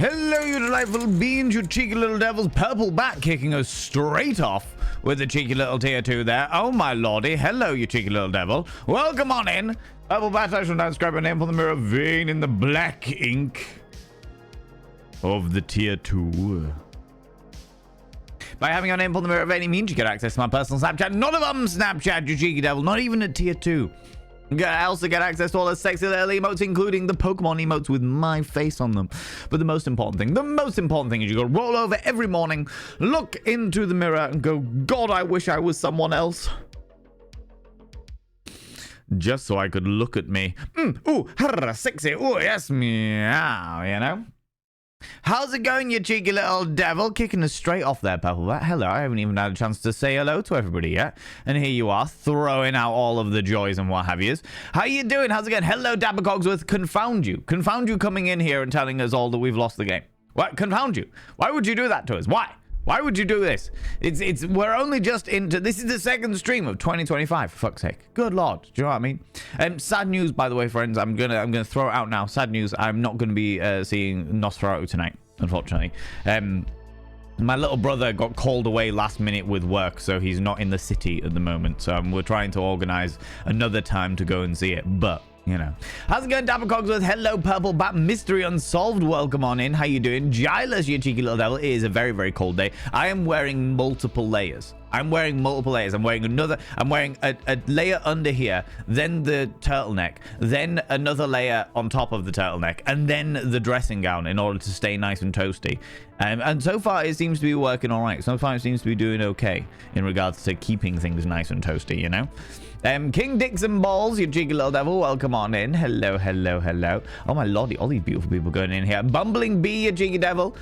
Hello, you delightful beings, you cheeky little devils. Purple Bat kicking us straight off with the cheeky little tier 2 there. Oh, my lordy. Hello, you cheeky little devil. Welcome on in. Purple Bat, I shall now inscribe your name on the mirror vein in the black ink of the tier 2. By having your name on the mirror vein, it means you get access to my personal Snapchat. None of them Snapchat, you cheeky devil. Not even at tier 2. You also get access to all the sexy little emotes, including the Pokemon emotes with my face on them. But the most important thing is you go roll over every morning, look into the mirror and go, God, I wish I was someone else. Just so I could look at me. Ooh, sexy. Ooh, yes, meow, you know? How's it going, you cheeky little devil? Kicking us straight off there, Purple Bat. Hello, I haven't even had a chance to say hello to everybody yet. And here you are, throwing out all of the joys and what have yous. How you doing? How's it going? Hello, Dapper Cogsworth. Confound you. Confound you coming in here and telling us all that we've lost the game. What? Confound you. Why would you do that to us? Why? Why would you do this? We're only just into, this is the second stream of 2025, for fuck's sake. Good lord, do you know what I mean? Sad news, by the way, friends, I'm gonna throw it out now. Sad news, I'm not gonna be seeing Nosferatu tonight, unfortunately. My little brother got called away last minute with work, so he's not in the city at the moment. So we're trying to organize another time to go and see it, but you know. How's it going, Dapper Cogsworth? Hello, Purple Bat. Mystery Unsolved. Welcome on in. How you doing? Gilus, you cheeky little devil. It is a very, very cold day. I am wearing multiple layers. I'm wearing a layer under here, then the turtleneck, then another layer on top of the turtleneck, and then the dressing gown in order to stay nice and toasty. And so far, it seems to be working all right. So far, it seems to be doing okay in regards to keeping things nice and toasty, you know? King Dixon Balls, you cheeky little devil, welcome on in. Hello, hello, hello. Oh my lordy, all these beautiful people going in here. Bumbling Bee, you cheeky devil.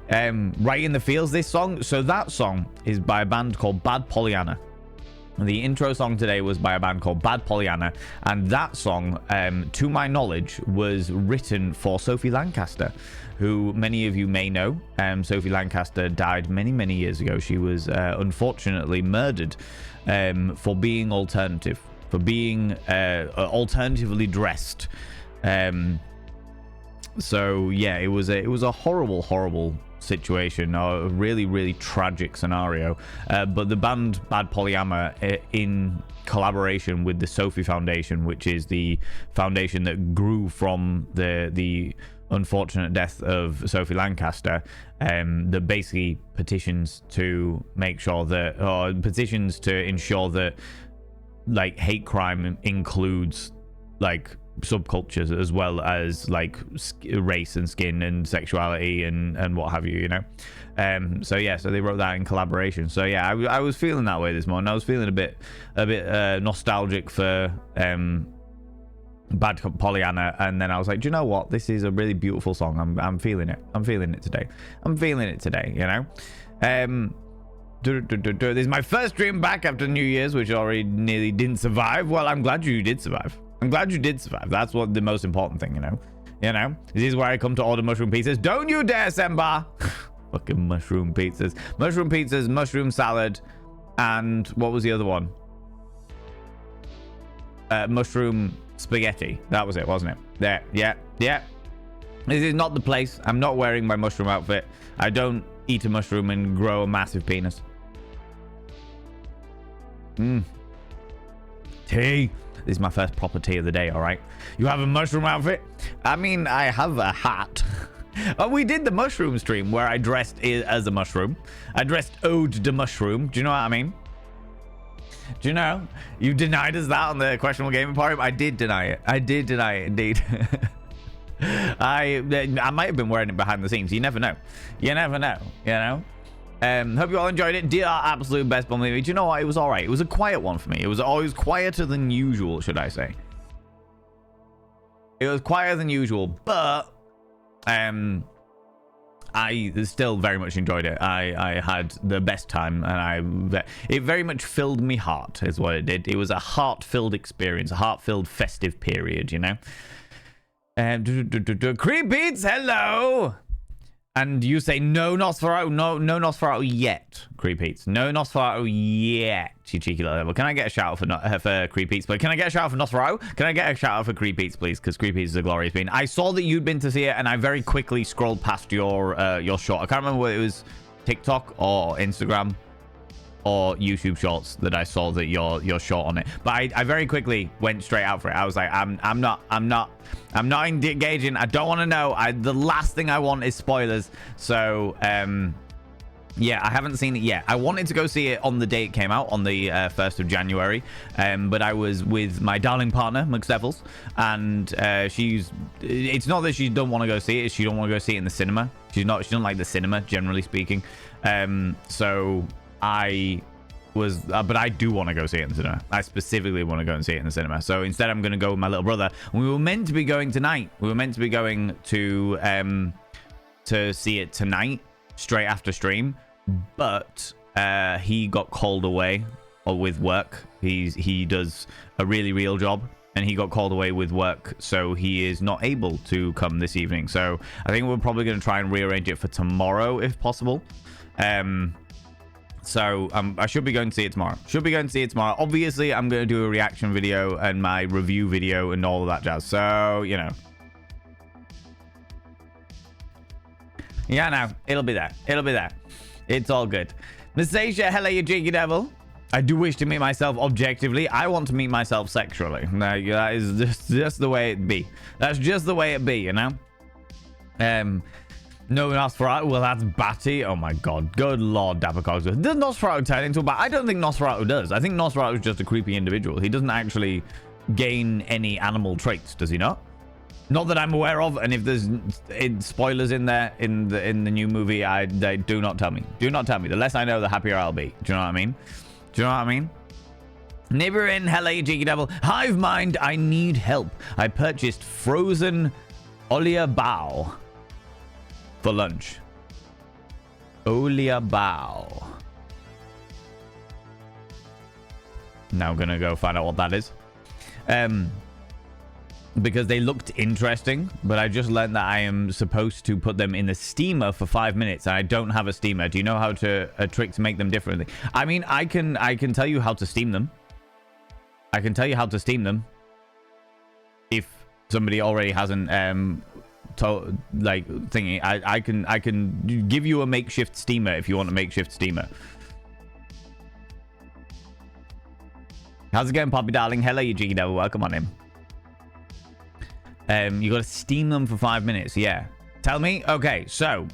Right in the Fields, this song. So that song is by a band called Bad Pollyanna. The intro song today was by a band called Bad Pollyanna. And that song, to my knowledge, was written for Sophie Lancaster, who many of you may know. Sophie Lancaster died many, many years ago. She was unfortunately murdered for being alternative, for being alternatively dressed. So yeah, it was a horrible situation, a really, really tragic scenario. But the band Bad Pollyanna, in collaboration with the Sophie Foundation, which is the foundation that grew from the unfortunate death of Sophie Lancaster, that basically petitions to make sure that, or petitions to ensure that, like, hate crime includes, like, subcultures as well as, like, race and skin and sexuality and what have you, you know? So yeah, so they wrote that in collaboration. So yeah, I was feeling that way this morning. I was feeling a bit nostalgic for Bad Pollyanna, and then I was like, do you know what? This is a really beautiful song. I'm feeling it. I'm feeling it today. I'm feeling it today, you know? This is my first stream back after New Year's, which already nearly didn't survive. Well, I'm glad you did survive. I'm glad you did survive. That's what the most important thing, you know? You know? This is where I come to order mushroom pizzas. Don't you dare, Semba! Fucking mushroom pizzas. Mushroom pizzas, mushroom salad, and what was the other one? Mushroom spaghetti. That was it, wasn't it? There. Yeah. Yeah. This is not the place. I'm not wearing my mushroom outfit. I don't eat a mushroom and grow a massive penis. Tea. This is my first proper tea of the day, all right? You have a mushroom outfit? I mean, I have a hat. Oh, we did the mushroom stream where I dressed as a mushroom. I dressed Ode de Mushroom. Do you know what I mean? Do you know? You denied us that on the Questionable Gaming Forum. I did deny it. I did deny it, indeed. I might have been wearing it behind the scenes. You never know. You never know, you know? Hope you all enjoyed it. Dear absolute best Bumblebee. Do you know what? It was all right. It was a quiet one for me. It was always quieter than usual, should I say. It was quieter than usual, but I still very much enjoyed it. I had the best time, and it very much filled me heart, is what it did. It was a heart-filled experience, a heart-filled festive period, you know? Creep Beats, hello! And you say, no Nosferatu, no Nosferatu yet, Creepeats. No Nosferatu yet, you cheeky little devil. Can I get a shout out for Creepeats, please? Can I get a shout out for Nosferatu? Can I get a shout out for Creepeats, please? Because Creepeats is a glorious bean. I saw that you'd been to see it, and I very quickly scrolled past your short. I can't remember whether it was TikTok or Instagram or YouTube Shorts that I saw that you're short on it. But I very quickly went straight out for it. I was like, I'm not engaging. I don't want to know. The last thing I want is spoilers. So yeah, I haven't seen it yet. I wanted to go see it on the day it came out, on the 1st of January. But I was with my darling partner, McStevels, and it's not that she don't want to go see it, she don't want to go see it in the cinema. She don't like the cinema, generally speaking. So but I do want to go see it in the cinema. I specifically want to go and see it in the cinema. So instead, I'm going to go with my little brother. We were meant to be going tonight. We were meant to be going to see it tonight, straight after stream. But he got called away with work. He does a really real job, and he got called away with work, so he is not able to come this evening. So I think we're probably going to try and rearrange it for tomorrow, if possible. So I should be going to see it tomorrow. Obviously, I'm going to do a reaction video and my review video and all of that jazz. So, you know. Yeah, no, it'll be there. It's all good. Nastasia, hello, you cheeky devil. I do wish to meet myself objectively. I want to meet myself sexually. That is just the way it be. That's just the way it be, you know? No Nosferatu. Well, that's Batty. Oh my god. Good lord, Dapper Cogsworth. Does Nosferatu turn into a bat? I don't think Nosferatu does. I think Nosferatu is just a creepy individual. He doesn't actually gain any animal traits, does he not? Not that I'm aware of. And if there's spoilers in there in the new movie, they do not tell me. Do not tell me. The less I know, the happier I'll be. Do you know what I mean? Neighborin, hello, you cheeky devil. Hive mind, I need help. I purchased frozen Olia Bao for lunch. Olia Bao. Now I'm gonna go find out what that is. Because they looked interesting, but I just learned that I am supposed to put them in the steamer for 5 minutes, and I don't have a steamer. Do you know how to a trick to make them differently? I mean, I can tell you how to steam them. If somebody already hasn't thingy, I can give you a makeshift steamer if you want a makeshift steamer. How's it going, Poppy darling? Hello, you cheeky devil. Welcome on in. You got to steam them for 5 minutes. Yeah. Tell me. Okay, so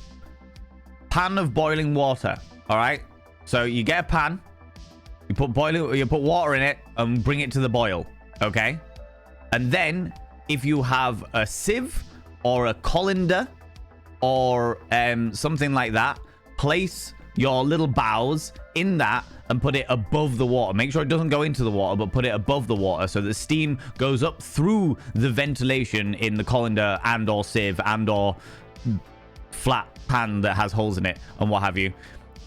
pan of boiling water. All right. So you get a pan. You put water in it and bring it to the boil. Okay. And then if you have a sieve or a colander or something like that, place your little bows in that and put it above the water. Make sure it doesn't go into the water, but put it above the water so the steam goes up through the ventilation in the colander and or sieve and or flat pan that has holes in it and what have you.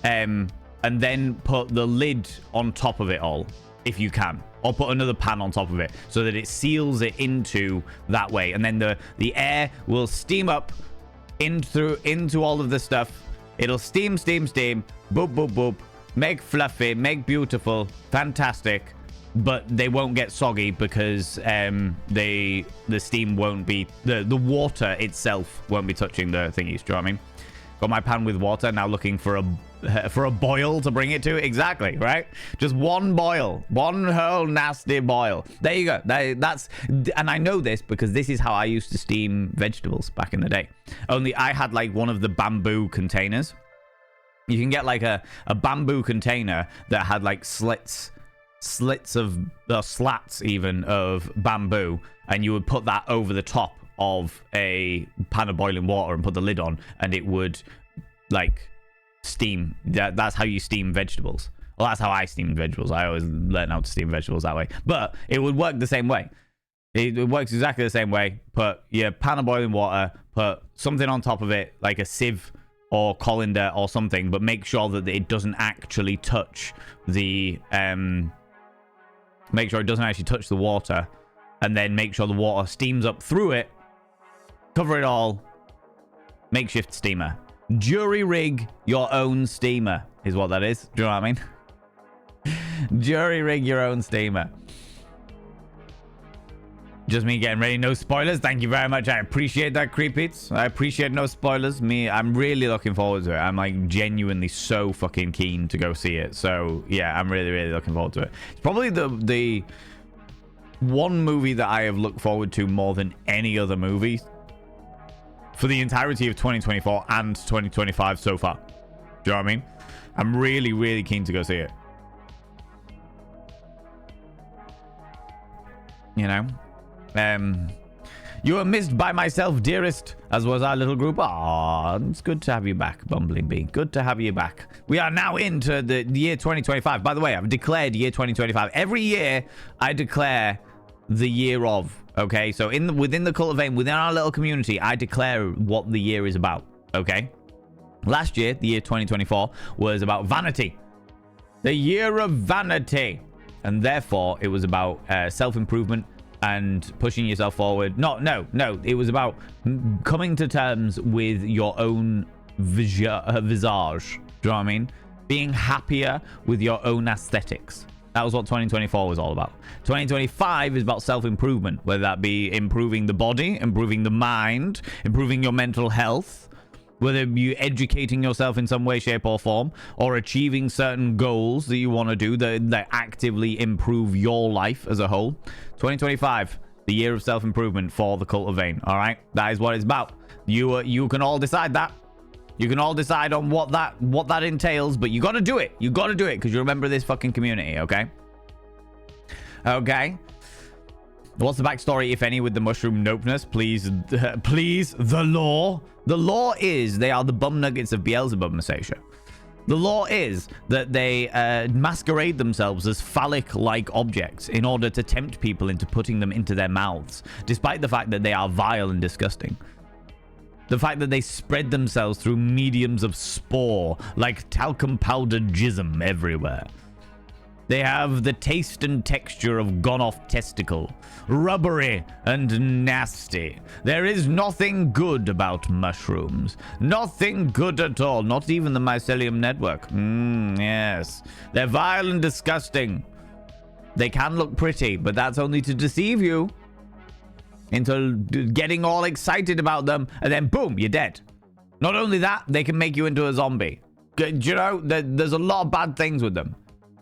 And then put the lid on top of it all, if you can. Or put another pan on top of it so that it seals it into that way. And then the air will steam up into all of the stuff. It'll steam, boop, boop, boop. Make fluffy, make beautiful, fantastic, but they won't get soggy because the steam won't be, the water itself won't be touching the thingies. Do you know what I mean? Got my pan with water, now looking for a boil to bring it to. Exactly, right? Just one boil, one whole nasty boil. There you go. And I know this because this is how I used to steam vegetables back in the day. Only I had like one of the bamboo containers. You can get like a bamboo container that had like slats even of bamboo, and you would put that over the top of a pan of boiling water and put the lid on, and it would like steam. That's how you steam vegetables. Well, that's how I steamed vegetables. I always learned how to steam vegetables that way, but it would work the same way. It works exactly the same way. Put your pan of boiling water, put something on top of it, like a sieve or colander or something, but make sure that it doesn't actually touch the make sure it doesn't actually touch the water, and then make sure the water steams up through it. Cover it all. Makeshift steamer. Jury rig your own steamer is what that is. Do you know what I mean? Jury rig your own steamer. Just me getting ready. No spoilers. Thank you very much. I appreciate that, Creepits. I appreciate no spoilers. I'm really looking forward to it. I'm like genuinely so fucking keen to go see it. So yeah, I'm really, really looking forward to it. It's probably the one movie that I have looked forward to more than any other movie for the entirety of 2024 and 2025 so far. Do you know what I mean? I'm really, really keen to go see it. You know? You were missed by myself, dearest, as was our little group. Ah, it's good to have you back, Bumbling Bee. Good to have you back. We are now into the year 2025. By the way, I've declared year 2025. Every year, I declare the year of. Okay, so within the Cult of Vein, within our little community, I declare what the year is about. Okay, last year, the year 2024, was about vanity. The year of vanity, and therefore it was about self-improvement and pushing yourself forward. No, it was about coming to terms with your own visage. Do you know what I mean? Being happier with your own aesthetics. That was what 2024 was all about. 2025 is about self-improvement, whether that be improving the body, improving the mind, improving your mental health, whether you educating yourself in some way, shape, or form, or achieving certain goals that you want to do that actively improve your life as a whole. 2025, the year of self-improvement for the Cult of Vein. All right, that is what it's about. You can all decide that. You can all decide on what that entails, but you got to do it. You got to do it because you remember this fucking community. Okay. Okay. What's the backstory, if any, with the mushroom nopeness? Please, please, the law. The law is they are the bum nuggets of Beelzebub, Masasha. The law is that they masquerade themselves as phallic-like objects in order to tempt people into putting them into their mouths, despite the fact that they are vile and disgusting. The fact that they spread themselves through mediums of spore, like talcum powdered jism everywhere. They have the taste and texture of gone-off testicle, rubbery and nasty. There is nothing good about mushrooms. Nothing good at all, not even the mycelium network. Yes. They're vile and disgusting. They can look pretty, but that's only to deceive you into getting all excited about them, and then boom, you're dead. Not only that, they can make you into a zombie. Do you know, there's a lot of bad things with them.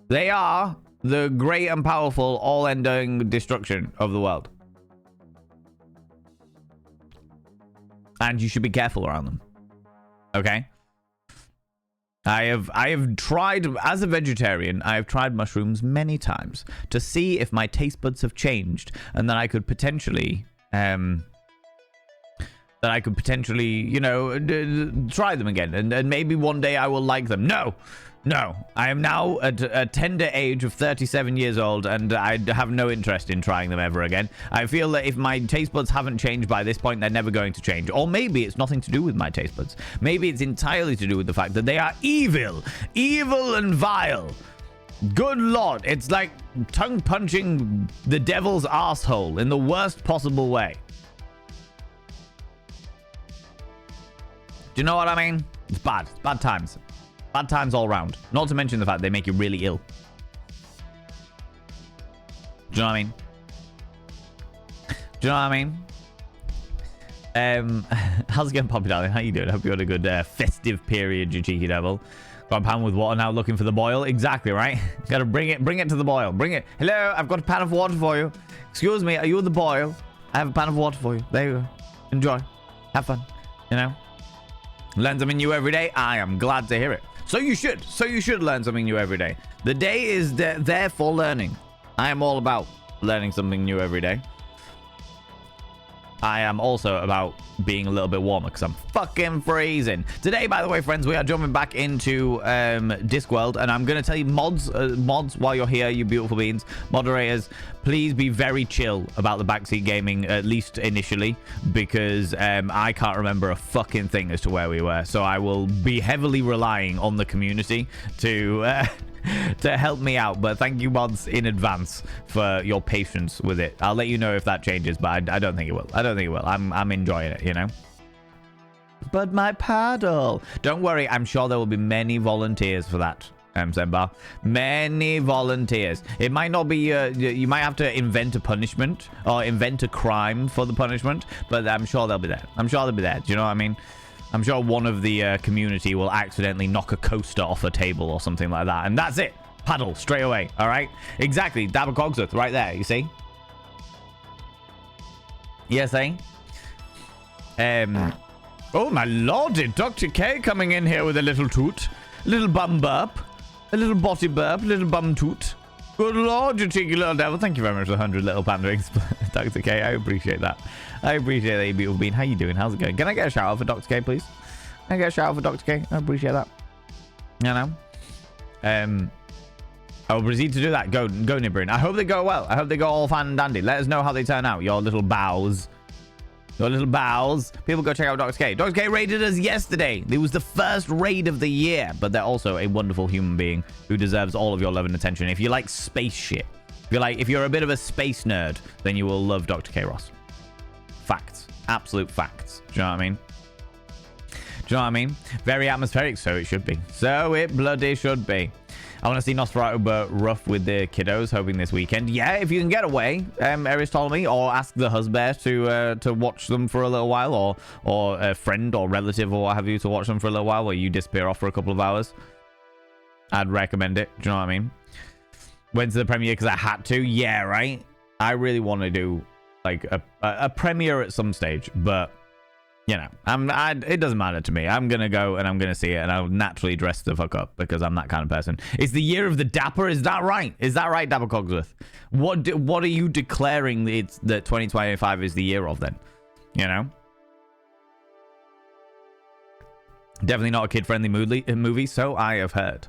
They are the great and powerful, all-ending destruction of the world. And you should be careful around them. Okay? I have tried, as a vegetarian, I have tried mushrooms many times to see if my taste buds have changed, and then I could potentially, you know, try them again, and maybe one day I will like them. No, I am now at a tender age of 37 years old, and I have no interest in trying them ever again. I feel that if my taste buds haven't changed by this point, they're never going to change. Or maybe it's nothing to do with my taste buds. Maybe it's entirely to do with the fact that they are evil and vile. Good Lord, it's like tongue punching the devil's asshole in the worst possible way. Do you know what I mean? It's bad. It's bad times. Bad times all round. Not to mention the fact they make you really ill. Do you know what I mean? Do you know what I mean? How's it going, Poppy darling? How you doing? Hope you had a good festive period, you cheeky devil. Got a pan with water now, looking for the boil. Exactly, right? Gotta bring it to the boil. Bring it. Hello, I've got a pan of water for you. Excuse me, are you at the boil? I have a pan of water for you. There you go. Enjoy. Have fun. You know? Learn something new every day. I am glad to hear it. So you should learn something new every day. The day is there for learning. I am all about learning something new every day. I am also about being a little bit warmer because I'm fucking freezing. Today, by the way, friends, we are jumping back into Discworld, and I'm going to tell you mods while you're here, you beautiful beings. Moderators, please be very chill about the backseat gaming, at least initially, because I can't remember a fucking thing as to where we were. So I will be heavily relying on the community to help me out, but thank you, mods, in advance for your patience with it. I'll let you know if that changes, but I don't think it will. I don't think it will. I'm enjoying it, you know. But my paddle. Don't worry, I'm sure there will be many volunteers for that, Sembar. Many volunteers. It might not be, you might have to invent a punishment or invent a crime for the punishment, but I'm sure they'll be there. I'm sure they'll be there. Do you know what I mean? I'm sure one of the community will accidentally knock a coaster off a table or something like that, and that's it. Paddle straight away. All right? Exactly. Dabba Cogsworth right there. You see? Yes, eh? Oh, my lordy. Dr. K coming in here with a little toot. A little bum burp. A little body burp. A little bum toot. Good lord, you cheeky little devil. Thank you very much for the 100 little panderings, Dr. K. I appreciate that. I appreciate that, you beautiful being. How you doing? How's it going? Can I get a shout out for Dr. K, please? Can I get a shout out for Dr. K? I appreciate that. You know? I'll proceed to do that. Go, Nibrin. I hope they go well. I hope they go all fine and dandy. Let us know how they turn out. Your little bows. Your little bows. People go check out Dr. K. Dr. K raided us yesterday. It was the first raid of the year. But they're also a wonderful human being who deserves all of your love and attention. If you like space shit, if you're a bit of a space nerd, then you will love Dr. K. Ross. Facts. Absolute facts. Do you know what I mean? Do you know what I mean? Very atmospheric, so it should be. So it bloody should be. I want to see Nosferatu but rough with the kiddos, hoping this weekend. Yeah, if you can get away, Eris told me, or ask the husband to watch them for a little while, or a friend or relative or what have you to watch them for a little while, where you disappear off for a couple of hours. I'd recommend it. Do you know what I mean? Went to the premiere because I had to. Yeah, right? I really want to do like a premiere at some stage, but you know, it doesn't matter to me. I'm going to go and I'm going to see it, and I'll naturally dress the fuck up because I'm that kind of person. It's the year of the Dapper. Is that right? Is that right, Dapper Cogsworth? What are you declaring that 2025 is the year of then? You know? Definitely not a kid-friendly movie, so I have heard.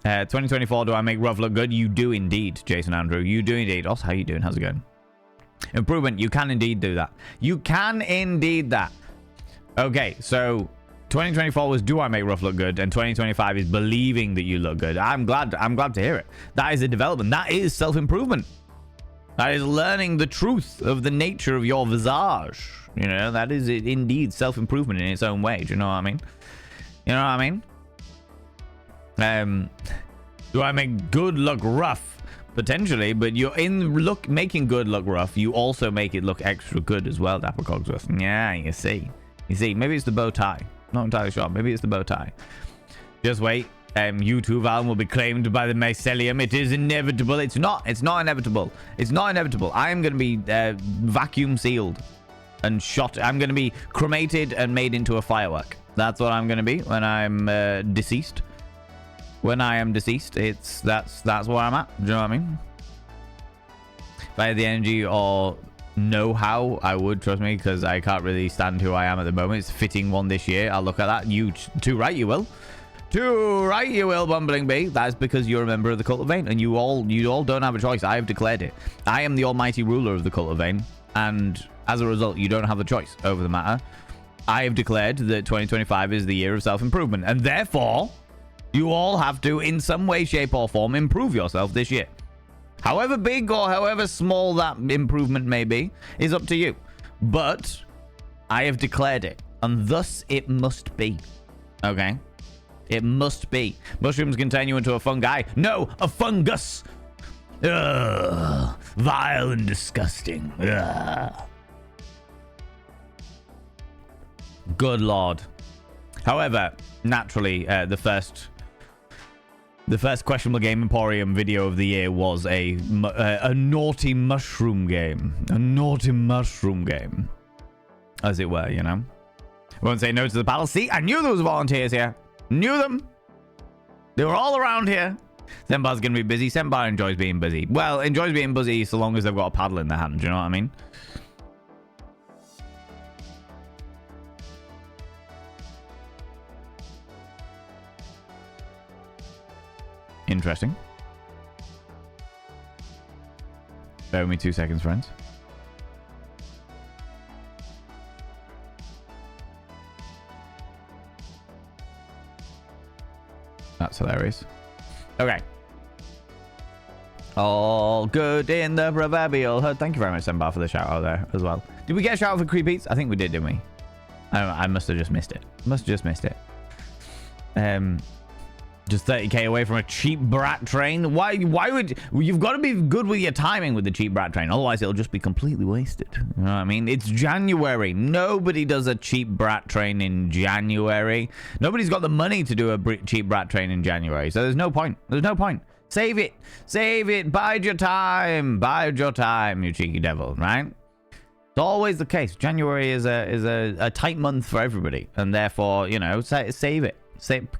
2024, do I make Ruff look good? You do indeed, Jason Andrew. You do indeed. Also, how you doing? How's it going? Improvement. You can indeed do that. You can indeed that. Okay, so 2024 was do I make Ruff look good, and 2025 is believing that you look good. I'm glad to hear it. That is a development. That is self-improvement. That is learning the truth of the nature of your visage. You know, that is indeed self-improvement in its own way. Do you know what I mean? You know what I mean? Do I make good look rough? Potentially, but you're making good look rough. You also make it look extra good as well, Dapper Cogsworth. Yeah, you see. Maybe it's the bow tie. Not entirely sure. Maybe it's the bow tie. Just wait. U2 Valen will be claimed by the mycelium. It is inevitable. It's not inevitable. It's not inevitable. I am going to be vacuum sealed and shot. I'm going to be cremated and made into a firework. That's what I'm going to be when I'm deceased. When I am deceased, that's where I'm at. Do you know what I mean? If I had the energy or know-how, I would, trust me, because I can't really stand who I am at the moment. It's a fitting one this year. I'll look at that. You too right, you will. Too right, you will, Bumbling Bee. That's because you're a member of the Cult of Vane, and you all don't have a choice. I have declared it. I am the almighty ruler of the Cult of Vane, and as a result, you don't have a choice over the matter. I have declared that 2025 is the year of self-improvement, and therefore, you all have to, in some way, shape, or form, improve yourself this year. However big or however small that improvement may be is up to you. But I have declared it, and thus it must be. Okay? It must be. Mushrooms can turn you into a fungi. No, a fungus. Ugh, vile and disgusting. Ugh. Good lord. However, naturally, the first questionable game Emporium video of the year was a naughty mushroom game. A naughty mushroom game. As it were, you know. Won't say no to the paddle. See, I knew there was volunteers here. Knew them. They were all around here. Sembar's going to be busy. Sembar enjoys being busy. Well, enjoys being busy so long as they've got a paddle in their hand. Do you know what I mean? Interesting. Bear with me 2 seconds, friends. That's hilarious. Okay. All good in the proverbial hood. Thank you very much, Sembar, for the shout out there as well. Did we get a shout out for Creepies? I think we did, didn't we? I must have just missed it. Just 30k away from a cheap brat train. Why would you've got to be good with your timing with the cheap brat train, otherwise it'll just be completely wasted. You know what I mean? It's January. Nobody does a cheap brat train in January. Nobody's got the money to do a cheap brat train in January, so there's no point. Save it. Bide your time, you cheeky devil, right? It's always the case. January is a tight month for everybody, and therefore, you know, save it.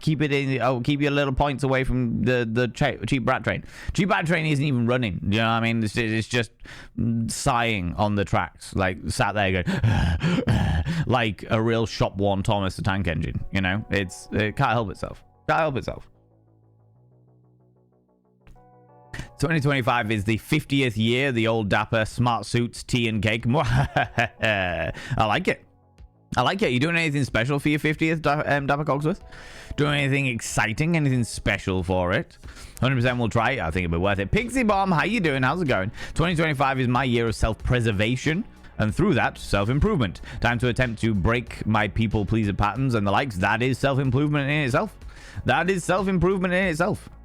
Keep it in. Keep your little points away from the cheap brat train. Cheap brat train isn't even running. You know what I mean? It's just sighing on the tracks, like sat there going like a real shop worn Thomas the Tank Engine. You know, it can't help itself. 2025 is the 50th year. The old dapper smart suits, tea and cake. I like it. You doing anything special for your 50th, Dapper Cogsworth? Doing anything exciting? Anything special for it? 100% we'll try it. I think it'll be worth it. Pixie Bomb, how you doing? How's it going? 2025 is my year of self-preservation, and through that, self-improvement. Time to attempt to break my people-pleaser patterns and the likes. That is self-improvement in itself.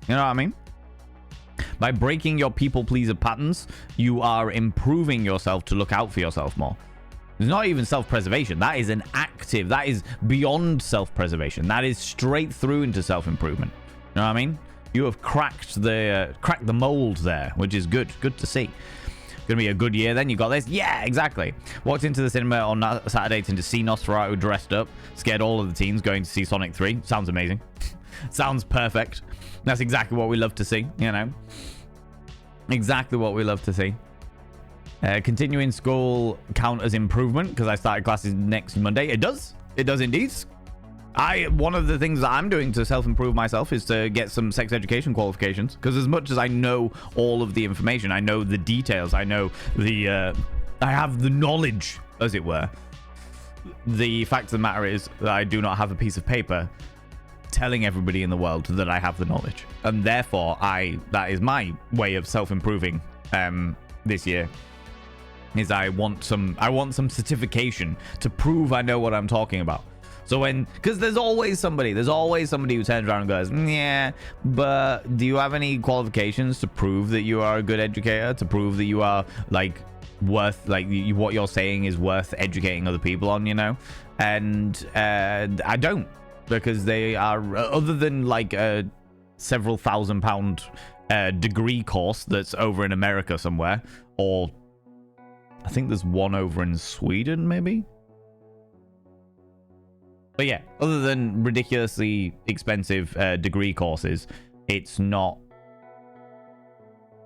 You know what I mean? By breaking your people-pleaser patterns, you are improving yourself to look out for yourself more. It's not even self-preservation. That is an active. That is beyond self-preservation. That is straight through into self-improvement. You know what I mean? You have cracked the mold there, which is good. Good to see. Gonna be a good year then. You got this? Yeah, exactly. Walked into the cinema on Saturday to see Nosferatu dressed up. Scared all of the teens going to see Sonic 3. Sounds amazing. Sounds perfect. That's exactly what we love to see, you know? Exactly what we love to see. Continuing school count as improvement because I started classes next Monday. It does indeed. One of the things that I'm doing to self-improve myself is to get some sex education qualifications, because as much as I know all of the information, I know the details, I know I have the knowledge, as it were. The fact of the matter is that I do not have a piece of paper telling everybody in the world that I have the knowledge, and therefore that is my way of self-improving this year. Is I want some certification to prove I know what I'm talking about. So because there's always somebody who turns around and goes, yeah, but do you have any qualifications to prove that you are a good educator, to prove that you are like worth, like what you're saying is worth educating other people on, you know? And I don't, because they are, other than like a several £1,000 degree course that's over in America somewhere, or I think there's one over in Sweden, maybe. But yeah, other than ridiculously expensive degree courses, it's not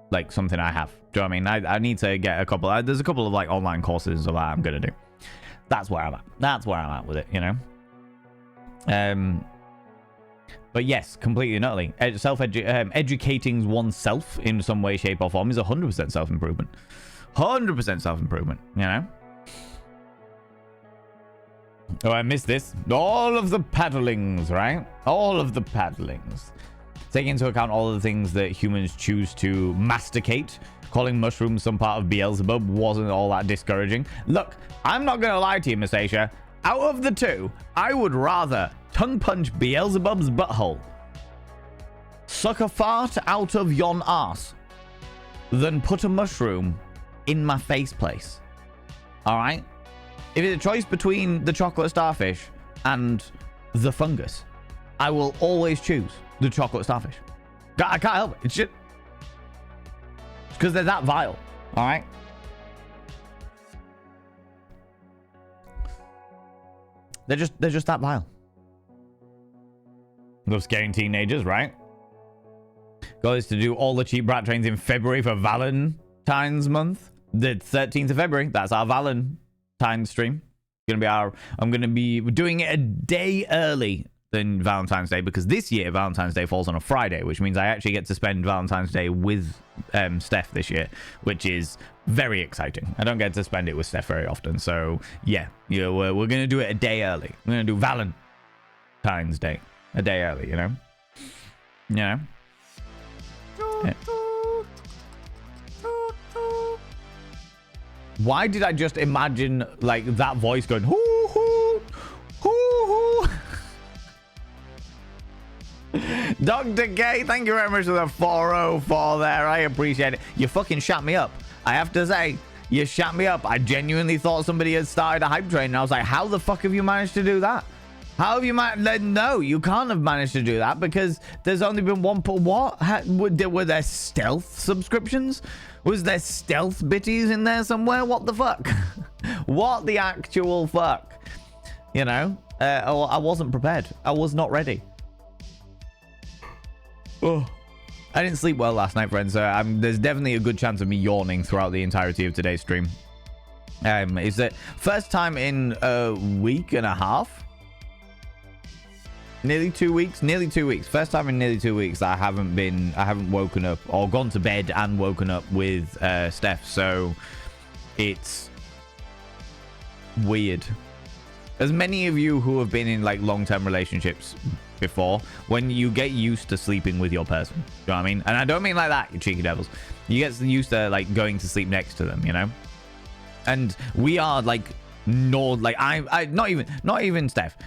like something I have. Do you know what I mean? I need to get a couple. There's a couple of like online courses that I'm gonna do. That's where I'm at with it, you know. But yes, completely and utterly, educating oneself in some way, shape, or form is 100% self-improvement. 100% self-improvement, you know. Oh, I missed this. All of the paddlings, right? All of the paddlings. Taking into account all of the things that humans choose to masticate, calling mushrooms some part of Beelzebub wasn't all that discouraging. Look, I'm not going to lie to you, Miss Asia. Out of the two, I would rather tongue punch Beelzebub's butthole, suck a fart out of yon arse, than put a mushroom in my face place. All right? If it's a choice between the chocolate starfish and the fungus, I will always choose the chocolate starfish. I can't help it. It's just because they're that vile. All right? They're just that vile. Love scaring teenagers, right? Goes to do all the cheap brat trains in February for Valentine's month. The 13th of February. That's our Valentine's stream. I'm gonna be doing it a day early than Valentine's Day, because this year Valentine's Day falls on a Friday, which means I actually get to spend Valentine's Day with Steph this year, which is very exciting. I don't get to spend it with Steph very often, so yeah, we're gonna do it a day early. We're gonna do Valentine's Day a day early, you know. Yeah. Why did I just imagine like that voice going hoo hoo Dr. K, thank you very much for the 404 there. I appreciate it. You fucking shut me up. I have to say, you shut me up. I genuinely thought somebody had started a hype train. And I was like, how the fuck have you managed to do that? How have you managed? No, you can't have managed to do that because there's only been one. What? Were there stealth subscriptions? Was there stealth bitties in there somewhere? What the fuck? What the actual fuck? You know, I wasn't prepared. I was not ready. Oh, I didn't sleep well last night, friends. So there's definitely a good chance of me yawning throughout the entirety of today's stream. Is it first time in a week and a half? Nearly 2 weeks. First time in nearly 2 weeks that I haven't woken up or gone to bed and woken up with Steph. So it's weird. As many of you who have been in like long-term relationships before, when you get used to sleeping with your person, you know what I mean? And I don't mean like that, you cheeky devils. You get used to like going to sleep next to them, you know? And we are like I not even Steph,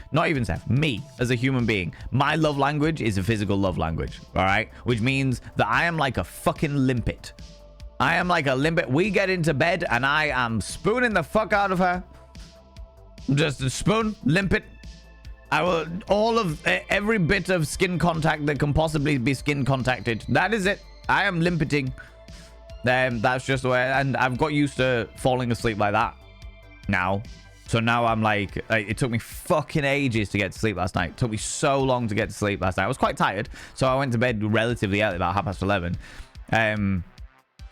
me as a human being, my love language is a physical love language, all right, which means that I am like a fucking limpet. We get into bed and I am spooning the fuck out of her, just a spoon, limpet. I will every bit of skin contact that can possibly be skin contacted, that is it. I am limpeting. That's just the way, and I've got used to falling asleep like that now. So now I'm like, it took me fucking ages to get to sleep last night. It took me so long to get to sleep last night. I was quite tired, so I went to bed relatively early, about 11:30. And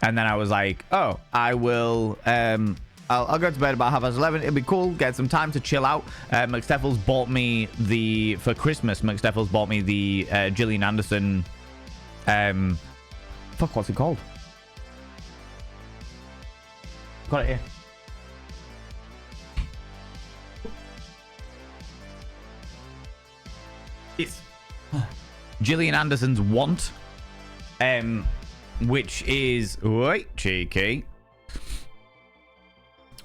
then I was like, oh, I will I'll go to bed about 11:30. It'll be cool, get some time to chill out. McSteffels bought me for Christmas, McSteffels bought me the Gillian Anderson fuck, what's it called? Got it here. It's Gillian Anderson's Want, which is cheeky,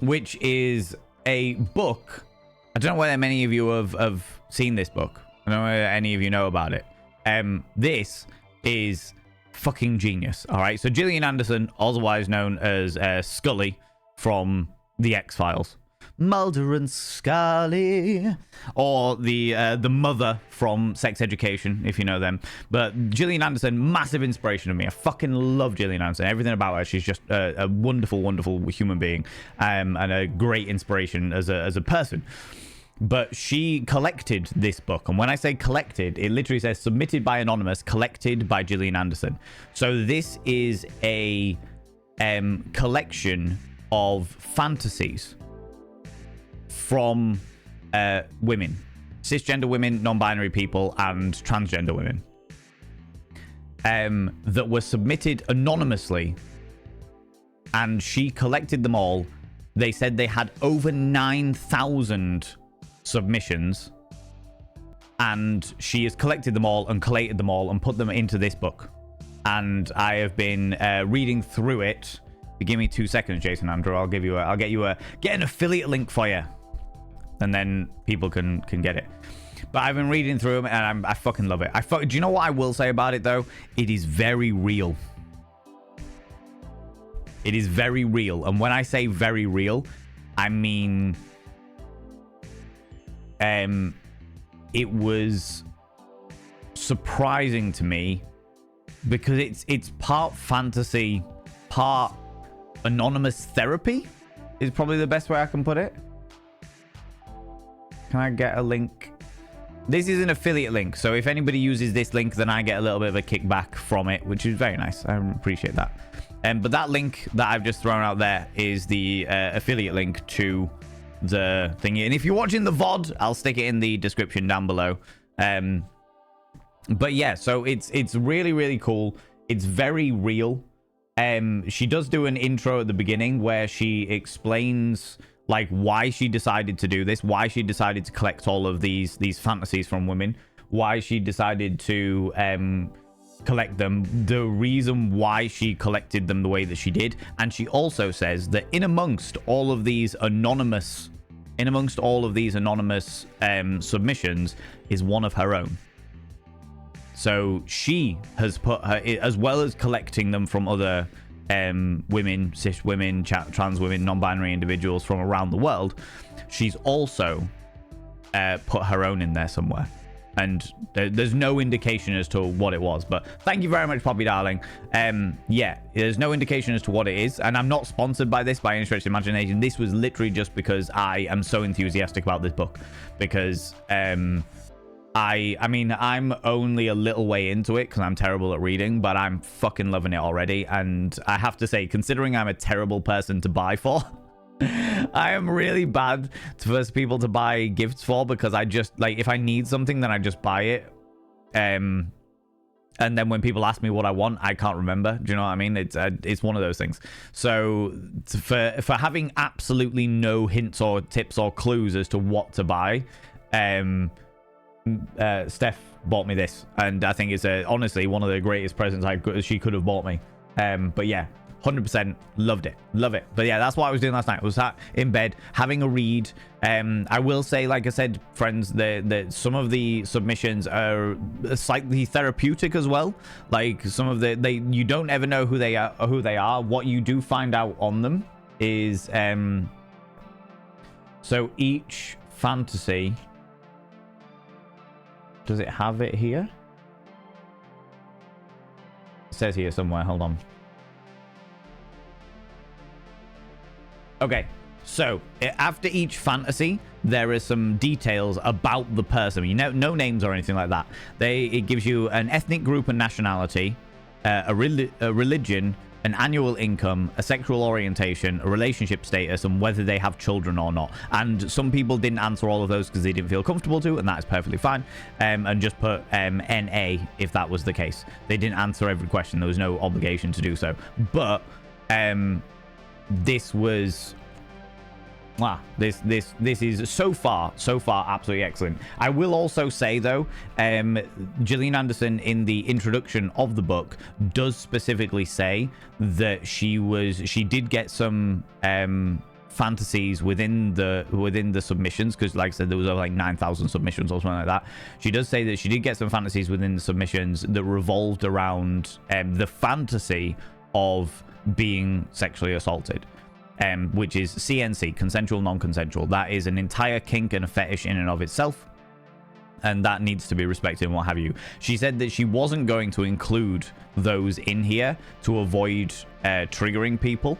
which is a book. I don't know whether many of you have seen this book. I don't know whether any of you know about it. This is fucking genius. All right, so Gillian Anderson, otherwise known as Scully from The X-Files. Mulder and Scully, or the mother from Sex Education, if you know them. But Gillian Anderson, massive inspiration of me. I fucking love Gillian Anderson. Everything about her, she's just a wonderful, wonderful human being, and a great inspiration as a person. But she collected this book, and when I say collected, it literally says submitted by anonymous, collected by Gillian Anderson. So this is a collection of fantasies from women, cisgender women, non-binary people, and transgender women, that were submitted anonymously, and she collected them all. They said they had over 9,000 submissions, and she has collected them all and collated them all and put them into this book. And I have been reading through it. Give me 2 seconds, Jason Andrew. I'll get an affiliate link for you, and then people can get it. But I've been reading through them, and I fucking love it. Do you know what I will say about it, though? It is very real. It is very real. And when I say very real, I mean, it was surprising to me because it's part fantasy, part anonymous therapy is probably the best way I can put it. Can I get a link? This is an affiliate link, so if anybody uses this link, then I get a little bit of a kickback from it, which is very nice. I appreciate that. But that link that I've just thrown out there is the affiliate link to the thingy. And if you're watching the VOD, I'll stick it in the description down below. But yeah, so it's really, really cool. It's very real. She does do an intro at the beginning where she explains like why she decided to do this, why she decided to collect all of these fantasies from women, why she decided to collect them, the reason why she collected them the way that she did. And she also says that in amongst all of these anonymous submissions is one of her own. So she has put her, as well as collecting them from other women, cis women, trans women, non-binary individuals from around the world, she's also put her own in there somewhere. And there's no indication as to what it was. But thank you very much, Poppy Darling. Yeah, there's no indication as to what it is. And I'm not sponsored by this by any stretch of imagination. This was literally just because I am so enthusiastic about this book. Because I mean, I'm only a little way into it because I'm terrible at reading, but I'm fucking loving it already. And I have to say, considering I'm a terrible person to buy for, I am really bad for people to buy gifts for, because I just, like, if I need something, then I just buy it. And then when people ask me what I want, I can't remember. Do you know what I mean? It's one of those things. So for having absolutely no hints or tips or clues as to what to buy, Steph bought me this, and I think it's honestly one of the greatest presents she could have bought me. But yeah, 100% loved it, love it. But yeah, that's what I was doing last night. I was sat in bed having a read. I will say, like I said, friends, that some of the submissions are slightly therapeutic as well. Like some of you don't ever know who they are. What you do find out on them is so each fantasy, does it have it here? It says here somewhere, hold on. Okay, so after each fantasy, there is some details about the person. You know, no names or anything like that. It gives you an ethnic group and nationality, a religion, an annual income, a sexual orientation, a relationship status, and whether they have children or not. And some people didn't answer all of those because they didn't feel comfortable to, and that is perfectly fine. And just put NA if that was the case. They didn't answer every question. There was no obligation to do so. But this was, wow, this is so far absolutely excellent. I will also say though, Gillian Anderson in the introduction of the book does specifically say that she did get some fantasies within the submissions, because like I said, there was like 9,000 submissions or something like that. She does say that she did get some fantasies within the submissions that revolved around the fantasy of being sexually assaulted, which is CNC, consensual non-consensual. That is an entire kink and a fetish in and of itself, and that needs to be respected and what have you. She said that she wasn't going to include those in here to avoid triggering people.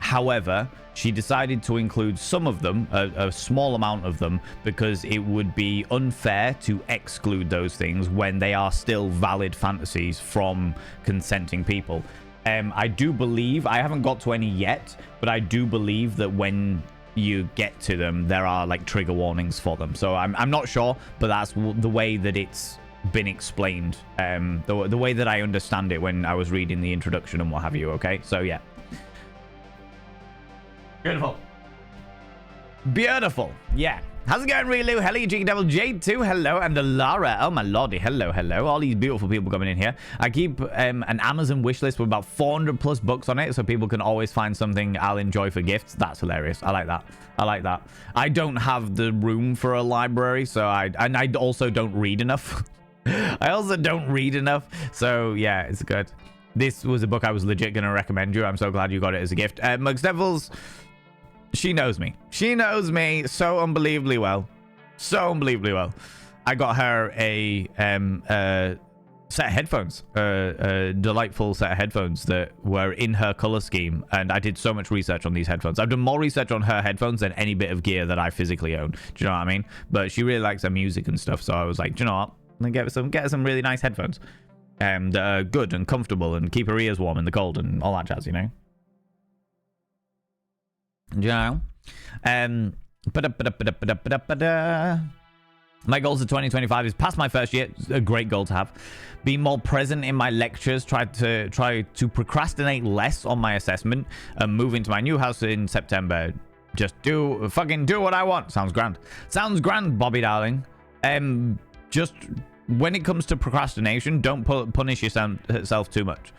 However, she decided to include some of them, a small amount of them, because it would be unfair to exclude those things when they are still valid fantasies from consenting people. I do believe, I haven't got to any yet, but I do believe that when you get to them, there are like trigger warnings for them. So I'm not sure, but that's the way that it's been explained, the way that I understand it when I was reading the introduction and what have you. Okay, so yeah. Beautiful. Yeah. How's it going, Relu? Hello, you cheeky devil. J2, hello. And Lara, oh my lordy, hello. All these beautiful people coming in here. I keep an Amazon wish list with about 400 plus books on it, so people can always find something I'll enjoy for gifts. That's hilarious. I like that. I don't have the room for a library, so I also don't read enough. So yeah, it's good. This was a book I was legit going to recommend you. I'm so glad you got it as a gift. Mugs Devils, she knows me. She knows me so unbelievably well. I got her a set of headphones, a delightful set of headphones that were in her color scheme, and I did so much research on these headphones. I've done more research on her headphones than any bit of gear that I physically own. Do you know what I mean? But she really likes her music and stuff, so I was like, do you know what? I'm gonna get her some really nice headphones, that are good and comfortable and keep her ears warm in the cold and all that jazz, you know. You know, my goals for 2025 is pass my first year. A great goal to have. Be more present in my lectures. Try to procrastinate less on my assessment. And move into my new house in September. Just do what I want. Sounds grand, Bobby darling. Just when it comes to procrastination, don't punish yourself too much,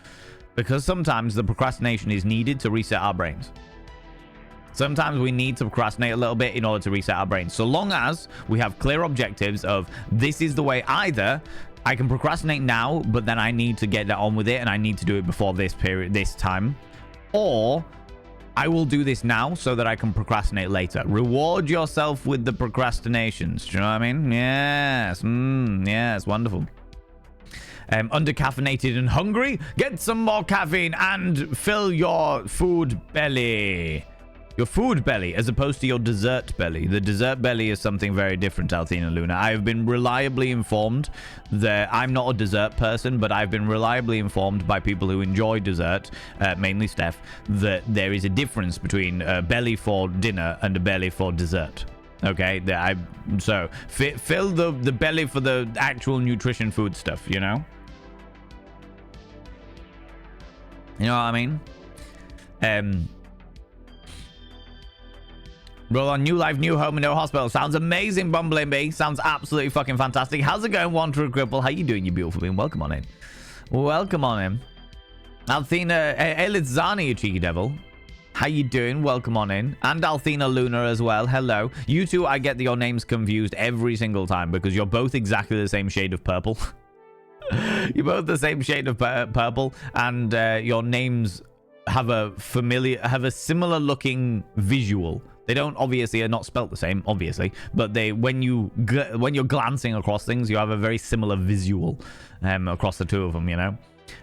because sometimes the procrastination is needed to reset our brains. Sometimes we need to procrastinate a little bit in order to reset our brains. So long as we have clear objectives of this is the way, either I can procrastinate now, but then I need to get on with it, and I need to do it before this time. Or I will do this now so that I can procrastinate later. Reward yourself with the procrastinations. Do you know what I mean? Yes. Yes, wonderful. Under-caffeinated and hungry? Get some more caffeine and fill your food belly. Your food belly as opposed to your dessert belly. The dessert belly is something very different, Althena Luna. I've been reliably informed that I'm not a dessert person, but I've been reliably informed by people who enjoy dessert, mainly Steph, that there is a difference between a belly for dinner and a belly for dessert. Okay, so fill the belly for the actual nutrition food stuff, you know? You know what I mean? Roll on, new life, new home, and no hospital. Sounds amazing, Bumbling Bee. Sounds absolutely fucking fantastic. How's it going, Wanderer Cripple? How you doing, you beautiful being? Welcome on in. Welcome on in. Althena, Elitzani, you cheeky devil. How you doing? Welcome on in. And Althena Luna as well. Hello. You two, I get your names confused every single time because you're both exactly the same shade of purple. You're both the same shade of purple, and your names have a similar looking visual. They don't obviously are not spelt the same, obviously, but when you're glancing across things, you have a very similar visual across the two of them, you know.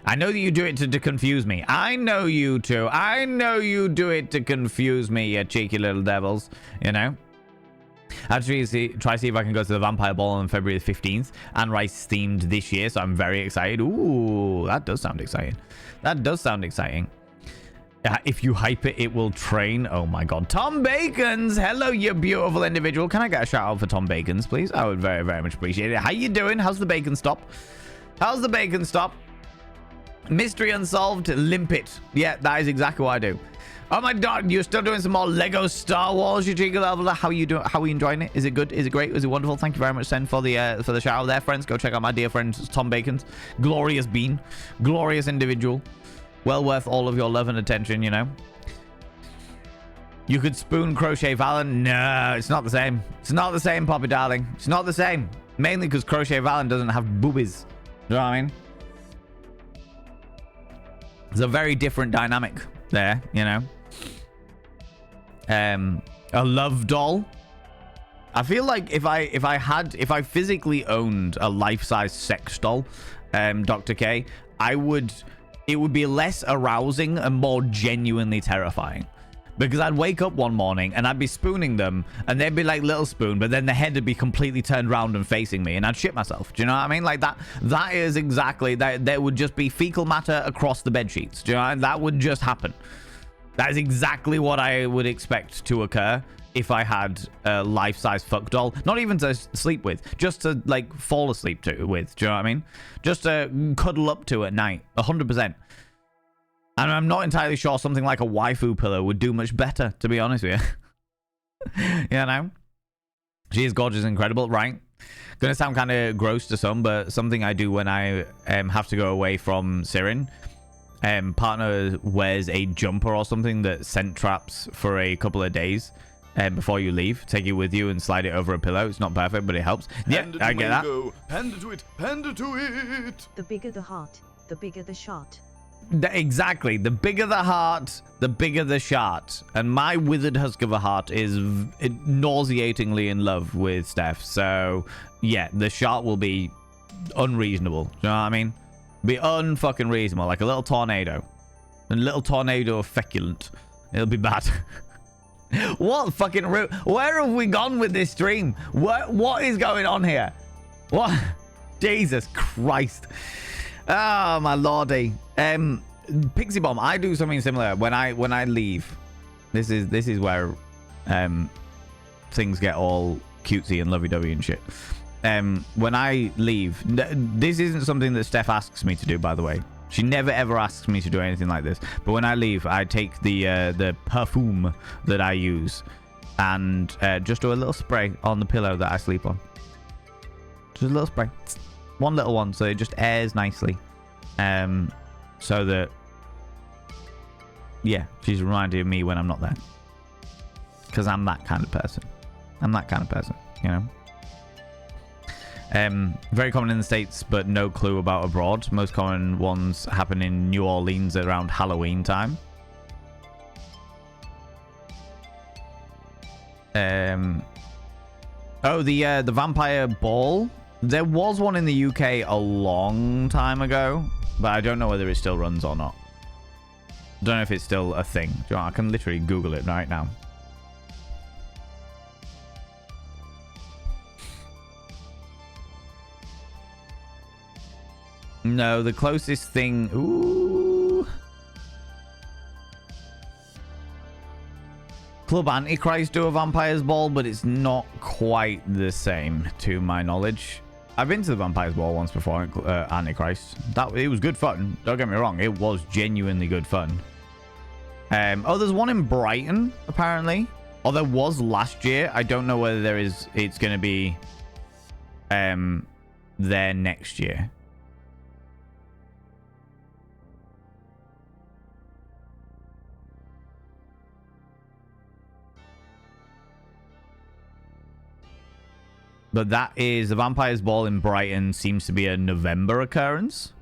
I know that you do it to confuse me. I know you two. I know you do it to confuse me, you cheeky little devils, you know. Actually, try to see if I can go to the Vampire Ball on February the 15th. And Rice themed this year, so I'm very excited. Ooh, that does sound exciting. That does sound exciting. If you hype it, it will train. Oh my god. Tom Bacons. Hello, you beautiful individual. Can I get a shout out for Tom Bacons, please? I would very, very much appreciate it. How you doing? How's the bacon stop? How's the bacon stop? Mystery unsolved. Limpet. Yeah, that is exactly what I do. Oh my god, you're still doing some more Lego Star Wars, you cheeky level. How are you doing? How are you enjoying it? Is it good? Is it great? Is it wonderful? Thank you very much, Sen, for the shout out there, friends. Go check out my dear friend Tom Bacons. Glorious bean. Glorious individual. Well worth all of your love and attention, you know. You could spoon Crochet Valen. No, it's not the same. It's not the same, Poppy darling. It's not the same. Mainly because Crochet Valen doesn't have boobies. You know what I mean? It's a very different dynamic there, you know. A love doll. I feel like if I physically owned a life-size sex doll, Dr. K, it would be less arousing and more genuinely terrifying. Because I'd wake up one morning and I'd be spooning them and they'd be like Little Spoon, but then the head would be completely turned around and facing me and I'd shit myself. Do you know what I mean? Like that is exactly that. There would just be fecal matter across the bed sheets. Do you know? That would just happen. That is exactly what I would expect to occur if I had a life-size fuck doll. Not even to sleep with, just to like fall asleep with. Do you know what I mean? Just to cuddle up to at night. 100%. And I'm not entirely sure something like a waifu pillow would do much better, to be honest with you. You know? She is gorgeous and incredible, right? Gonna sound kind of gross to some, but something I do when I have to go away from Sirin. Partner wears a jumper or something that scent traps for a couple of days before you leave. Take it with you and slide it over a pillow. It's not perfect, but it helps. Yeah, I get that. Hand it to it. Hand it to it. The bigger the heart, the bigger the shot. Exactly. The bigger the heart, the bigger the shot. And my withered husk of a heart is nauseatingly in love with Steph. So, yeah, the shot will be unreasonable. Do you know what I mean? Be unfucking reasonable. Like a little tornado. A little tornado of feculent. It'll be bad. What fucking where have we gone with this stream? What is going on here? What? Jesus Christ. Oh my lordy. Pixie Bomb, I do something similar when I leave. This is where things get all cutesy and lovey-dovey and shit. When I leave, this isn't something that Steph asks me to do, by the way. She never ever asks me to do anything like this. But when I leave, I take the perfume that I use and just do a little spray on the pillow that I sleep on. Just a little spray. One little one, so it just airs nicely. So that, yeah, she's reminded of me when I'm not there. Because I'm that kind of person. I'm that kind of person, you know? Very common in the States, but no clue about abroad. Most common ones happen in New Orleans around Halloween time. Oh, the vampire ball. There was one in the UK a long time ago, but I don't know whether it still runs or not. Don't know if it's still a thing. Do you know, I can literally Google it right now. No, the closest thing... Ooh. Club Antichrist do a Vampire's Ball, but it's not quite the same, to my knowledge. I've been to the Vampire's Ball once before, Antichrist. It was good fun. Don't get me wrong. It was genuinely good fun. Oh, there's one in Brighton, apparently. Or there was last year. I don't know whether it's going to be there next year. But that is the Vampire's Ball in Brighton seems to be a November occurrence.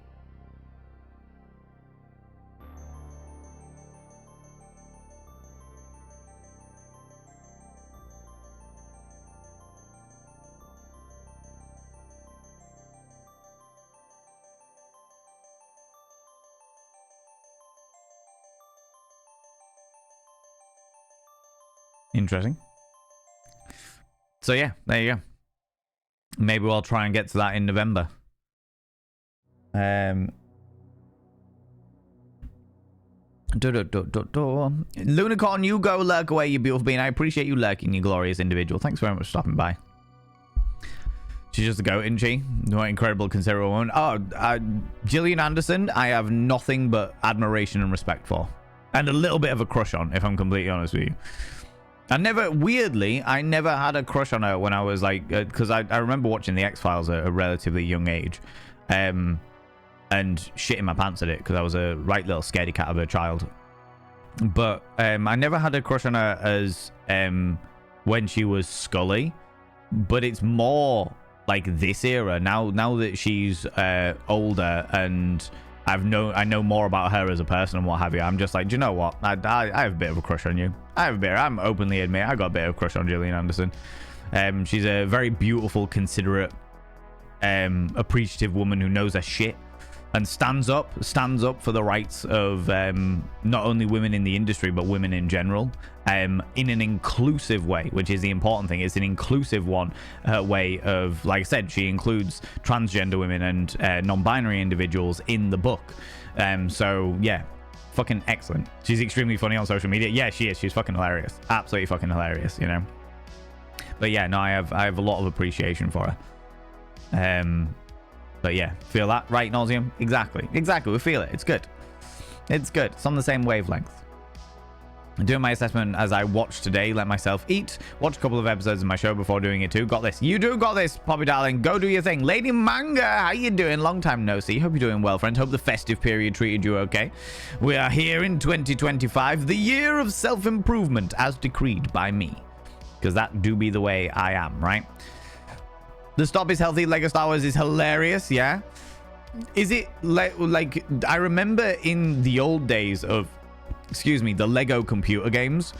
Interesting. So yeah, there you go. Maybe we'll try and get to that in November. Lunicorn, you go lurk away, you beautiful being. I appreciate you lurking, you glorious individual. Thanks very much for stopping by. She's just a goat, isn't she? What incredible, considerable woman. Oh, Gillian Anderson, I have nothing but admiration and respect for. And a little bit of a crush on, if I'm completely honest with you. I never had a crush on her when I was like, because I remember watching the X-Files at a relatively young age, and shitting my pants at it because I was a right little scaredy cat of a child. But I never had a crush on her as when she was Scully, but it's more like this era now that she's older and I know more about her as a person and what have you. I'm just like, do you know what? I have a bit of a crush on you. I'm openly admit I got a bit of a crush on Gillian Anderson. She's a very beautiful, considerate, appreciative woman who knows her shit and stands up for the rights of not only women in the industry but women in general, in an inclusive way, which is the important thing. It's an inclusive way of, like I said, she includes transgender women and non-binary individuals in the book. So yeah, fucking excellent. She's extremely funny on social media. Yeah, she is. She's fucking hilarious. Absolutely fucking hilarious, you know. But yeah, no, I have a lot of appreciation for her. But yeah, feel that, right, Nauseum? Exactly. We feel it. It's good. It's on the same wavelength. I'm doing my assessment as I watch today. Let myself eat. Watch a couple of episodes of my show before doing it too. Got this. You do got this, Poppy darling. Go do your thing. Lady Manga, how you doing? Long time no see. Hope you're doing well, friends. Hope the festive period treated you okay. We are here in 2025, the year of self-improvement as decreed by me. Because that do be the way I am, right? The Stop is Healthy Lego Star Wars is hilarious, yeah? Is it like I remember in the old days of, the Lego computer games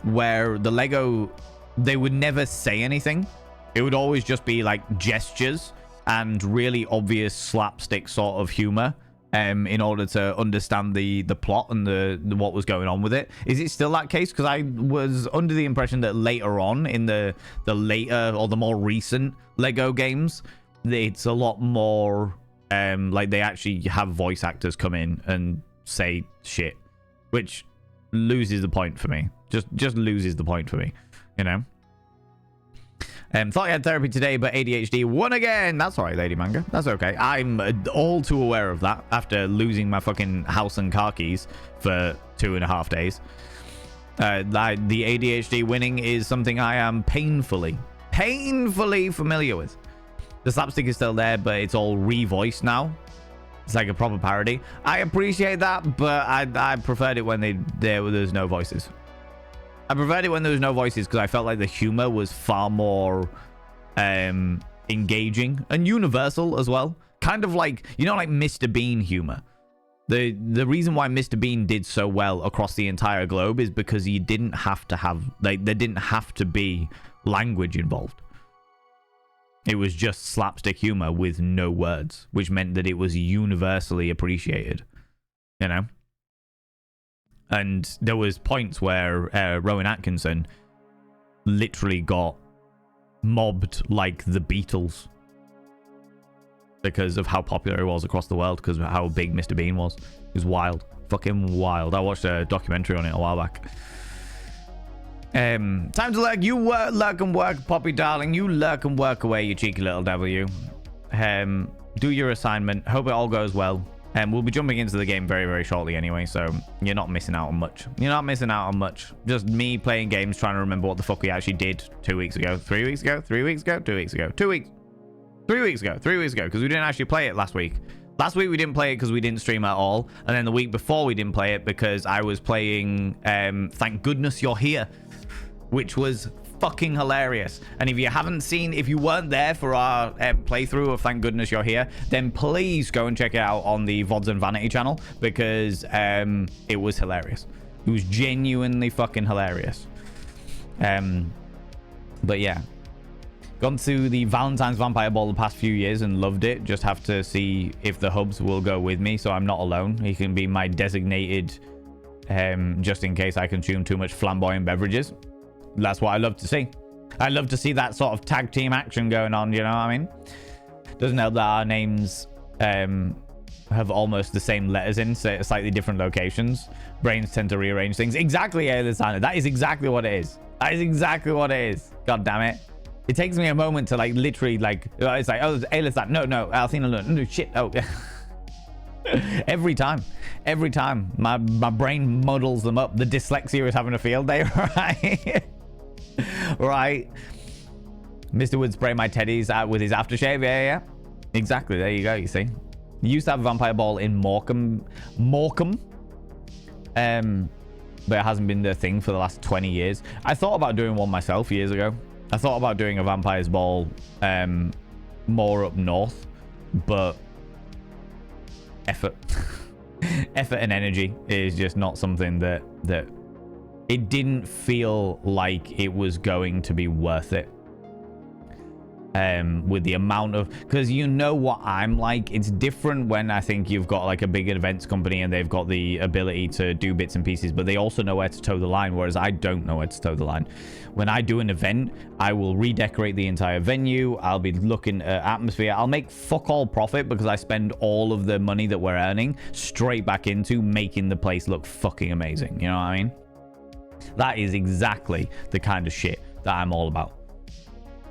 where the Lego, they would never say anything. It would always just be like gestures and really obvious slapstick sort of humor in order to understand the plot and the what was going on with it. Is it still that case? Because I was under the impression that later on in the later or the more recent Lego games, it's a lot more like they actually have voice actors come in and say shit, which loses the point for me. Just loses the point for me, you know. Thought you had therapy today, but ADHD won again. That's all right, Lady Manga. That's okay. I'm all too aware of that after losing my fucking house and car keys for 2.5 days. The ADHD winning is something I am painfully familiar with. The slapstick is still there, but it's all revoiced now. It's like a proper parody. I appreciate that, but I preferred it when there's no voices. I preferred it when there was no voices because I felt like the humor was far more engaging and universal as well. Kind of like, you know, like Mr. Bean humor. The reason why Mr. Bean did so well across the entire globe is because he didn't have to have, like, there didn't have to be language involved. It was just slapstick humor with no words, which meant that it was universally appreciated, you know? And there was points where Rowan Atkinson literally got mobbed like the Beatles because of how popular it was across the world, because of how big Mr. Bean was. It was wild. Fucking wild. I watched a documentary on it a while back. Time to lurk. You lurk and work, Poppy darling. You lurk and work away, you cheeky little devil, you. Do your assignment. Hope it all goes well. We'll be jumping into the game very, very shortly anyway, so you're not missing out on much. You're not missing out on much. Just me playing games, trying to remember what the fuck we actually did 2 weeks ago. 3 weeks ago? 3 weeks ago? 2 weeks ago? 2 weeks. 3 weeks ago. 3 weeks ago, because we didn't actually play it last week. Last week we didn't play it because we didn't stream at all. And then the week before we didn't play it because I was playing Thank Goodness You're Here, which was fucking hilarious. And if you haven't seen, if you weren't there for our playthrough of Thank Goodness You're Here, then please go and check it out on the VODs and Vanity channel, because it was hilarious. It was genuinely fucking hilarious. But yeah, gone to the Valentine's Vampire Ball the past few years and loved it. Just have to see if the hubs will go with me, so I'm not alone. He can be my designated, just in case I consume too much flamboyant beverages. That's what I love to see. I love to see that sort of tag team action going on, you know what I mean? Doesn't help that our names have almost the same letters in slightly different locations. Brains tend to rearrange things. Exactly, Elisana. That is exactly what it is. That is exactly what it is. God damn it. It takes me a moment to, like, literally, like, it's like, oh, Elisana. No, Althena, no, shit. Oh, yeah. Every time my brain muddles them up. The dyslexia is having a field day. Right. Right. Mr. would spray my teddies out with his aftershave. Yeah, exactly. There you go. You see, you used to have a vampire ball in Morecambe, but it hasn't been the thing for the last 20 years. I thought about doing one myself years ago. I thought about doing a vampire's ball more up north, but effort and energy is just not something that it didn't feel like it was going to be worth it. With the amount of, because you know what I'm like, it's different when I think you've got like a big events company and they've got the ability to do bits and pieces, but they also know where to toe the line, whereas I don't know where to toe the line. When I do an event, I will redecorate the entire venue. I'll be looking at atmosphere. I'll make fuck all profit because I spend all of the money that we're earning straight back into making the place look fucking amazing. You know what I mean? That is exactly the kind of shit that I'm all about.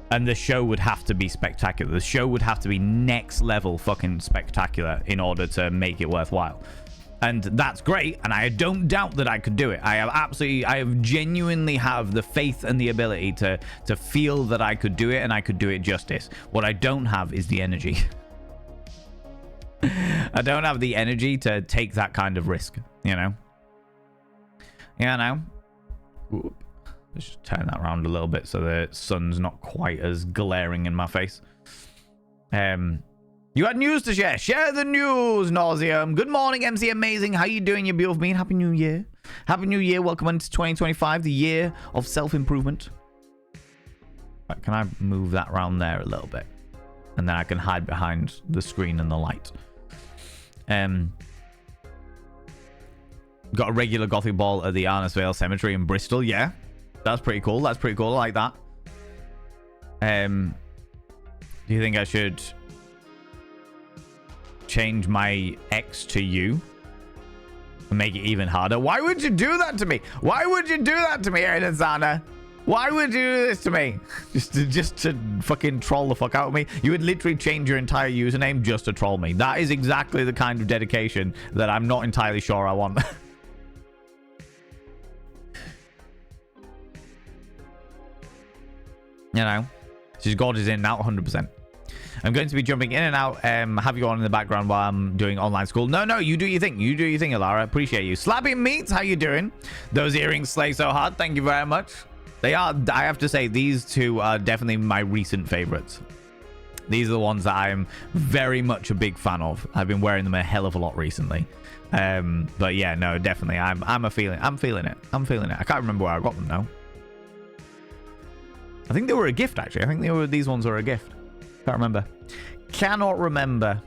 And the show would have to be spectacular. The show would have to be next level fucking spectacular in order to make it worthwhile. And that's great. And I don't doubt that I could do it. I genuinely have the faith and the ability to feel that I could do it, and I could do it justice. What I don't have is the energy. I don't have the energy to take that kind of risk, you know? Yeah, no. Ooh. Let's just turn that around a little bit so the sun's not quite as glaring in my face. You had news to share. Share the news, Nauseum. Good morning, MC Amazing. How you doing, you beautiful being? Happy New Year. Happy New Year. Welcome into 2025, the year of self-improvement. Right, can I move that around there a little bit? And then I can hide behind the screen and the light. Got a regular Gothic ball at the Arnesvale Cemetery in Bristol. Yeah. That's pretty cool. That's pretty cool. I like that. Do you think I should change my X to you and make it even harder? Why would you do that to me? Why would you do that to me, Arizana? Why would you do this to me? Just to fucking troll the fuck out of me? You would literally change your entire username just to troll me. That is exactly the kind of dedication that I'm not entirely sure I want. You know, she's gorgeous in and out 100%. I'm going to be jumping in and out. Have you on in the background while I'm doing online school? No, you do your thing. You do your thing, Alara. Appreciate you. Slapping Meats, how you doing? Those earrings slay so hard. Thank you very much. They are, I have to say, these two are definitely my recent favorites. These are the ones that I'm very much a big fan of. I've been wearing them a hell of a lot recently. But yeah, no, definitely. I'm feeling it. I'm feeling it. I can't remember where I got them now. I think they were a gift, actually. I think these ones were a gift. Can't remember. Cannot remember.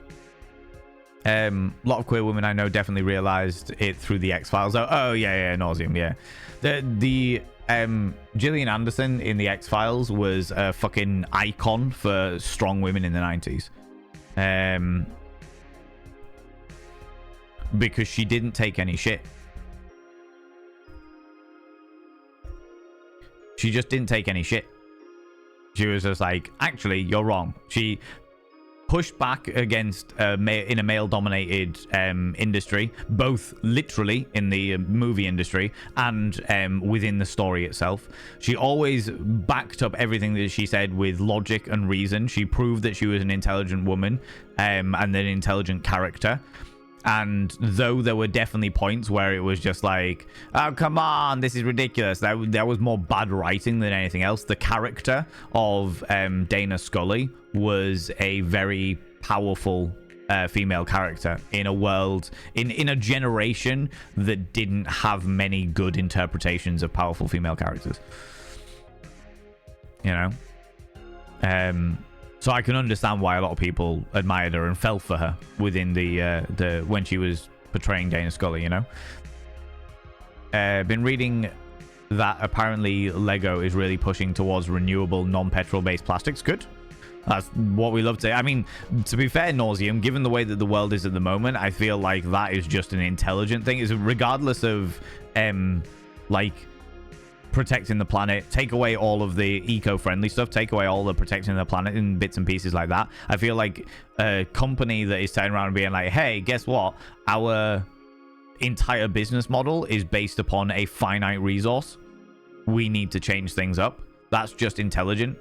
A lot of queer women I know definitely realized it through the X-Files. Oh yeah, Nauseum, yeah. The Gillian Anderson in the X-Files was a fucking icon for strong women in the 90s. Because she didn't take any shit. She just didn't take any shit. She was just like, actually, you're wrong. She pushed back against in a male-dominated industry, both literally in the movie industry and within the story itself. She always backed up everything that she said with logic and reason. She proved that she was an intelligent woman and an intelligent character. And though there were definitely points where it was just like, oh, come on, this is ridiculous. That was more bad writing than anything else. The character of Dana Scully was a very powerful female character in a world, in a generation that didn't have many good interpretations of powerful female characters. You know? So I can understand why a lot of people admired her and fell for her within the when she was portraying Dana Scully, you know. Been reading that apparently Lego is really pushing towards renewable, non-petrol based plastics. Good. That's what we love to. I mean, to be fair, Nauseum, given the way that the world is at the moment, I feel like that is just an intelligent thing. Is regardless of like protecting the planet, take away all of the eco-friendly stuff, take away all the protecting the planet in bits and pieces like that. I feel like a company that is turning around and being like, hey, guess what? Our entire business model is based upon a finite resource. We need to change things up. That's just intelligent.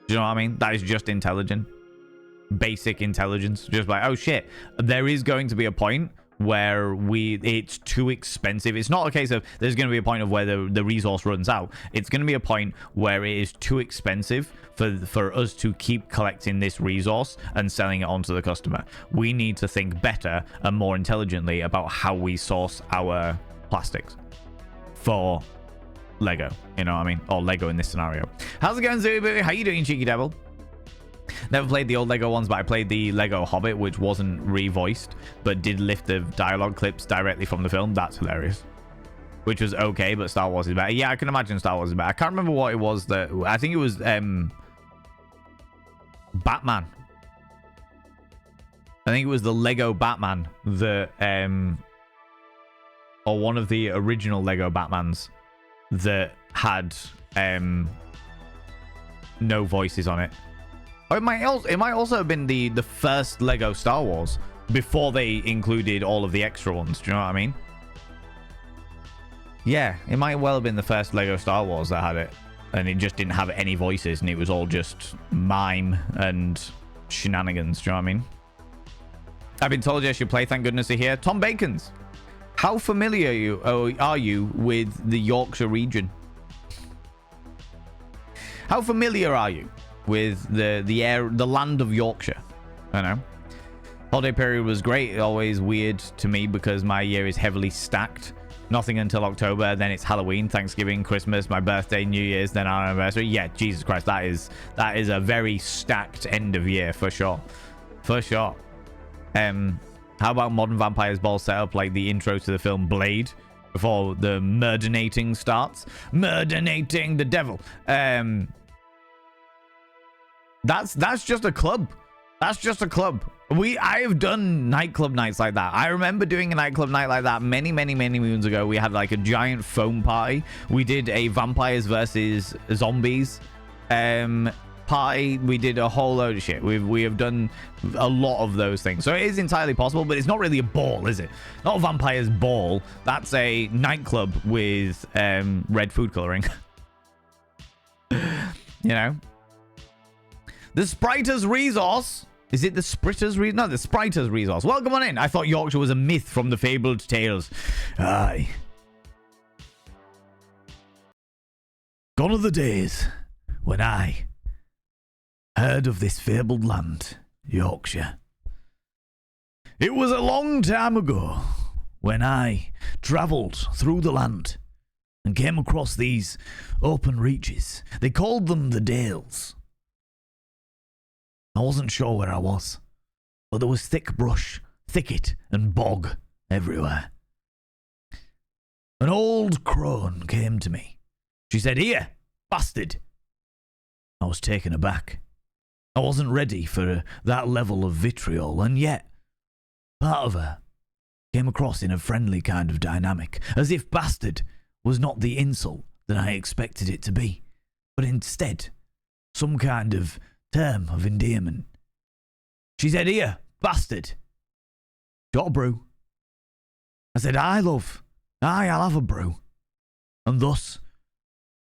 Do you know what I mean? That is just intelligent. Basic intelligence. Just like, oh shit, there is going to be a point where it's too expensive. It's not a case of there's going to be a point of where the resource runs out. It's going to be a point where it is too expensive for us to keep collecting this resource and selling it on to the customer. We need to think better and more intelligently about how we source our plastics for Lego. You know what I mean? Or Lego in this scenario. How's it going, Zooey? How you doing, Cheeky Devil? Never played the old Lego ones, but I played the Lego Hobbit, which wasn't revoiced, but did lift the dialogue clips directly from the film. That's hilarious. Which was okay, but Star Wars is better. Yeah, I can imagine Star Wars is better. I can't remember what it was that... I think it was Batman. I think it was the Lego Batman that... or one of the original Lego Batmans that had no voices on it. Or it might also have been the first Lego Star Wars before they included all of the extra ones. Do you know what I mean? Yeah, it might well have been the first Lego Star Wars that had it, and it just didn't have any voices, and it was all just mime and shenanigans. Do you know what I mean? I've been told I should play. Thank goodness you're here. Tom Bacons, how familiar are you with the Yorkshire region? How familiar are you with the land of Yorkshire? I don't know. Holiday period was great. Always weird to me because my year is heavily stacked. Nothing until October, then it's Halloween, Thanksgiving, Christmas, my birthday, New Year's, then our anniversary. Yeah, Jesus Christ, that is a very stacked end of year for sure. For sure. How about Modern Vampires Ball set up like the intro to the film Blade before the murdinating starts? Murdinating the devil. That's just a club. That's just a club. I have done nightclub nights like that. I remember doing a nightclub night like that many moons ago. We had like a giant foam party. We did a vampires versus zombies party. We did a whole load of shit. We have done a lot of those things. So it is entirely possible, but it's not really a ball, is it? Not a vampires ball. That's a nightclub with red food coloring. You know? The Spriters Resource. Is it the Spritters Resource? No, the Spriters Resource. Welcome on in. I thought Yorkshire was a myth from the fabled tales. Aye. Gone are the days when I heard of this fabled land, Yorkshire. It was a long time ago when I travelled through the land and came across these open reaches. They called them the Dales. I wasn't sure where I was, but there was thick brush, thicket, and bog everywhere. An old crone came to me. She said, "Here, bastard." I was taken aback. I wasn't ready for that level of vitriol, and yet part of her came across in a friendly kind of dynamic, as if bastard was not the insult that I expected it to be, but instead some kind of term of endearment. She said, "Here, bastard. Got a brew?" I said, "Aye, love. Aye, I'll have a brew." And thus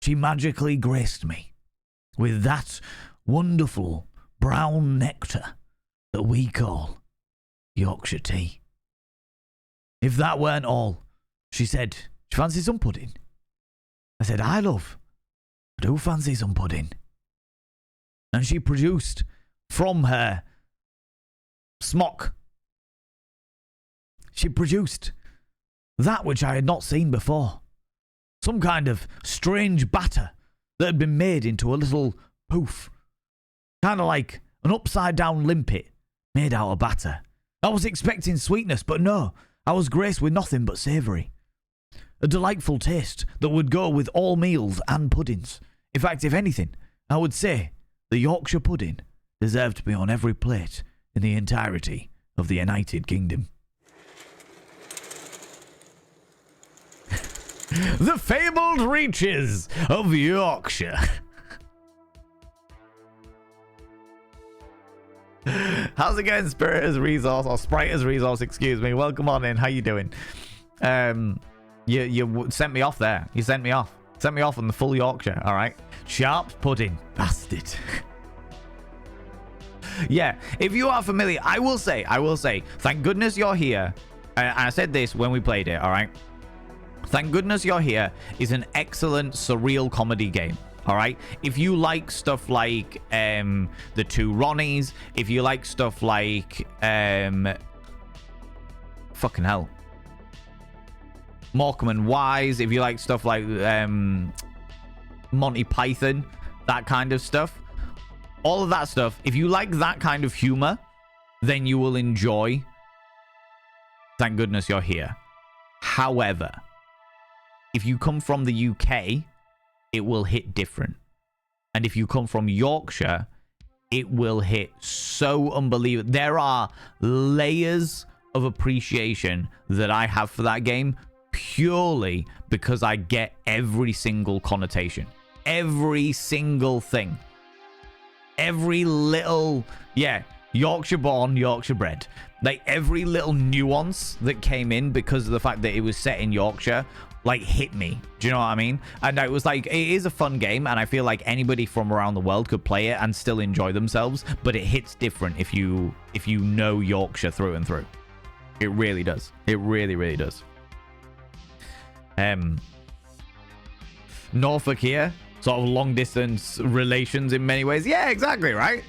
she magically graced me with that wonderful brown nectar that we call Yorkshire tea. If that weren't all, she said, "Do you fancy some pudding?" I said, "Aye, love. I do fancy some pudding." And she produced from her smock, she produced that which I had not seen before. Some kind of strange batter that had been made into a little poof. Kind of like an upside down limpet made out of batter. I was expecting sweetness, but no, I was graced with nothing but savoury. A delightful taste that would go with all meals and puddings. In fact, if anything, I would say the Yorkshire pudding deserved to be on every plate in the entirety of the United Kingdom. The fabled reaches of Yorkshire. How's it going, Spirit as Resource, or Sprite as Resource, excuse me. Welcome on in. How you doing? You sent me off there. You sent me off. Sent me off on the full Yorkshire, all right? Sharp pudding. Bastard. Yeah, if you are familiar, I will say, thank goodness you're here. I said this when we played it, all right? Thank goodness you're here is an excellent surreal comedy game. All right. If you like stuff like the Two Ronnies, if you like stuff like fucking hell, Morecambe and Wise, if you like stuff like Monty Python, that kind of stuff, all of that stuff, if you like that kind of humor, then you will enjoy Thank Goodness You're Here. However, if you come from the UK, it will hit different. And if you come from Yorkshire, it will hit so unbelievable. There are layers of appreciation that I have for that game purely because I get every single connotation. Every single thing. Every little, Yorkshire born, Yorkshire bred. Like every little nuance that came in because of the fact that it was set in Yorkshire, like hit me. Do you know what I mean? And it was like, it is a fun game, and I feel like anybody from around the world could play it and still enjoy themselves, but it hits different if you know Yorkshire through and through. It really does. It really, really does. Norfolk here, sort of long distance relations in many ways. Yeah, exactly, right?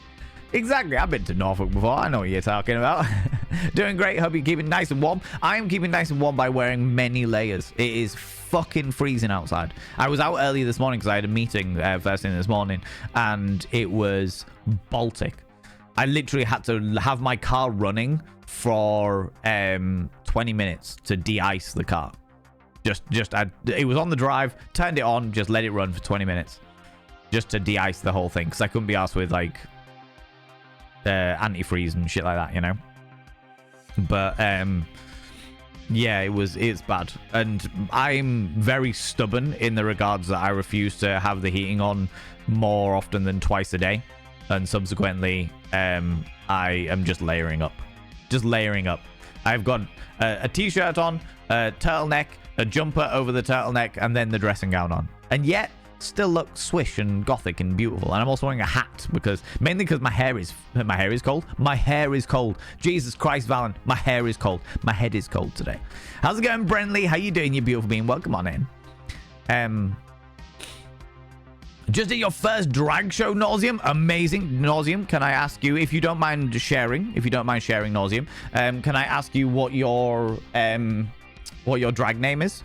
Exactly. I've been to Norfolk before. I know what you're talking about. Doing great. Hope you're keeping nice and warm. I am keeping nice and warm by wearing many layers. It is fucking freezing outside. I was out early this morning because I had a meeting first thing this morning, and it was Baltic. I literally had to have my car running for 20 minutes to de-ice the car. It was on the drive, turned it on, just let it run for 20 minutes just to de-ice the whole thing because I couldn't be arsed with like antifreeze and shit like that, you know. But yeah, it's bad, and I'm very stubborn in the regards that I refuse to have the heating on more often than twice a day, and subsequently I am just layering up. I've got a t-shirt on, a turtleneck, a jumper over the turtleneck, and then the dressing gown on, and yet still look swish and gothic and beautiful. And I'm also wearing a hat mainly because my hair is cold. My hair is cold. Jesus Christ, Valen, my hair is cold. My head is cold today. How's it going, Brentley? How you doing, you beautiful being? Welcome on in. Just at your first drag show, Nauseum. Amazing. Nauseum, can I ask you, if you don't mind sharing, Nauseum, can I ask you what your drag name is?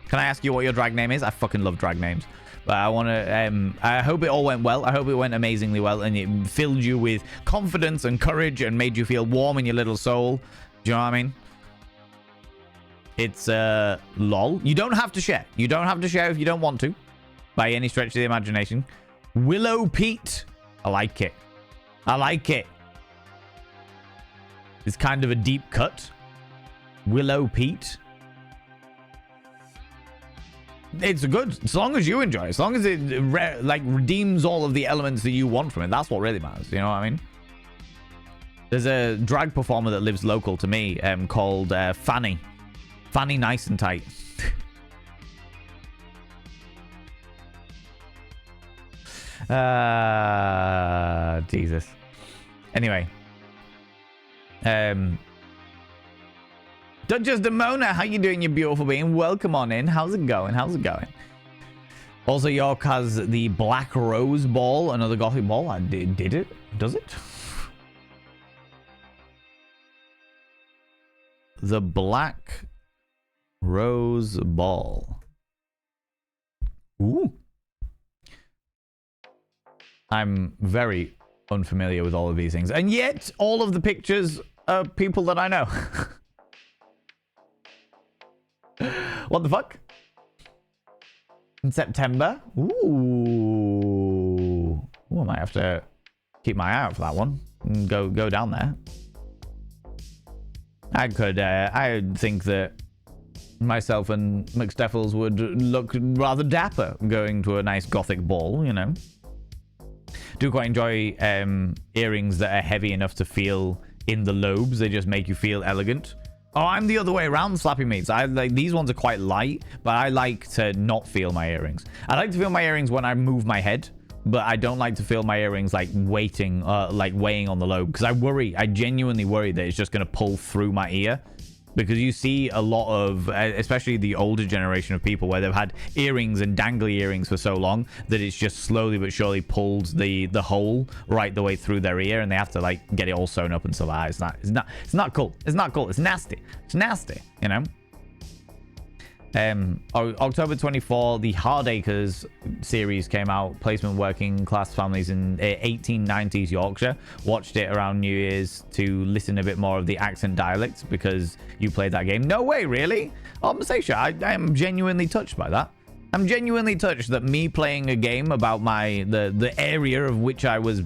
Can I ask you what your drag name is? I fucking love drag names. But I want to, I hope it all went well. I hope it went amazingly well and it filled you with confidence and courage and made you feel warm in your little soul. Do you know what I mean? It's, lol. You don't have to share. You don't have to share if you don't want to. By any stretch of the imagination. Willow Pete. I like it. I like it. It's kind of a deep cut. Willow Pete. It's good. As long as you enjoy it. As long as it, redeems all of the elements that you want from it. That's what really matters. You know what I mean? There's a drag performer that lives local to me called Fanny. Fanny Nice and Tight. Jesus. Anyway. Duchess Demona, how you doing, you beautiful being? Welcome on in. How's it going? How's it going? Also, York has the Black Rose Ball, another gothic ball. I did it? Does it? The Black Rose Ball. Ooh. I'm very unfamiliar with all of these things. And yet, all of the pictures are people that I know. What the fuck? In September? Ooh. Ooh, I might have to keep my eye out for that one. And go down there. I think that myself and McSteffels would look rather dapper going to a nice gothic ball, you know. Do quite enjoy earrings that are heavy enough to feel in the lobes. They just make you feel elegant. Oh, I'm the other way around, Slappy Mates. I like these ones are quite light, but I like to not feel my earrings. I like to feel my earrings when I move my head, but I don't like to feel my earrings like weighing on the lobe because I genuinely worry that it's just going to pull through my ear. Because you see a lot of, especially the older generation of people, where they've had earrings and dangly earrings for so long that it's just slowly but surely pulled the hole right the way through their ear, and they have to like get it all sewn up and stuff. It's not cool. It's not cool. It's nasty. It's nasty. You know. October 24, the Hardacres series came out. Placement working class families in 1890s Yorkshire. Watched it around New Year's to listen a bit more of the accent dialects because you played that game. No way, really? Oh, Masasha, I am genuinely touched by that. I'm genuinely touched that me playing a game about the area of which I was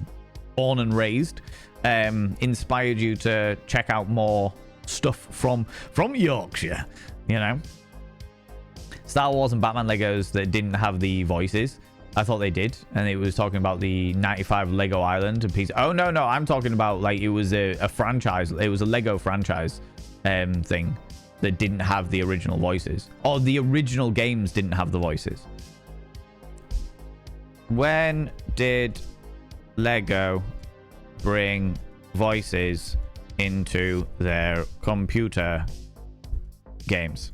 born and raised inspired you to check out more stuff from Yorkshire, you know? Star Wars and Batman Legos that didn't have the voices. I thought they did. And it was talking about the 95 Lego Island and piece. Oh, no. I'm talking about like it was a franchise. It was a Lego franchise thing that didn't have the original voices. Or the original games didn't have the voices. When did Lego bring voices into their computer games?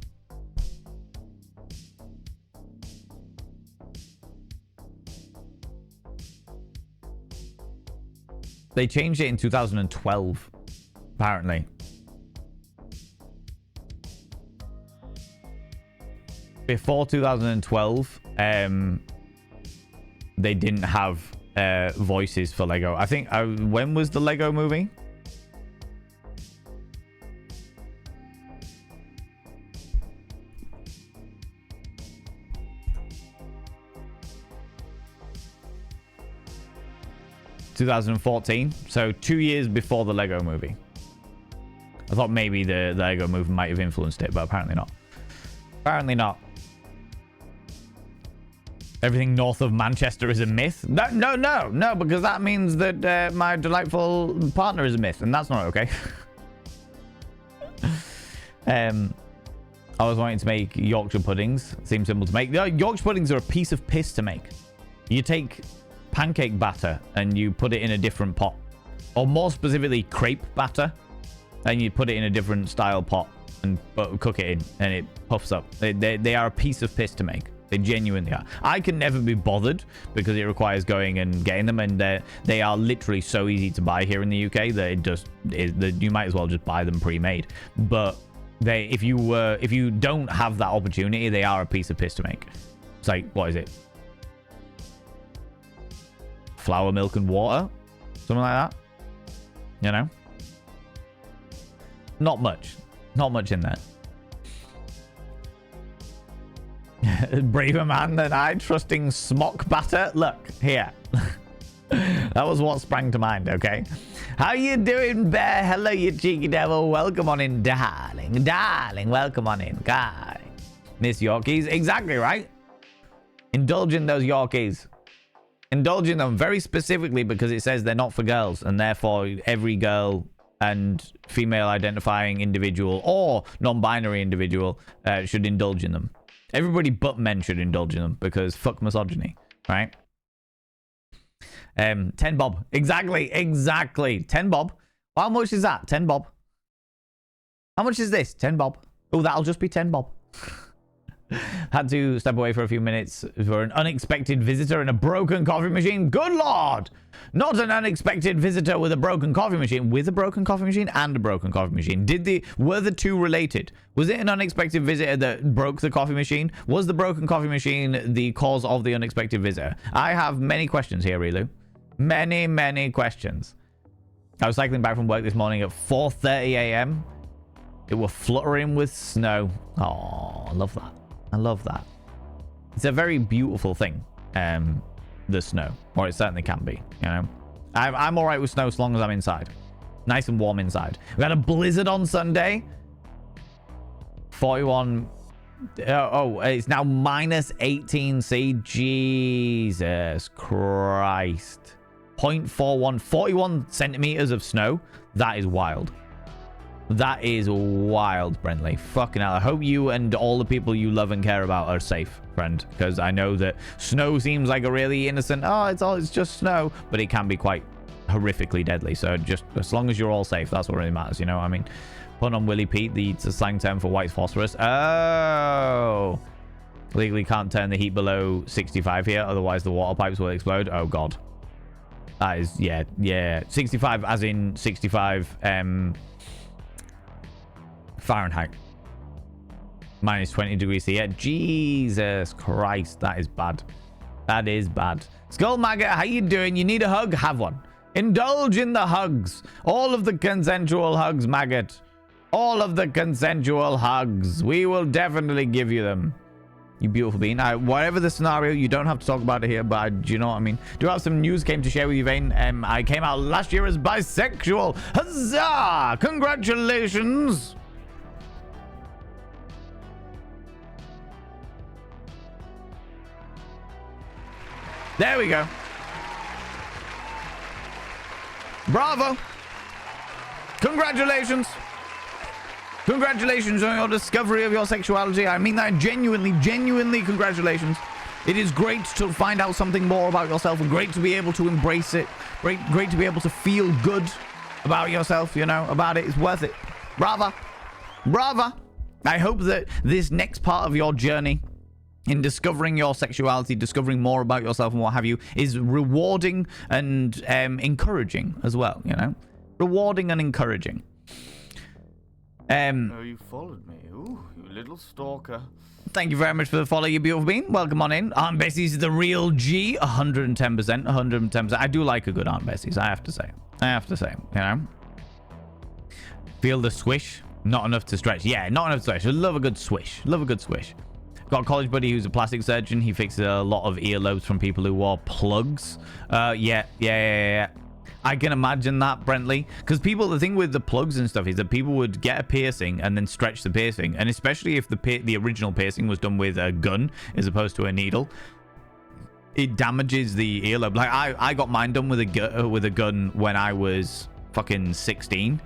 They changed it in 2012, apparently. Before 2012, they didn't have voices for Lego. I think, when was the Lego movie? ...2014, so 2 years before the Lego movie. I thought maybe the Lego movie might have influenced it, but apparently not. Apparently not. Everything north of Manchester is a myth? No, because that means that my delightful partner is a myth, and that's not okay. I was wanting to make Yorkshire puddings. Seems simple to make. Yorkshire puddings are a piece of piss to make. You take pancake batter and you put it in a different pot, or more specifically crepe batter, and you put it in a different style pot and cook it in, and it puffs up. They are a piece of piss to make. They genuinely are. I can never be bothered because it requires going and getting them, and they are literally so easy to buy here in the UK that you might as well just buy them pre-made. But if you don't have that opportunity, they are a piece of piss to make. It's like, what is it? Flour, milk, and water? Something like that. You know? Not much. Not much in there. Braver man than I, trusting smock batter. Look, here. That was what sprang to mind, okay? How you doing, Bear? Hello, you cheeky devil. Welcome on in, darling. Darling, welcome on in, guy. Miss Yorkies. Exactly, right? Indulge in those Yorkies. Indulge in them very specifically because it says they're not for girls, and therefore every girl and female identifying individual or non-binary individual should indulge in them. Everybody but men should indulge in them because fuck misogyny, right? 10 bob. Exactly. 10 bob. How much is that? 10 bob. How much is this? 10 bob. Oh, that'll just be 10 bob. Had to step away for a few minutes for an unexpected visitor and a broken coffee machine. Good lord! Not an unexpected visitor with a broken coffee machine. With a broken coffee machine and a broken coffee machine. Were the two related? Was it an unexpected visitor that broke the coffee machine? Was the broken coffee machine the cause of the unexpected visitor? I have many questions here, Rilu. Many questions. I was cycling back from work this morning at 4:30 a.m. It was fluttering with snow. Oh, I love that. I love that. It's a very beautiful thing, the snow. Or it certainly can be, you know. I'm all right with snow as long as I'm inside. Nice and warm inside. We had a blizzard on Sunday. 41... it's now minus 18C. Jesus Christ. 0.41. 41 centimeters of snow. That is wild. That is wild, Brentley. Fucking hell. I hope you and all the people you love and care about are safe, friend. Because I know that snow seems like a really innocent, it's just snow. But it can be quite horrifically deadly. So just as long as you're all safe, that's what really matters, you know what I mean? Put on Willy Pete, the slang term for white phosphorus. Oh. Legally can't turn the heat below 65 here. Otherwise the water pipes will explode. Oh, God. That is, yeah. 65 as in 65, Fahrenheit. Minus 20 degrees here. Jesus Christ, that is bad. That is bad. Skull Maggot, how you doing? You need a hug? Have one. Indulge in the hugs. All of the consensual hugs, Maggot. All of the consensual hugs. We will definitely give you them. You beautiful being. Whatever the scenario, you don't have to talk about it here, but do you know what I mean? Do have some news came to share with you, Vane. I came out last year as bisexual. Huzzah! Congratulations! There we go. Bravo. Congratulations. Congratulations on your discovery of your sexuality. I mean that genuinely congratulations. It is great to find out something more about yourself and great to be able to embrace it. Great to be able to feel good about yourself, you know, about it. It's worth it. Brava. Brava. I hope that this next part of your journey in discovering your sexuality, discovering more about yourself and what have you, is rewarding and encouraging as well, you know? Rewarding and encouraging. Oh, you followed me. Ooh, you little stalker. Thank you very much for the follow, you beautiful being. Welcome on in. Aunt Bessie's the real G. 110%. 110%. I do like a good Aunt Bessie's, I have to say. You know? Feel the swish. Not enough to stretch. Yeah, not enough to stretch. I love a good swish. Got a college buddy who's a plastic surgeon. He fixes a lot of earlobes from people who wore plugs. Yeah. I can imagine that, Brentley. Because the thing with the plugs and stuff is that people would get a piercing and then stretch the piercing. And especially if the original piercing was done with a gun as opposed to a needle, it damages the earlobe. Like, I got mine done with a gun when I was fucking 15,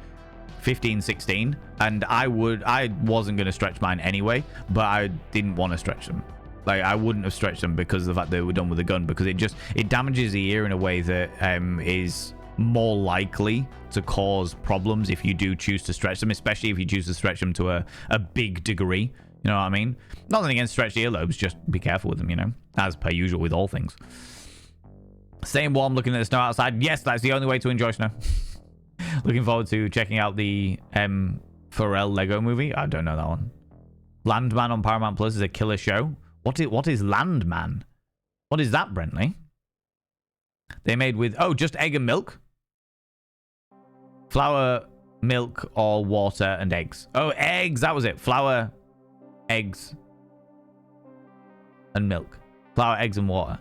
16, and I wasn't going to stretch mine anyway, but I didn't want to stretch them. Like, I wouldn't have stretched them because of the fact they were done with a gun, because it damages the ear in a way that is more likely to cause problems if you do choose to stretch them, especially if you choose to stretch them to a big degree. You know what I mean? Nothing against stretched earlobes, just be careful with them, you know? As per usual with all things. Staying warm, looking at the snow outside. Yes, that's the only way to enjoy snow. Looking forward to checking out the Pharrell Lego movie. I don't know that one. Landman on Paramount Plus is a killer show. What is Landman? What is that, Brentley? They made with, oh, just egg and milk? Flour, milk, or water and eggs. Oh, eggs, that was it. Flour, eggs, and milk. Flour, eggs, and water.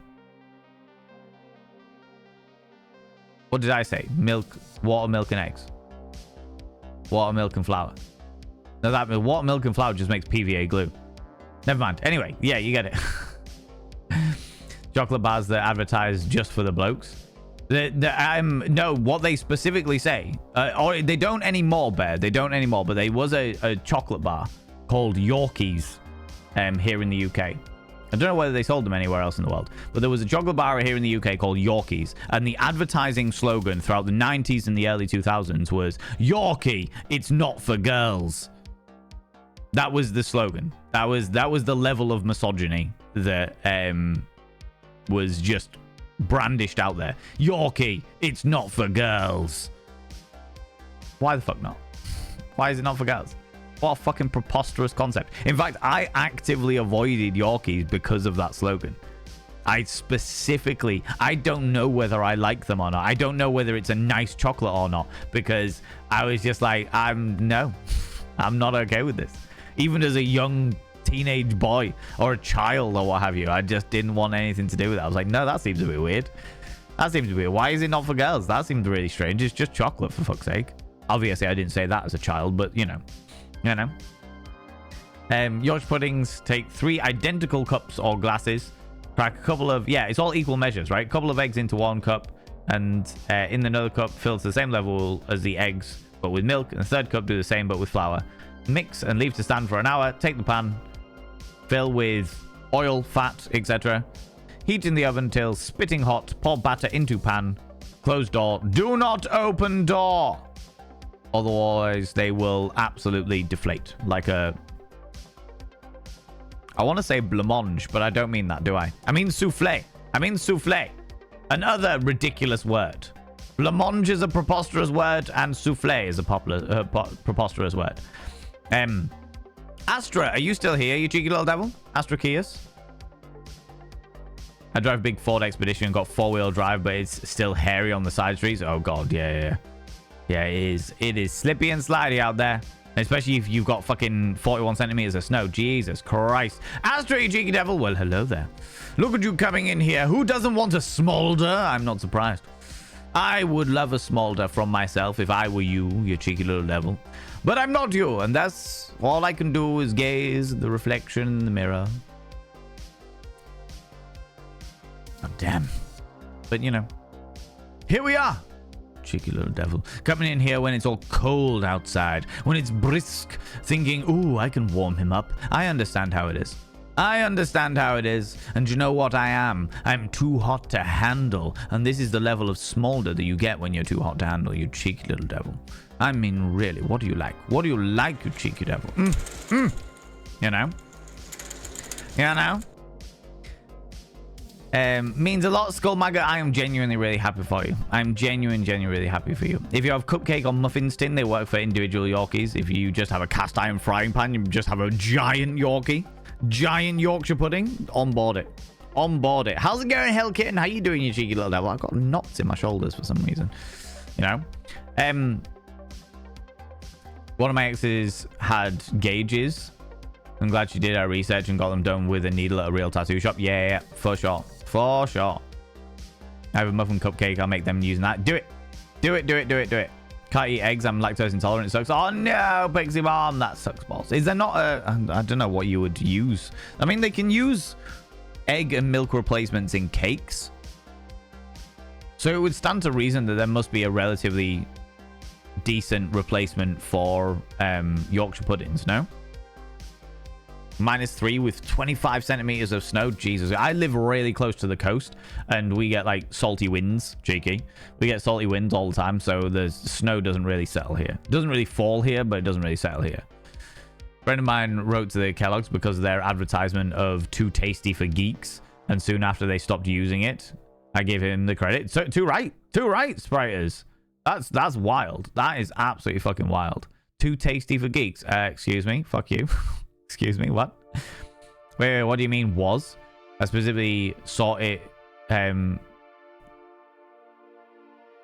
What did I say? Milk, water, milk, and eggs. Water, milk, and flour. No, that water, milk, and flour just makes PVA glue. Never mind. Anyway, yeah, you get it. Chocolate bars that advertise just for the blokes. No, what they specifically say, or they don't anymore, Bear. They don't anymore, but there was a chocolate bar called Yorkies here in the UK. I don't know whether they sold them anywhere else in the world, but there was a chocolate bar here in the UK called Yorkies, and the advertising slogan throughout the 90s and the early 2000s was, Yorkie, it's not for girls. That was the slogan. That was the level of misogyny that was just brandished out there. Yorkie, it's not for girls. Why the fuck not? Why is it not for girls? What a fucking preposterous concept. In fact, I actively avoided Yorkies because of that slogan. I don't know whether I like them or not. I don't know whether it's a nice chocolate or not, because I was just like, no, I'm not okay with this. Even as a young teenage boy or a child or what have you, I just didn't want anything to do with it. I was like, no, that seems a bit weird. That seems weird. Why is it not for girls? That seems really strange. It's just chocolate, for fuck's sake. Obviously, I didn't say that as a child, but you know. Yorkshire puddings take 3 identical cups or glasses. Crack a couple of, it's all equal measures, right? A couple of eggs into 1 cup, and in another cup, fill to the same level as the eggs, but with milk. And the third cup, do the same, but with flour. Mix and leave to stand for an hour. Take the pan, fill with oil, fat, etc. Heat in the oven till spitting hot. Pour batter into pan. Close door. Do not open door. Otherwise, they will absolutely deflate. Like a... I want to say blancmange, but I don't mean that, do I? I mean souffle. Another ridiculous word. Blancmange is a preposterous word, and souffle is a preposterous word. Astra, are you still here, you cheeky little devil? Astra Kias? I drive a big Ford Expedition, got 4-wheel drive, but it's still hairy on the side streets. Oh god, yeah. Yeah, it is slippy and slidey out there. Especially if you've got fucking 41 centimeters of snow. Jesus Christ. Astra, you cheeky devil. Well, hello there. Look at you coming in here. Who doesn't want a smolder? I'm not surprised. I would love a smolder from myself if I were you cheeky little devil. But I'm not you, and that's all I can do is gaze at the reflection in the mirror. Oh, damn. But, you know, here we are. Cheeky little devil. Coming in here when it's all cold outside. When it's brisk. Thinking, ooh, I can warm him up. I understand how it is. And you know what I am? I'm too hot to handle. And this is the level of smolder that you get when you're too hot to handle, you cheeky little devil. I mean, really, what do you like? What do you like, you cheeky devil? You know? Means a lot, Skullmagger. I am genuinely really happy for you. I'm genuinely really happy for you. If you have cupcake or muffins tin, they work for individual Yorkies. If you just have a cast iron frying pan, you just have a giant Yorkie. Giant Yorkshire pudding. On board it. How's it going, Hell Kitten? How you doing, you cheeky little devil? I've got knots in my shoulders for some reason. You know? One of my exes had gauges. I'm glad she did her research and got them done with a needle at a real tattoo shop. Yeah, for sure. I have a muffin cupcake. I'll make them using that. Do it. Can't eat eggs. I'm lactose intolerant. It sucks. Oh no, Pixie Mom. That sucks balls. Is there not I don't know what you would use. I mean, they can use egg and milk replacements in cakes. So it would stand to reason that there must be a relatively decent replacement for Yorkshire puddings, no? -3 with 25 centimeters of snow. Jesus, I live really close to the coast and we get like salty winds. Cheeky. We get salty winds all the time, so the snow doesn't really settle here. It doesn't really fall here, but it doesn't really settle here. friend of mine wrote to the Kellogg's because of their advertisement of too tasty for geeks, and soon after they stopped using it. I give him the credit. So too right, Spriters. That's wild. That is absolutely fucking wild. Too tasty for geeks. Excuse me. Fuck you. Excuse me. What? Wait, what do you mean was? I specifically saw it. I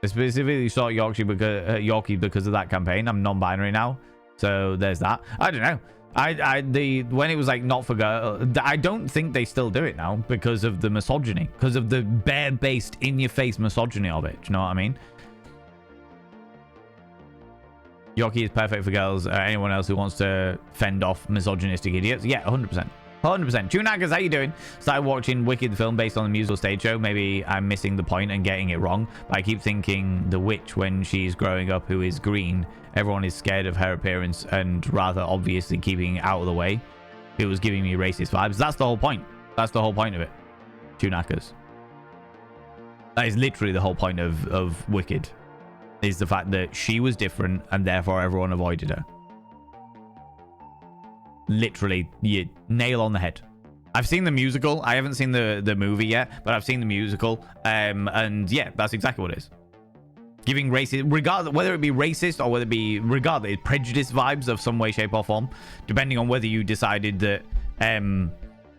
specifically saw Yorkie because of that campaign. I'm non-binary now, so there's that. I don't know. When it was like not for girl, I don't think they still do it now because of the misogyny, because of the bare-based, in-your-face misogyny of it. Do you know what I mean? Yorkie is perfect for girls. Anyone else who wants to fend off misogynistic idiots? Yeah, 100%. 100%. Tunakas, how you doing? Started watching Wicked the film based on the musical stage show. Maybe I'm missing the point and getting it wrong, but I keep thinking the witch, when she's growing up, who is green, everyone is scared of her appearance and rather obviously keeping out of the way. It was giving me racist vibes. That's the whole point. That's the whole point of it. Tunakas. That is literally the whole point of Wicked. Is the fact that she was different and therefore everyone avoided her. Literally, you nail on the head. I've seen the musical. I haven't seen the movie yet, but I've seen the musical. And yeah, that's exactly what it is. Giving racist, regardless whether it be racist or whether it be regardless prejudice vibes of some way, shape, or form, depending on whether you decided that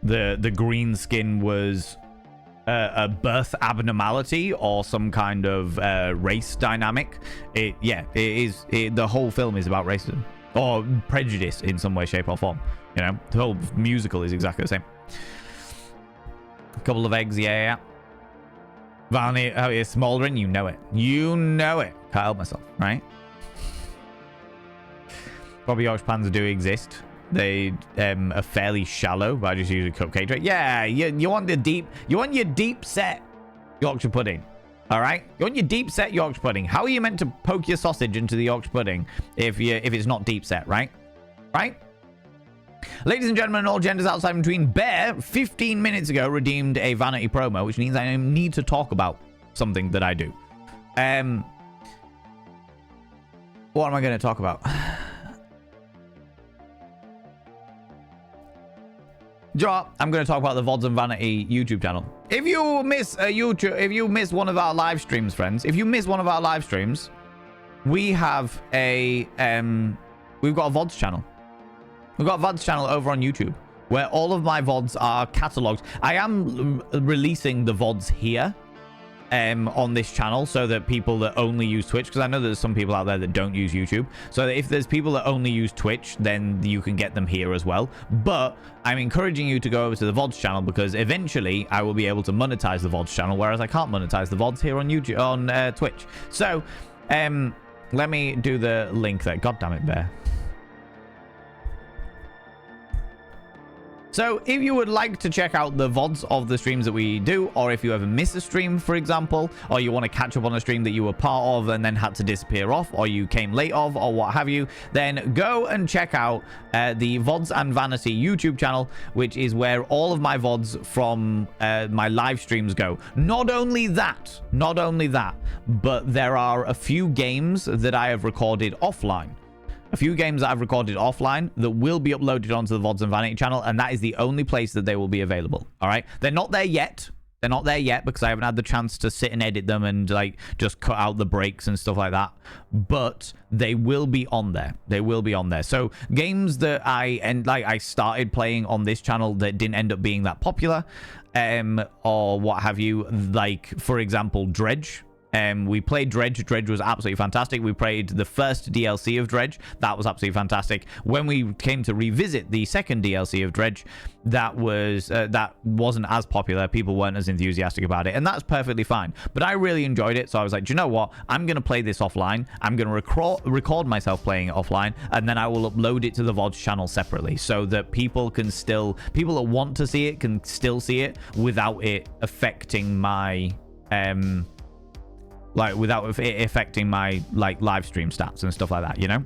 the green skin was a birth abnormality or some kind of race dynamic. The whole film is about racism or prejudice in some way, shape, or form. You know, the whole musical is exactly the same. A couple of eggs, yeah. Varney, oh, it's smoldering. You know it. You know it. Can't help myself, right? Probably Yorkshire pans do exist. They are fairly shallow, but I just use a cupcake tray. Yeah, you want your deep set Yorkshire pudding. All right, you want your deep set Yorkshire pudding. How are you meant to poke your sausage into the Yorkshire pudding if it's not deep set, right? Right? Ladies and gentlemen, all genders outside and between, Bear 15 minutes ago redeemed a vanity promo, which means I need to talk about something that I do. What am I going to talk about? I'm going to talk about the VODs and Vanity YouTube channel. If you miss one of our live streams, friends, if you miss one of our live streams, we have we've got a VODs channel. We've got a VODs channel over on YouTube where all of my VODs are catalogued. I am releasing the VODs here on this channel so that people that only use Twitch, because I know there's some people out there that don't use YouTube, so that if there's people that only use Twitch, then you can get them here as well. But I'm encouraging you to go over to the VODs channel because eventually I will be able to monetize the VODs channel, whereas I can't monetize the VODs here on YouTube, on Twitch. So let me do the link there. God damn it, Bear. So if you would like to check out the VODs of the streams that we do, or if you ever miss a stream, for example, or you want to catch up on a stream that you were part of and then had to disappear off, or you came late of, or what have you, then go and check out the VODs and Vanity YouTube channel, which is where all of my VODs from my live streams go. Not only that, but there are a few games that I have recorded offline. A few games that I've recorded offline that will be uploaded onto the VODs and Vanity channel, and that is the only place that they will be available. All right, they're not there yet. They're not there yet because I haven't had the chance to sit and edit them and like just cut out the breaks and stuff like that. But they will be on there. They will be on there. So games that I started playing on this channel that didn't end up being that popular, or what have you, like for example, Dredge. We played Dredge. Dredge was absolutely fantastic. We played the first DLC of Dredge. That was absolutely fantastic. When we came to revisit the second DLC of Dredge, that wasn't as popular. People weren't as enthusiastic about it, and that's perfectly fine. But I really enjoyed it, so I was like, do you know what? I'm going to play this offline. I'm going to record myself playing it offline, and then I will upload it to the VODs channel separately so that people that want to see it can still see it without it affecting my without it affecting my live stream stats and stuff like that, you know.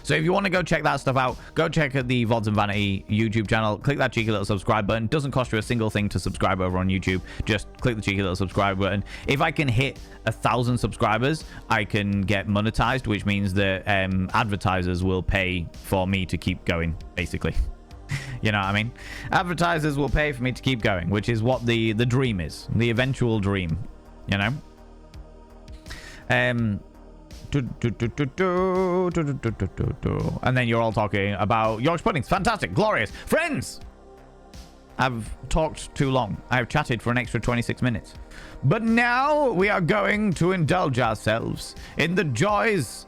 So if you want to go check that stuff out, go check out the VODs and Vanity YouTube channel. Click that cheeky little subscribe button. Doesn't cost you a single thing to subscribe over on YouTube. Just click the cheeky little subscribe button. If I can hit 1,000 subscribers, I can get monetized, which means that advertisers will pay for me to keep going, basically. You know what I mean? Advertisers will pay for me to keep going, which is what the dream is. The eventual dream, you know? And then you're all talking about Yorkshire puddings. Fantastic. Glorious. Friends! I've talked too long. I've chatted for an extra 26 minutes. But now we are going to indulge ourselves in the joys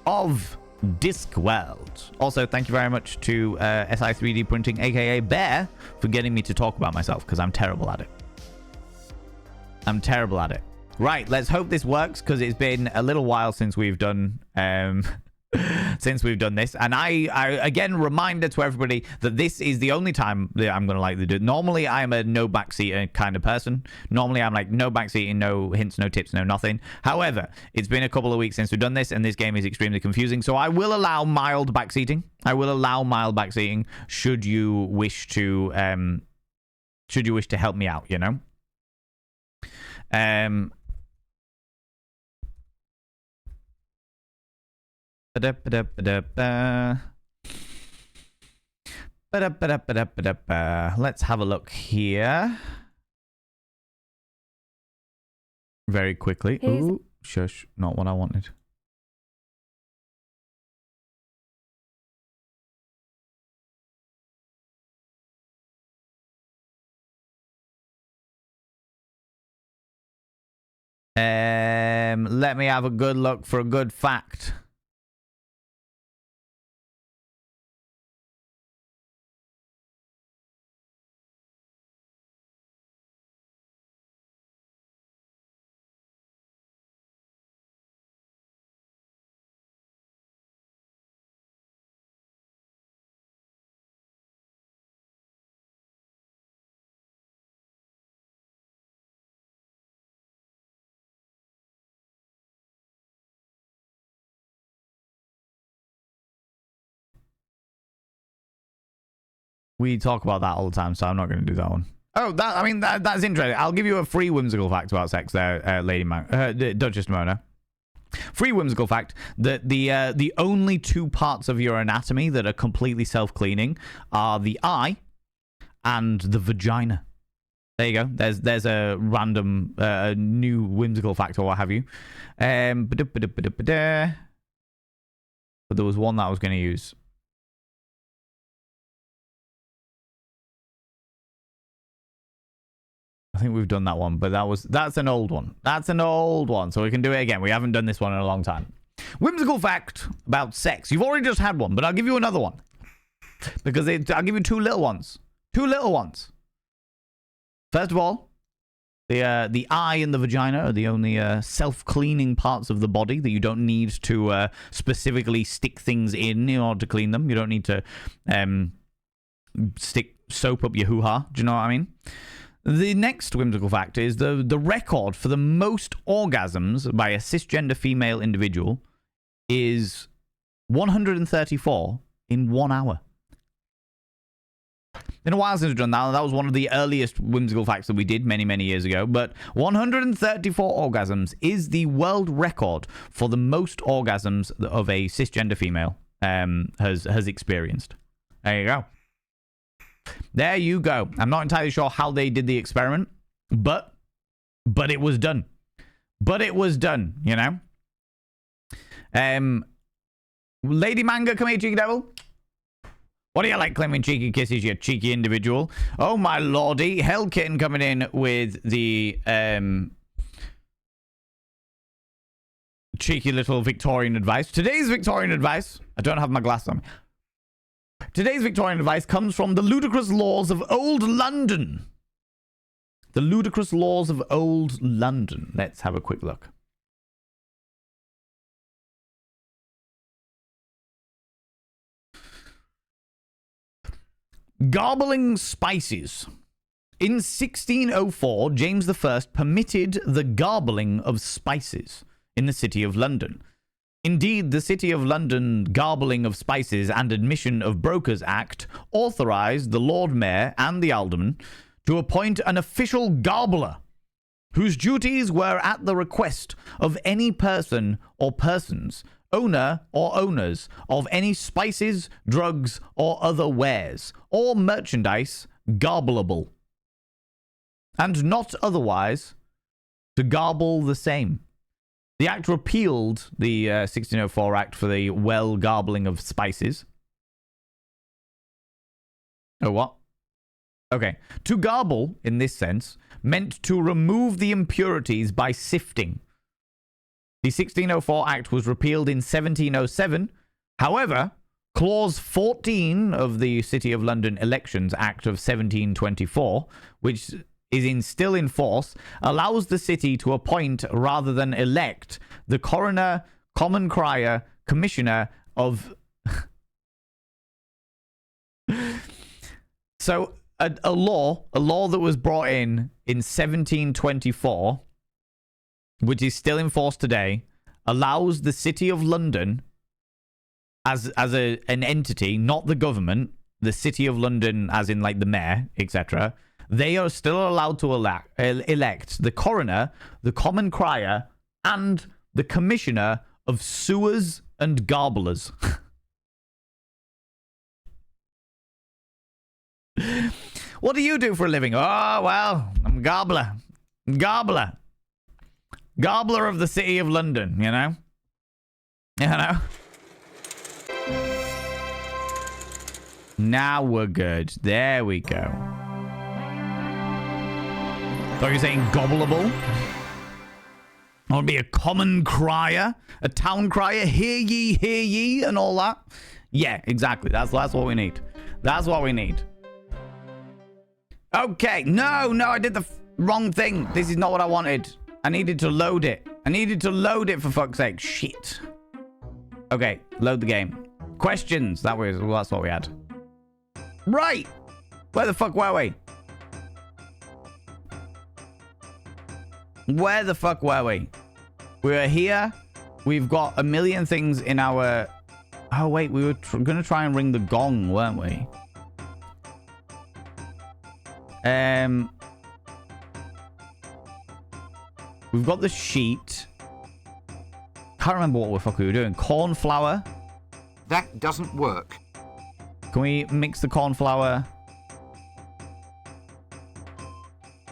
of Discworld. Also, thank you very much to SI3D Printing, aka Bear, for getting me to talk about myself, because I'm terrible at it. I'm terrible at it. Right, let's hope this works, because it's been a little while since we've done this, and I again, reminder to everybody that this is the only time that I'm going to likely do it. Normally I'm a no backseater kind of person. Normally I'm like no backseating, no hints, no tips, no nothing. However, it's been a couple of weeks since we've done this, and this game is extremely confusing, so I will allow mild backseating. Should you wish to help me out, you know. Let's have a look here. Very quickly. Ooh, shush, not what I wanted. Let me have a good look for a good fact. We talk about that all the time, so I'm not going to do that one. Oh, that's interesting. I'll give you a free whimsical fact about sex there, Duchess Mona. Free whimsical fact that the only two parts of your anatomy that are completely self-cleaning are the eye and the vagina. There you go. There's a random new whimsical fact or what have you. But there was one that I was going to use. I think we've done that one, but that's an old one. That's an old one, so we can do it again. We haven't done this one in a long time. Whimsical fact about sex. You've already just had one, but I'll give you another one. Because I'll give you two little ones. Two little ones. First of all, the eye and the vagina are the only self-cleaning parts of the body that you don't need to specifically stick things in order to clean them. You don't need to stick soap up your hoo-ha. Do you know what I mean? The next whimsical fact is the record for the most orgasms by a cisgender female individual is 134 in 1 hour. Been a while since we've done that. That was one of the earliest whimsical facts that we did many, many years ago. But 134 orgasms is the world record for the most orgasms of a cisgender female has experienced. There you go. There you go. I'm not entirely sure how they did the experiment, but it was done. But it was done, you know? Lady Manga, come here, cheeky devil. What do you like claiming cheeky kisses, you cheeky individual? Oh, my lordy. Hell Kitten coming in with the cheeky little Victorian advice. Today's Victorian advice. I don't have my glasses on me. Today's Victorian advice comes from the ludicrous laws of old London. The ludicrous laws of old London. Let's have a quick look. Garbling spices. In 1604, James I permitted the garbling of spices in the city of London. Indeed, the City of London Garbling of Spices and Admission of Brokers Act authorised the Lord Mayor and the Aldermen to appoint an official garbler whose duties were at the request of any person or persons, owner or owners of any spices, drugs, or other wares, or merchandise garbleable, and not otherwise to garble the same. The Act repealed the 1604 Act for the well garbling of spices. Oh, what? Okay. To garble, in this sense, meant to remove the impurities by sifting. The 1604 Act was repealed in 1707. However, Clause 14 of the City of London Elections Act of 1724, which is still in force, allows the city to appoint rather than elect the coroner, common crier, commissioner of... So a law that was brought in 1724, which is still in force today, allows the City of London as an entity, not the government, the City of London as in like the mayor, etc. They are still allowed to elect the coroner, the common crier, and the commissioner of sewers and garblers. What do you do for a living? Oh, well, I'm a garbler. Garbler of the City of London, you know? You know? Now we're good. There we go. So you're saying gobbleable? I want to be a common crier, a town crier, hear ye, and all that. Yeah, exactly. That's what we need. That's what we need. Okay. No, I did the wrong thing. This is not what I wanted. I needed to load it. For fuck's sake. Shit. Okay, load the game. Questions. That's what we had. Right. Where the fuck were we? Where the fuck were we? We were here. We've got a million things in our... Oh, wait. We were going to try and ring the gong, weren't we? We've got the sheet. Can't remember what the fuck we were doing. Corn flour. That doesn't work. Can we mix the corn flour?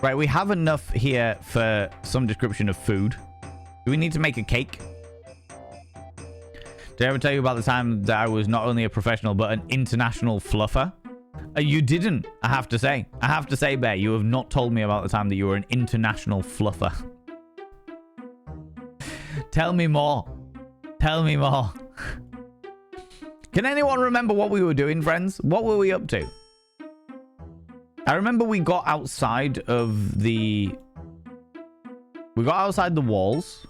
Right, we have enough here for some description of food. Do we need to make a cake? Did I ever tell you about the time that I was not only a professional, but an international fluffer? You didn't, I have to say. Bear, you have not told me about the time that you were an international fluffer. Tell me more. Can anyone remember what we were doing, friends? What were we up to? I remember we got outside of the... We got outside the walls.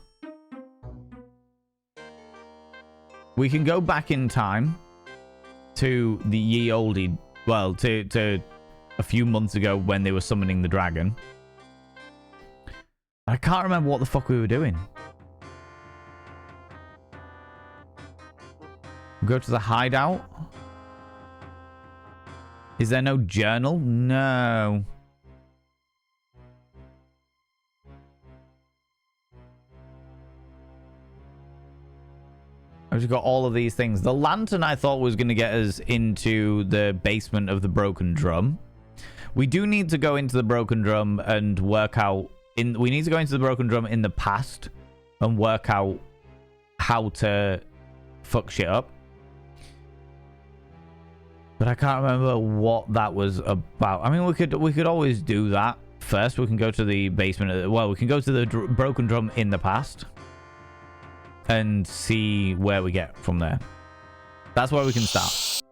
We can go back in time to the ye olde... Well, to a few months ago when they were summoning the dragon. I can't remember what the fuck we were doing. Go to the hideout. Is there no journal? No. I've just got all of these things. The lantern I thought was going to get us into the basement of the broken drum. We do need to go into the broken drum and work out... We need to go into the broken drum in the past and work out how to fuck shit up. But I can't remember what that was about. I mean, we could always do that. First, we can go to the basement. Well, we can go to the broken drum in the past and see where we get from there. That's where we can start.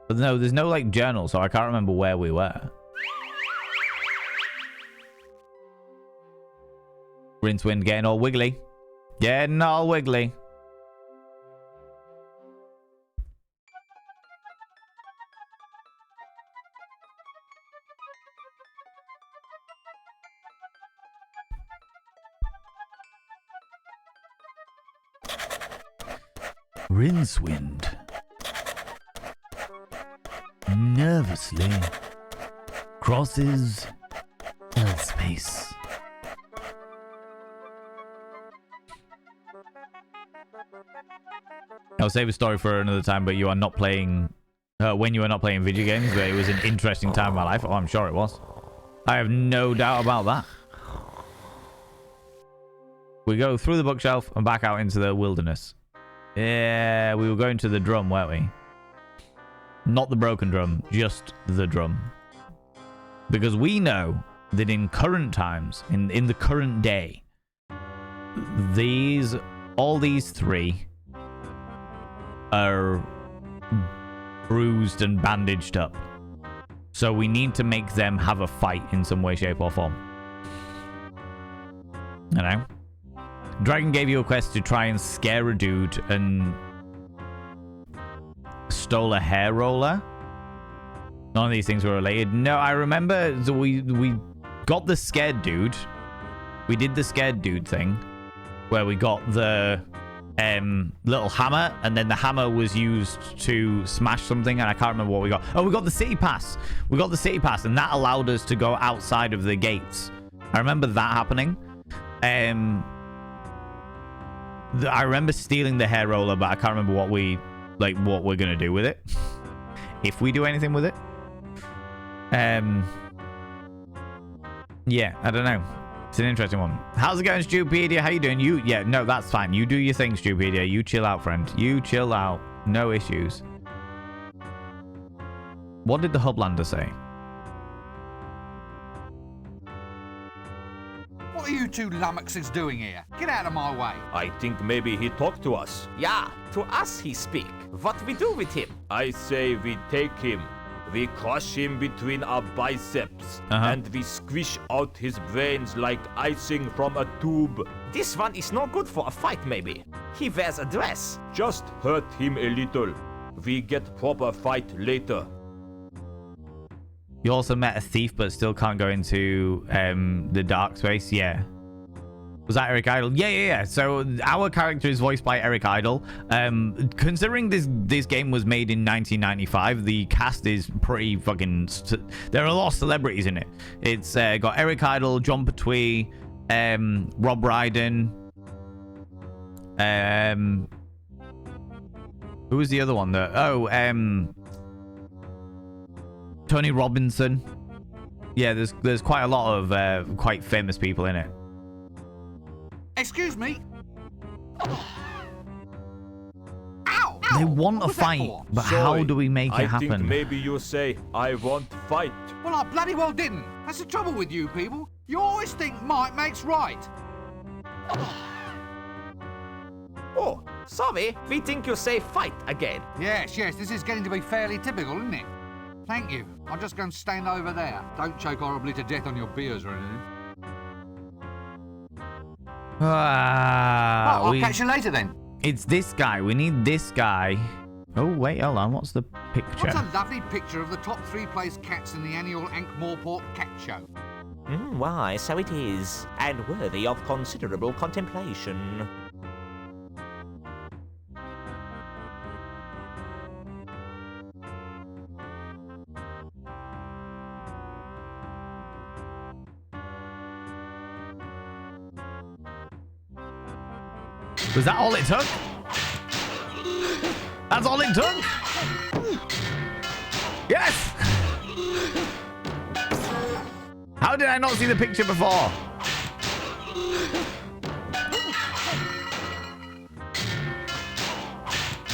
But no, there's no like journal, so I can't remember where we were. Rincewind getting all wiggly. Getting all wiggly. Rincewind nervously crosses L-space. I'll save a story for another time, but you are not playing... when you are not playing video games, but it was an interesting time in my life. Oh, I'm sure it was. I have no doubt about that. We go through the bookshelf and back out into the wilderness. Yeah, we were going to the drum, weren't we? Not the broken drum, just the drum. Because we know that in current times, in the current day, all these three are bruised and bandaged up. So we need to make them have a fight in some way, shape, or form. You know? Dragon gave you a quest to try and scare a dude and stole a hair roller. None of these things were related. No, I remember we got the scared dude. We did the scared dude thing where we got the little hammer, and then the hammer was used to smash something, and I can't remember what we got. Oh, we got the city pass. We got the city pass, and that allowed us to go outside of the gates. I remember that happening. I remember stealing the hair roller, but I can't remember what we're gonna do with it. If we do anything with it. Yeah, I don't know. It's an interesting one. How's it going, Stupedia? How you doing? Yeah, no, that's fine. You do your thing, Stupedia. You chill out, friend. You chill out. No issues. What did the Hublander say? What are you two lummoxes doing here? Get out of my way. I think maybe he talked to us. Yeah, to us he speak. What we do with him? I say we take him. We crush him between our biceps, and we squish out his brains like icing from a tube. This one is no good for a fight, maybe. He wears a dress. Just hurt him a little. We get proper fight later. You also met a thief, but still can't go into the dark space. Yeah. Was that Eric Idle? Yeah. So our character is voiced by Eric Idle. Considering this game was made in 1995, the cast is pretty fucking... There are a lot of celebrities in it. It's got Eric Idle, John Pertwee, Rob Brydon. Who was the other one? Tony Robinson. Yeah, there's quite a lot of quite famous people in it. Excuse me. Ow! They want a fight, but how do we make it happen? I think maybe you say, I want fight. Well, I bloody well didn't. That's the trouble with you people. You always think might makes right. Oh, sorry. We think you say fight again. Yes. This is getting to be fairly typical, isn't it? Thank you. I'll just go and stand over there. Don't choke horribly to death on your beers or anything. I'll catch you later then. It's this guy. We need this guy. Oh, wait, hold on. What's the picture? What's a lovely picture of the top 3 placed cats in the annual Ankh-Morpork Cat Show? Why, so it is. And worthy of considerable contemplation. Was that all it took? That's all it took? Yes! How did I not see the picture before?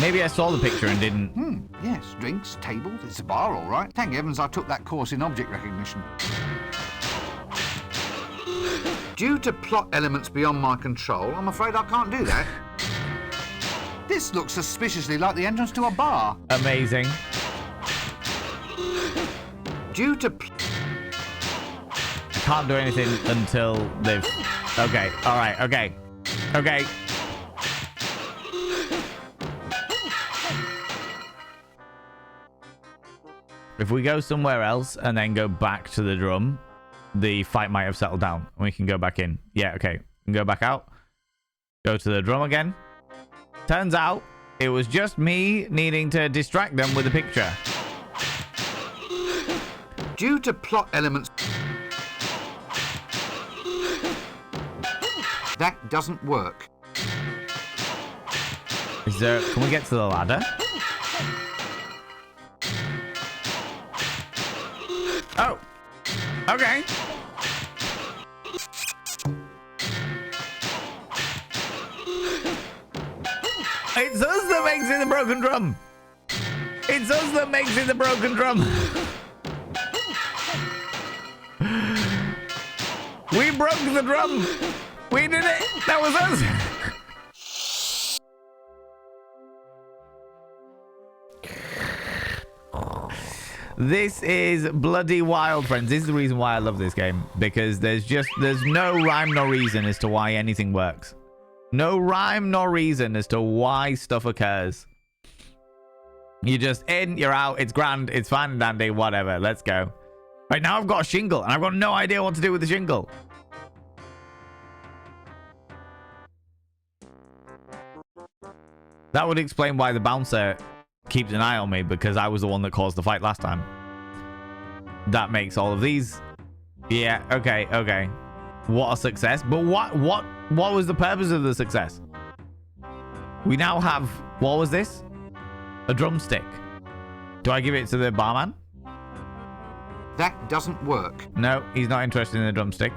Maybe I saw the picture and didn't. Yes, drinks, tables, it's a bar, all right. Thank heavens I took that course in object recognition. Due to plot elements beyond my control, I'm afraid I can't do that. This looks suspiciously like the entrance to a bar. Amazing. Due to... I can't do anything until they've... Okay, alright, okay. If we go somewhere else and then go back to the drum, the fight might have settled down. And we can go back in. Yeah, okay. We can go back out. Go to the drum again. Turns out It was just me needing to distract them with a picture. Due to plot elements... That doesn't work. Is there... Can we get to the ladder? Oh. Okay. It's us that makes it the broken drum. It's us that makes it the broken drum. We broke the drum. We did it. That was us. This is bloody wild, friends. This is the reason why I love this game, because there's no rhyme nor reason as to why anything works. No rhyme nor reason as to why stuff occurs. You're just in, you're out, it's grand, it's fine and dandy, whatever, let's go. Right, now I've got a shingle, and I've got no idea what to do with the shingle. That would explain why the bouncer keeps an eye on me, because I was the one that caused the fight last time. That makes all of these. Yeah, okay, okay. What a success. But what was the purpose of the success? We now have, what was this? A drumstick. Do I give it to the barman? That doesn't work. No, he's not interested in the drumstick.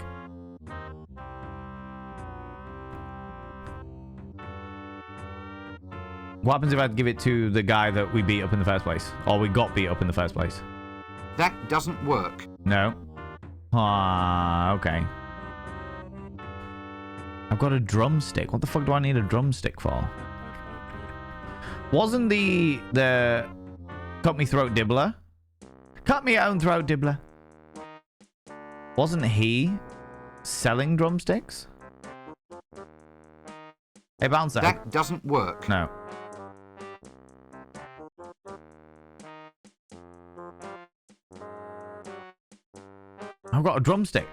What happens if I give it to the guy that we beat up in the first place? Or we got beat up in the first place? That doesn't work. No. Ah, okay. I've got a drumstick. What the fuck do I need a drumstick for? Wasn't the cut me throat dibbler? Cut me own throat dibbler. Wasn't he selling drumsticks? Hey, bouncer. That doesn't work. No. I've got a drumstick.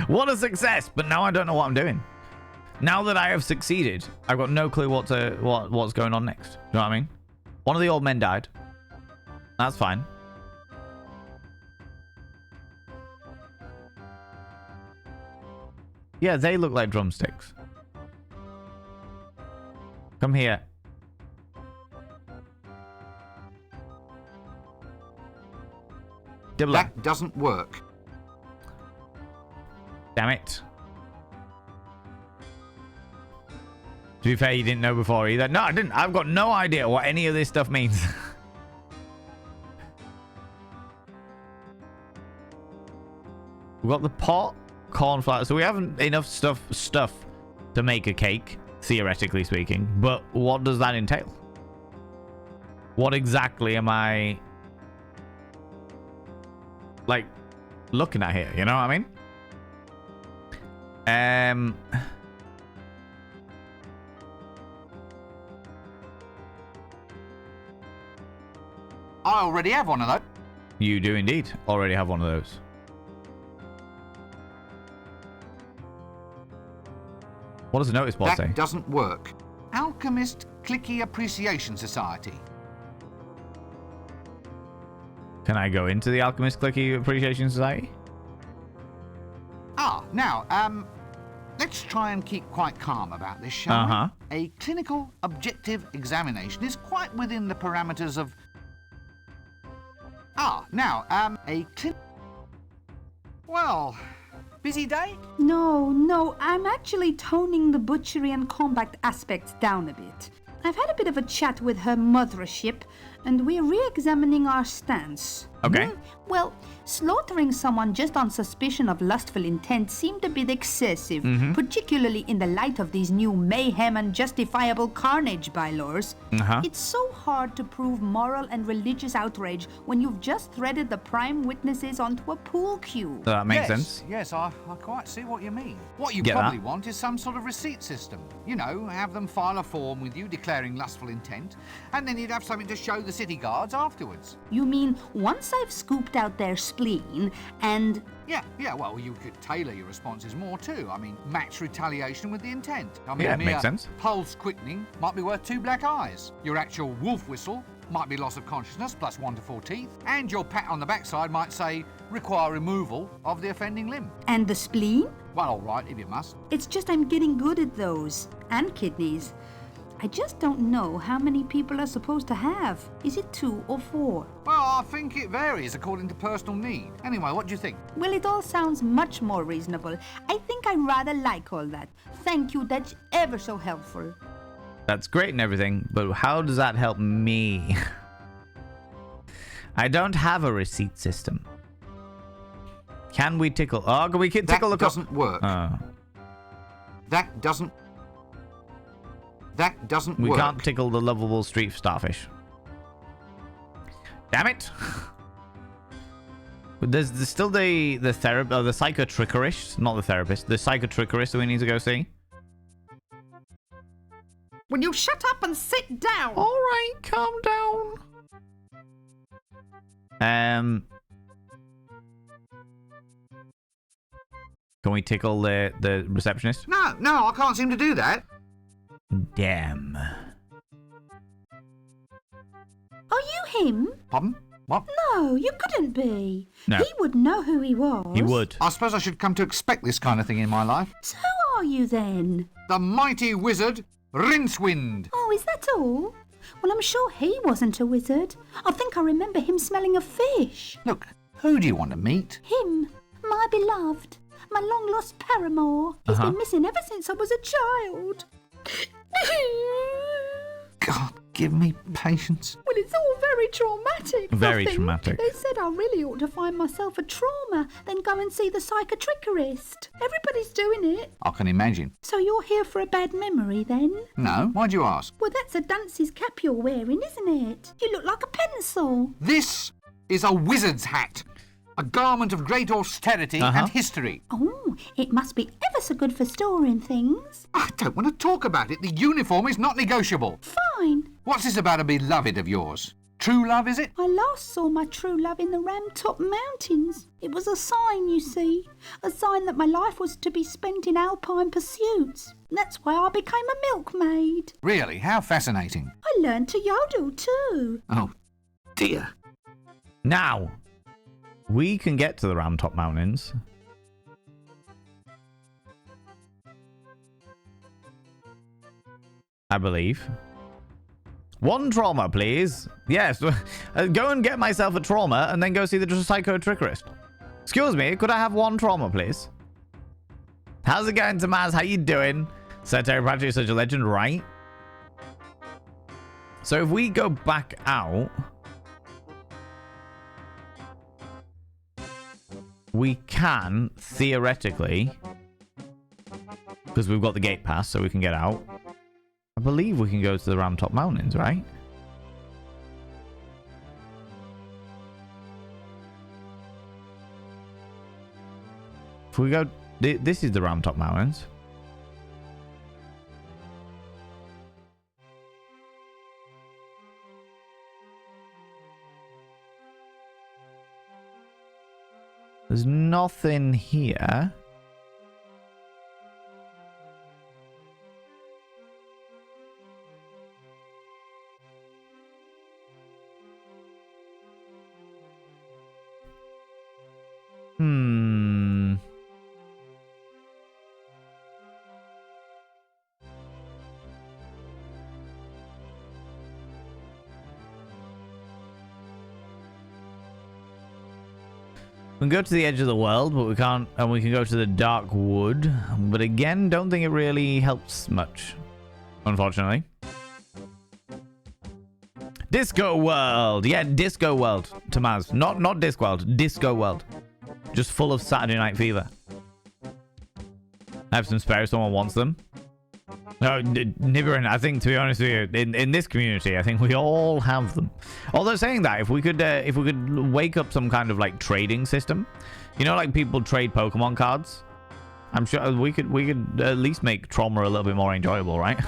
What a success! But now I don't know what I'm doing. Now that I have succeeded, I've got no clue what's going on next. Do you know what I mean? One of the old men died. That's fine. Yeah, they look like drumsticks. Come here. Dibbler. That doesn't work. Damn it. To be fair, you didn't know before either. No, I didn't. I've got no idea what any of this stuff means. We've got the pot, cornflour. So we haven't enough stuff to make a cake, theoretically speaking. But what does that entail? What exactly am I like looking at here? You know what I mean? I already have one of those. You do indeed already have one of those. What does the notice board say? That doesn't work. Alchemist Clicky Appreciation Society. Can I go into the Alchemist Clicky Appreciation Society? Now, let's try and keep quite calm about this, shall we? A clinical objective examination is quite within the parameters of... Well, busy day? No, I'm actually toning the butchery and combat aspects down a bit. I've had a bit of a chat with her mothership, and we're re-examining our stance. Okay. Well, slaughtering someone just on suspicion of lustful intent seemed a bit excessive, particularly in the light of these new mayhem and justifiable carnage bylaws. It's so hard to prove moral and religious outrage when you've just threaded the prime witnesses onto a pool cue. That makes sense. Yes, I quite see what you mean. What you probably want is some sort of receipt system. You know, have them file a form with you declaring lustful intent, and then you'd have something to show the the city guards afterwards. You mean once I've scooped out their spleen and... Yeah, well, you could tailor your responses more too. I mean, match retaliation with the intent. I mean, Yeah, it mere makes sense. pulse quickening might be worth 2 black eyes. Your actual wolf whistle might be loss of consciousness plus 1 to 4 teeth. And your pat on the backside might say, require removal of the offending limb. And the spleen? Well, all right, if you must. It's just I'm getting good at those. And kidneys. I just don't know how many people are supposed to have. Is it 2 or 4? Well, I think it varies according to personal need. Anyway, what do you think? Well, it all sounds much more reasonable. I think I rather like all that. Thank you, that's ever so helpful. That's great and everything, but how does that help me? I don't have a receipt system. Can we tickle? Oh, can we tickle the... That doesn't work. That doesn't We work. can't tickle the lovable street starfish. Damn it! But there's still the psychotrickerist, not the therapist, the psychotrickerist that we need to go see. Will you shut up and sit down? All right, calm down. Can we tickle the receptionist? No, I can't seem to do that. Damn. Are you him? Pardon? What? No, you couldn't be. No. He would know who he was. He would. I suppose I should come to expect this kind of thing in my life. So who are you then? The mighty wizard, Rincewind. Oh, is that all? Well, I'm sure he wasn't a wizard. I think I remember him smelling of fish. Look, who do you want to meet? Him, my beloved, my long-lost paramour. He's been missing ever since I was a child. God, give me patience. Well, it's all very traumatic. Very I think. traumatic. They said I really ought to find myself a trauma, then go and see the psychotrickerist. Everybody's doing it. I can imagine. So you're here for a bad memory, then? No, why'd you ask? Well, that's a dunce's cap you're wearing, isn't it? You look like a pencil. This is a wizard's hat. A garment of great austerity and history. Oh, it must be ever so good for storing things. I don't want to talk about it. The uniform is not negotiable. Fine. What's this about a beloved of yours? True love, is it? I last saw my true love in the Ramtop Mountains. It was a sign, you see. A sign that my life was to be spent in alpine pursuits. That's why I became a milkmaid. Really? How fascinating. I learned to yodel too. Oh, dear. Now, we can get to the Ramtop Mountains. I believe. 1 trauma, please. Yes, go and get myself a trauma and then go see the psychotrickerist. Excuse me, could I have 1 trauma, please? How's it going, Tamaz? How you doing? Sir Terry Pratchett is such a legend, right? So if we go back out, we can, theoretically, because we've got the gate pass, so we can get out. I believe we can go to the Ramtop Mountains, right? If we go... This is the Ramtop Mountains. There's nothing here. We can go to the edge of the world, but we can't, and we can go to the dark wood. But again, don't think it really helps much, unfortunately. Disco World! Yeah, Disco World, Tamaz. Not Discworld, Disco World. Just full of Saturday Night Fever. I have some spare if someone wants them. No, Nibirin, I think, to be honest with you, in this community, I think we all have them. Although saying that, if we could wake up some kind of like trading system, you know, like people trade Pokemon cards, I'm sure we could at least make trauma a little bit more enjoyable, right?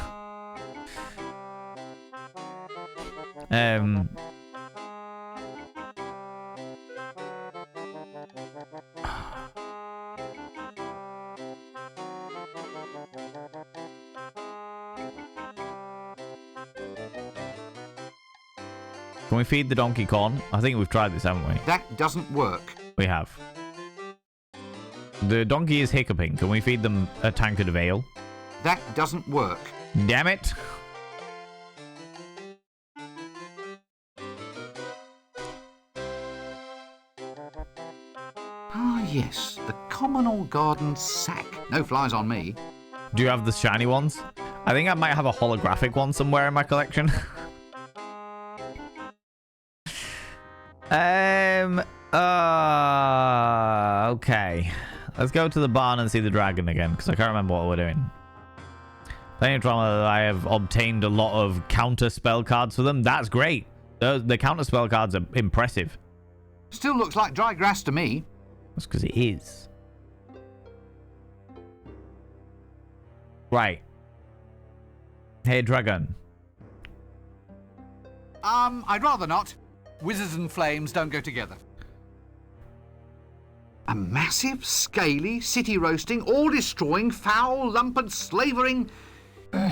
Can we feed the donkey corn? I think we've tried this, haven't we? That doesn't work. We have. The donkey is hiccuping. Can we feed them a tankard of ale? That doesn't work. Damn it. Ah, yes, the communal garden sack. No flies on me. Do you have the shiny ones? I think I might have a holographic one somewhere in my collection. Okay. Let's go to the barn and see the dragon again, because I can't remember what we're doing. Playing Trauma, I have obtained a lot of counter spell cards for them. That's great. The counter spell cards are impressive. Still looks like dry grass to me. That's because it is. Right. Hey, dragon. I'd rather not. Wizards and flames don't go together. A massive, scaly, city-roasting, all-destroying, foul, lumped, slavering... They're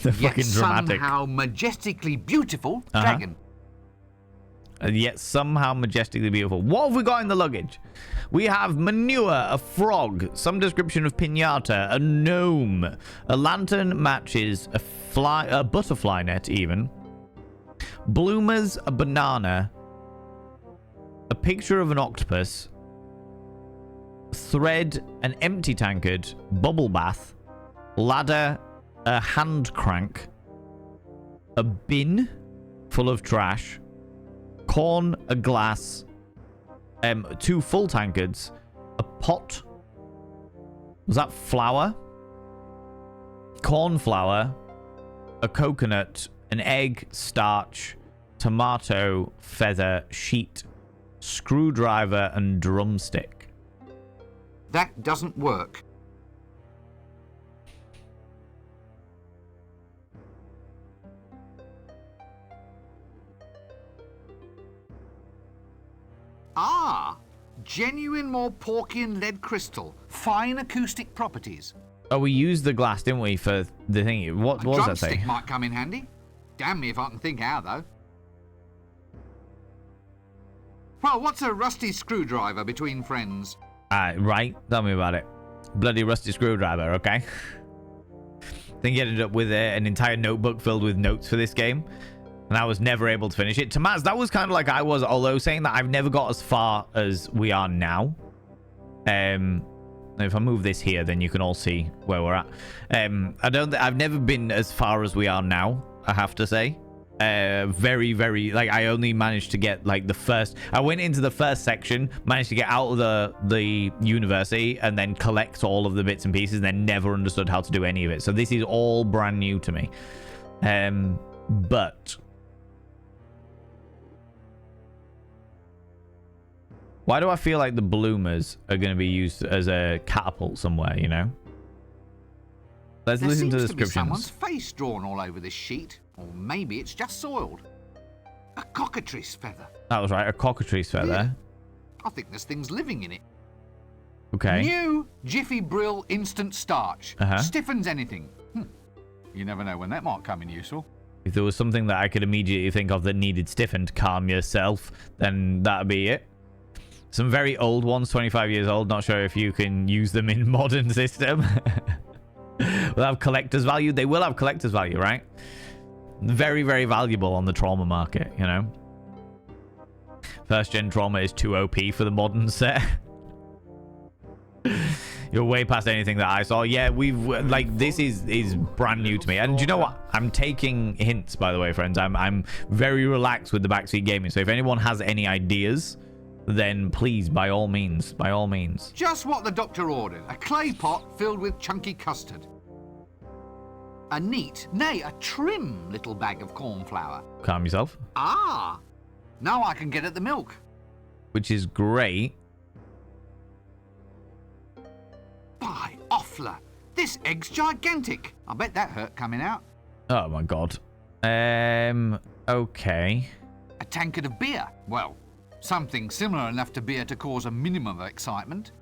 yet fucking dramatic. somehow majestically beautiful dragon. And yet somehow majestically beautiful. What have we got in the luggage? We have manure, a frog, some description of pinata, a gnome, a lantern, matches, a butterfly net even, bloomers, a banana, a picture of an octopus, thread, an empty tankard, bubble bath, ladder, a hand crank, a bin full of trash, corn, a glass, 2 full tankards, a pot. Was that flour? Corn flour, a coconut, an egg, starch, tomato, feather, sheet, screwdriver, and drumstick. That doesn't work. Ah, genuine Morporkian lead crystal. Fine acoustic properties. Oh, we used the glass, didn't we, for the thing? What A was that say? drumstick might come in handy. Damn me if I can think how, though. Well, what's a rusty screwdriver between friends? Right. Tell me about it. Bloody rusty screwdriver, okay? Then you ended up with an entire notebook filled with notes for this game. And I was never able to finish it. Tamaz, that was kind of like I was, although saying that I've never got as far as we are now. If I move this here, then you can all see where we're at. I've never been as far as we are now, I have to say. Very, very, like, I only managed to get, like, the first... I went into the first section, managed to get out of the university, and then collect all of the bits and pieces, and then never understood how to do any of it. So this is all brand new to me. But... why do I feel like the bloomers are going to be used as a catapult somewhere, you know? Let's listen to the descriptions. There seems to be someone's face drawn all over this sheet. Or maybe it's just soiled. A cockatrice feather. That was right, a cockatrice feather. Yeah. I think this thing's living in it. Okay. New Jiffy Brill Instant Starch. Stiffens anything. You never know when that might come in useful. If there was something that I could immediately think of that needed stiffened, calm yourself, then that'd be it. Some very old ones, 25 years old. Not sure if you can use them in modern system. Will have collector's value. They will have collector's value, right? Very, very valuable on the trauma market, you know? First gen trauma is too OP for the modern set. You're way past anything that I saw. Yeah, we've like this is brand new to me. And do you know what? I'm taking hints, by the way, friends. I'm very relaxed with the backseat gaming. So if anyone has any ideas, then please, by all means. Just what the doctor ordered. A clay pot filled with chunky custard. A neat, nay, a trim little bag of corn flour. Calm yourself. Ah, now I can get at the milk. Which is great. By Offler, this egg's gigantic. I bet that hurt coming out. Oh my god. Okay. A tankard of beer. Well, something similar enough to beer to cause a minimum of excitement.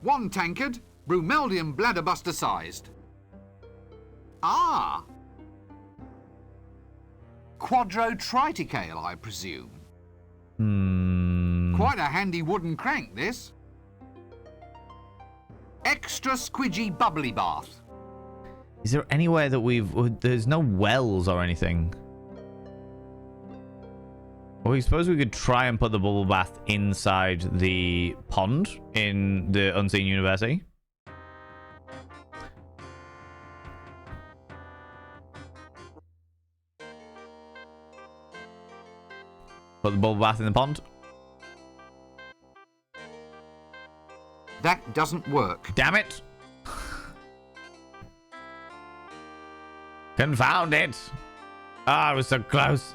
1 tankard, Brumeldium bladderbuster sized. Ah, quadrotriticale, I presume. Quite a handy wooden crank, this. Extra squidgy bubbly bath. Is there anywhere that there's no wells or anything? Well, I suppose we could try and put the bubble bath inside the pond in the Unseen University. Put the bubble bath in the pond. That doesn't work. Damn it. Confound it. Ah, I was so close.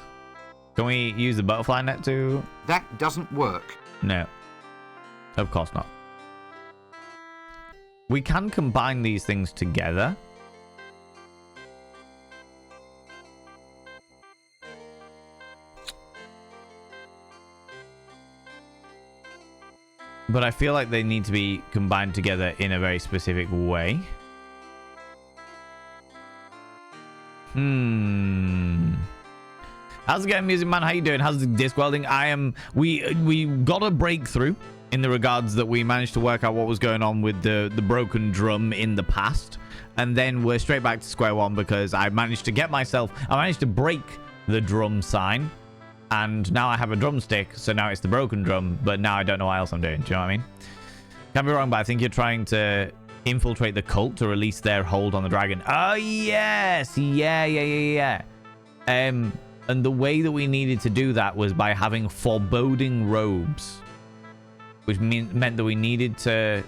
Can we use the butterfly net to... That doesn't work. No. Of course not. We can combine these things together. But I feel like they need to be combined together in a very specific way. How's it going, Music Man? How you doing? How's the Discworlding? We got a breakthrough in the regards that we managed to work out what was going on with the broken drum in the past. And then we're straight back to square one because I managed to break the drum sign. And now I have a drumstick, so now it's the broken drum, but now I don't know what else I'm doing. Do you know what I mean? Can't be wrong, but I think you're trying to infiltrate the cult to release their hold on the dragon. Oh, yes! Yeah. And the way that we needed to do that was by having foreboding robes, which meant that we needed to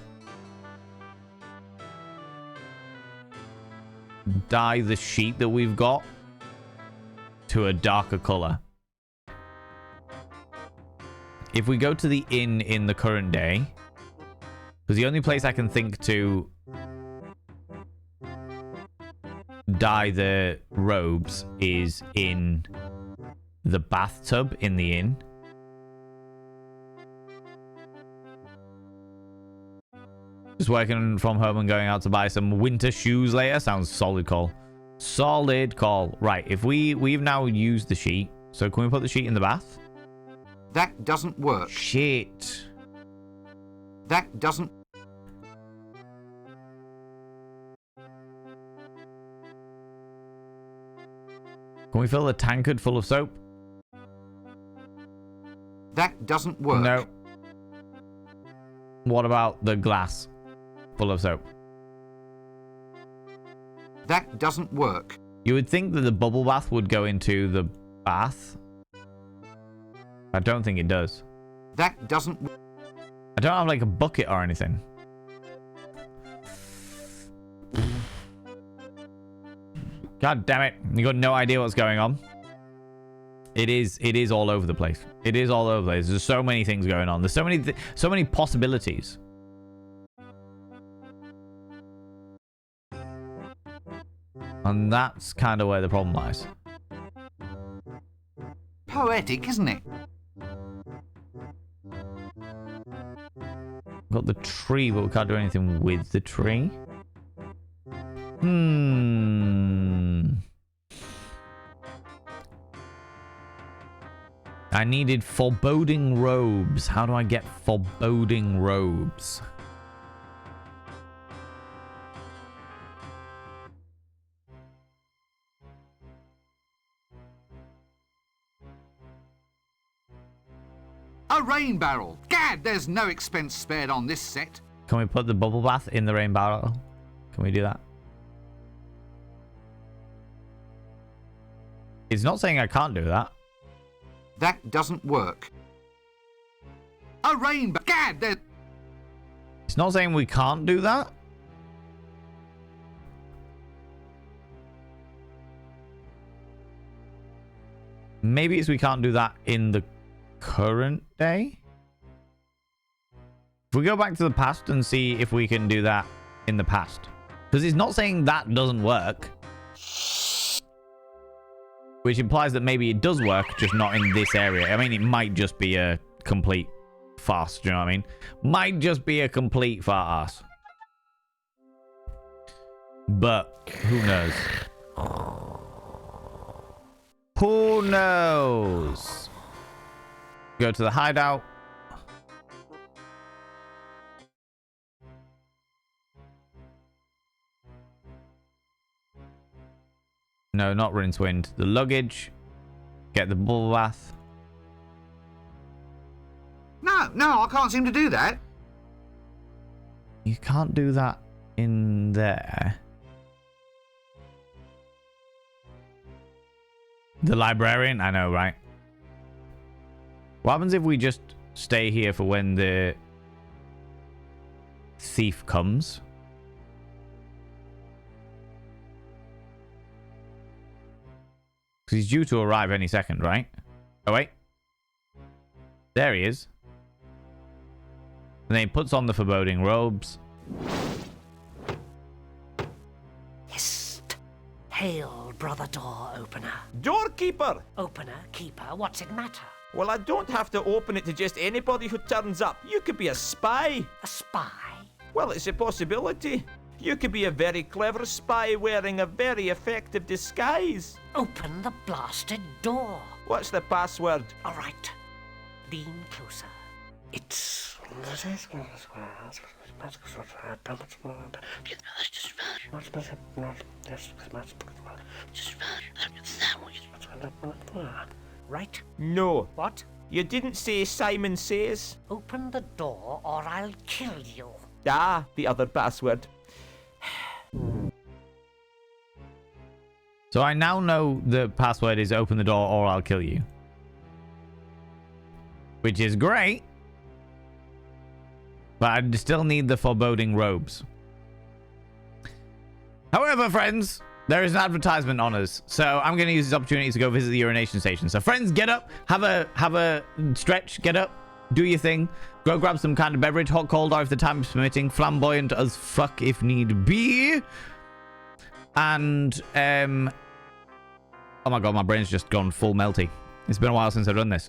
dye the sheet that we've got to a darker color. If we go to the inn in the current day, because the only place I can think to dye the robes is in the bathtub in the inn. Just working from home and going out to buy some winter shoes later. Sounds solid call. Solid call. Right, if we've now used the sheet, so can we put the sheet in the bath? That doesn't work. Shit. That doesn't... Can we fill the tankard full of soap? That doesn't work. No. What about the glass full of soap? That doesn't work. You would think that the bubble bath would go into the bath. I don't think it does. That doesn't... I don't have like a bucket or anything. God damn it. You got no idea what's going on. It is all over the place. It is all over the place. There's so many things going on. There's so many possibilities. And that's kind of where the problem lies. Poetic, isn't it? Got the tree, but we can't do anything with the tree. I needed foreboding robes. How do I get foreboding robes? A rain barrel. Gad, there's no expense spared on this set. Can we put the bubble bath in the rain barrel? Can we do that? It's not saying I can't do that. That doesn't work. A rain barrel. Gad, there's... It's not saying we can't do that. Maybe it's we can't do that in the current day. If we go back to the past and see if we can do that in the past. Because it's not saying that doesn't work. Which implies that maybe it does work, just not in this area. I mean, it might just be a complete farce, do you know what I mean? Might just be a complete farce. But, who knows? Who knows? Go to the hideout. No, not Rincewind. The luggage. Get the bubble bath. No, I can't seem to do that. You can't do that in there. The librarian? I know, right? What happens if we just stay here for when the thief comes? Because he's due to arrive any second, right? Oh, wait. There he is. And then he puts on the foreboding robes. Hist! Hail, brother door opener. Doorkeeper! Opener, keeper, what's it matter? Well, I don't have to open it to just anybody who turns up. You could be a spy. A spy? Well, it's a possibility. You could be a very clever spy wearing a very effective disguise. Open the blasted door. What's the password? All right. Lean closer. It's... Right? No. What? You didn't say Simon Says. Open the door or I'll kill you. Ah, the other password. So I now know the password is open the door or I'll kill you. Which is great. But I still need the foreboding robes. However, friends, there is an advertisement on us. So I'm going to use this opportunity to go visit the urination station. So friends, get up, have a stretch, get up, do your thing. Go grab some kind of beverage, hot, cold, or if the time is permitting, flamboyant as fuck if need be. And, oh my god, my brain's just gone full melty. It's been a while since I've done this.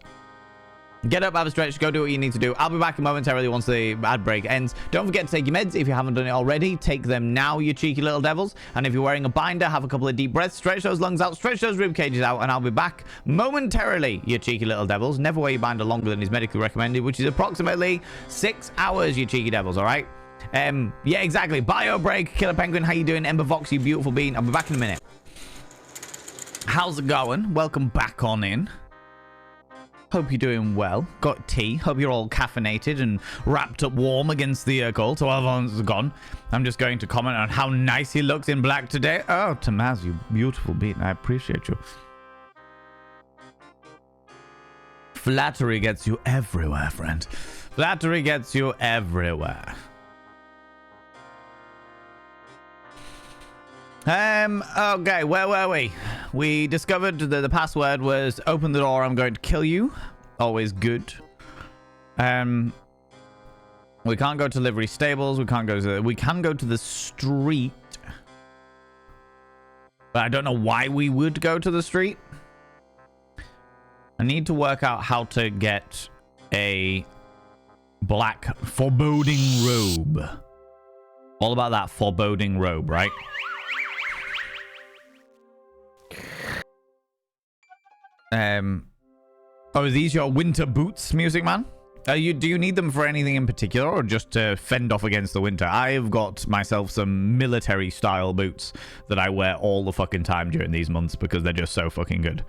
Get up, have a stretch, go do what you need to do. I'll be back momentarily once the ad break ends. Don't forget to take your meds if you haven't done it already. Take them now, you cheeky little devils. And if you're wearing a binder, have a couple of deep breaths, stretch those lungs out, stretch those rib cages out, and I'll be back momentarily, you cheeky little devils. Never wear your binder longer than is medically recommended, which is approximately 6 hours, you cheeky devils, all right? Yeah, exactly. Bio break, Killer Penguin, how you doing? Ember Vox, you beautiful bean. I'll be back in a minute. How's it going? Welcome back on in. Hope you're doing well. Got tea. Hope you're all caffeinated and wrapped up warm against the cold. So while everyone's gone, I'm just going to comment on how nice he looks in black today. Oh, Tamaz, you beautiful bean. I appreciate you. Flattery gets you everywhere, friend. Flattery gets you everywhere. Okay, where were we? We discovered that the password was open the door, I'm going to kill you. Always good. We can't go to livery stables. We can't go to we can go to the street. But I don't know why we would go to the street. I need to work out how to get a black foreboding robe. All about that foreboding robe, right? Oh, are these your winter boots, Music Man? Do you need them for anything in particular or just to fend off against the winter? I've got myself some military style boots that I wear all the fucking time during these months because they're just so fucking good.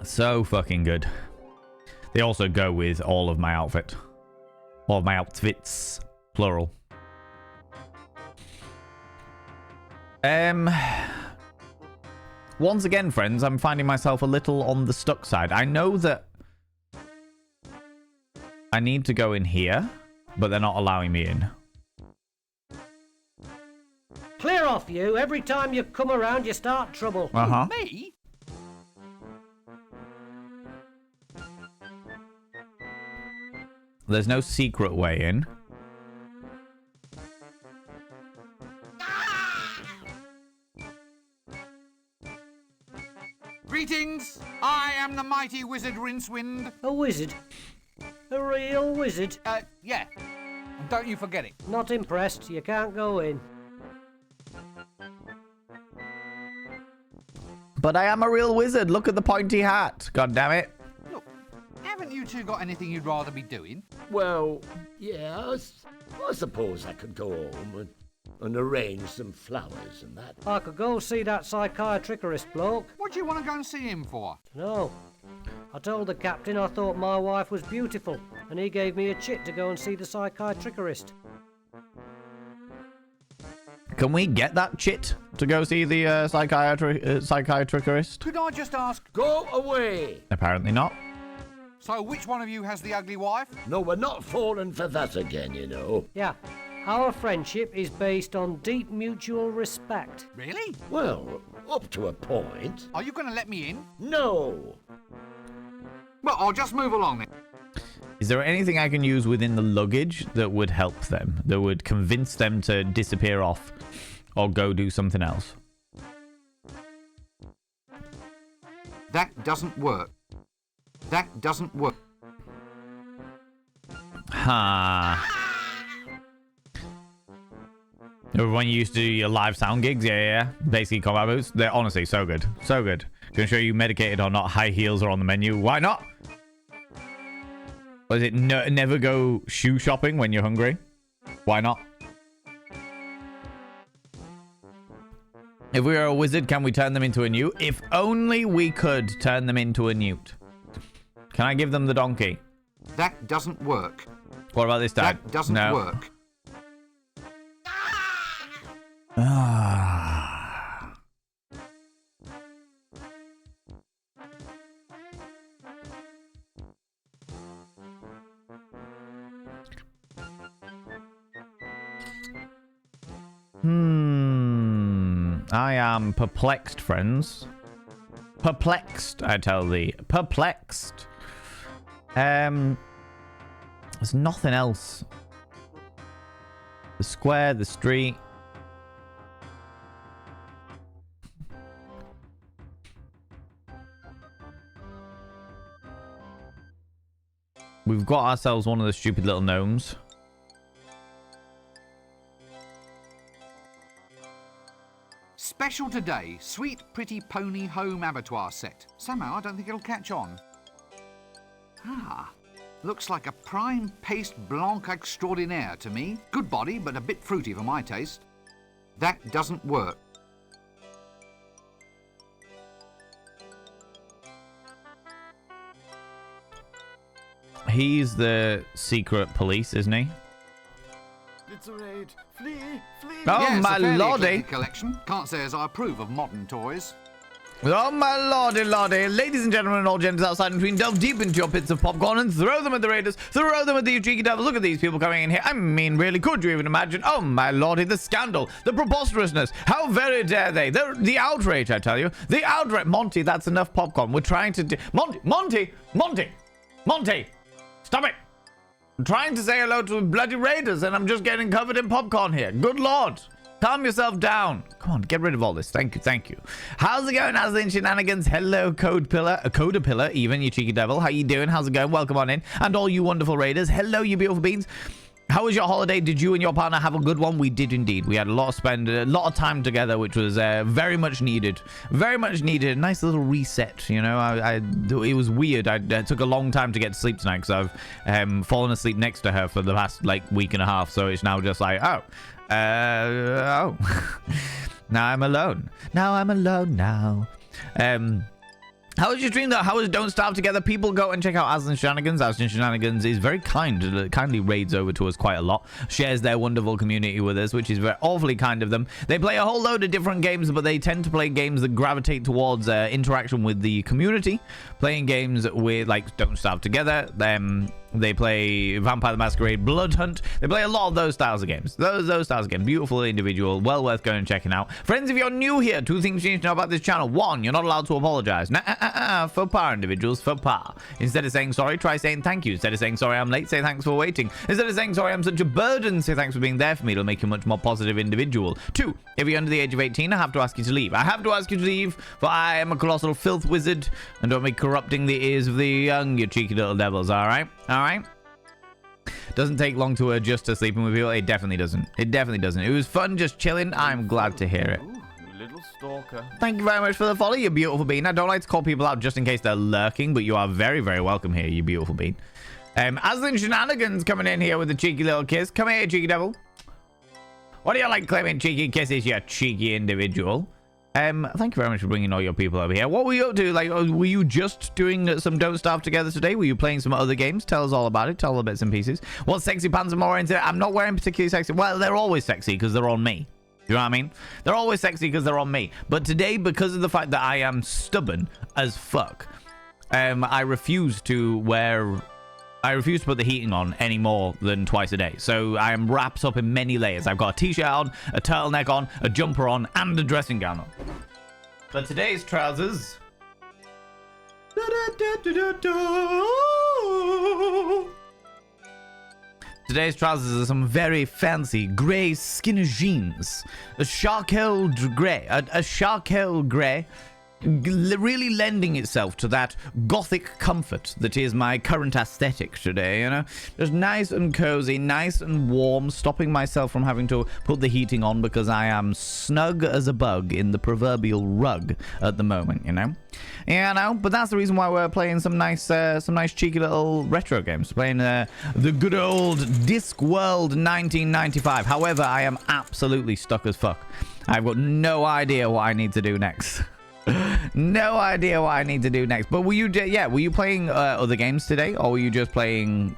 So fucking good. They also go with all of my outfit. All of my outfits. Plural. Once again, friends, I'm finding myself a little on the stuck side. I know that I need to go in here, but they're not allowing me in. Clear off, you. Every time you come around, you start trouble. Uh-huh. Me? There's no secret way in. Greetings! I am the mighty wizard Rincewind. A wizard? A real wizard? Yeah. And don't you forget it. Not impressed. You can't go in. But I am a real wizard. Look at the pointy hat. God damn it. Look, haven't you two got anything you'd rather be doing? Well, yeah, I suppose I could go home and arrange some flowers and that. I could go see that psychiatrist bloke. What do you want to go and see him for? No. I told the captain I thought my wife was beautiful, and he gave me a chit to go and see the psychiatrist. Can we get that chit to go see the psychiatrist? Could I just ask? Go away! Apparently not. So which one of you has the ugly wife? No, we're not falling for that again, you know. Yeah. Our friendship is based on deep mutual respect. Really? Well, up to a point. Are you going to let me in? No. Well, I'll just move along then. Is there anything I can use within the luggage that would help them? That would convince them to disappear off or go do something else? That doesn't work. That doesn't work. Ha. When you used to do your live sound gigs, yeah. Basically combat boots. They're honestly so good. So good. Gonna show you medicated or not. High heels are on the menu. Why not? Was it never go shoe shopping when you're hungry? Why not? If we were a wizard, can we turn them into a newt? If only we could turn them into a newt. Can I give them the donkey? That doesn't work. What about this time? That doesn't work. Ah. I am perplexed, friends. Perplexed, I tell thee. Perplexed. There's nothing else. The square, the street. We've got ourselves one of the stupid little gnomes. Special today, sweet pretty pony home abattoir set. Somehow I don't think it'll catch on. Ah, looks like a prime paste blanc extraordinaire to me. Good body, but a bit fruity for my taste. That doesn't work. He's the secret police, isn't he? It's a raid. Flee, flee. Oh, yes, my a fairly lordy. eclectic collection. Can't say as I approve of modern toys. Oh, my lordy, lordy. Ladies and gentlemen and all genders outside and between, delve deep into your pits of popcorn and throw them at the raiders. Throw them at the cheeky devil. Look at these people coming in here. I mean, really, could you even imagine? Oh, my lordy, the scandal, the preposterousness. How very dare they? The outrage, I tell you. The outrage. Monty, that's enough popcorn. We're trying to... Monty! Stop it! I'm trying to say hello to bloody raiders and I'm just getting covered in popcorn here. Good lord. Calm yourself down. Come on, get rid of all this. Thank you. How's it going, Aslan Shenanigans? Hello, Coda Pillar, even, you cheeky devil. How you doing? How's it going? Welcome on in. And all you wonderful raiders. Hello, you beautiful beans. How was your holiday? Did you and your partner have a good one? We did indeed. We had a lot of time together, which was very much needed. Very much needed. A nice little reset, you know. It was weird. I took a long time to get to sleep tonight because I've fallen asleep next to her for the past week and a half. So it's now just like, now I'm alone. How was your stream though? How was Don't Starve Together? People go and check out Aslan Shenanigans. Aslan Shenanigans is very kindly raids over to us quite a lot. Shares their wonderful community with us, which is very awfully kind of them. They play a whole load of different games, but they tend to play games that gravitate towards interaction with the community. Playing games with Don't Starve Together. They play Vampire the Masquerade, Blood Hunt. They play a lot of those styles of games. Those styles of games. Beautiful individual. Well worth going and checking out. Friends, if you're new here, 2 things you need to know about this channel. 1, you're not allowed to apologize. Faux pas, individuals. Faux pas. Instead of saying sorry, try saying thank you. Instead of saying sorry, I'm late, say thanks for waiting. Instead of saying sorry, I'm such a burden, say thanks for being there for me. It'll make you a much more positive individual. 2, if you're under the age of 18, I have to ask you to leave. I have to ask you to leave, for I am a colossal filth wizard, and don't be corrupting the ears of the young, you cheeky little devils, alright? Alright? Doesn't take long to adjust to sleeping with people. It definitely doesn't. It was fun just chilling. I'm glad to hear it. Ooh, you little stalker. Thank you very much for the follow, you beautiful bean. I don't like to call people out just in case they're lurking, but you are very, very welcome here, you beautiful bean. Aslan Shenanigans coming in here with a cheeky little kiss. Come here, cheeky devil. What do you like claiming cheeky kisses, you cheeky individual? Thank you very much for bringing all your people over here. What were you up to? Like, were you just doing some Don't Starve together today? Were you playing some other games? Tell us all about it. Tell all the bits and pieces. What sexy pants are more into? I'm not wearing particularly sexy. Well, they're always sexy because they're on me. You know what I mean? They're always sexy because they're on me. But today, because of the fact that I am stubborn as fuck, I refuse to put the heating on any more than twice a day. So I am wrapped up in many layers. I've got a t-shirt on, a turtleneck on, a jumper on, and a dressing gown on. But today's trousers... Today's trousers are some very fancy grey skinny jeans. A charcoal grey. Really lending itself to that gothic comfort that is my current aesthetic today, you know? Just nice and cozy, nice and warm, stopping myself from having to put the heating on because I am snug as a bug in the proverbial rug at the moment, you know? Yeah, I know, but that's the reason why we're playing some nice cheeky little retro games. Playing the good old Discworld 1995. However, I am absolutely stuck as fuck. I've got no idea what I need to do next. No idea what I need to do next. But were you playing other games today, or were you just playing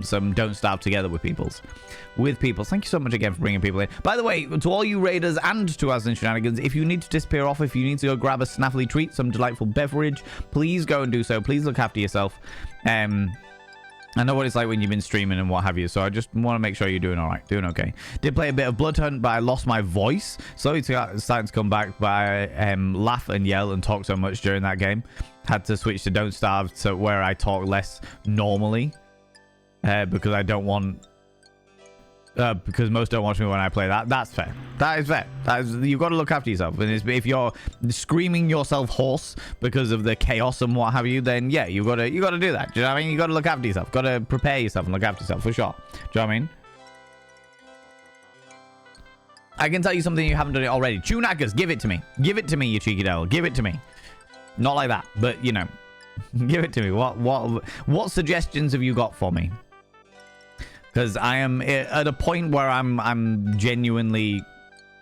some Don't Starve together with peoples? Thank you so much again for bringing people in. By the way, to all you raiders and to Aslan Shenanigans, if you need to disappear off, if you need to go grab a snaffly treat, some delightful beverage, please go and do so. Please look after yourself. I know what it's like when you've been streaming and what have you, so I just want to make sure you're doing all right, doing okay. Did play a bit of Blood Hunt, but I lost my voice. Slowly starting to come back, but I laugh and yell and talk so much during that game. Had to switch to Don't Starve, so where I talk less normally, because I don't want... because most don't watch me when I play that. That's fair. That is fair. You've got to look after yourself. And if you're screaming yourself hoarse because of the chaos and what have you, then yeah, you got to do that. Do you know what I mean? You got to look after yourself. Got to prepare yourself and look after yourself for sure. Do you know what I mean? I can tell you something you haven't done it already. Tunackers, give it to me. Give it to me, you cheeky devil. Give it to me. Not like that, but you know, give it to me. What suggestions have you got for me? Because I am at a point where I'm genuinely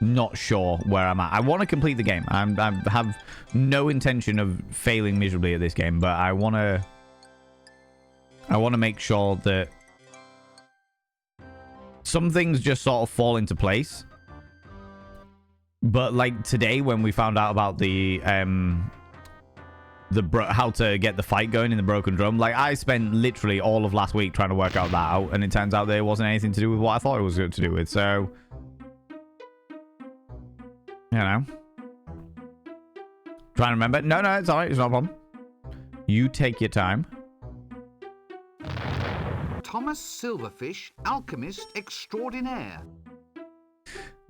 not sure where I'm at. I want to complete the game. I have no intention of failing miserably at this game, but I want to make sure that some things just sort of fall into place. But like today, when we found out about how to get the fight going in the broken drum, like I spent literally all of last week trying to work that out, and it turns out that it wasn't anything to do with what I thought it was to do with. So, you know, trying to remember. No, it's all right. It's not a problem. You take your time. Thomas Silverfish, alchemist extraordinaire.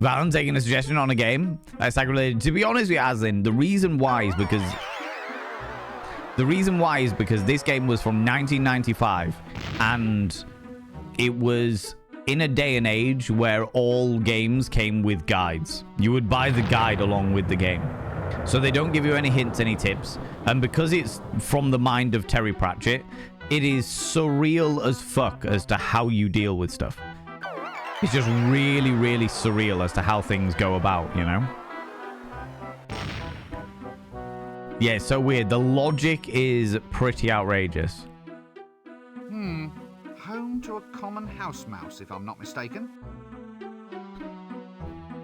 Valen taking a suggestion on a game that's related. To be honest with you, Aslan, the reason why is because this game was from 1995, and it was in a day and age where all games came with guides. You would buy the guide along with the game. So they don't give you any hints, any tips. And because it's from the mind of Terry Pratchett, it is surreal as fuck as to how you deal with stuff. It's just really, really surreal as to how things go about, you know? Yeah, it's so weird. The logic is pretty outrageous. Home to a common house mouse, if I'm not mistaken.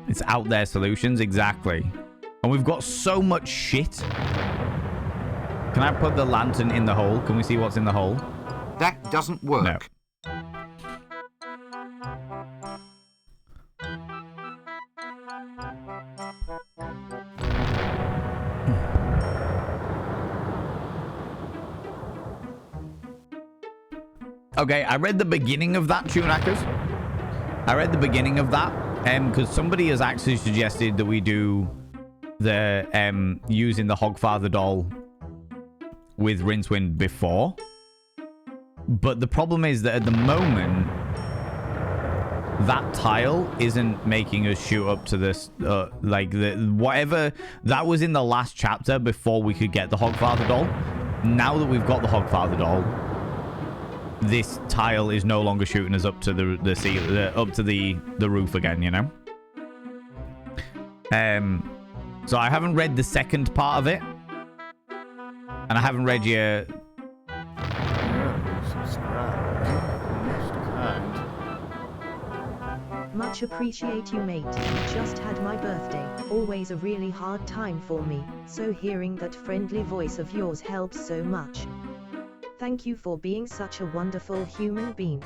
It's out there solutions, exactly. And we've got so much shit. Can I put the lantern in the hole? Can we see what's in the hole? That doesn't work. No. Okay, I read the beginning of that, Tunackers. I read the beginning of that, because somebody has actually suggested that we do the using the Hogfather doll with Rincewind before. But the problem is that at the moment, that tile isn't making us shoot up to this, like, whatever that was in the last chapter before we could get the Hogfather doll. Now that we've got the Hogfather doll, this tile is no longer shooting us up to the ceiling, up to the roof again, you know? So I haven't read the second part of it. And I haven't read your... Much appreciate you, mate. Just had my birthday. Always a really hard time for me, so hearing that friendly voice of yours helps so much. Thank you for being such a wonderful human being.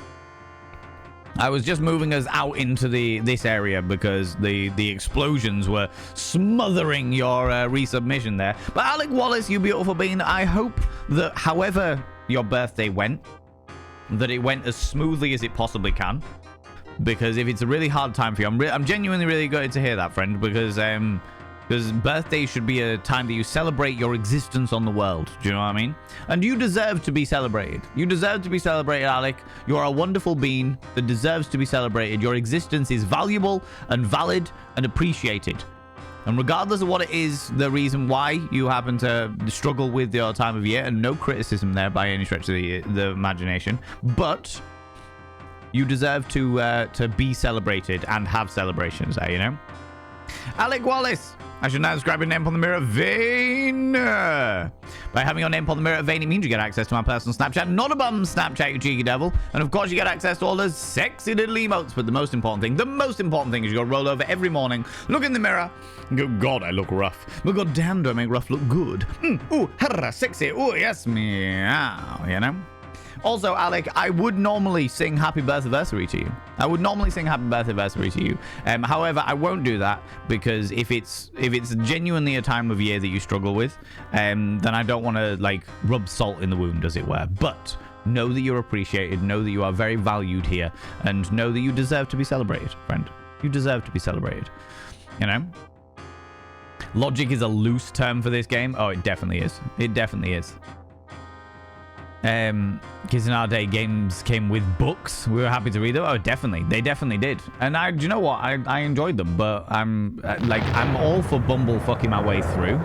I was just moving us out into this area because the explosions were smothering your resubmission there. But Alec Wallace, you beautiful being, I hope that however your birthday went, that it went as smoothly as it possibly can. Because if it's a really hard time for you, I'm genuinely really good to hear that, friend, because birthdays should be a time that you celebrate your existence on the world. Do you know what I mean? And you deserve to be celebrated. You deserve to be celebrated, Alec. You're a wonderful being that deserves to be celebrated. Your existence is valuable and valid and appreciated. And regardless of what it is, the reason why you happen to struggle with your time of year, and no criticism there by any stretch of the imagination, but you deserve to be celebrated and have celebrations there, you know? Alec Wallace, I should now describe your name on the mirror vein. By having your name on the mirror vein, it means you get access to my personal Snapchat, not a bum Snapchat, you cheeky devil. And of course, you get access to all those sexy little emotes. But the most important thing is you gotta roll over every morning, look in the mirror, and go, God, I look rough. But God damn, do I make rough look good? Ooh, harra, sexy. Ooh, yes, meow, you know? Also, Alec, I would normally sing Happy Birthday to you. However, I won't do that because if it's genuinely a time of year that you struggle with, then I don't want to like rub salt in the wound, as it were. But know that you're appreciated, know that you are very valued here, and know that you deserve to be celebrated, friend. You deserve to be celebrated. You know? Logic is a loose term for this game. Oh, it definitely is. It definitely is. Because in our day, games came with books. We were happy to read them. Oh, definitely. They definitely did. And do you know what? I enjoyed them, but I'm all for bumble fucking my way through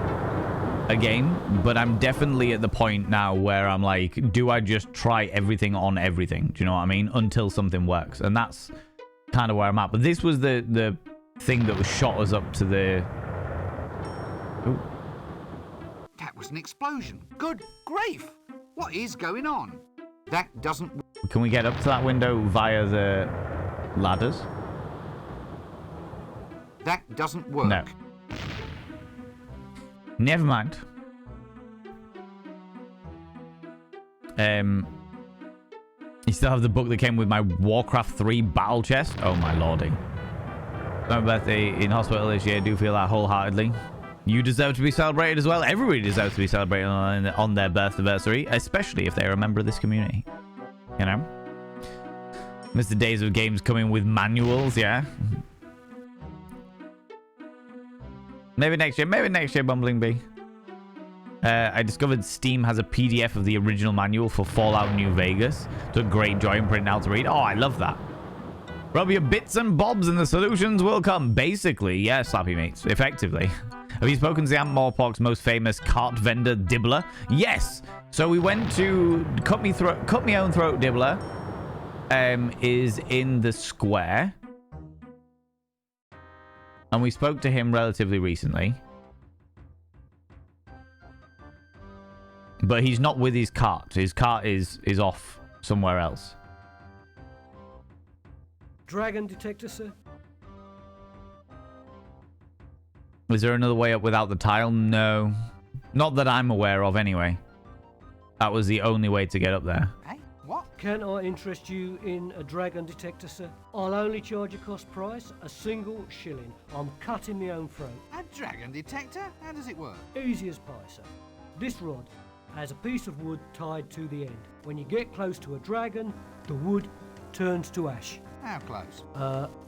a game, but I'm definitely at the point now where I'm like, do I just try everything on everything? Do you know what I mean? Until something works. And that's kind of where I'm at. But this was the thing that was shot us up to the... Ooh. That was an explosion. Good grief! What is going on? That doesn't... Can we get up to that window via the ladders? That doesn't work. No. Never mind. You still have the book that came with my Warcraft 3 battle chest? Oh my lordy. My birthday in hospital this year. Do feel that wholeheartedly. You deserve to be celebrated as well. Everybody deserves to be celebrated on their birth anniversary, especially if they're a member of this community. You know? Miss the days of games coming with manuals, yeah? Maybe next year, Bumbling Bee. I discovered Steam has a PDF of the original manual for Fallout New Vegas. Took great joy in printing out to read. Oh, I love that. Rub your bits and bobs and the solutions will come. Basically, yeah, Slappy Mates. Effectively. Have you spoken to the Aunt Morpok's most famous cart vendor, Dibbler? Yes. So we went to Cut Me Own Throat Dibbler. Is in the square. And we spoke to him relatively recently. But he's not with his cart. His cart is off somewhere else. Dragon detector, sir? Is there another way up without the tile? No. Not that I'm aware of, anyway. That was the only way to get up there. Hey, what? Can I interest you in a dragon detector, sir? I'll only charge a cost price, a single shilling. I'm cutting my own throat. A dragon detector? How does it work? Easy as pie, sir. This rod has a piece of wood tied to the end. When you get close to a dragon, the wood turns to ash. How close?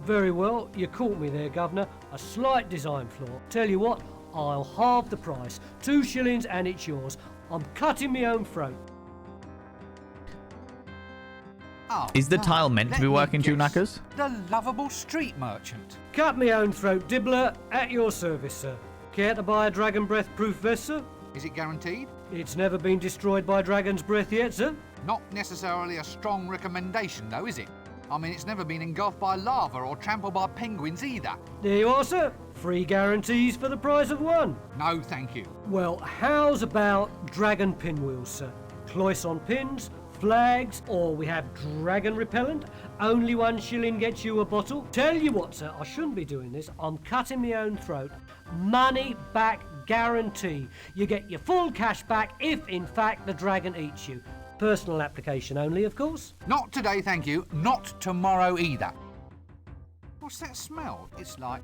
Very well. You caught me there, Governor. A slight design flaw. Tell you what, I'll halve the price. 2 shillings and it's yours. I'm cutting my own throat. Oh, Is the no. tile meant to Let be me working, guess. Chewknackers? The lovable street merchant. Cut me own throat, Dibbler, at your service, sir. Care to buy a dragon breath proof vest, sir? Is it guaranteed? It's never been destroyed by dragon's breath yet, sir. Not necessarily a strong recommendation, though, is it? I mean, it's never been engulfed by lava or trampled by penguins either. There you are, sir. Free guarantees for the price of one. No, thank you. Well, how's about dragon pinwheels, sir? Cloisson pins, flags, or we have dragon repellent. Only £1 gets you a bottle. Tell you what, sir, I shouldn't be doing this. I'm cutting my own throat. Money back guarantee. You get your full cash back if, in fact, the dragon eats you. Personal application only, of course. Not today, thank you. Not tomorrow either. What's that smell? It's like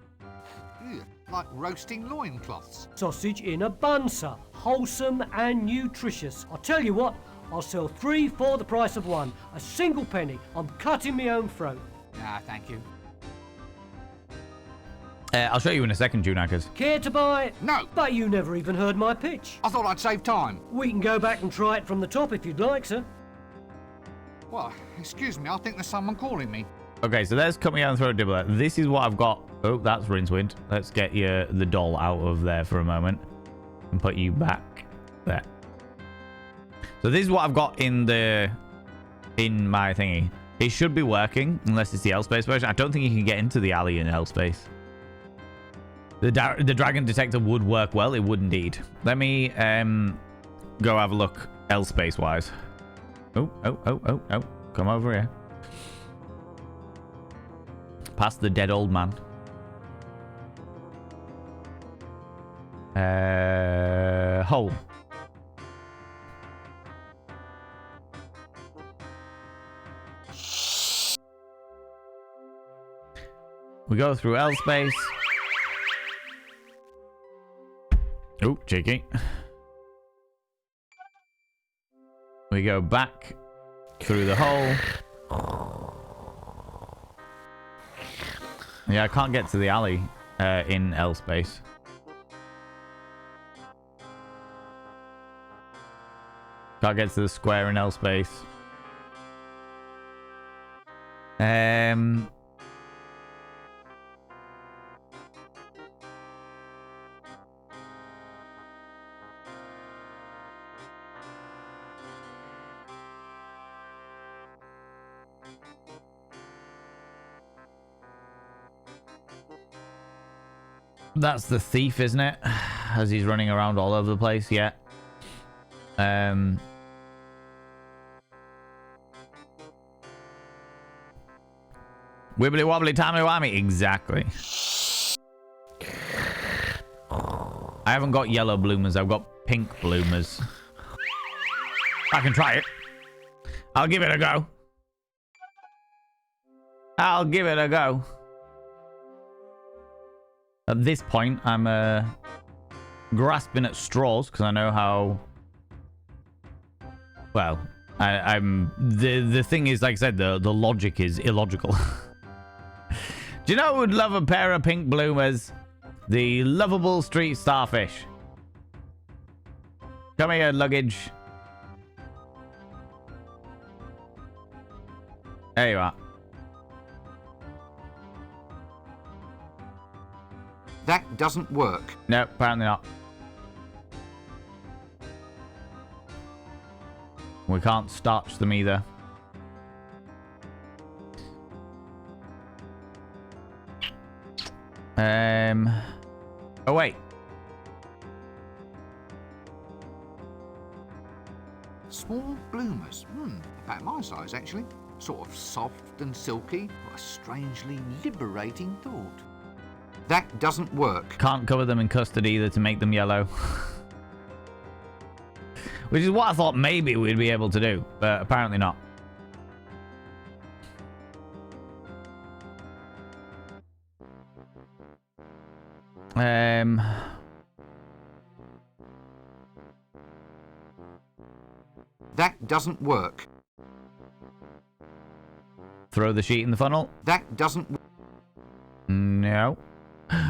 roasting loincloths. Sausage in a bun, sir. Wholesome and nutritious. I'll tell you what, I'll sell 3 for the price of 1. A single penny. I'm cutting my own throat. Nah, thank you. I'll show you in a second, Chewknackers. Care to buy? No. But you never even heard my pitch. I thought I'd save time. We can go back and try it from the top if you'd like, sir. Well, excuse me, I think there's someone calling me. Okay, so there's Cut Me Out and Throw a Dibbler. This is what I've got. Oh, that's Rincewind. Let's get the doll out of there for a moment and put you back there. So this is what I've got in my thingy. It should be working unless it's the L-Space version. I don't think you can get into the alley in L-Space. The dragon detector would work well. It would indeed. Let me go have a look L-Space wise. Oh. Come over here. Past the dead old man. Hole. We go through L-Space. Oh, cheeky. We go back through the hole. Yeah, I can't get to the alley in L-Space. Can't get to the square in L-Space. That's the thief, isn't it? As he's running around all over the place, yeah. Wibbly wobbly timey wimey, exactly. I haven't got yellow bloomers, I've got pink bloomers. I can try it. I'll give it a go. I'll give it a go. At this point, I'm grasping at straws because I know how. Well, I'm the thing is, like I said, the logic is illogical. Do you know who would love a pair of pink bloomers? The lovable street starfish. Come here, luggage. There you are. That doesn't work. No, apparently not. We can't starch them either. Oh wait. Small bloomers. About my size, actually. Sort of soft and silky. What a strangely liberating thought. That doesn't work. Can't cover them in custard either to make them yellow. Which is what I thought maybe we'd be able to do, but apparently not. That doesn't work. Throw the sheet in the funnel. That doesn't work. No.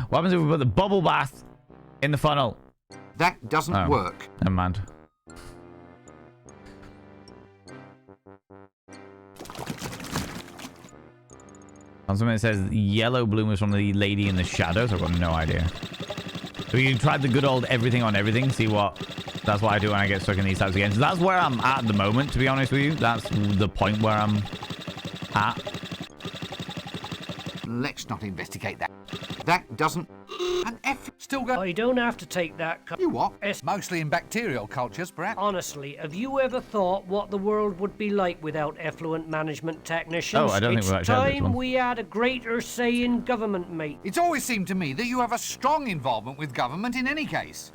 What happens if we put the bubble bath in the funnel? That doesn't work. Never mind. Something that says yellow bloomers from the lady in the shadows. I've got no idea. So you tried the good old everything on everything. See what? That's what I do when I get stuck in these types of games. So that's where I'm at the moment, to be honest with you. That's the point where I'm at. Let's not investigate that. That doesn't... An F still go... Oh, you don't have to take that... You what? It's mostly in bacterial cultures, perhaps. Honestly, have you ever thought what the world would be like without effluent management technicians? Oh, I don't think we'll it's actually have this time one. we had a greater say in government, mate. It's always seemed to me that you have a strong involvement with government in any case.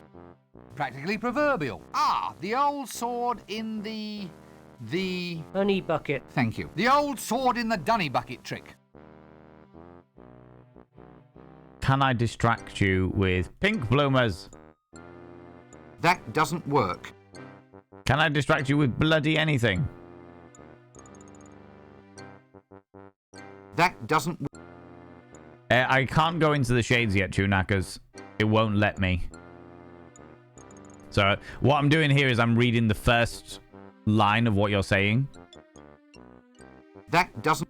Practically proverbial. Ah, the old sword in the... Honey bucket. Thank you. The old sword in the dunny bucket trick. Can I distract you with pink bloomers? That doesn't work. Can I distract you with bloody anything? That doesn't work. I can't go into the shades yet, Tunakas. It won't let me. So what I'm doing here is I'm reading the first line of what you're saying. That doesn't...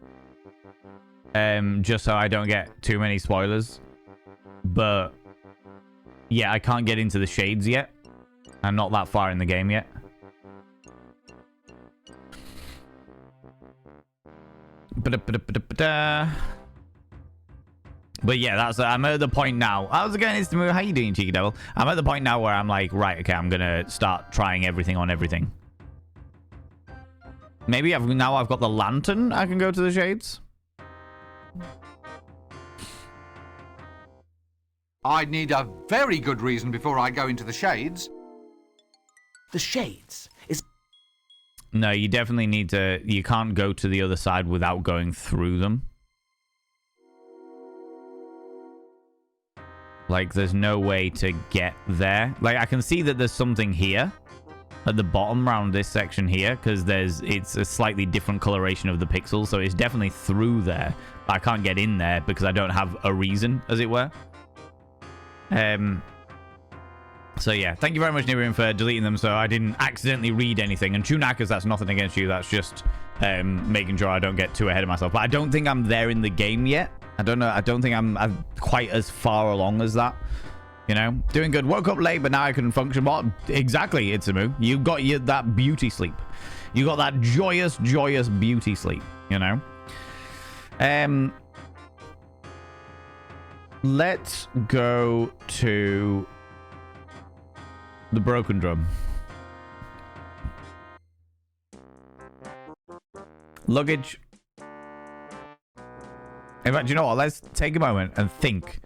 Just so I don't get too many spoilers. But yeah, I can't get into the shades yet. I'm not that far in the game yet. But yeah, that's I'm at the point now. How's it going, Instamoo? How you doing, Cheeky Devil? I'm at the point now where I'm like, right, okay, I'm gonna start trying everything on everything. Maybe I've got the lantern. I can go to the shades. I'd need a very good reason before I go into the shades. The shades is... No, you definitely need to... You can't go to the other side without going through them. Like, there's no way to get there. Like, I can see that there's something here at the bottom around this section here, because it's a slightly different coloration of the pixels, so it's definitely through there. But I can't get in there because I don't have a reason, as it were. So yeah, thank you very much, Nibirin, for deleting them so I didn't accidentally read anything. And Tunakas, that's nothing against you. That's just making sure I don't get too ahead of myself. But I don't think I'm there in the game yet. I don't know. I don't think I'm quite as far along as that. You know, doing good. Woke up late, but now I can function. What? Exactly, Itsumu. You got that beauty sleep. You got that joyous, joyous beauty sleep. You know. Let's go to the broken drum. Luggage. In fact, you know what? Let's take a moment and think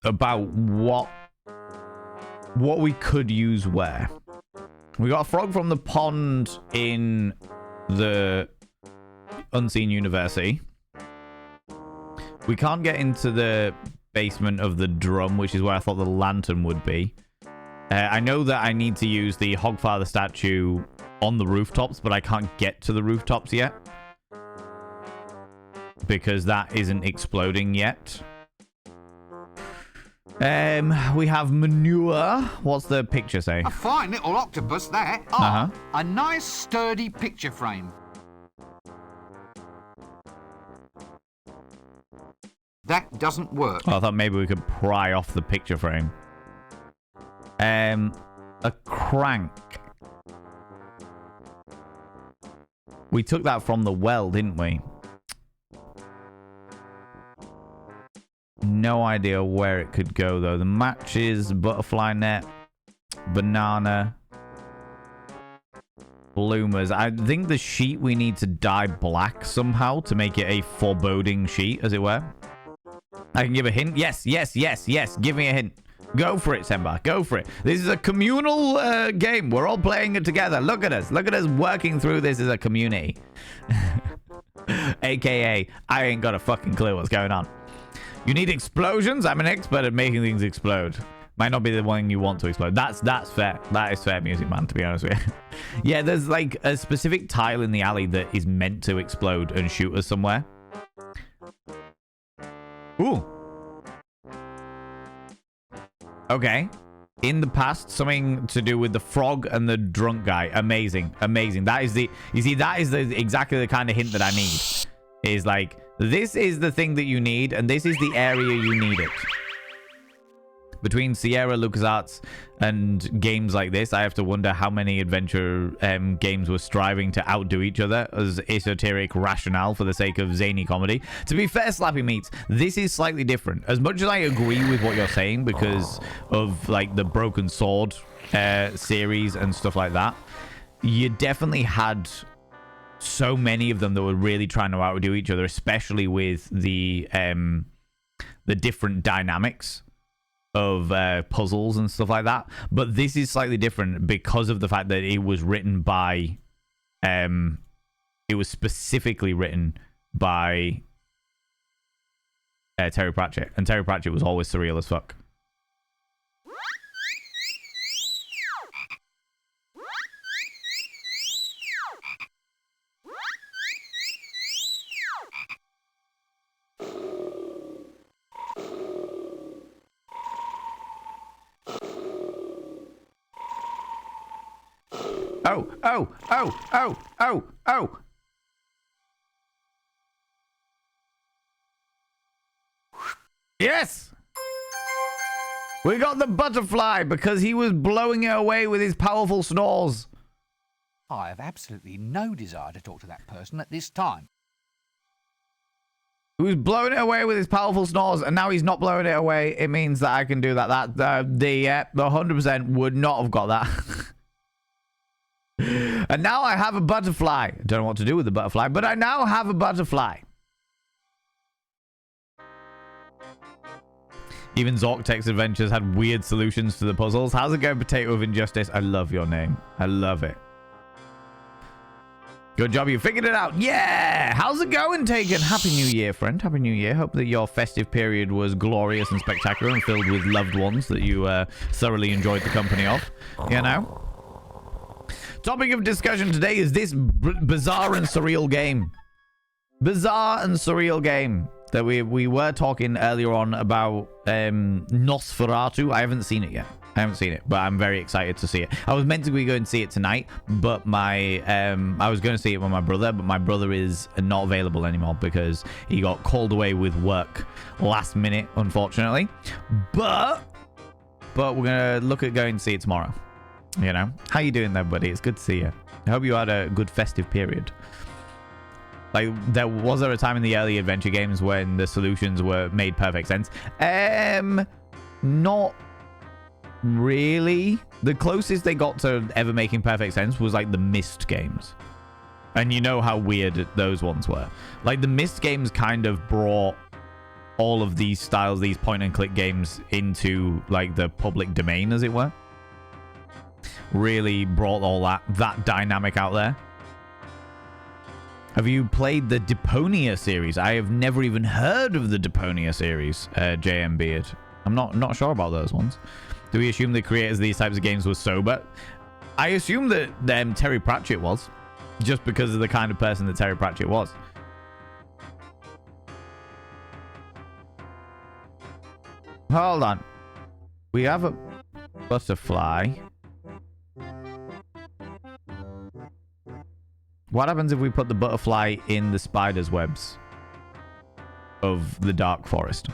about what we could use where. We got a frog from the pond in the Unseen University. We can't get into the basement of the drum, which is where I thought the lantern would be. I know that I need to use the Hogfather statue on the rooftops, but I can't get to the rooftops yet. Because that isn't exploding yet. We have manure. What's the picture say? A fine little octopus there. A nice sturdy picture frame. That doesn't work. Oh, I thought maybe we could pry off the picture frame. A crank. We took that from the well, didn't we? No idea where it could go, though. The matches, butterfly net, banana, bloomers. I think the sheet we need to dye black somehow to make it a foreboding sheet, as it were. I can give a hint. Yes, yes, yes, yes. Give me a hint. Go for it, Semba. Go for it. This is a communal game. We're all playing it together. Look at us. Look at us working through this as a community. AKA, I ain't got a fucking clue what's going on. You need explosions? I'm an expert at making things explode. Might not be the one you want to explode. That's fair. That is fair music, man, to be honest with you. Yeah, there's like a specific tile in the alley that is meant to explode and shoot us somewhere. Ooh. Okay. In the past, something to do with the frog and the drunk guy. Amazing. Amazing. That is the... You see, that is exactly the kind of hint that I need. Is like... This is the thing that you need, and this is the area you need it. Between Sierra, LucasArts, and games like this, I have to wonder how many adventure games were striving to outdo each other as esoteric rationale for the sake of zany comedy. To be fair, Slappy Meats, this is slightly different. As much as I agree with what you're saying because of like the Broken Sword series and stuff like that, you definitely had so many of them that were really trying to outdo each other, especially with the different dynamics of puzzles and stuff like that. But this is slightly different because of the fact that it was written by it was specifically written by Terry Pratchett, and Terry Pratchett was always surreal as fuck. Oh. Yes! We got the butterfly because he was blowing it away with his powerful snores. I have absolutely no desire to talk to that person at this time. He was blowing it away with his powerful snores, and now he's not blowing it away. It means that I can do that. The 100% would not have got that. And now I have a butterfly. I don't know what to do with the butterfly, but I now have a butterfly. Even Zorktex Adventures had weird solutions to the puzzles. How's it going, Potato of Injustice? I love your name. I love it. Good job, you figured it out. Yeah! How's it going, Taken? Happy New Year, friend. Happy New Year. Hope that your festive period was glorious and spectacular and filled with loved ones that you thoroughly enjoyed the company of. You know? Topic of discussion today is this bizarre and surreal game. Bizarre and surreal game that we were talking earlier on about Nosferatu. I haven't seen it yet. I haven't seen it, but I'm very excited to see it. I was meant to go and see it tonight, but I was going to see it with my brother, but my brother is not available anymore because he got called away with work last minute, unfortunately. But we're going to look at going to see it tomorrow. You know, how you doing there, buddy? It's good to see you. I hope you had a good festive period. Like, was there a time in the early adventure games when the solutions made perfect sense? Not really. The closest they got to ever making perfect sense was like the Myst games. And you know how weird those ones were. Like, the Myst games kind of brought all of these styles, these point and click games into like the public domain, as it were. Really brought all that dynamic out there. Have you played the Deponia series? I have never even heard of the Deponia series, JM Beard. I'm not sure about those ones. Do we assume the creators of these types of games were sober? I assume that Terry Pratchett was, just because of the kind of person that Terry Pratchett was. Hold on. We have a butterfly. What happens if we put the butterfly in the spider's webs of the dark forest?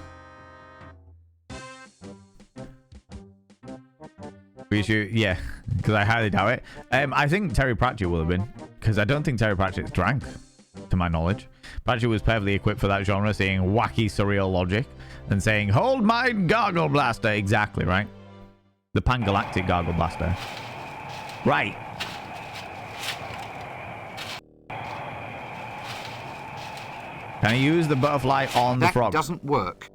We should, yeah, because I highly doubt it. I think Terry Pratchett will have been, because I don't think Terry Pratchett's drank, to my knowledge. Pratchett was perfectly equipped for that genre, seeing wacky, surreal logic, and saying, "Hold my gargle blaster." Exactly, right? The Pangalactic gargle blaster. Right. Can I use the butterfly on the frog? That doesn't work.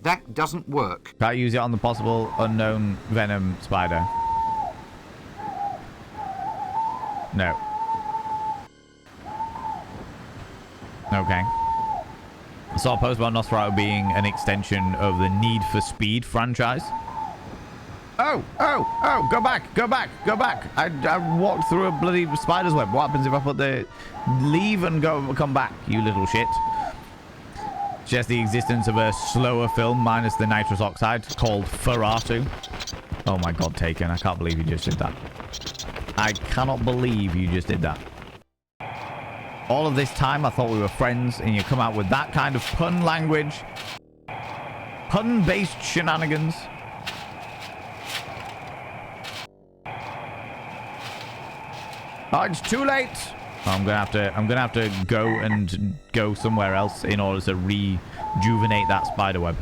That doesn't work. Can't use it on the possible unknown venom spider. No. Okay. I saw a post about Nosferatu being an extension of the Need for Speed franchise. Oh! Go back! I walked through a bloody spider's web. What happens if I put the leave and come back, you little shit? Just the existence of a slower film minus the nitrous oxide called Ferratu. Oh my god, Taken. I can't believe you just did that. I cannot believe you just did that. All of this time, I thought we were friends, and you come out with that kind of pun language. Pun-based shenanigans. Oh, it's too late. Oh, I'm gonna have to go somewhere else in order to rejuvenate that spider web.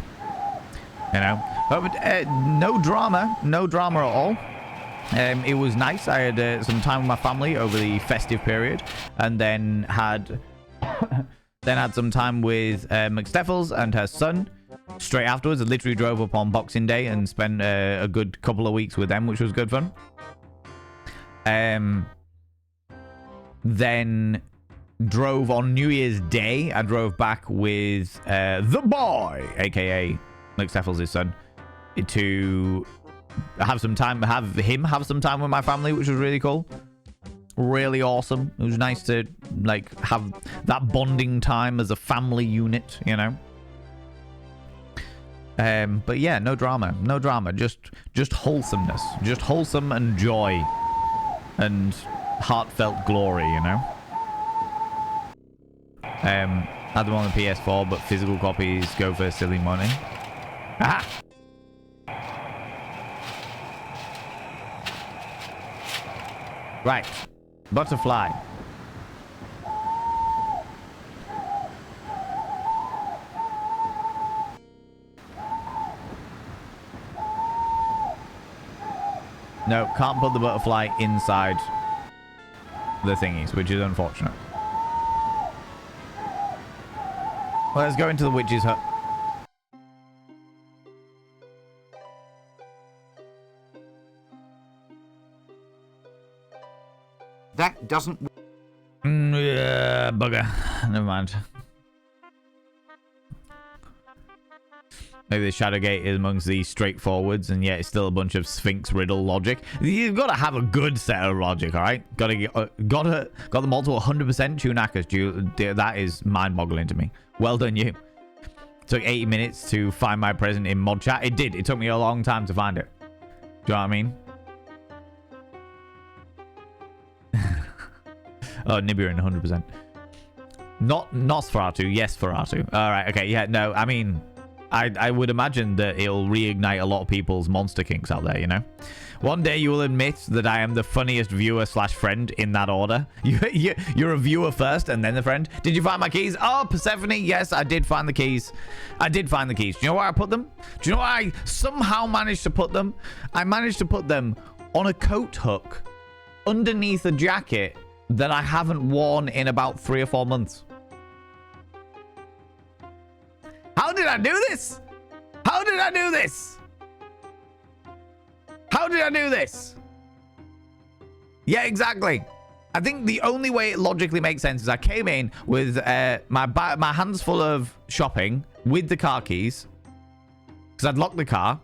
You know, but no drama at all. It was nice. I had some time with my family over the festive period, and then had some time with McSteffels and her son. Straight afterwards, I literally drove up on Boxing Day and spent a good couple of weeks with them, which was good fun. Then drove on New Year's Day. I drove back with the boy, aka McSteffels' son, to have some time, have some time with my family, which was really cool. Really awesome. It was nice to like have that bonding time as a family unit, you know. But yeah, no drama, just wholesomeness, just wholesome and joy and heartfelt glory, you know. Had them on the PS4, but physical copies go for silly money. Aha! Right, butterfly. No, can't put the butterfly inside the thingies, which is unfortunate. Well, let's go into the witch's hut. That doesn't... Yeah, bugger. Never mind. Maybe the Shadowgate is amongst these straightforwards, and yet it's still a bunch of Sphinx riddle logic. You've got to have a good set of logic, all right? Got them all to 100% Chewknackers. That is mind-boggling to me. Well done, you. Took 80 minutes to find my present in mod chat. It did. It took me a long time to find it. Do you know what I mean? Oh, Nibiruin, 100%. Not Nosferatu. Yes, Feratu. All right. Okay. Yeah. No. I mean, I would imagine that it'll reignite a lot of people's monster kinks out there. You know. One day you will admit that I am the funniest viewer / friend in that order. You're a viewer first and then the friend. Did you find my keys? Oh, Persephone. Yes, I did find the keys. Do you know where I put them? Do you know where I somehow managed to put them? I managed to put them on a coat hook underneath a jacket that I haven't worn in about 3 or 4 months. How did I do this? How did I do this? How did I do this? Yeah, exactly. I think the only way it logically makes sense is I came in with my hands full of shopping with the car keys because I'd locked the car.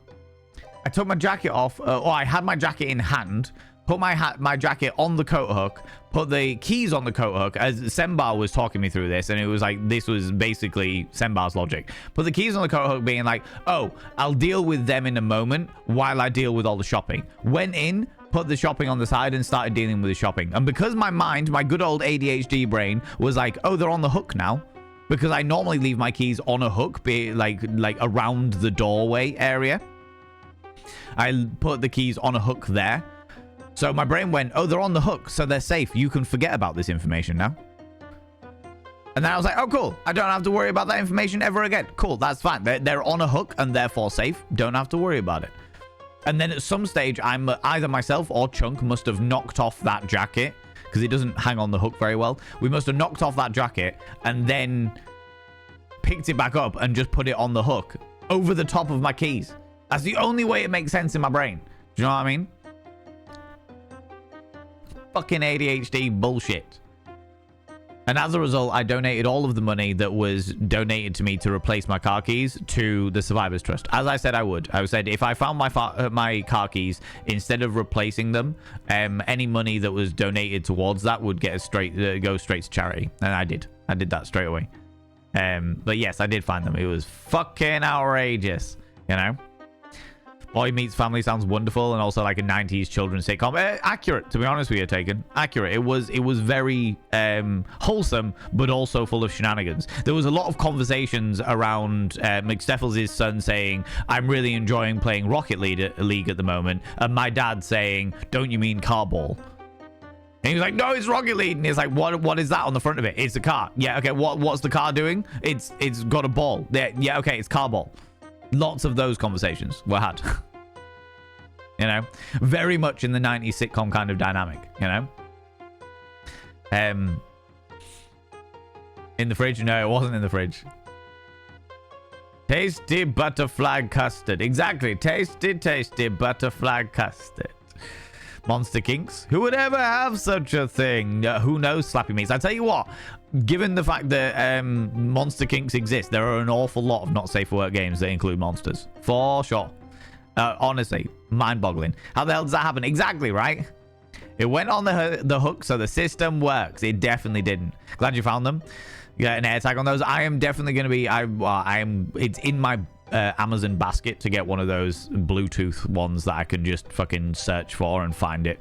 I took my jacket off, or I had my jacket in hand, put my jacket on the coat hook, put the keys on the coat hook, as Sembar was talking me through this, and it was like, this was basically Sembar's logic. Put the keys on the coat hook being like, oh, I'll deal with them in a moment while I deal with all the shopping. Went in, put the shopping on the side, and started dealing with the shopping. And because my mind, my good old ADHD brain, was like, oh, they're on the hook now. Because I normally leave my keys on a hook, be like around the doorway area. I put the keys on a hook there. So my brain went, oh, they're on the hook, so they're safe. You can forget about this information now. And then I was like, oh, cool. I don't have to worry about that information ever again. Cool, that's fine. They're on a hook and therefore safe. Don't have to worry about it. And then at some stage, either myself or Chunk must have knocked off that jacket because it doesn't hang on the hook very well. We must have knocked off that jacket and then picked it back up and just put it on the hook over the top of my keys. That's the only way it makes sense in my brain. Do you know what I mean? Fucking ADHD bullshit. And as a result, I donated all of the money that was donated to me to replace my car keys to the Survivors Trust. As I said I would. I said if I found my car keys, instead of replacing them, any money that was donated towards that would get go straight to charity. And I did. I did that straight away. But yes, I did find them. It was fucking outrageous, you know? Boy Meets Family sounds wonderful, and also like a 90s children's sitcom. Accurate, to be honest with you, Taken. Accurate. It was very wholesome, but also full of shenanigans. There was a lot of conversations around McSteffels' son saying, I'm really enjoying playing Rocket League at the moment, and my dad saying, don't you mean Carball? And he was like, no, it's Rocket League. And he's like, what is that on the front of it? It's a car. Yeah, okay, what's the car doing? It's got a ball. Yeah, okay, it's Carball. Lots of those conversations were had. You know? Very much in the 90s sitcom kind of dynamic, you know? In the fridge? No, it wasn't in the fridge. Tasty butterfly custard. Exactly. Tasty butterfly custard. Monster Kinks. Who would ever have such a thing? Who knows, Slappy Meats? I tell you what, given the fact that Monster Kinks exist, there are an awful lot of not safe for work games that include monsters. For sure. Honestly, mind-boggling. How the hell does that happen? Exactly, right? It went on the hook, so the system works. It definitely didn't. Glad you found them. You got an air tag on those. I am definitely going to be... It's in my Amazon basket to get one of those Bluetooth ones that I can just fucking search for and find it,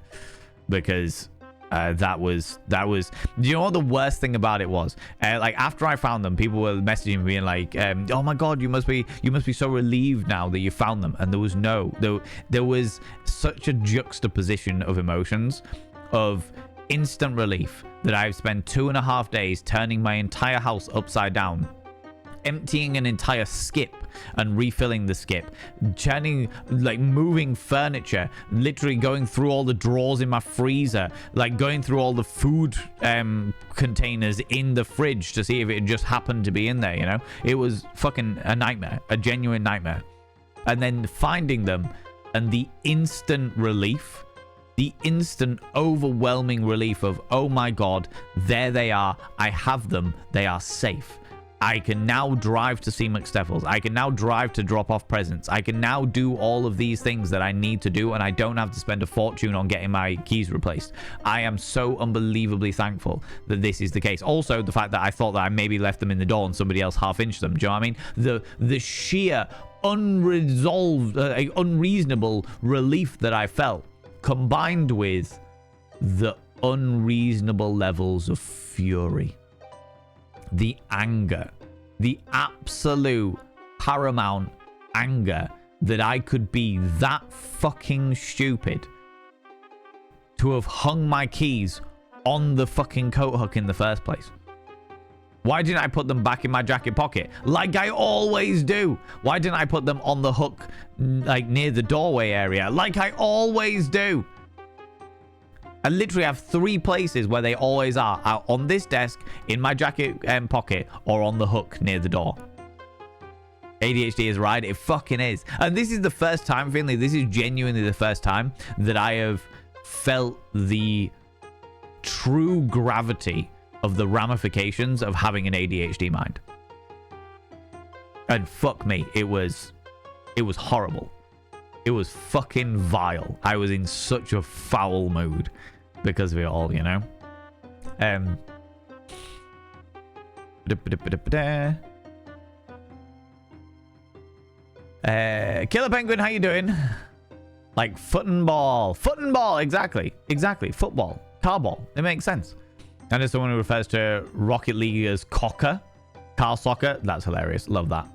because that was do you know what the worst thing about it was? Like, after I found them, people were messaging me being like, oh my god, you must be so relieved now that you found them. And there was such a juxtaposition of emotions of instant relief that I've spent 2.5 days turning my entire house upside down, emptying an entire skip and refilling the skip, moving furniture, literally going through all the drawers in my freezer, like going through all the food containers in the fridge to see if it just happened to be in there, you know? It was fucking a nightmare, a genuine nightmare. And then finding them and the instant relief, the instant overwhelming relief of, oh my god, there they are, I have them, they are safe. I can now drive to see McSteffels. I can now drive to drop off presents. I can now do all of these things that I need to do, and I don't have to spend a fortune on getting my keys replaced. I am so unbelievably thankful that this is the case. Also, the fact that I thought that I maybe left them in the door and somebody else half-inched them. Do you know what I mean? The sheer unresolved, unreasonable relief that I felt, combined with the unreasonable levels of fury. The anger, the absolute paramount anger that I could be that fucking stupid to have hung my keys on the fucking coat hook in the first place. Why didn't I put them back in my jacket pocket like I always do? Why didn't I put them on the hook, like near the doorway area like I always do? I literally have 3 places where they always are. Out on this desk, in my jacket pocket, or on the hook near the door. ADHD is right. It fucking is. And this is the first time, Finley, this is genuinely the first time that I have felt the true gravity of the ramifications of having an ADHD mind. And fuck me, it was horrible. It was fucking vile. I was in such a foul mood because of it all, you know? Killer Penguin, how you doing? Like foot and ball, exactly, football, car ball. It makes sense. And as someone who refers to Rocket League as cocker, car soccer, that's hilarious. Love that.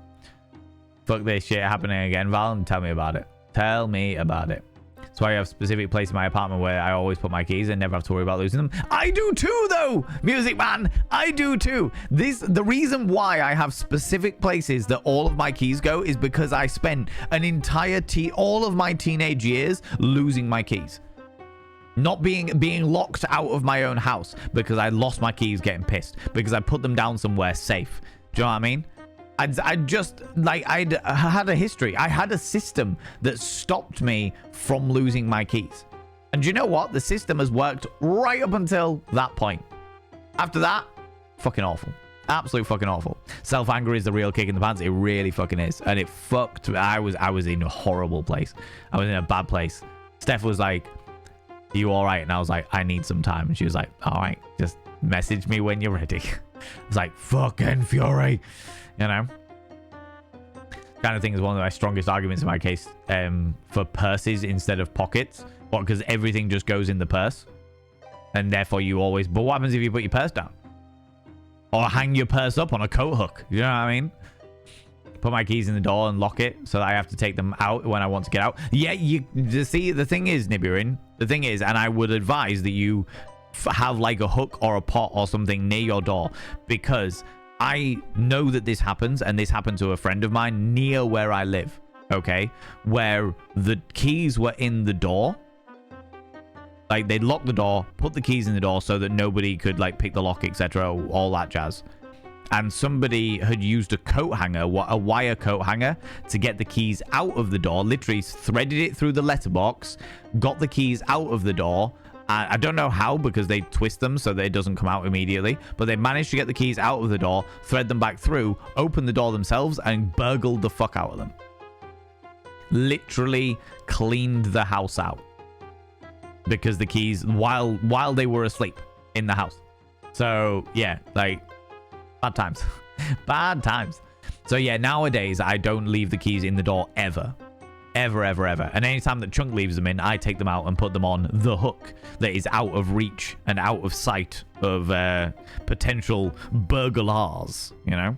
Fuck this shit happening again, Val, and tell me about it. Tell me about it. That's why I have a specific place in my apartment where I always put my keys and never have to worry about losing them. I do too, though, Music Man. I do too. The reason why I have specific places that all of my keys go is because I spent an entire all of my teenage years losing my keys. Not being locked out of my own house because I lost my keys getting pissed. Because I put them down somewhere safe. Do you know what I mean? I just, like, I had a history. I had a system that stopped me from losing my keys. And do you know what? The system has worked right up until that point. After that, fucking awful. Absolute fucking awful. Self-anger is the real kick in the pants. It really fucking is. And it fucked. I was in a horrible place. I was in a bad place. Steph was like, are you all right? And I was like, I need some time. And she was like, all right, just message me when you're ready. I was like, fucking fury. You know? kind of thing is one of my strongest arguments in my case for purses instead of pockets. What? Because everything just goes in the purse. And therefore you always... But what happens if you put your purse down? Or hang your purse up on a coat hook? You know what I mean? Put my keys in the door and lock it so that I have to take them out when I want to get out. Yeah, you see, the thing is, Nibirin, the thing is, and I would advise that you have like a hook or a pot or something near your door, because I know that this happens, and this happened to a friend of mine near where I live, okay, where the keys were in the door. Like, they'd lock the door, put the keys in the door so that nobody could like pick the lock, etc., all that jazz. And somebody had used a coat hanger, a wire coat hanger, to get the keys out of the door. Literally threaded it through the letterbox, got the keys out of the door. I don't know how, because they twist them so that it doesn't come out immediately. But they managed to get the keys out of the door, thread them back through, open the door themselves, and burgled the fuck out of them. Literally cleaned the house out. Because the keys, while they were asleep in the house. So, yeah, like... Bad times. Bad times. So yeah, nowadays I don't leave the keys in the door ever. Ever, ever, ever. And anytime that Chunk leaves them in, I take them out and put them on the hook that is out of reach and out of sight of potential burglars, you know?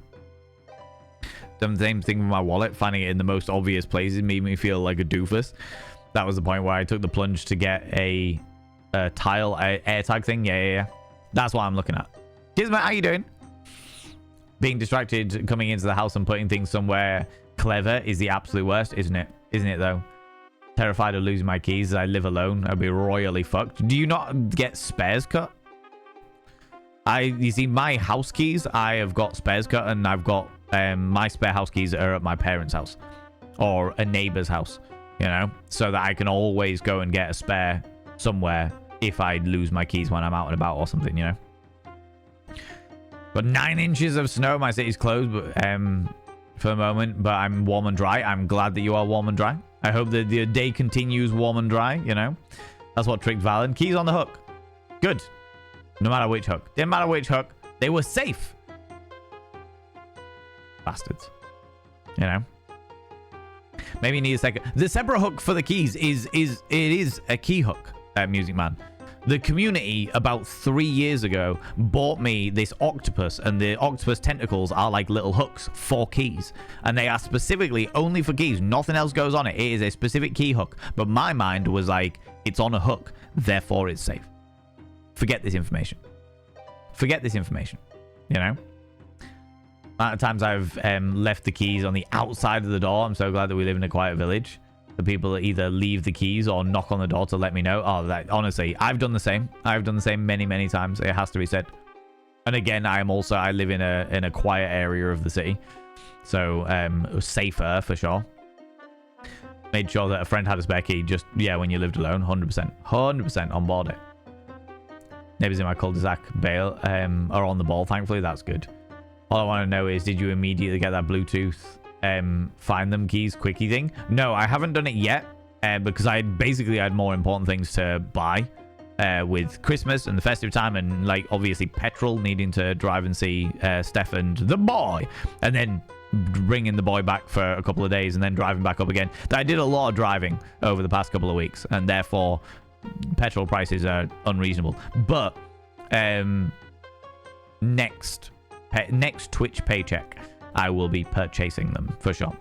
Done the same thing with my wallet. Finding it in the most obvious places made me feel like a doofus. That was the point where I took the plunge to get a tile AirTag thing. Yeah. That's what I'm looking at. Cheers, mate. How you doing? Being distracted coming into the house and putting things somewhere clever is the absolute worst, isn't it? Isn't it, though? Terrified of losing my keys as I live alone. I'd be royally fucked. Do you not get spares cut? You see, my house keys, I have got spares cut, and I've got my spare house keys are at my parents' house or a neighbor's house, you know, so that I can always go and get a spare somewhere if I lose my keys when I'm out and about or something, you know. But 9 inches of snow. My city's closed, but for the moment. But I'm warm and dry. I'm glad that you are warm and dry. I hope that the day continues warm and dry. You know, that's what tricked Valen. Keys on the hook. Good. No matter which hook. Didn't matter which hook. They were safe. Bastards. You know. Maybe you need a second. The separate hook for the keys is a key hook. Music Man. The community about 3 years ago bought me this octopus, and the octopus tentacles are like little hooks for keys, and they are specifically only for keys. Nothing else goes on it. It is a specific key hook, but my mind was like, it's on a hook, therefore it's safe. Forget this information. Forget this information, you know. Amount of times I've left the keys on the outside of the door. I'm so glad that we live in a quiet village. The people that either leave the keys or knock on the door to let me know. Oh, that honestly, I've done the same. I've done the same many, many times. It has to be said. And again, I live in a quiet area of the city, so safer for sure. Made sure that a friend had a spare key. Just when you lived alone, 100% on board it. Neighbors in my cul-de-sac bail are on the ball. Thankfully, that's good. All I want to know is, did you immediately get that Bluetooth find them keys quickie thing? No, I haven't done it yet because I had more important things to buy with Christmas and the festive time, and like obviously petrol, needing to drive and see Steph and the boy, and then bringing the boy back for a couple of days and then driving back up again. I did a lot of driving over the past couple of weeks, and therefore petrol prices are unreasonable. But next Twitch paycheck, I will be purchasing them for sure.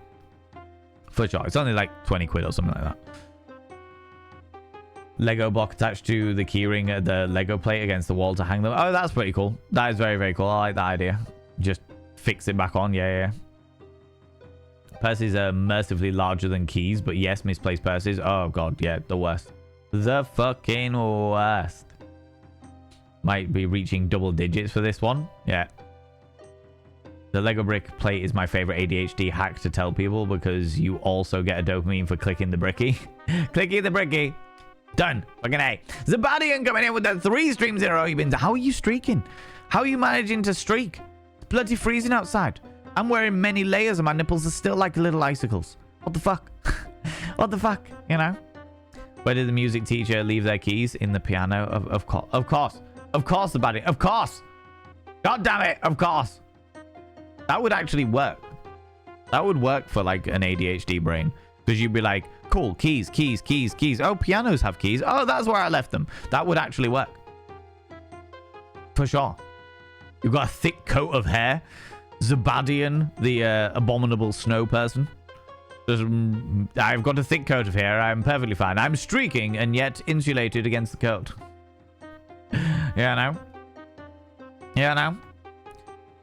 For sure. It's only like 20 quid or something like that. Lego block attached to the keyring at the Lego plate against the wall to hang them. Oh, that's pretty cool. That is very, very cool. I like that idea. Just fix it back on. Yeah. Purses are mercifully larger than keys, but yes, misplaced purses. Oh, God. Yeah, the worst. The fucking worst. Might be reaching double digits for this one. Yeah. The Lego brick plate is my favorite ADHD hack to tell people, because you also get a dopamine for clicking the bricky. Clicking the bricky. Done. Fucking A. Zabadian coming in with the 3 streams in a row. How are you streaking? How are you managing to streak? It's bloody freezing outside. I'm wearing many layers and my nipples are still like little icicles. What the fuck? What the fuck? You know? Where did the music teacher leave their keys? In the piano? Of course. Of course. Of course, Zabadian. Of course. God damn it. Of course. That would actually work. That would work for like an ADHD brain. Because you'd be like, cool, keys, keys, keys, keys. Oh, pianos have keys. Oh, that's where I left them. That would actually work. For sure. You've got a thick coat of hair. Zebadian, the abominable snow person. I've got a thick coat of hair. I'm perfectly fine. I'm streaking and yet insulated against the cold. Yeah, no. Yeah, no.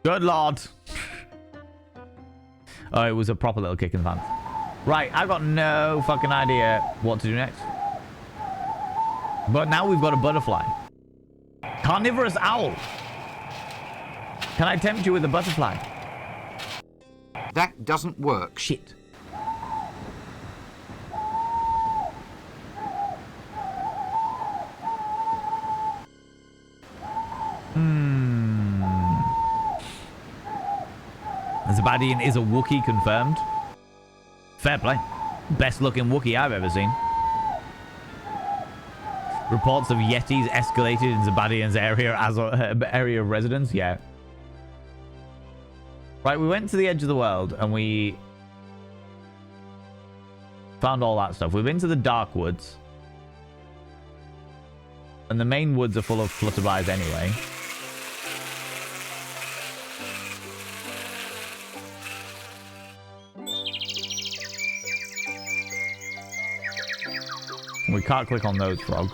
Good lord. Oh, it was a proper little kick in the pants. Right, I've got no fucking idea what to do next. But now we've got a butterfly. Carnivorous owl. Can I tempt you with a butterfly? That doesn't work. Shit. Zebadian is a Wookiee confirmed. Fair play. Best looking Wookiee I've ever seen. Reports of Yetis escalated in Zebadian's area of residence. Yeah. Right, we went to the edge of the world and we found all that stuff. We've been to the dark woods. And the main woods are full of flutterbys anyway. We can't click on those frogs.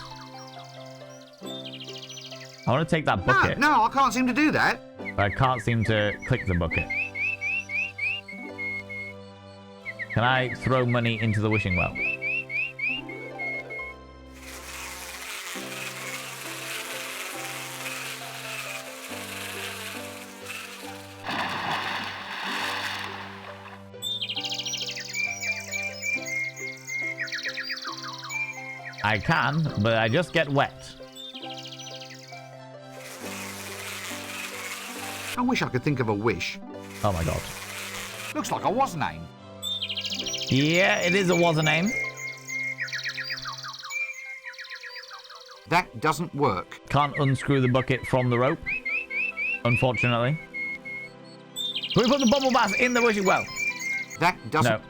I want to take that bucket. No, I can't seem to do that. But I can't seem to click the bucket. Can I throw money into the wishing well? I can, but I just get wet. I wish I could think of a wish. Oh my god. Looks like a was name. Yeah, it is a was a name. That doesn't work. Can't unscrew the bucket from the rope, unfortunately. Can we put the bubble bath in the wishing well? That doesn't... No.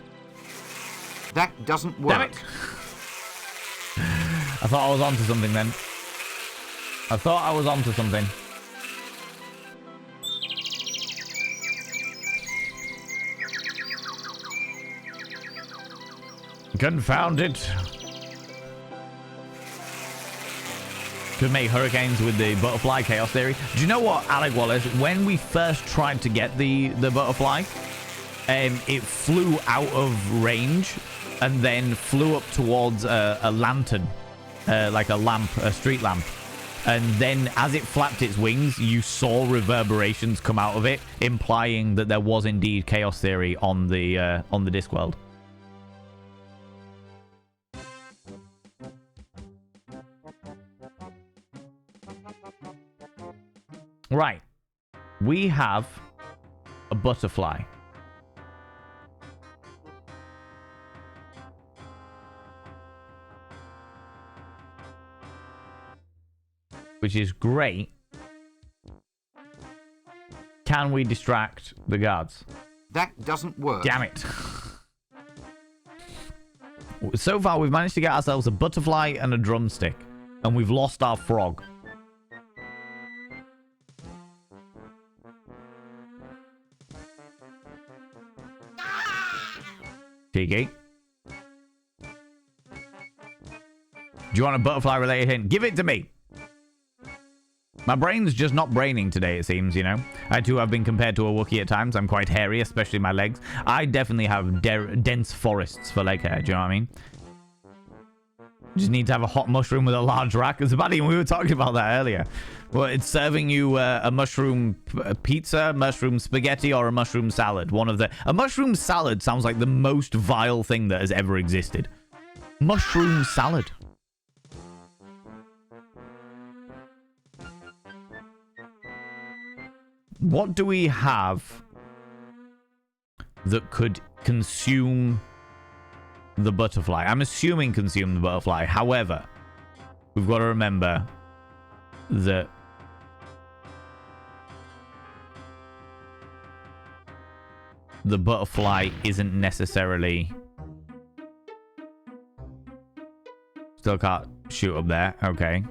That doesn't work. Damn it. I thought I was onto something then. I thought I was onto something. Confound it. Could make hurricanes with the butterfly chaos theory. Do you know what, Alec Wallace? When we first tried to get the butterfly, it flew out of range and then flew up towards a lantern, like a lamp, a street lamp. And then as it flapped its wings, you saw reverberations come out of it, implying that there was indeed chaos theory on the Discworld. Right. We have a butterfly. Which is great. Can we distract the guards? That doesn't work. Damn it. So far, we've managed to get ourselves a butterfly and a drumstick. And we've lost our frog. Cheeky. Do you want a butterfly related hint? Give it to me. My brain's just not braining today, it seems, you know. I too have been compared to a Wookiee at times. I'm quite hairy, especially my legs. I definitely have dense forests for leg hair, do you know what I mean? Just need to have a hot mushroom with a large rack. It's about we were talking about that earlier. Well, it's serving you a mushroom pizza, mushroom spaghetti, or a mushroom salad. One of the... A mushroom salad sounds like the most vile thing that has ever existed. Mushroom salad. What do we have that could consume the butterfly? I'm assuming consume the butterfly. However, we've got to remember that the butterfly isn't necessarily... Still can't shoot up there. Okay.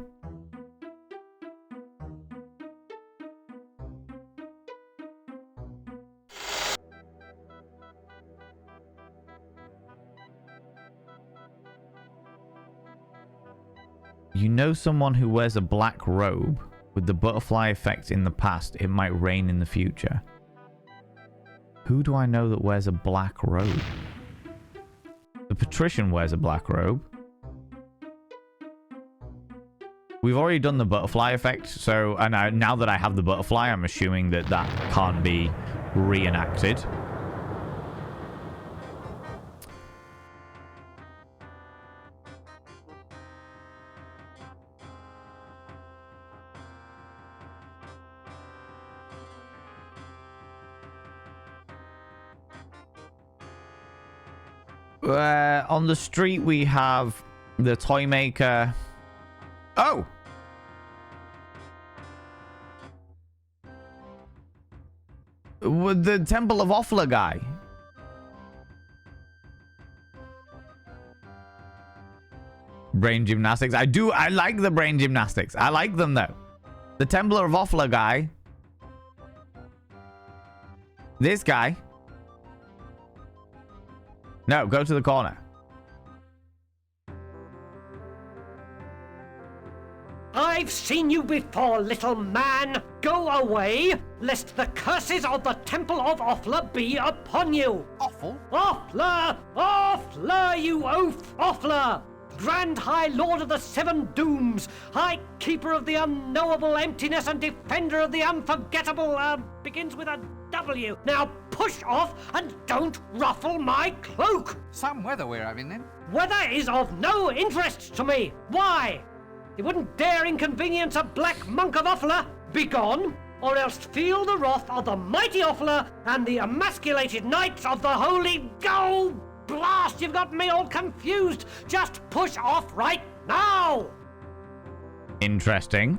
You know someone who wears a black robe? With the butterfly effect in the past, it might rain in the future. Who do I know that wears a black robe? The patrician wears a black robe. We've already done the butterfly effect, so now that I have the butterfly, I'm assuming that that can't be reenacted. On the street, we have the toy maker. Oh! With the Temple of Offla guy. Brain gymnastics. I like the brain gymnastics. I like them, though. The Temple of Offla guy. This guy. No, go to the corner. I've seen you before, little man. Go away, lest the curses of the Temple of Offla be upon you. Awful? Offla! Offla, you oaf! Offla! Grand High Lord of the Seven Dooms, High Keeper of the Unknowable Emptiness and Defender of the Unforgettable, begins with a W. Now push off and don't ruffle my cloak. Some weather we're having then. Weather is of no interest to me. Why? You wouldn't dare inconvenience a black monk of Offla. Begone, or else feel the wrath of the mighty Offla and the emasculated knights of the holy... Oh, blast, you've got me all confused. Just push off right now. Interesting.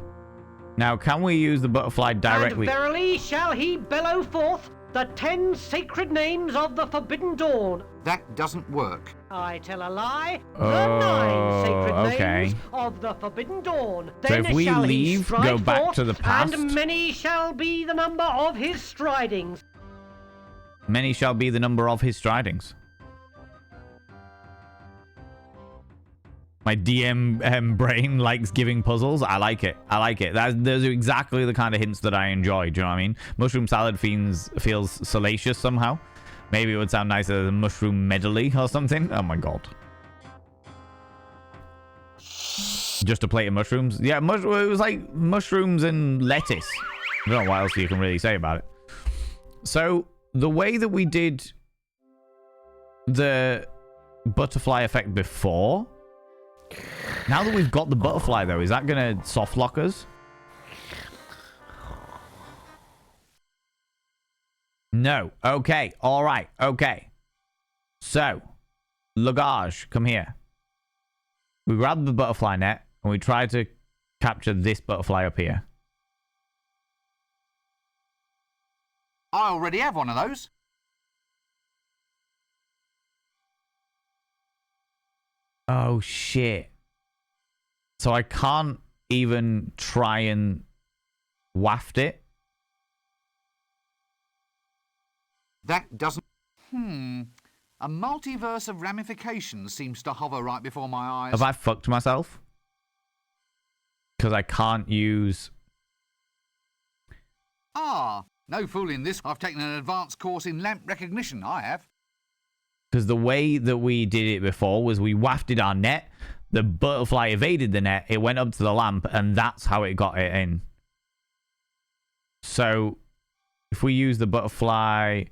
Now, can we use the butterfly directly? And verily shall he bellow forth the 10 sacred names of the Forbidden Dawn. That doesn't work. I tell a lie. The 9 sacred names of the Forbidden Dawn. So Then if we shall leave, he stride go back forth, to the past. And many shall be the number of his stridings. Many shall be the number of his stridings. My DM brain likes giving puzzles. I like it. I like it. Those are exactly the kind of hints that I enjoy. Do you know what I mean? Mushroom salad feels salacious somehow. Maybe it would sound nicer than mushroom medley or something. Oh my god. Just a plate of mushrooms? Yeah, it was like mushrooms and lettuce. I don't know what else you can really say about it. So, the way that we did the butterfly effect before... Now that we've got the butterfly, though, is that going to soft lock us? No. Okay. All right. Okay. So, Lugage, come here. We grab the butterfly net, and we try to capture this butterfly up here. I already have one of those. Oh, shit. So I can't even try and waft it? That doesn't... A multiverse of ramifications seems to hover right before my eyes. Have I fucked myself? Because I can't use... Ah, no fooling this. I've taken an advanced course in lamp recognition, I have. Because the way that we did it before was we wafted our net, the butterfly evaded the net, it went up to the lamp, and that's how it got it in. So, if we use the butterfly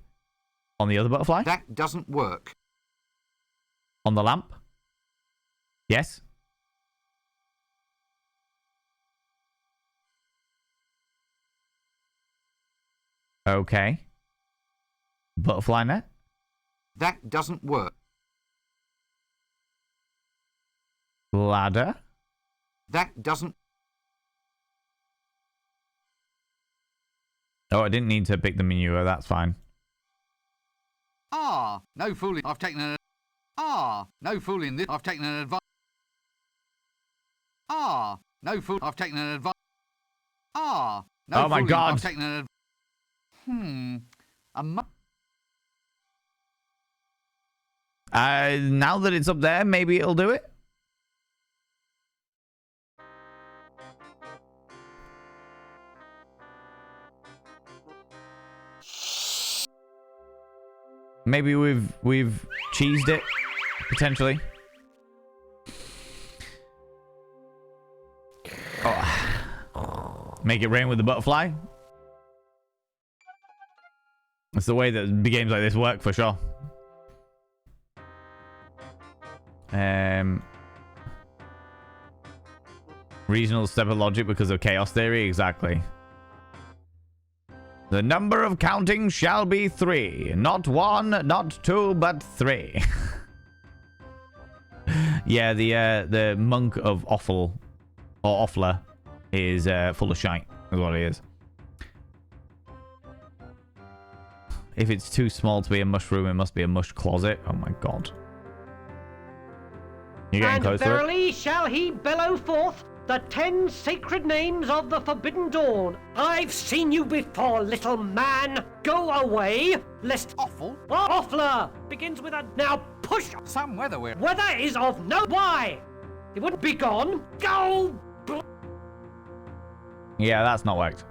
on the other butterfly? That doesn't work. On the lamp? Yes? Okay. Butterfly net? That doesn't work. Ladder? That doesn't... Oh, I didn't need to pick the manure. That's fine. Ah, no fooling. I've taken an... Ah, no fooling this. I've taken an advice. Ah, no fool. I've taken an advice. Ah, no oh my fooling. God. I've taken an... Now that it's up there, maybe it'll do it. Maybe we've cheesed it, potentially. Oh. Make it rain with the butterfly. That's the way that games like this work, for sure. Regional step of logic because of chaos theory, exactly. The number of counting shall be 3. Not 1, not 2, but 3. Yeah, the monk of Offal, or Offler, is full of shite, is what it is. If it's too small to be a mushroom, it must be a mush closet. Oh my god. You're getting close to it? And verily shall he bellow forth the 10 sacred names of the Forbidden Dawn. I've seen you before, little man. Go away, lest Awful? Offler begins with a... Now push! Some weather we're... Weather is of no... Why? It wouldn't be gone. Go! Yeah, that's not worked.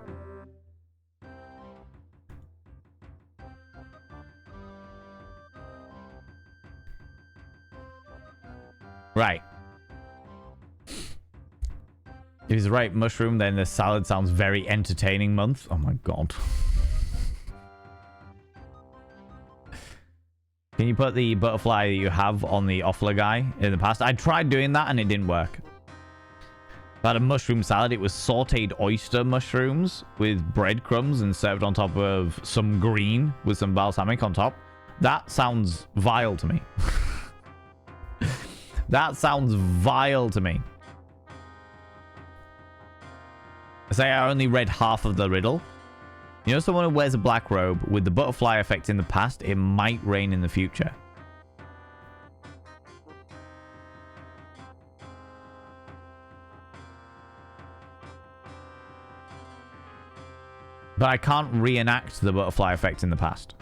Right. If he's right, mushroom, then the salad sounds very entertaining month. Oh my god. Can you put the butterfly that you have on the Offler guy in the past? I tried doing that and it didn't work. I had a mushroom salad. It was sauteed oyster mushrooms with breadcrumbs and served on top of some green with some balsamic on top. That sounds vile to me. That sounds vile to me. I say I only read half of the riddle. You know, someone who wears a black robe with the butterfly effect in the past, it might rain in the future. But I can't reenact the butterfly effect in the past.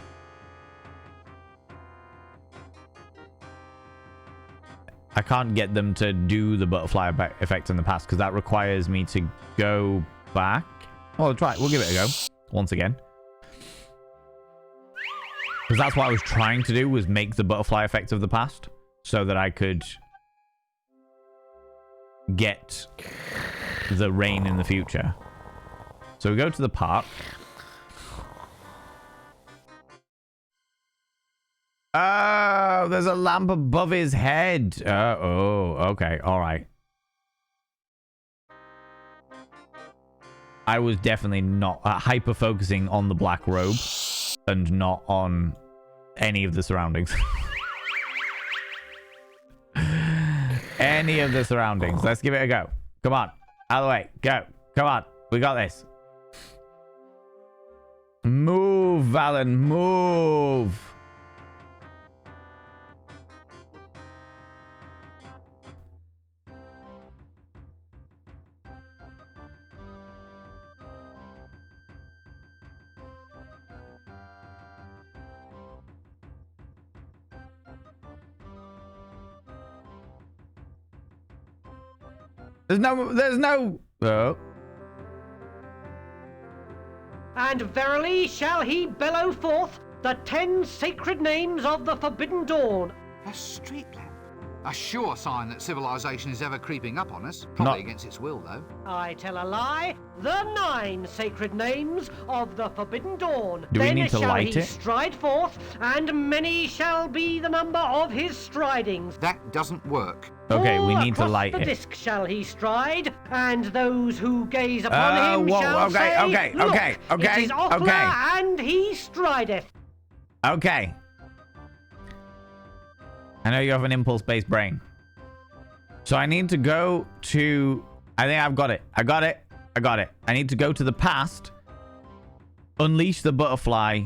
I can't get them to do the butterfly effect in the past because that requires me to go back. Well, try it. We'll give it a go once again. Because that's what I was trying to do, was make the butterfly effect of the past so that I could get the rain in the future. So we go to the park. Oh, there's a lamp above his head. Oh, okay. All right. I was definitely not hyper-focusing on the black robe and not on any of the surroundings. Any of the surroundings. Let's give it a go. Come on. Out of the way. Go. Come on. We got this. Move, Valen. Move. There's no... Oh. And verily shall he bellow forth the 10 sacred names of the Forbidden Dawn. A street lamp. A sure sign that civilization is ever creeping up on us. Probably against its will, though. I tell a lie. The 9 sacred names of the Forbidden Dawn. Do we need to light it? Stride forth, and many shall be the number of his stridings. That doesn't work. Okay, we need to Across light the it. disc shall he stride, and those who gaze upon him shall say, Look, it is Offler, and he strideth. Okay. I know you have an impulse-based brain. So I need to go to... I think I've got it. I got it. I got it. I need to go to the past, unleash the butterfly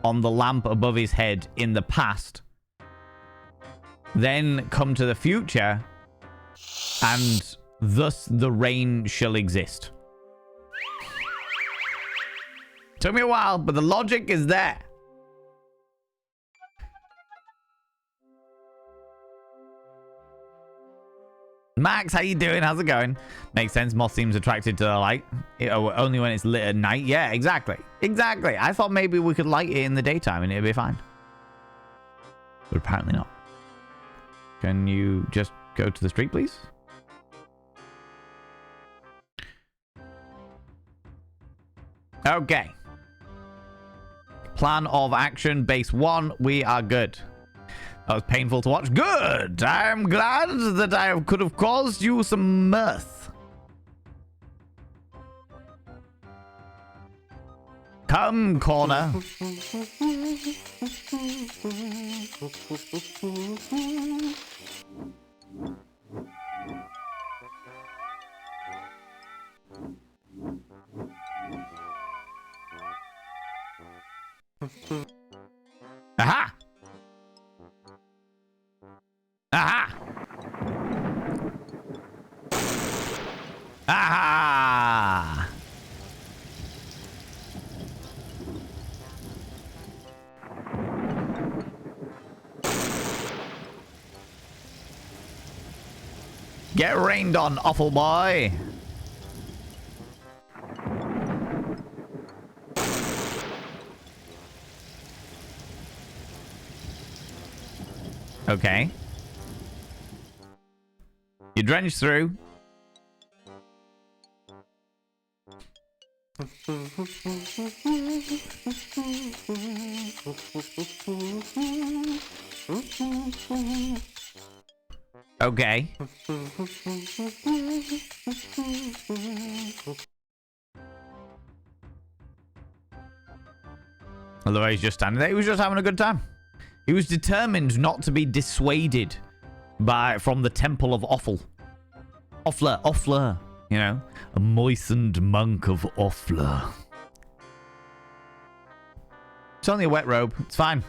on the lamp above his head in the past, then come to the future, and thus the rain shall exist. Took me a while, but the logic is there. Max, how you doing? How's it going? Makes sense. Moth seems attracted to the light. Only when it's lit at night. Yeah, exactly. Exactly. I thought maybe we could light it in the daytime and it'd be fine. But apparently not. Can you just go to the street, please? Okay. Plan of action, base 1. We are good. That was painful to watch. Good! I am glad that I could have caused you some mirth. Come, corner. Aha! Aha! Aha! Get rained on, awful boy. Okay. You drench through. Okay. Although he's just standing there, he was just having a good time. He was determined not to be dissuaded from the Temple of Offal. Offler, you know, a moistened monk of Offler. It's only a wet robe. It's fine.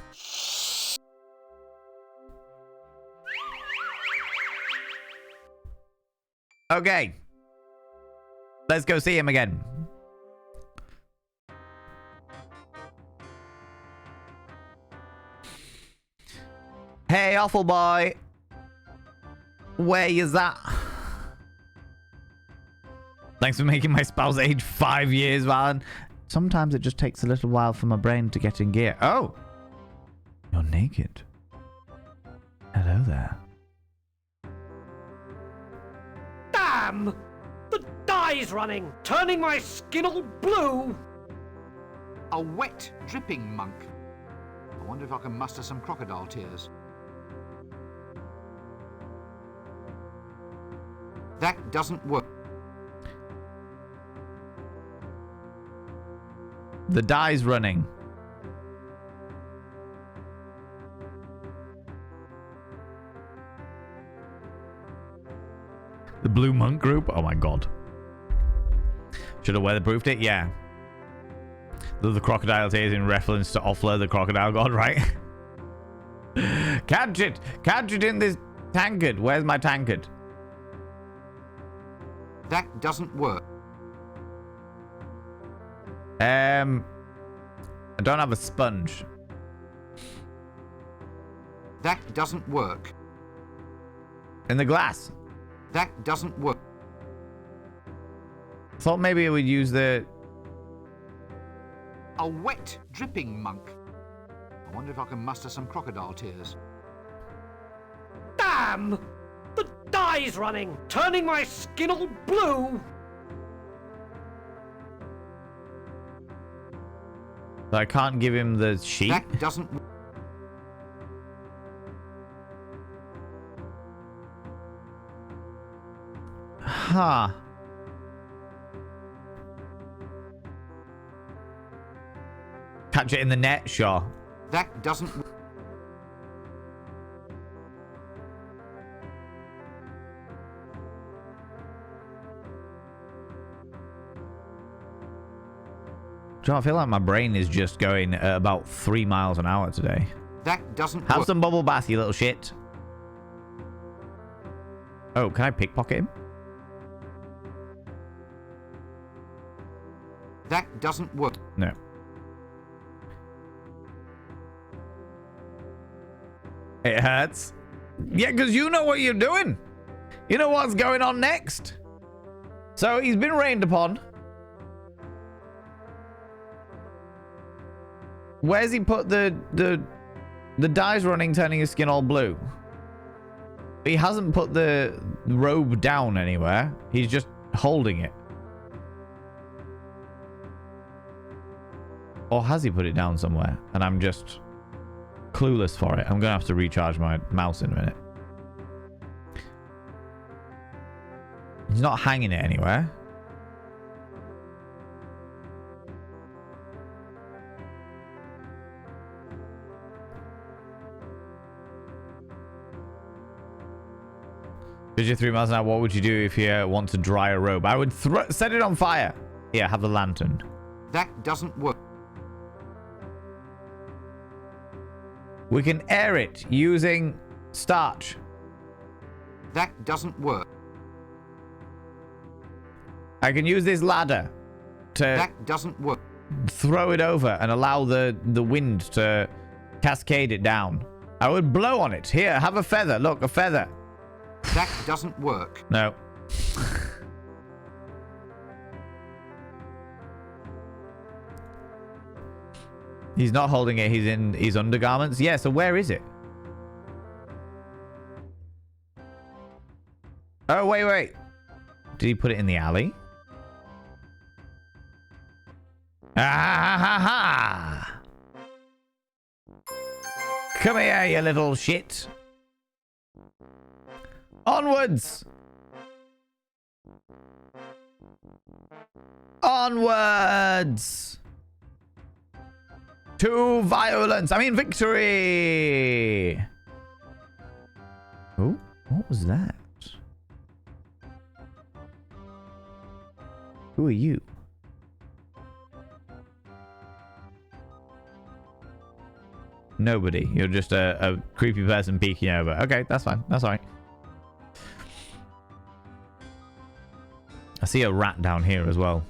Okay. Let's go see him again. Hey, awful boy. Where is that? Thanks for making my spouse age 5 years, man. Sometimes it just takes a little while for my brain to get in gear. Oh. You're naked. Hello there. Damn! The dye's running, turning my skin all blue. A wet, dripping monk. I wonder if I can muster some crocodile tears. That doesn't work. The dye's running. The Blue Monk Group? Oh my god. Should have weatherproofed it? Yeah. The crocodile tears in reference to Offler, the crocodile god, right? Catch it! Catch it in this tankard. Where's my tankard? That doesn't work. I don't have a sponge. That doesn't work. In the glass. That doesn't work. Thought maybe it would use the... A wet, dripping monk. I wonder if I can muster some crocodile tears. Damn! The dye's running, turning my skin all blue. I can't give him the sheet. That doesn't... Huh. Catch it in the net, sure. That doesn't... Do you know, I feel like my brain is just going at about 3 miles an hour today. That doesn't Have work. some bubble bath, you little shit. Oh, can I pickpocket him? That doesn't work. No. It hurts. Yeah, because you know what you're doing. You know what's going on next. So he's been rained upon. Where's he put the dye's running, turning his skin all blue? He hasn't put the robe down anywhere. He's just holding it. Or has he put it down somewhere? And I'm just clueless for it. I'm going to have to recharge my mouse in a minute. He's not hanging it anywhere. Because you're 3 miles an hour, what would you do if you want to dry a robe? I would set it on fire. Here, have the lantern. That doesn't work. We can air it using starch. That doesn't work. I can use this ladder to That doesn't work. throw it over and allow the wind to cascade it down. I would blow on it. Here, have a feather. Look, a feather. That doesn't work. No. He's not holding it. He's in his undergarments. Yeah, so where is it? Oh, wait. Did he put it in the alley? Ah, ha, ha. Come here, you little shit. Onwards. Onwards. To violence. I mean victory. Oh, what was that? Who are you? Nobody. You're just a creepy person peeking over. Okay, that's fine. That's all right. I see a rat down here as well.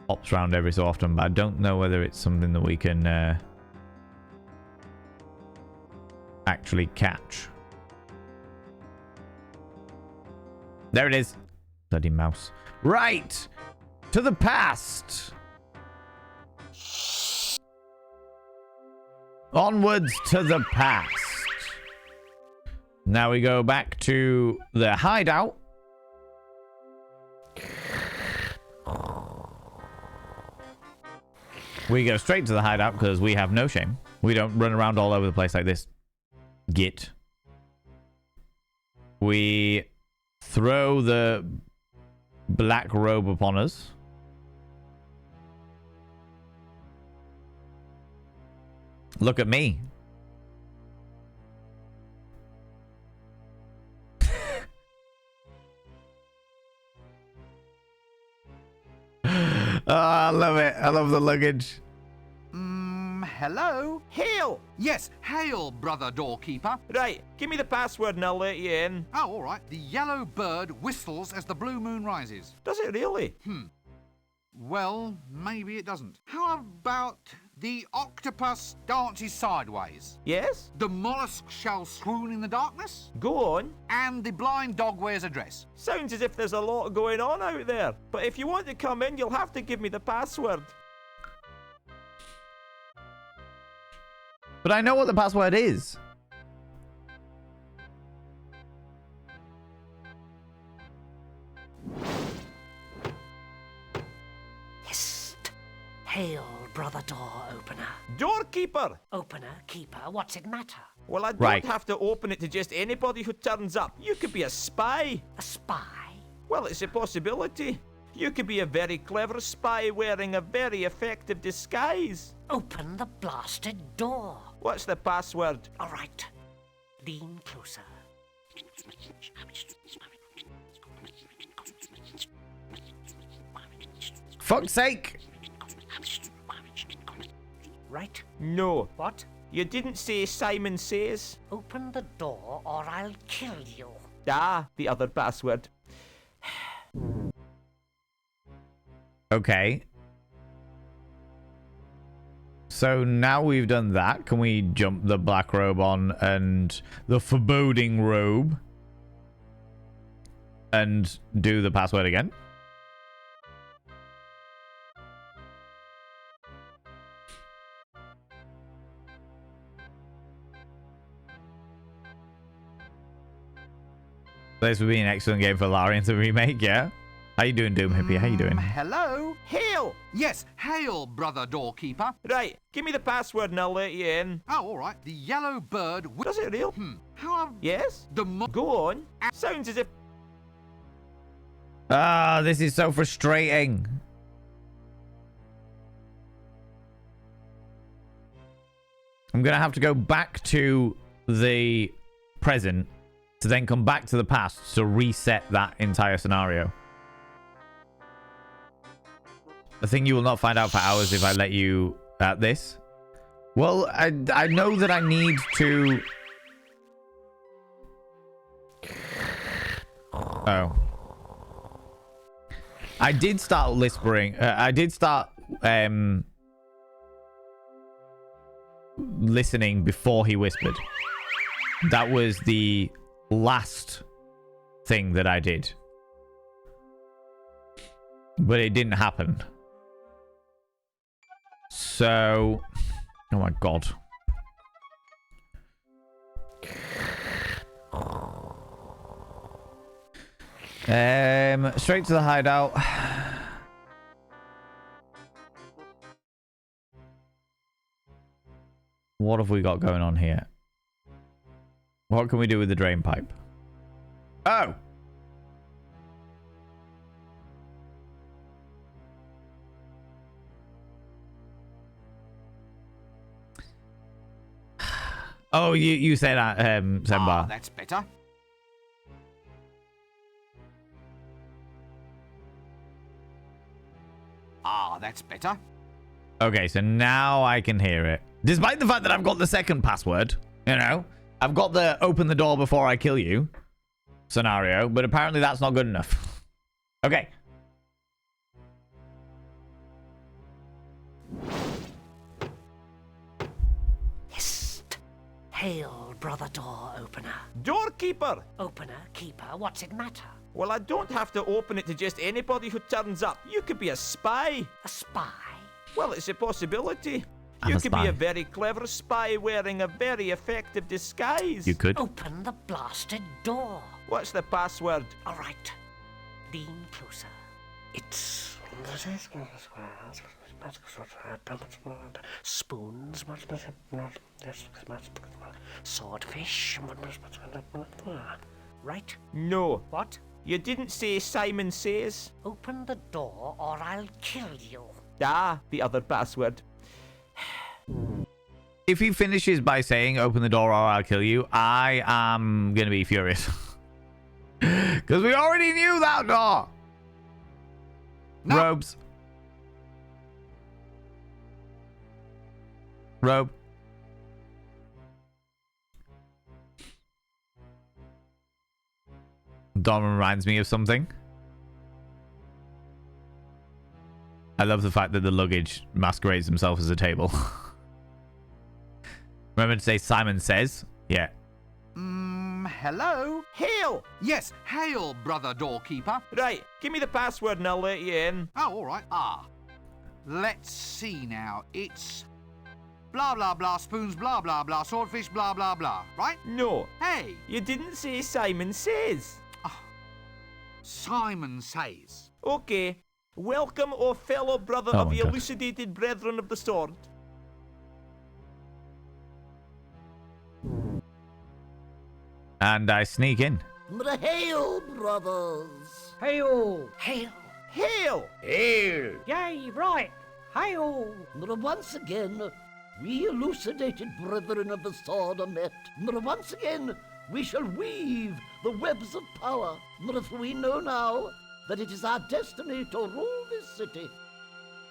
Pops around every so often, but I don't know whether it's something that we can actually catch. There it is. Bloody mouse. Right! To the past! Onwards to the past. Now we go back to the hideout. We go straight to the hideout because we have no shame. We don't run around all over the place like this. Git. We throw the black robe upon us. Look at me. Oh, I love it. I love the luggage. Hello? Hail! Yes, hail, brother doorkeeper. Right, give me the password and I'll let you in. Oh, all right. The yellow bird whistles as the blue moon rises. Does it really? Well, maybe it doesn't. How about the octopus dances sideways? Yes? The mollusk shall swoon in the darkness? Go on. And the blind dog wears a dress? Sounds as if there's a lot going on out there. But if you want to come in, you'll have to give me the password. But I know what the password is. Hist! Hail, brother door opener. Doorkeeper! Opener, keeper, what's it matter? Well, I don't Right. have to open it to just anybody who turns up. You could be a spy. A spy? Well, it's a possibility. You could be a very clever spy wearing a very effective disguise. Open the blasted door. What's the password? All right. Lean closer. fuck's sake. Right? No. What? You didn't say Simon Says. Open the door or I'll kill you. Ah, the other password. Okay. So now we've done that. Can we jump the black robe on and the foreboding robe and do the password again? This would be an excellent game for Larian to remake, yeah? How you doing, Doom Hippie? How you doing? Hello? Hail! Yes, hail, brother doorkeeper. Right, give me the password and I'll let you in. Oh, all right. The yellow bird... Does it real? How... Yes? Go on. Sounds as if... Ah, this is so frustrating. I'm going to have to go back to the present to then come back to the past to reset that entire scenario. A thing you will not find out for hours if I let you at this. Well, I know that I need to... Oh. I did start whispering. I did start listening before he whispered. That was the last thing that I did. But it didn't happen. So... Oh my god. Straight to the hideout. What have we got going on here? What can we do with the drain pipe? Oh! Oh, you say that, Sembar. Ah, that's better. Ah, that's better. Okay, so now I can hear it. Despite the fact that I've got the second password, you know, I've got the open the door before I kill you scenario, but apparently that's not good enough. Okay. Hist! Hail, brother door opener. Doorkeeper! Opener, keeper, what's it matter? Well, I don't have to open it to just anybody who turns up. You could be a spy. A spy? Well, it's a possibility. I'm You a could spy. be a very clever spy wearing a very effective disguise. You could. Open the blasted door. What's the password? All right. Lean closer. It's... spoons, swordfish, right? No. What? You didn't say Simon Says. Open the door or I'll kill you. Ah, the other password. If he finishes by saying open the door or I'll kill you, I am going to be furious. Because we already knew that door. No. Robes. Robe. Dom reminds me of something. I love the fact that the luggage masquerades himself as a table. Remember to say Simon Says? Yeah. Hello? Hail! Yes, hail, brother doorkeeper. Right, give me the password and I'll let you in. Oh, all right. Ah. Let's see now. It's... blah, blah, blah, spoons, blah, blah, blah, swordfish, blah, blah, blah. Right? No. Hey. You didn't say Simon Says. Simon Says. Okay. Welcome, O fellow brother Oh of my the God. elucidated brethren of the sword. And I sneak in. Hail, brothers! Hail! Hail! Hail! Hail! Yay, right! Hail! Once again, we elucidated brethren of the sword are met. Once again, we shall weave the webs of power. For we know now that it is our destiny to rule this city.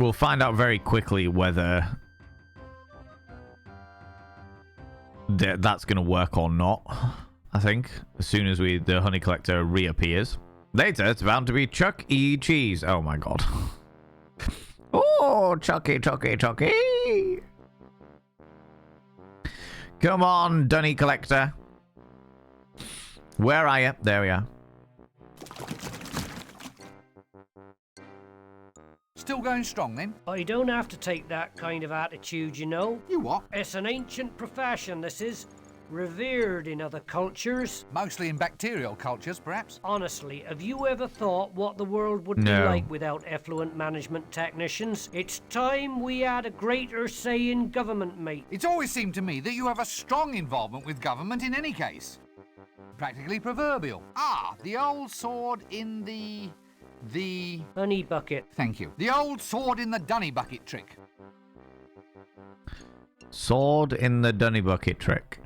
we'll find out very quickly whether that's going to work or not. I think as soon as the honey collector reappears. Later, it's bound to be Chuck E. Cheese. Oh my god. Oh, Chucky. Come on, Dunny Collector. Where are you? There we are. Still going strong then? I don't have to take that kind of attitude, you know. You what? It's an ancient profession, this is. Revered in other cultures. Mostly in bacterial cultures, perhaps. Honestly, have you ever thought what the world would be like without effluent management technicians? It's time we had a greater say in government, mate. It's always seemed to me that you have a strong involvement with government in any case. Practically proverbial. Ah, the old sword in the honey bucket. Thank you. The old sword in the dunny bucket trick. Sword in the dunny bucket trick.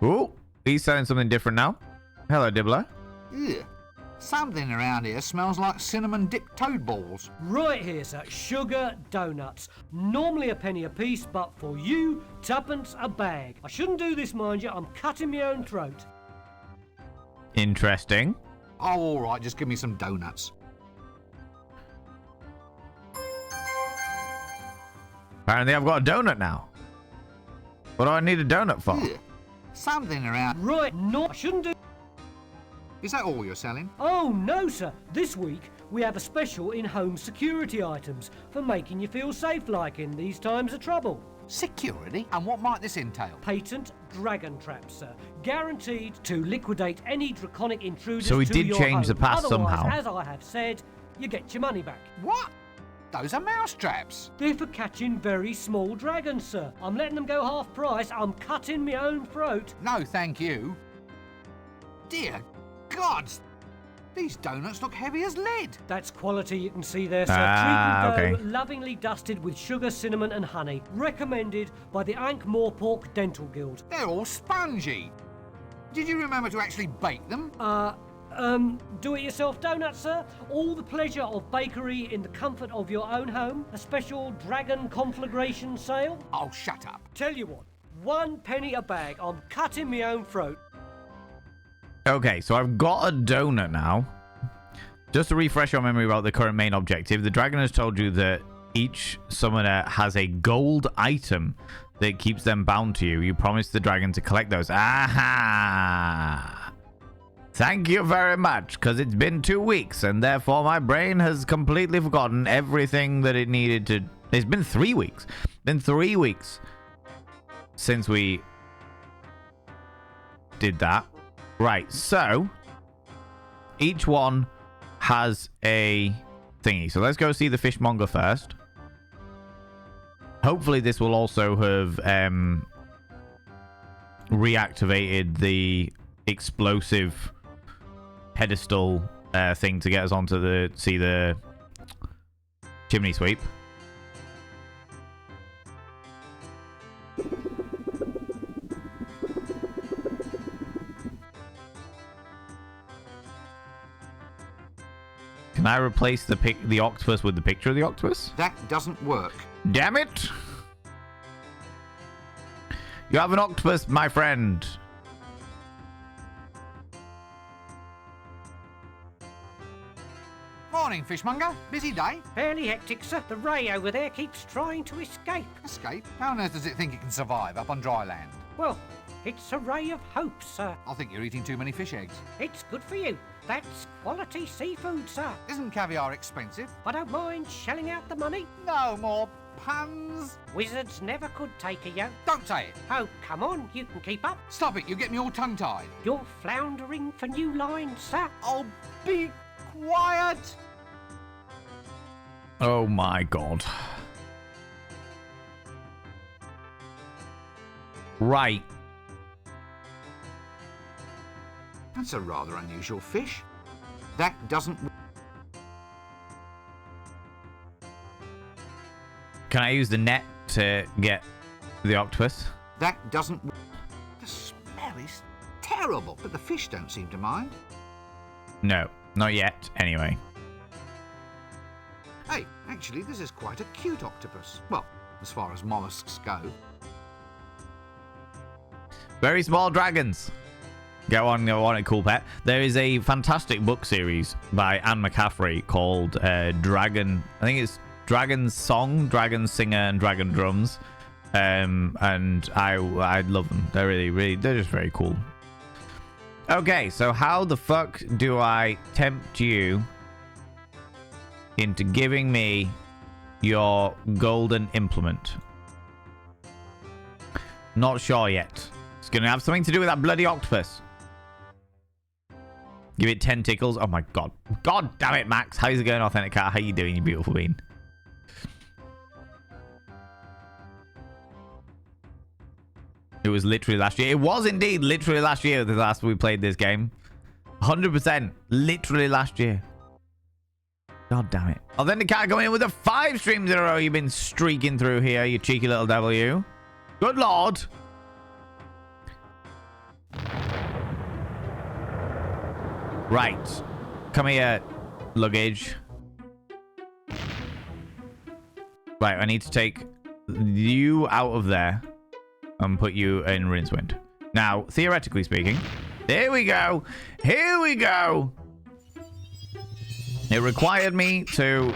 Ooh, he's selling something different now. Hello, Dibbler. Yeah. Something around here smells like cinnamon-dipped toad balls. Right here, sir. Sugar donuts. Normally a penny a piece, but for you, tuppence a bag. I shouldn't do this, mind you. I'm cutting my own throat. Interesting. Oh, all right. Just give me some donuts. Apparently I've got a donut now. What do I need a donut for? Yeah. Something around... Right, no, I shouldn't do... Is that all you're selling? Oh, no, sir. This week, we have a special in home security items for making you feel safe like in these times of trouble. Security? And what might this entail? Patent dragon traps, sir. Guaranteed to liquidate any draconic intruders So he to did your change home. the past Otherwise, somehow. as I have said, you get your money back. What? Those are mouse traps. They're for catching very small dragons, sir. I'm letting them go half price. I'm cutting my own throat. No, thank you. Dear gods, these donuts look heavy as lead. That's quality you can see there, sir. Okay. Treacle dough, lovingly dusted with sugar, cinnamon and honey. Recommended by the Ankh-Morpork Dental Guild. They're all spongy. Did you remember to actually bake them? Do-it-yourself donuts, sir. All the pleasure of bakery in the comfort of your own home. A special dragon conflagration sale. Oh, shut up. Tell you what, 1 penny a bag. I'm cutting my own throat. Okay, so I've got a donut now. Just to refresh your memory about the current main objective, the dragon has told you that each summoner has a gold item that keeps them bound to you. You promised the dragon to collect those. Aha! Thank you very much, because it's been 2 weeks, and therefore my brain has completely forgotten everything that it needed to... It's been 3 weeks. Been 3 weeks since we did that. Right, so each one has a thingy. So let's go see the fishmonger first. Hopefully this will also have reactivated the explosive pedestal thing to get us onto the chimney sweep. Can I replace the octopus with the picture of the octopus? That doesn't work. Damn it! You have an octopus, my friend. Morning, fishmonger. Busy day? Fairly hectic, sir. The ray over there keeps trying to escape. Escape? How on earth does it think it can survive up on dry land? Well, it's a ray of hope, sir. I think you're eating too many fish eggs. It's good for you. That's quality seafood, sir. Isn't caviar expensive? I don't mind shelling out the money. No more puns. Wizards never could take a yo. Don't say it. Oh, come on, you can keep up. Stop it, you get me all tongue-tied. You're floundering for new lines, sir. Oh, be quiet. Oh my god. Right. That's a rather unusual fish. That doesn't... Can I use the net to get the octopus? That doesn't... The smell is terrible, but the fish don't seem to mind. No, not yet, anyway. Hey, actually, this is quite a cute octopus. Well, as far as mollusks go. Very small dragons. Go on it, cool pet. There is a fantastic book series by Anne McCaffrey called Dragon. I think it's Dragon Song, Dragon Singer, and Dragon Drums. And I love them. They're really, they're just very cool. Okay, so how the fuck do I tempt you into giving me your golden implement? Not sure yet. It's gonna have something to do with that bloody octopus. Give it 10 tickles. Oh my god. God damn it, Max. How's it going, Authentic Cat? How you doing, you beautiful bean? It was literally last year. It was indeed literally last year the last we played this game. 100%. Literally last year. God damn it. Authentic Cat going in with the 5 streams in a row you've been streaking through here, you cheeky little devil, you. Good lord. Right. Come here, luggage. Right, I need to take you out of there and put you in Rincewind. Now, theoretically speaking, here we go. Here we go. It required me to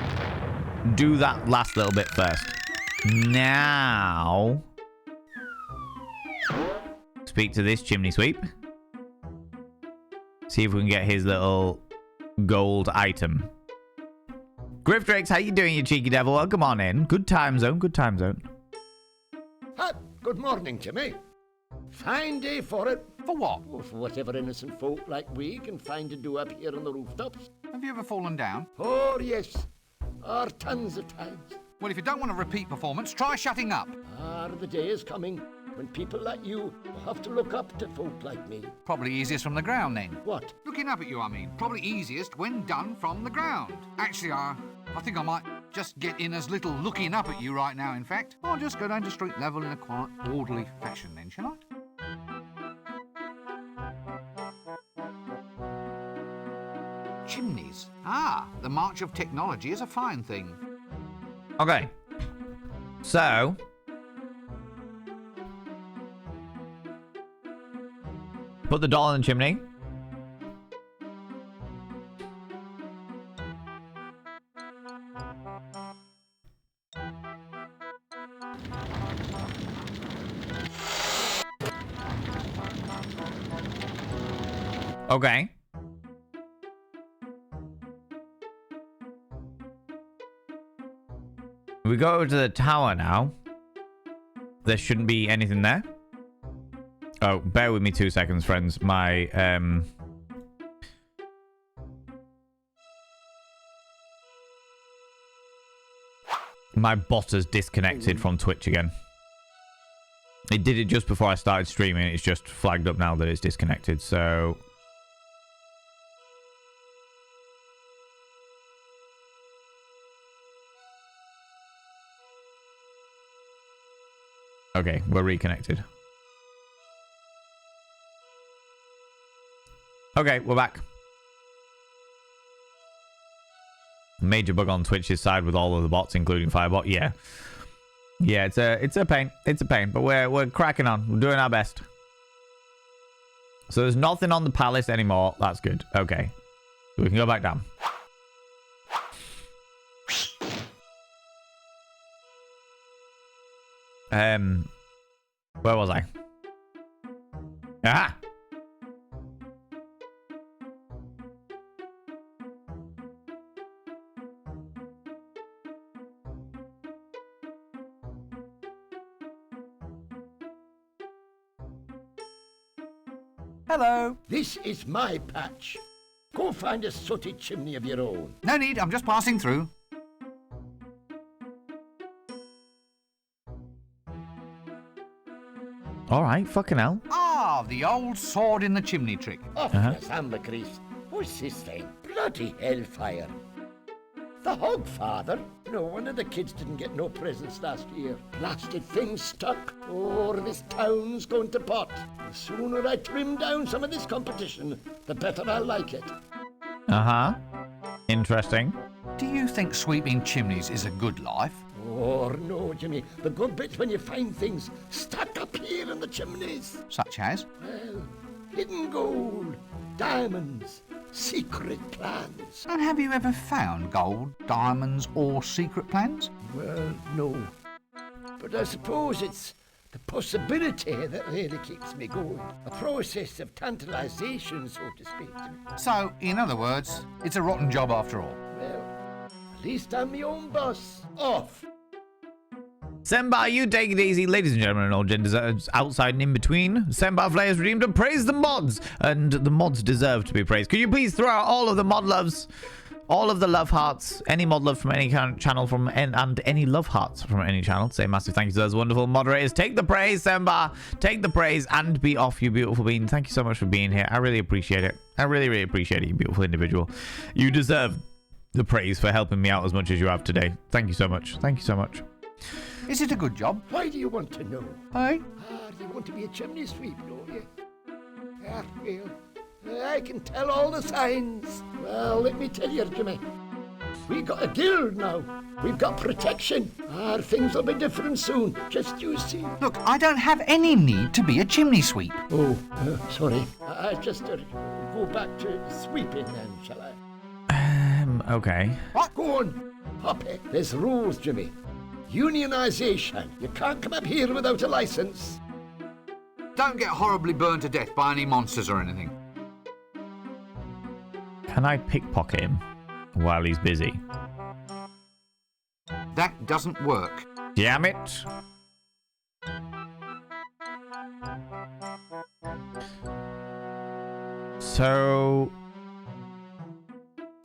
do that last little bit first. Now, speak to this chimney sweep. See if we can get his little gold item. Griff Drakes, how you doing, you cheeky devil? Welcome on in. Good time zone, good time zone. Good morning, Jimmy. Fine day for it. For what? Oh, for whatever innocent folk like we can find to do up here on the rooftops. Have you ever fallen down? Oh, yes. Tons of times. Well, if you don't want a repeat performance, try shutting up. The day is coming when people like you will have to look up to folk like me. Probably easiest from the ground, then. What? Looking up at you, I mean. Probably easiest when done from the ground. Actually, I think I might just get in as little looking up at you right now, in fact. I'll just go down to street level in a quiet, orderly fashion, then, shall I? Chimneys. The march of technology is a fine thing. Okay. So, put the doll in the chimney. Okay. We go over to the tower now. There shouldn't be anything there. Oh, bear with me 2 seconds, friends. My bot has disconnected from Twitch again. It did it just before I started streaming. It's just flagged up now that it's disconnected, so okay, we're reconnected. Okay, we're back. Major bug on Twitch's side with all of the bots, including Firebot. Yeah. Yeah, it's a pain. It's a pain, but we're cracking on. We're doing our best. So there's nothing on the palace anymore. That's good. Okay. So we can go back down. Where was I? Aha! Hello. This is my patch. Go find a sooty chimney of your own. No need, I'm just passing through. All right, fucking hell. The old sword in the chimney trick. Yes, ambergris. What's this thing? Bloody hellfire. The Hogfather? No wonder the kids didn't get no presents last year. Blasted thing stuck. Oh, this town's going to pot. The sooner I trim down some of this competition, the better I'll like it. Uh-huh. Interesting. Do you think sweeping chimneys is a good life? Oh, no, Jimmy. The good bit's when you find things stuck up here in the chimneys. Such as? Well, hidden gold, diamonds, secret plans. And have you ever found gold, diamonds, or secret plans? Well, no. But I suppose it's the possibility that really keeps me going. A process of tantalisation, so to speak. So, in other words, it's a rotten job after all. Well, at least I'm my own boss. Off. Semba, you take it easy. Ladies and gentlemen and all genders outside and in between. Semba Flayers redeemed to praise the mods. And the mods deserve to be praised. Could you please throw out all of the mod loves? All of the love hearts. Any mod love from any channel and any love hearts from any channel. Say a massive thank you to those wonderful moderators. Take the praise, Semba. Take the praise and be off, you beautiful bean. Thank you so much for being here. I really appreciate it. I really, really appreciate it, you beautiful individual. You deserve the praise for helping me out as much as you have today. Thank you so much. Thank you so much. Is it a good job? Why do you want to know? Hey? You want to be a chimney sweep, don't you? Ah, well, I can tell all the signs. Well, let me tell you, Jimmy. We got a guild now. We've got protection. Things will be different soon. Just you see. Look, I don't have any need to be a chimney sweep. Oh, sorry. I just go back to sweeping then, shall I? Okay. What? Go on. Hop it. There's rules, Jimmy. Unionisation. You can't come up here without a licence. Don't get horribly burned to death by any monsters or anything. Can I pickpocket him while he's busy? That doesn't work. Damn it. So...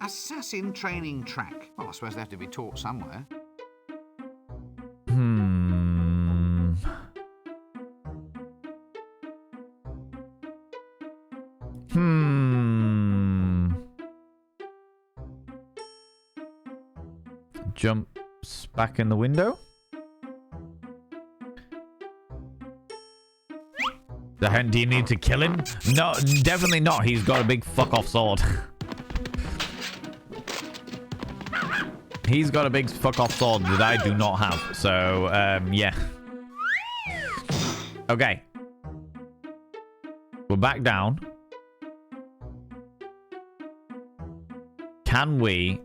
Assassin training track. Well, I suppose they have to be taught somewhere. Jumps back in the window. Do you need to kill him? No, definitely not. He's got a big fuck off sword. He's got a big fuck off sword that I do not have. So, yeah. Okay. We're back down. Can we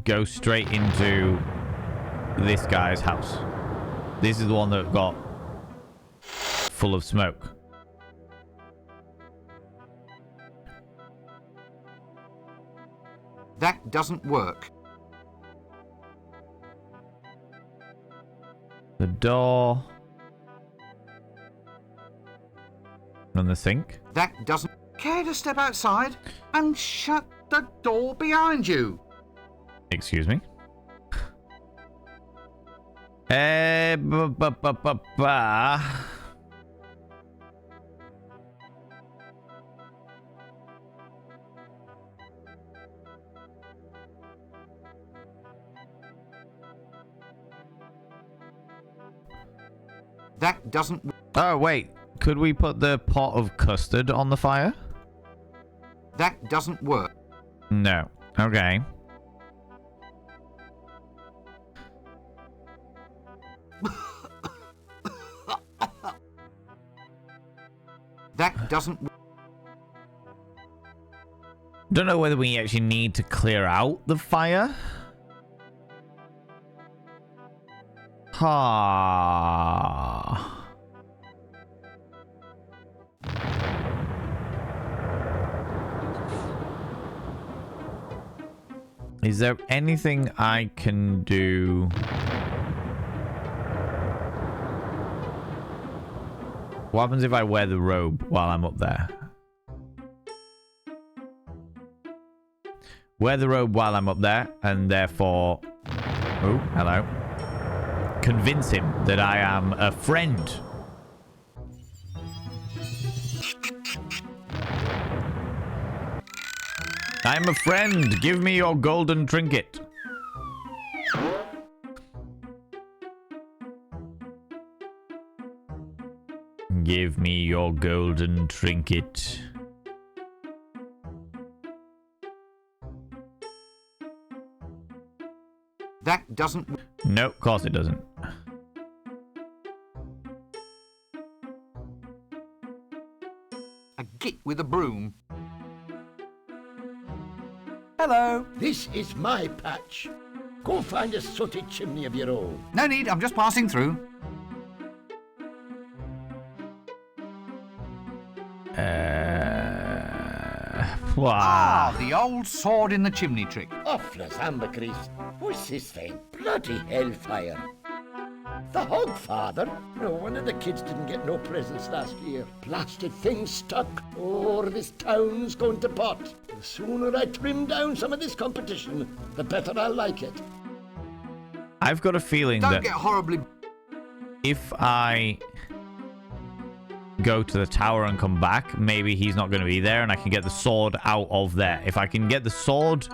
go straight into this guy's house? This is the one that got full of smoke. That doesn't work. The door. And the sink. That doesn't... Care to step outside and shut the door behind you? Excuse me? That doesn't... Oh, wait. Could we put the pot of custard on the fire? That doesn't work. No. Okay. That doesn't... Don't know whether we actually need to clear out the fire. Ha. Is there anything I can do? What happens if I wear the robe while I'm up there? Wear the robe while I'm up there, and therefore... Oh, hello. Convince him that I am a friend. I'm a friend. Give me your golden trinket. Give me your golden trinket. That doesn't... Nope, of course it doesn't. A git with a broom. Hello. This is my patch. Go find a sooty chimney of your own. No need, I'm just passing through. Wow. Ah, the old sword in the chimney trick. Off las ambergris. What's this thing? Bloody hellfire. The Hogfather? No wonder the kids didn't get no presents last year. Blasted thing's stuck. Oh, this town's going to pot. The sooner I trim down some of this competition, the better I'll like it. I've got a feeling Don't that get horribly... if I go to the tower and come back, maybe he's not going to be there and I can get the sword out of there. If I can get the sword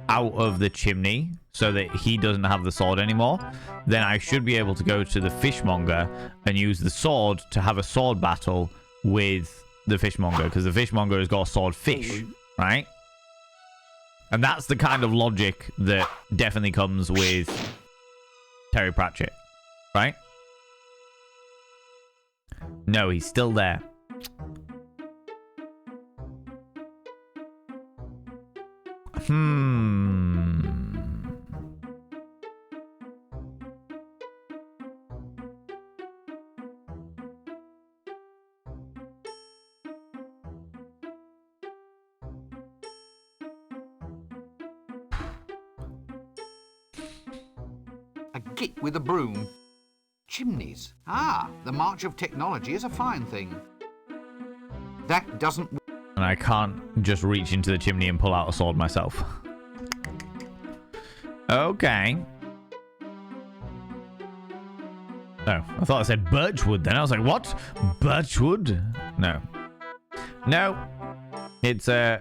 out of the chimney so that he doesn't have the sword anymore, then I should be able to go to the fishmonger and use the sword to have a sword battle with the fishmonger, because the fishmonger has got a sword fish, right? And that's the kind of logic that definitely comes with Terry Pratchett, right? No, he's still there. A git with a broom. Chimneys. Ah, the march of technology is a fine thing. That doesn't... And I can't just reach into the chimney and pull out a sword myself. Okay. Oh, I thought I said birchwood then. I was like, what? Birchwood? No. No. It's a...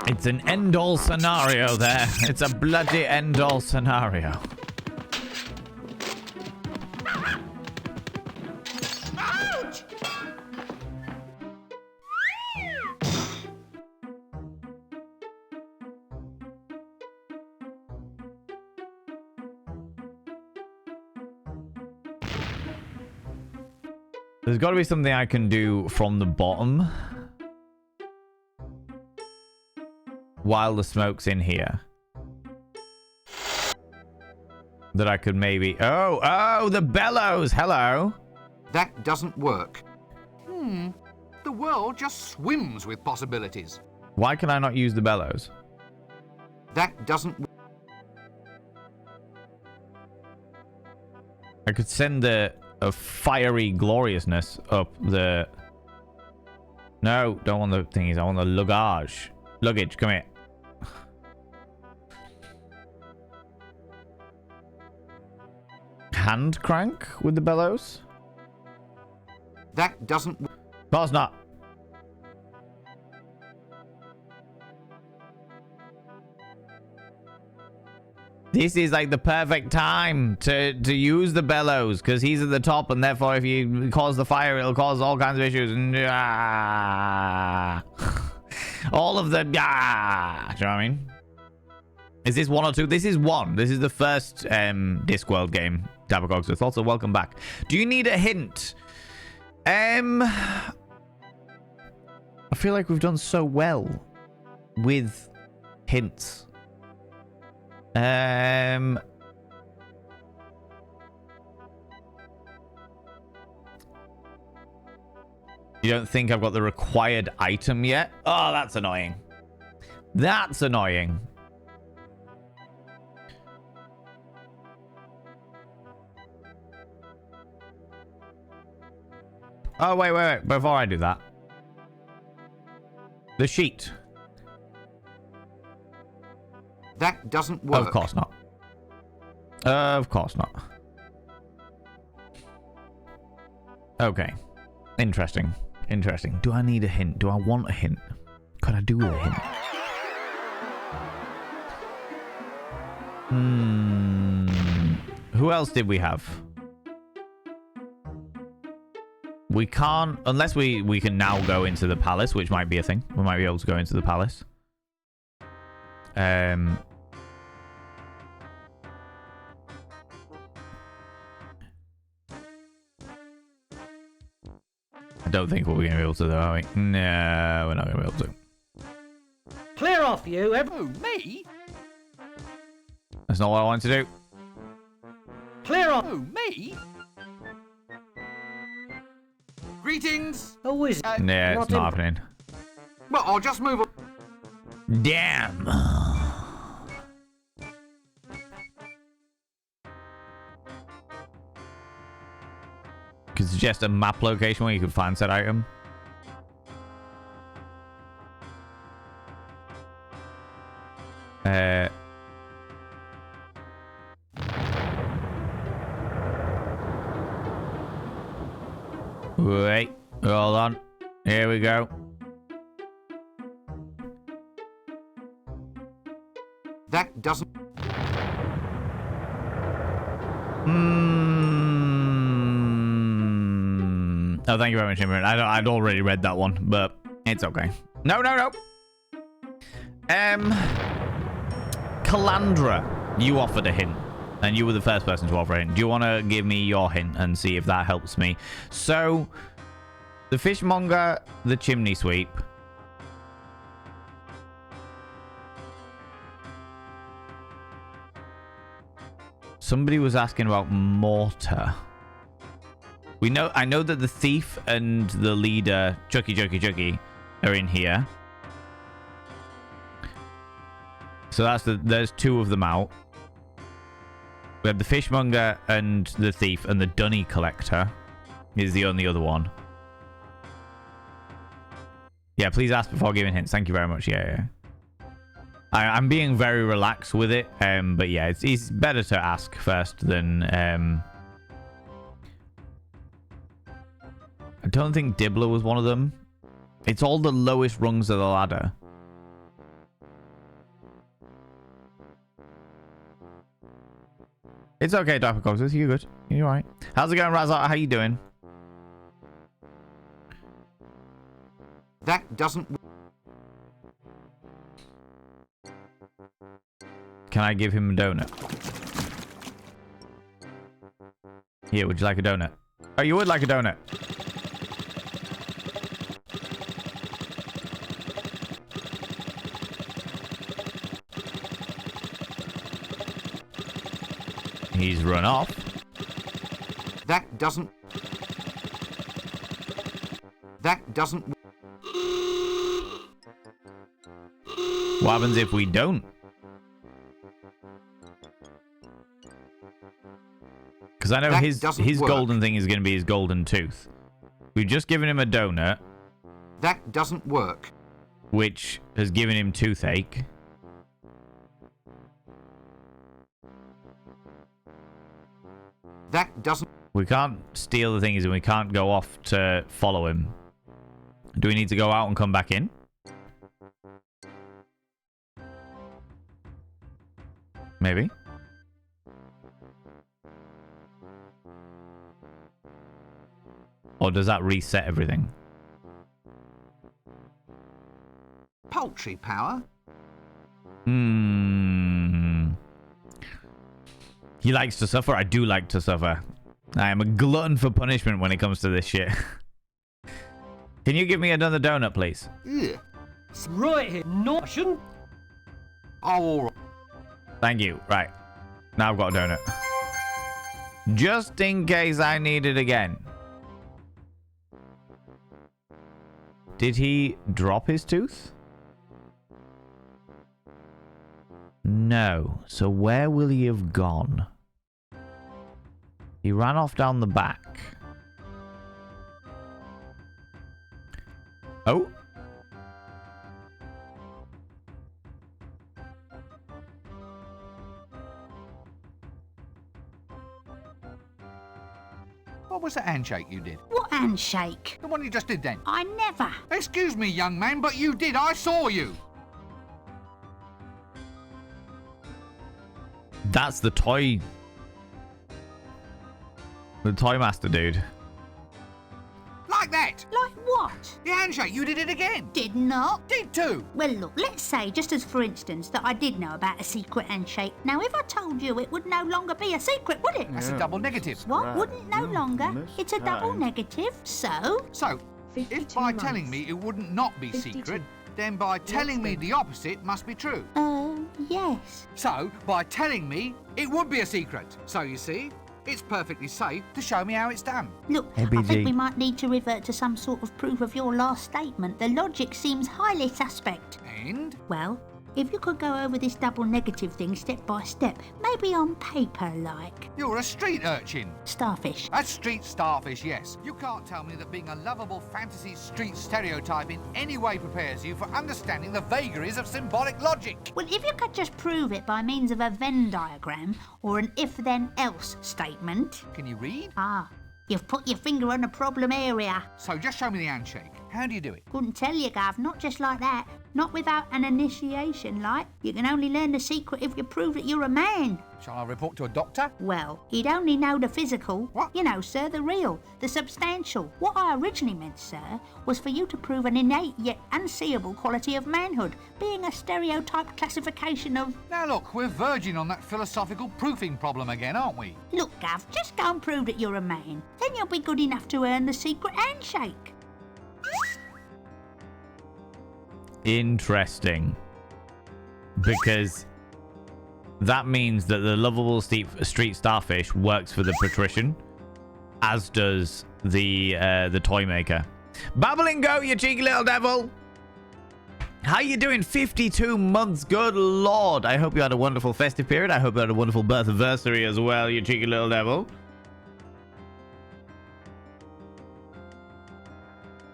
It's an end-all scenario there. It's a bloody end-all scenario. Ouch! There's got to be something I can do from the bottom while the smoke's in here that I could maybe... Oh, the bellows! Hello! That doesn't work. The world just swims with possibilities. Why can I not use the bellows? That doesn't... I could send a fiery gloriousness up the... No, don't want the thingies. I want the luggage. Luggage, come here. Hand crank with the bellows? That doesn't... Of course not. This is like the perfect time to use the bellows, because he's at the top, and therefore if you cause the fire, it'll cause all kinds of issues. And all of the... do you know what I mean? Is this one or two? This is one. This is the first Discworld game, Dabacogs. Also, welcome back. Do you need a hint? I feel like we've done so well with hints. You don't think I've got the required item yet? Oh, that's annoying. That's annoying. Oh, wait. Before I do that. The sheet. That doesn't work. Of course not. Of course not. Okay. Interesting. Do I need a hint? Do I want a hint? Could I do with a hint? Who else did we have? We can't, unless we can now go into the palace, which might be a thing. We might be able to go into the palace. I don't think we're going to be able to, though, are we? No, we're not going to be able to. Clear off, you. Oh, me? That's not what I want to do. Clear off. Oh, me? Greetings. Always. Yeah, it's not happening. Well, I'll just move on. Damn. Could suggest a map location where you could find said item. Wait, hold on. Here we go. That doesn't... Oh, thank you very much, Imran. I'd already read that one, but it's okay. No. Calandra, you offered a hint, and you were the first person to offer a hint. Do you want to give me your hint and see if that helps me? So, the fishmonger, the chimney sweep. Somebody was asking about mortar. I know that the thief and the leader, Chucky, are in here. So there's two of them out. We have the fishmonger and the thief, and the dunny collector is the only other one. Yeah, please ask before giving hints. Thank you very much. Yeah. I'm being very relaxed with it, but yeah, it's better to ask first than... I don't think Dibbler was one of them. It's all the lowest rungs of the ladder. It's okay, Dr. Coxus. You're good. You're all right. How's it going, Razar? How you doing? That doesn't... Can I give him a donut? Here, would you like a donut? Oh, you would like a donut. He's run off. That doesn't... What happens if we don't? Because I know his golden thing is going to be his golden tooth. We've just given him a donut. That doesn't work. Which has given him toothache. That doesn't... We can't steal the things and we can't go off to follow him. Do we need to go out and come back in? Maybe. Or does that reset everything? Poultry power? He likes to suffer. I do like to suffer. I am a glutton for punishment when it comes to this shit. Can you give me another donut, please? Yeah. Right here. No, I shouldn't. Oh, all right. Thank you. Right. Now I've got a donut. Just in case I need it again. Did he drop his tooth? No. So where will he have gone? He ran off down the back. Oh. What was that handshake you did? What handshake? The one you just did then. I never. Excuse me, young man, but you did. I saw you. That's the toy... The toy master dude. that. Like what? The handshake, you did it again. Did not. Did too. Well, look, let's say, just as for instance, that I did know about a secret handshake. Now, if I told you, it would no longer be a secret, would it? That's a double negative. What? Wouldn't no longer? It's a double negative, so? So, if 52 by months. telling me it wouldn't not be 52. secret, then by telling me the opposite must be true. Yes. So, by telling me, it would be a secret. So, you see, it's perfectly safe to show me how it's done. Look, Hey, I BG. think we might need to revert to some sort of proof of your last statement. The logic seems highly suspect. And? Well, if you could go over this double negative thing step by step, maybe on paper, like. You're a street urchin. Starfish. A street starfish, yes. You can't tell me that being a lovable fantasy street stereotype in any way prepares you for understanding the vagaries of symbolic logic. Well, if you could just prove it by means of a Venn diagram or an if-then-else statement. Can you read? Ah, you've put your finger on a problem area. So just show me the handshake. How do you do it? Couldn't tell you, Gav, not just like that. Not without an initiation, like. You can only learn the secret if you prove that you're a man. Shall I report to a doctor? Well, he'd only know the physical. What? You know, sir, the real, the substantial. What I originally meant, sir, was for you to prove an innate yet unseeable quality of manhood, being a stereotype classification of... Now look, we're verging on that philosophical proofing problem again, aren't we? Look, Gav, just go and prove that you're a man. Then you'll be good enough to earn the secret handshake. Interesting. Because that means that the lovable street starfish works for the patrician, as does the toy maker. Babbling go, you cheeky little devil. How you doing? 52 months. Good lord. I hope you had a wonderful festive period. I hope you had a wonderful birth anniversary as well, you cheeky little devil.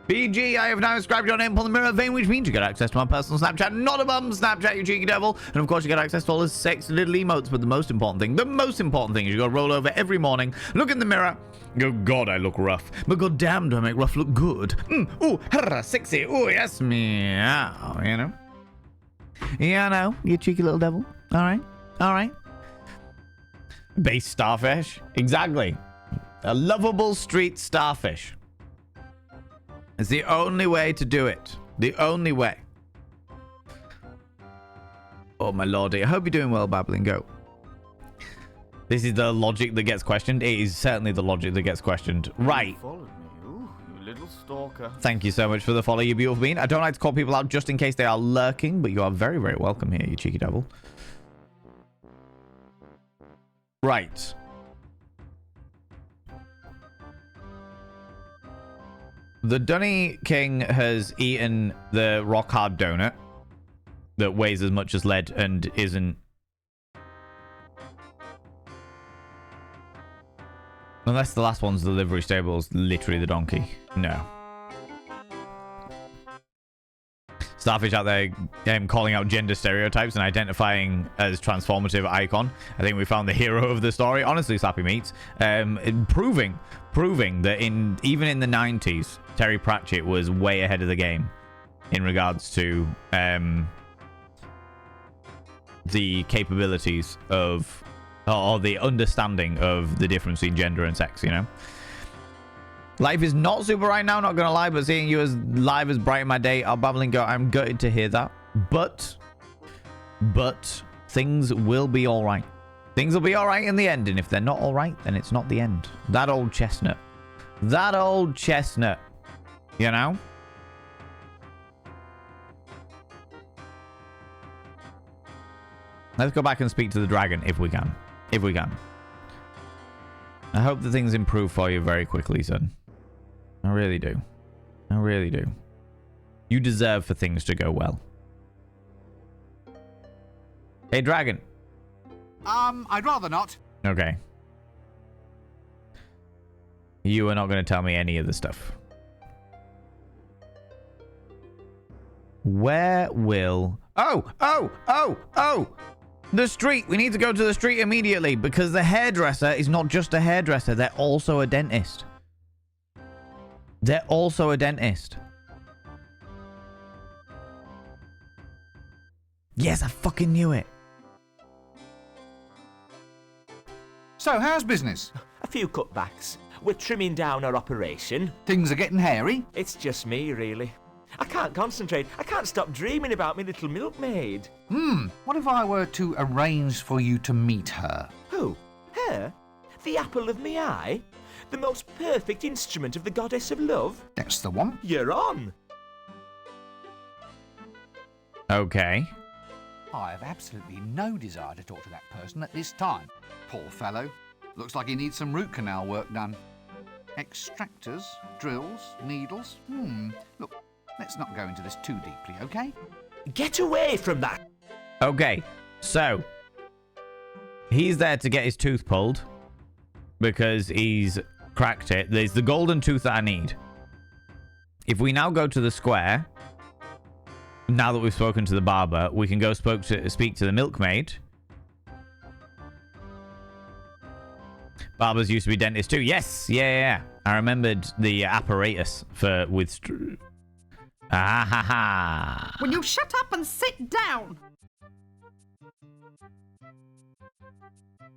BG, I have now inscribed your name upon the mirror vein, which means you get access to my personal Snapchat, not a bum Snapchat, you cheeky devil. And of course, you get access to all the sexy little emotes. But the most important thing is you got to roll over every morning, look in the mirror, go, God, I look rough. But god damn, do I make rough look good. Ooh, harra, sexy, ooh, yes, meow, you know. Yeah, I know, you cheeky little devil. All right, all right. Base starfish, exactly. A lovable street starfish. It's the only way to do it. The only way. Oh, my lordy. I hope you're doing well, Babbling Go. This is the logic that gets questioned. It is certainly the logic that gets questioned. Right. You followed me. Ooh, you little stalker. Thank you so much for the follow, you beautiful bean. I don't like to call people out just in case they are lurking, but you are very, very welcome here, you cheeky devil. Right. The Dunny King has eaten the rock hard donut that weighs as much as lead and isn't. Unless the last one's the livery stables, literally the donkey. No. Starfish out there calling out gender stereotypes and identifying as transformative icon. I think we found the hero of the story. Honestly, Slappy Meats. Proving that even in the 90s, Terry Pratchett was way ahead of the game in regards to the capabilities of, or the understanding of the difference between gender and sex, you know? Life is not super right now, not gonna lie, but seeing you as live as bright in my day, I'll Babbling Go, I'm gutted to hear that. But things will be alright. Things will be alright in the end, and if they're not alright, then it's not the end. That old chestnut. That old chestnut. You know? Let's go back and speak to the dragon if we can. If we can. I hope that things improve for you very quickly, son. I really do. I really do. You deserve for things to go well. Hey, dragon. I'd rather not. Okay. You are not going to tell me any of the stuff. Where will... Oh! The street. We need to go to the street immediately because the hairdresser is not just a hairdresser. They're also a dentist. They're also a dentist. Yes, I fucking knew it. So, how's business? A few cutbacks. we're trimming down our operation. Things are getting hairy. It's just me, really. I can't concentrate. I can't stop dreaming about me little milkmaid. What if I were to arrange for you to meet her? Who? Her? The apple of me eye? The most perfect instrument of the goddess of love? That's the one. You're on. Okay. I have absolutely no desire to talk to that person at this time. Poor fellow. Looks like he needs some root canal work done. Extractors, drills, needles. Look, let's not go into this too deeply, okay? Get away from that. Okay, so he's there to get his tooth pulled because he's cracked it. There's the golden tooth that I need. If we now go to the square, now that we've spoken to the barber, we can go speak to the milkmaid. Barbers used to be dentists too. Yes, yeah. I remembered the apparatus for with. Ah ha ha! Will you shut up and sit down?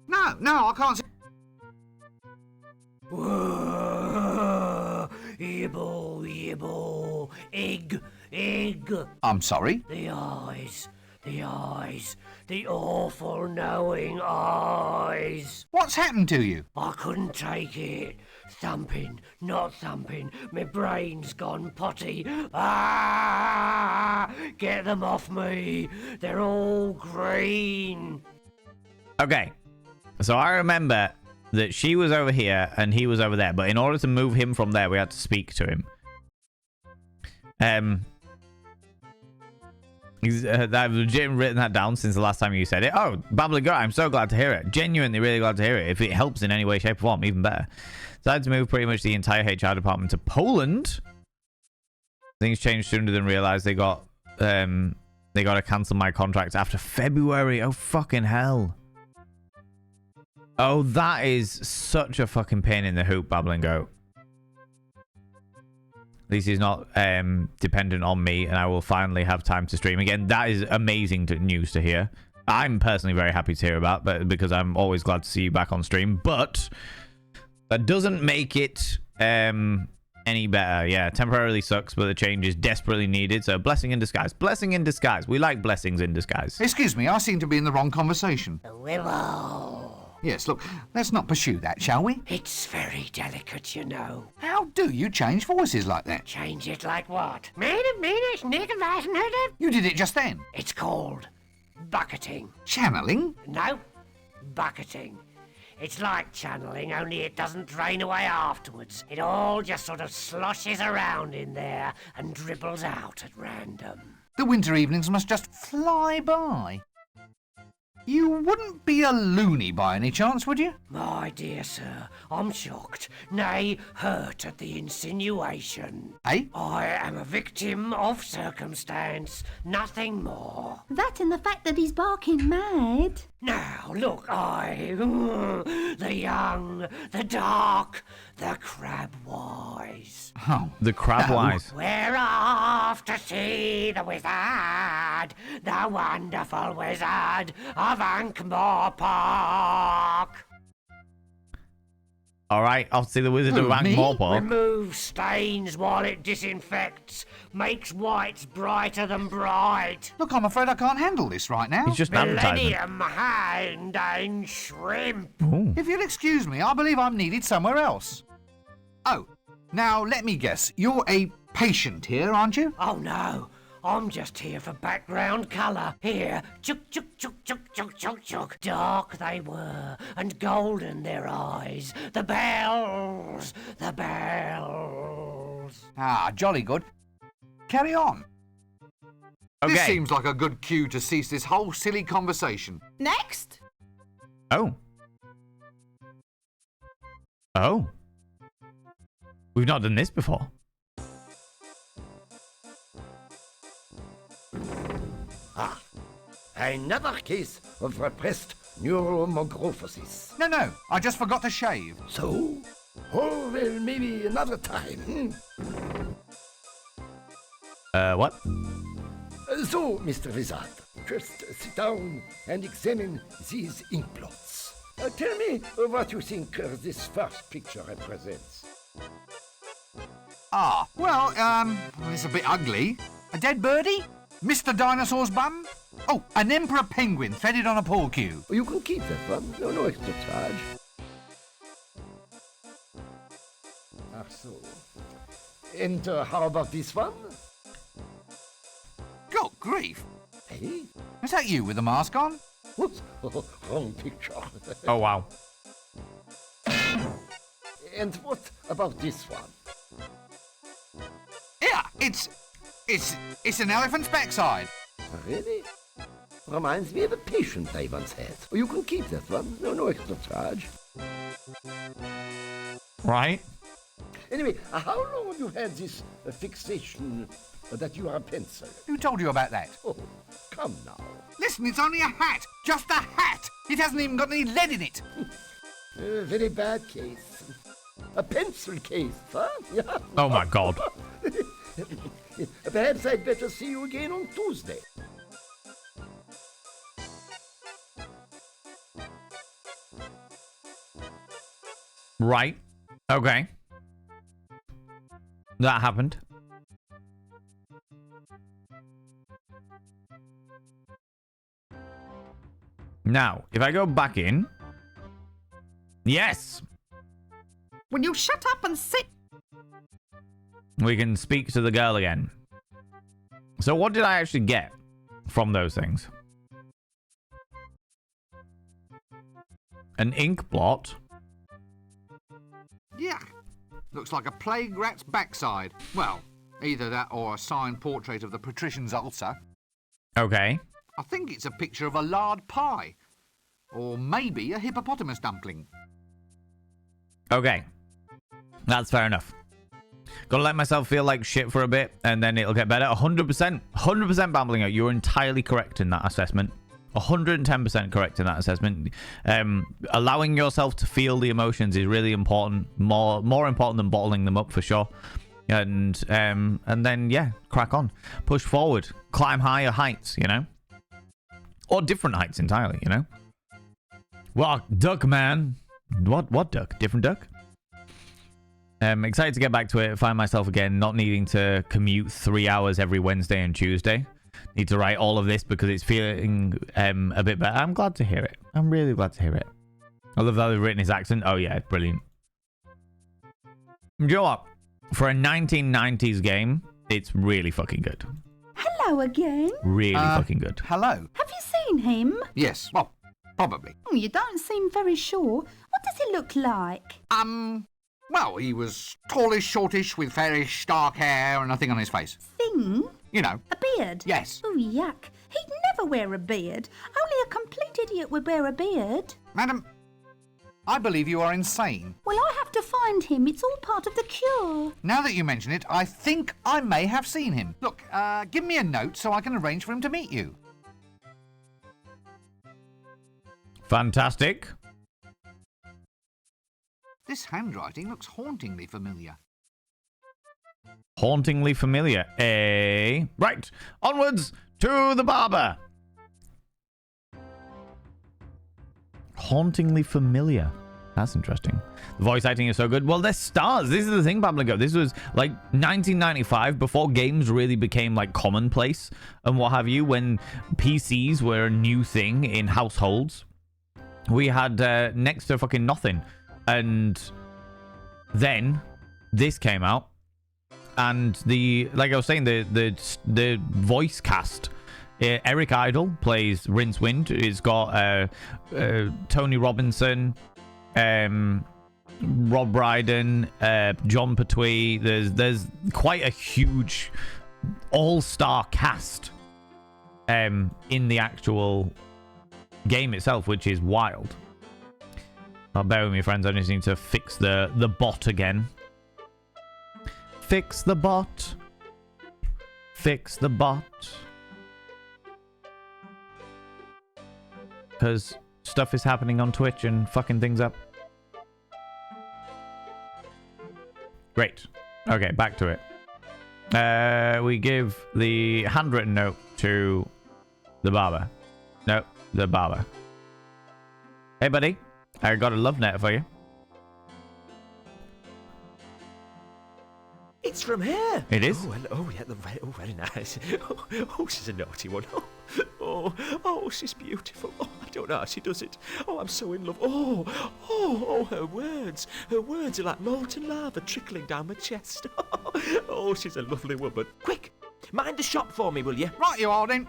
No, I can't see. Yibble, yibble, egg, egg. I'm sorry? The eyes, the awful knowing eyes. What's happened to you? I couldn't take it. Thumping, not thumping. My brain's gone potty. Ah! Get them off me. They're all green. Okay, so I remember that she was over here and he was over there, but in order to move him from there, we had to speak to him. I've legit written that down since the last time you said it. Oh, Babbly Girl, I'm so glad to hear it. Genuinely really glad to hear it. If it helps in any way, shape, or form, even better. Decided to move pretty much the entire HR department to Poland. Things changed sooner than realized. They got to cancel my contract after February. Oh, fucking hell. Oh, that is such a fucking pain in the hoop, Babbling Goat. At least he's not dependent on me, and I will finally have time to stream again. That is amazing news to hear. I'm personally very happy to hear about, but because I'm always glad to see you back on stream. But that doesn't make it any better. Yeah, temporarily sucks, but the change is desperately needed. So blessing in disguise. Blessing in disguise. We like blessings in disguise. Excuse me, I seem to be in the wrong conversation. Wibble. Yes, look, let's not pursue that, shall we? It's very delicate, you know. How do you change voices like that? Change it like what? You did it just then. It's called bucketing. Channeling? No, bucketing. It's like channeling, only it doesn't drain away afterwards. It all just sort of sloshes around in there and dribbles out at random. The winter evenings must just fly by. You wouldn't be a loony by any chance, would you? My dear sir, I'm shocked, nay, hurt at the insinuation. Eh? I am a victim of circumstance, nothing more. That and the fact that he's barking mad. Now, look, the young, the dark, the crab-wise. Oh, the crab-wise. We're off to see the wizard, the wonderful wizard of Ankh-Morpork. All right, I'll see the Wizard of Ankh-Morpork. Remove stains while it disinfects. Makes whites brighter than bright. Look, I'm afraid I can't handle this right now. He's just an advertisement. Millennium hand and shrimp. Ooh. If you'll excuse me, I believe I'm needed somewhere else. Oh, now let me guess. You're a patient here, aren't you? Oh, no. I'm just here for background colour. Here, chuk, chuk, chuk, chuk, chuk, chuk, chuk. Dark they were, and golden their eyes. The bells, the bells. Ah, jolly good. Carry on. Okay. This seems like a good cue to cease this whole silly conversation. Next. Oh. Oh. We've not done this before. Another case of repressed neuromorphosis. No, I just forgot to shave. So? Oh, well, maybe another time. What? So, Mr. Wizard, just sit down and examine these ink blots. Tell me what you think this first picture represents. Ah, well, it's a bit ugly. A dead birdie? Mr. Dinosaur's bum? Oh, an emperor penguin threaded on a pool cue. You can keep that one. No extra charge. Ah, so. And how about this one? God grief. Hey? Is that you with the mask on? Whoops. Wrong picture. Oh, wow. And what about this one? Yeah, it's an elephant's backside. Really? Reminds me of a patient I once had. You can keep that one. No extra charge. Right. Anyway, how long have you had this fixation that you are a pencil? Who told you about that? Oh, come now. Listen, it's only a hat. Just a hat. It hasn't even got any lead in it. Very bad case. A pencil case, huh? Yeah. Oh, my God. Perhaps I'd better see you again on Tuesday. Right. Okay. That happened. Now, if I go back in... Yes! Will you shut up and sit? We can speak to the girl again. So what did I actually get from those things? An ink blot. Yeah. Looks like a plague rat's backside. Well, either that or a signed portrait of the patrician's ulcer. Okay. I think it's a picture of a lard pie. Or maybe a hippopotamus dumpling. Okay. That's fair enough. Gotta let myself feel like shit for a bit, and then it'll get better. 100%. 100% Bambling Out. You're entirely correct in that assessment. 110% correct in that assessment. Allowing yourself to feel the emotions is really important. More important than bottling them up, for sure. And then, yeah, crack on. Push forward. Climb higher heights, you know? Or different heights entirely, you know? Well, duck, man. What duck? Different duck? Excited to get back to it. Find myself again not needing to commute 3 hours every Wednesday and Tuesday. Need to write all of this because it's feeling a bit better. I'm glad to hear it. I'm really glad to hear it. I love how they've written his accent. Oh, yeah, brilliant. You know what? For a 1990s game, it's really fucking good. Hello again. Really fucking good. Hello. Have you seen him? Yes, well, probably. Oh, you don't seem very sure. What does he look like? Well, he was tallish, shortish, with fairish, dark hair and a thing on his face. Thing? You know. A beard? Yes. Oh, yuck. He'd never wear a beard. Only a complete idiot would wear a beard. Madam, I believe you are insane. Well, I have to find him. It's all part of the cure. Now that you mention it, I think I may have seen him. Look, give me a note so I can arrange for him to meet you. Fantastic. This handwriting looks hauntingly familiar. Hauntingly familiar, eh? Right, onwards to the barber. Hauntingly familiar. That's interesting. The voice acting is so good. Well, they're stars. This is the thing, Babbling Go. This was like 1995, before games really became like commonplace and what have you, when PCs were a new thing in households. We had next to fucking nothing. And then this came out, and like I was saying, the voice cast. Eric Idle plays Rincewind. It's got Tony Robinson, Rob Brydon, John Pertwee. There's quite a huge all-star cast in the actual game itself, which is wild. Oh, bear with me, friends. I just need to fix the bot again. Fix the bot. Fix the bot. Because stuff is happening on Twitch and fucking things up. Great. Okay, back to it. We give the handwritten note to the barber. No, the barber. Hey, buddy. I got a love net for you. It's from here. It is? Oh, yeah, very nice. Oh, she's a naughty one. Oh, she's beautiful. Oh, I don't know how she does it. Oh, I'm so in love. Oh, her words. Her words are like molten lava trickling down my chest. Oh, she's a lovely woman. Quick, mind the shop for me, will you? Right, you are then.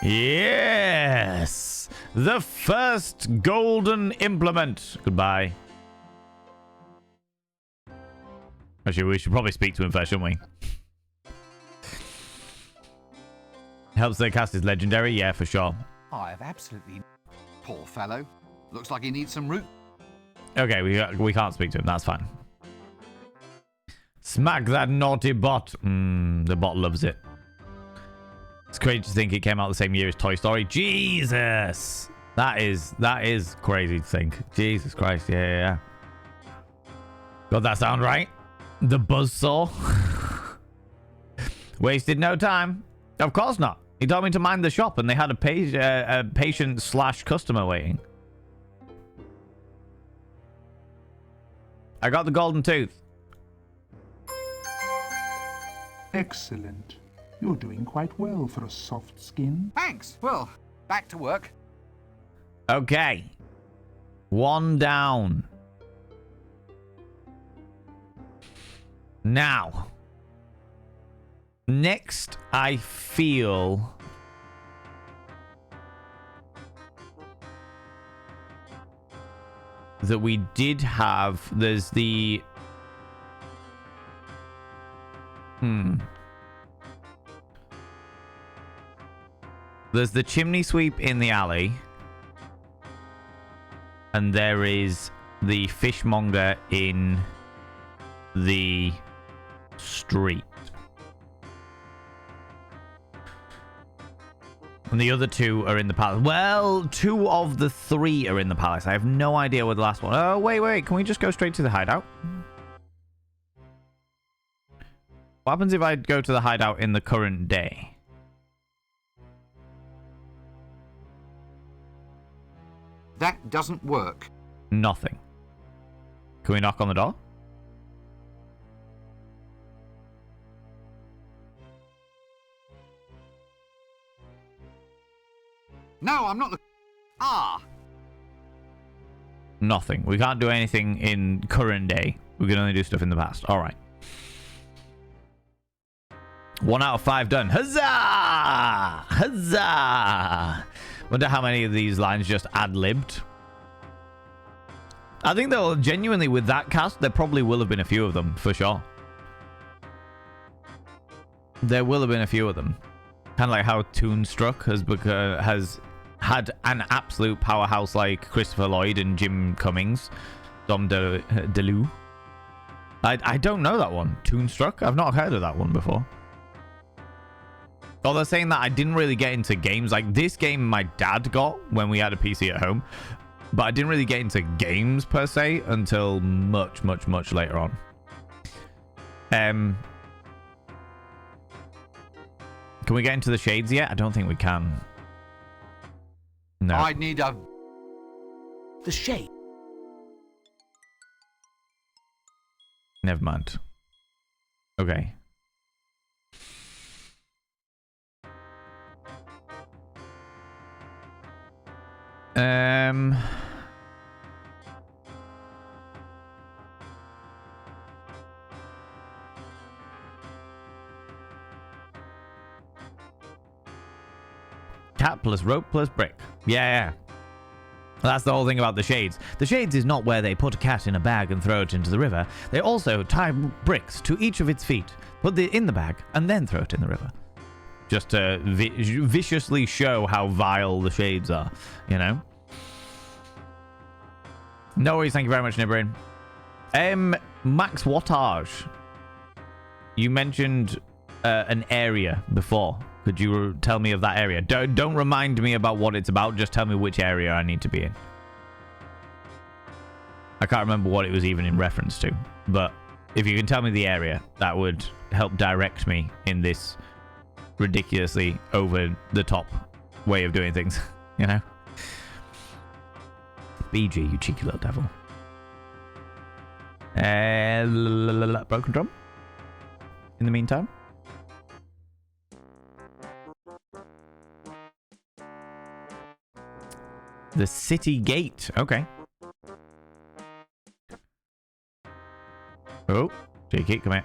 Yes! The first golden implement. Goodbye. Actually, we should probably speak to him first, shouldn't we? Helps their cast is legendary? Yeah, for sure. I've absolutely... Poor fellow. Looks like he needs some root. Okay, we can't speak to him. That's fine. Smack that naughty bot. The bot loves it. It's crazy to think it came out the same year as Toy Story. Jesus! That is crazy to think. Jesus Christ. Yeah. Got that sound right? The buzzsaw. Wasted no time. Of course not. He told me to mind the shop and they had a patient/customer waiting. I got the golden tooth. Excellent. You're doing quite well for a soft skin. Thanks. Well, back to work. Okay. One down. Now. Next, I feel... that we did have... There's the... There's the chimney sweep in the alley. And there is the fishmonger in the street. And the other two are in the palace. Well, 2 of the 3 are in the palace. I have no idea where the last one... Oh, wait. Can we just go straight to the hideout? What happens if I go to the hideout in the current day? That doesn't work. Nothing. Can we knock on the door? No, I'm not the... Nothing. We can't do anything in current day. We can only do stuff in the past. All right. 1 out of 5 done. Huzzah! Huzzah! Wonder how many of these lines just ad-libbed. I think they'll genuinely, with that cast, there probably will have been a few of them, for sure. There will have been a few of them. Kind of like how Toonstruck has had an absolute powerhouse like Christopher Lloyd and Jim Cummings. Dom DeLue. I don't know that one. Toonstruck? I've not heard of that one before. Oh, they're saying that I didn't really get into games. Like, this game my dad got when we had a PC at home. But I didn't really get into games, per se, until much, much, much later on. Can we get into the shades yet? I don't think we can. No. I need a... The shade. Never mind. Okay. Cat plus rope plus brick. Yeah. That's the whole thing about the shades. The shades is not where they put a cat in a bag and throw it into the river. They also tie bricks to each of its feet, put it in the bag, and then throw it in the river. Just to viciously show how vile the shades are, you know? No worries, thank you very much, Nibrin. Max Wattage. You mentioned an area before. Could you tell me of that area? Don't remind me about what it's about. Just tell me which area I need to be in. I can't remember what it was even in reference to. But if you can tell me the area, that would help direct me in this ridiculously over-the-top way of doing things. You know? BG, you cheeky little devil. Broken drum? In the meantime? The city gate. Okay. Oh, Cheeky, come here.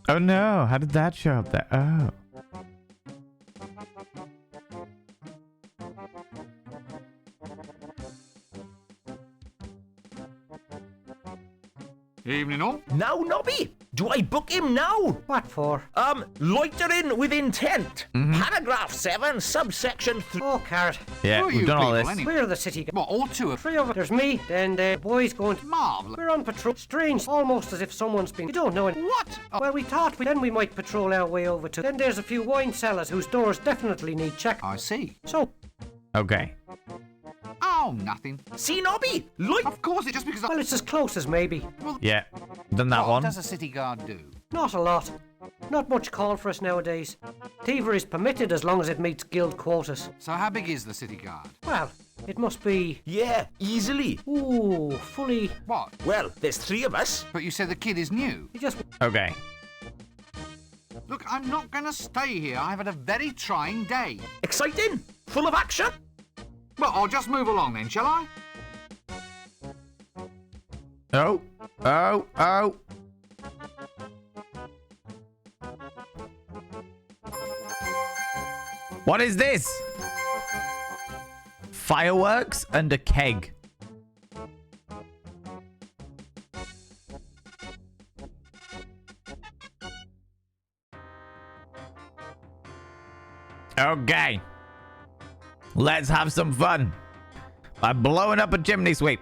Oh no, how did that show up there? Oh. Evening all. Now, Nobby, do I book him now? What for? Loitering with intent. Paragraph 7, subsection 3. Oh, Carrot. Yeah, we've done all this. Anyway? We're the city. What, all two of Three of us. There's me, then the boys going to... Marvellous. We're on patrol. Strange. Almost as if someone's been... You don't know it. What? Oh. Well, we thought then we might patrol our way over to... Then there's a few wine cellars whose doors definitely need check. I see. So... Okay. Oh, nothing. See, Nobby, look. Of course, it's just because Well, it's as close as maybe. Well, Yeah, done that what one. does a city guard do? Not a lot. Not much call for us nowadays. Thievery is permitted as long as it meets guild quotas. So how big is the city guard? Well, it must be... Yeah, easily. Ooh, fully... What? Well, there's 3 of us. But you said the kid is new. He just... Okay. Look, I'm not going to stay here. I've had a very trying day. Exciting, full of action. Well, I'll just move along then, shall I? Oh. Oh. Oh. What is this? Fireworks and a keg. Okay. Let's have some fun by blowing up a chimney sweep.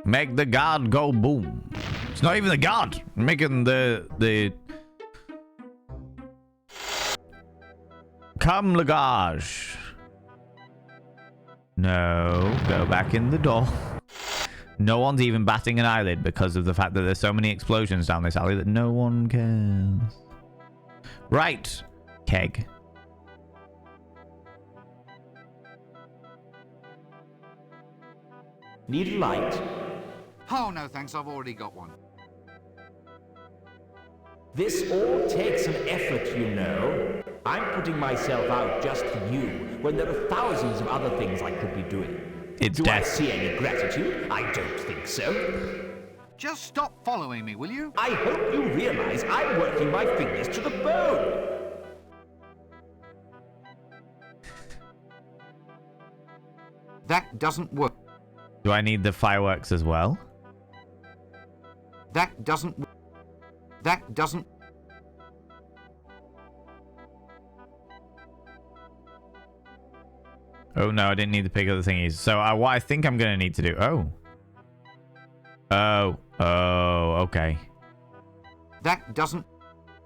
Make the guard go boom. It's not even the guard. Making the Come Lagage. No, go back in the door. No one's even batting an eyelid because of the fact that there's so many explosions down this alley that no one cares. Right. Keg. Need light? Oh, no, thanks. I've already got one. This all takes an effort, you know. I'm putting myself out just for you, when there are thousands of other things I could be doing. It's Do I death. see any gratitude? I don't think so. Just stop following me, will you? I hope you realize I'm working my fingers to the bone. That doesn't work. Do I need the fireworks as well? That doesn't... That doesn't... Oh no, I didn't need the pick of the thingies. So what I think I'm going to need to do... Oh, okay. That doesn't...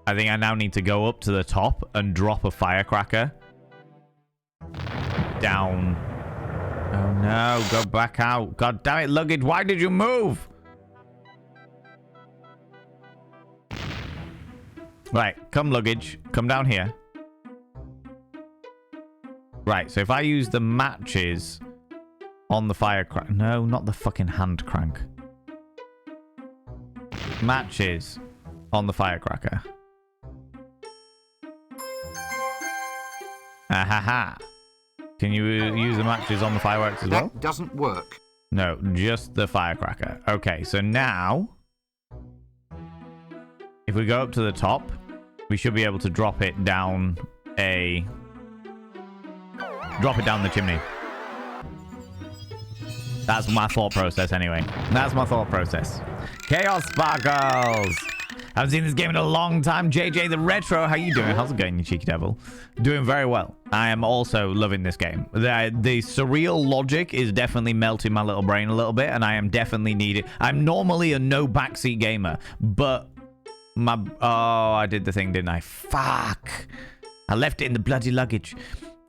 I think I now need to go up to the top and drop a firecracker. Down. Oh no, go back out. God damn it, luggage, why did you move? Right, come luggage. Come down here. Right, so if I use the matches on the firecracker... No, not the fucking hand crank. Matches on the firecracker. Ahaha. Can you use the matches on the fireworks as well? That doesn't work. No, just the firecracker. Okay, so now... If we go up to the top, we should be able to drop it down a... Drop it down the chimney. That's my thought process anyway. That's my thought process. Chaos Sparkles! Haven't seen this game in a long time. JJ the Retro, how you doing? How's it going, you cheeky devil? Doing very well. I am also loving this game. The surreal logic is definitely melting my little brain a little bit, and I am definitely needed. I'm normally a no backseat gamer, but I did the thing, didn't I? Fuck. I left it in the bloody luggage.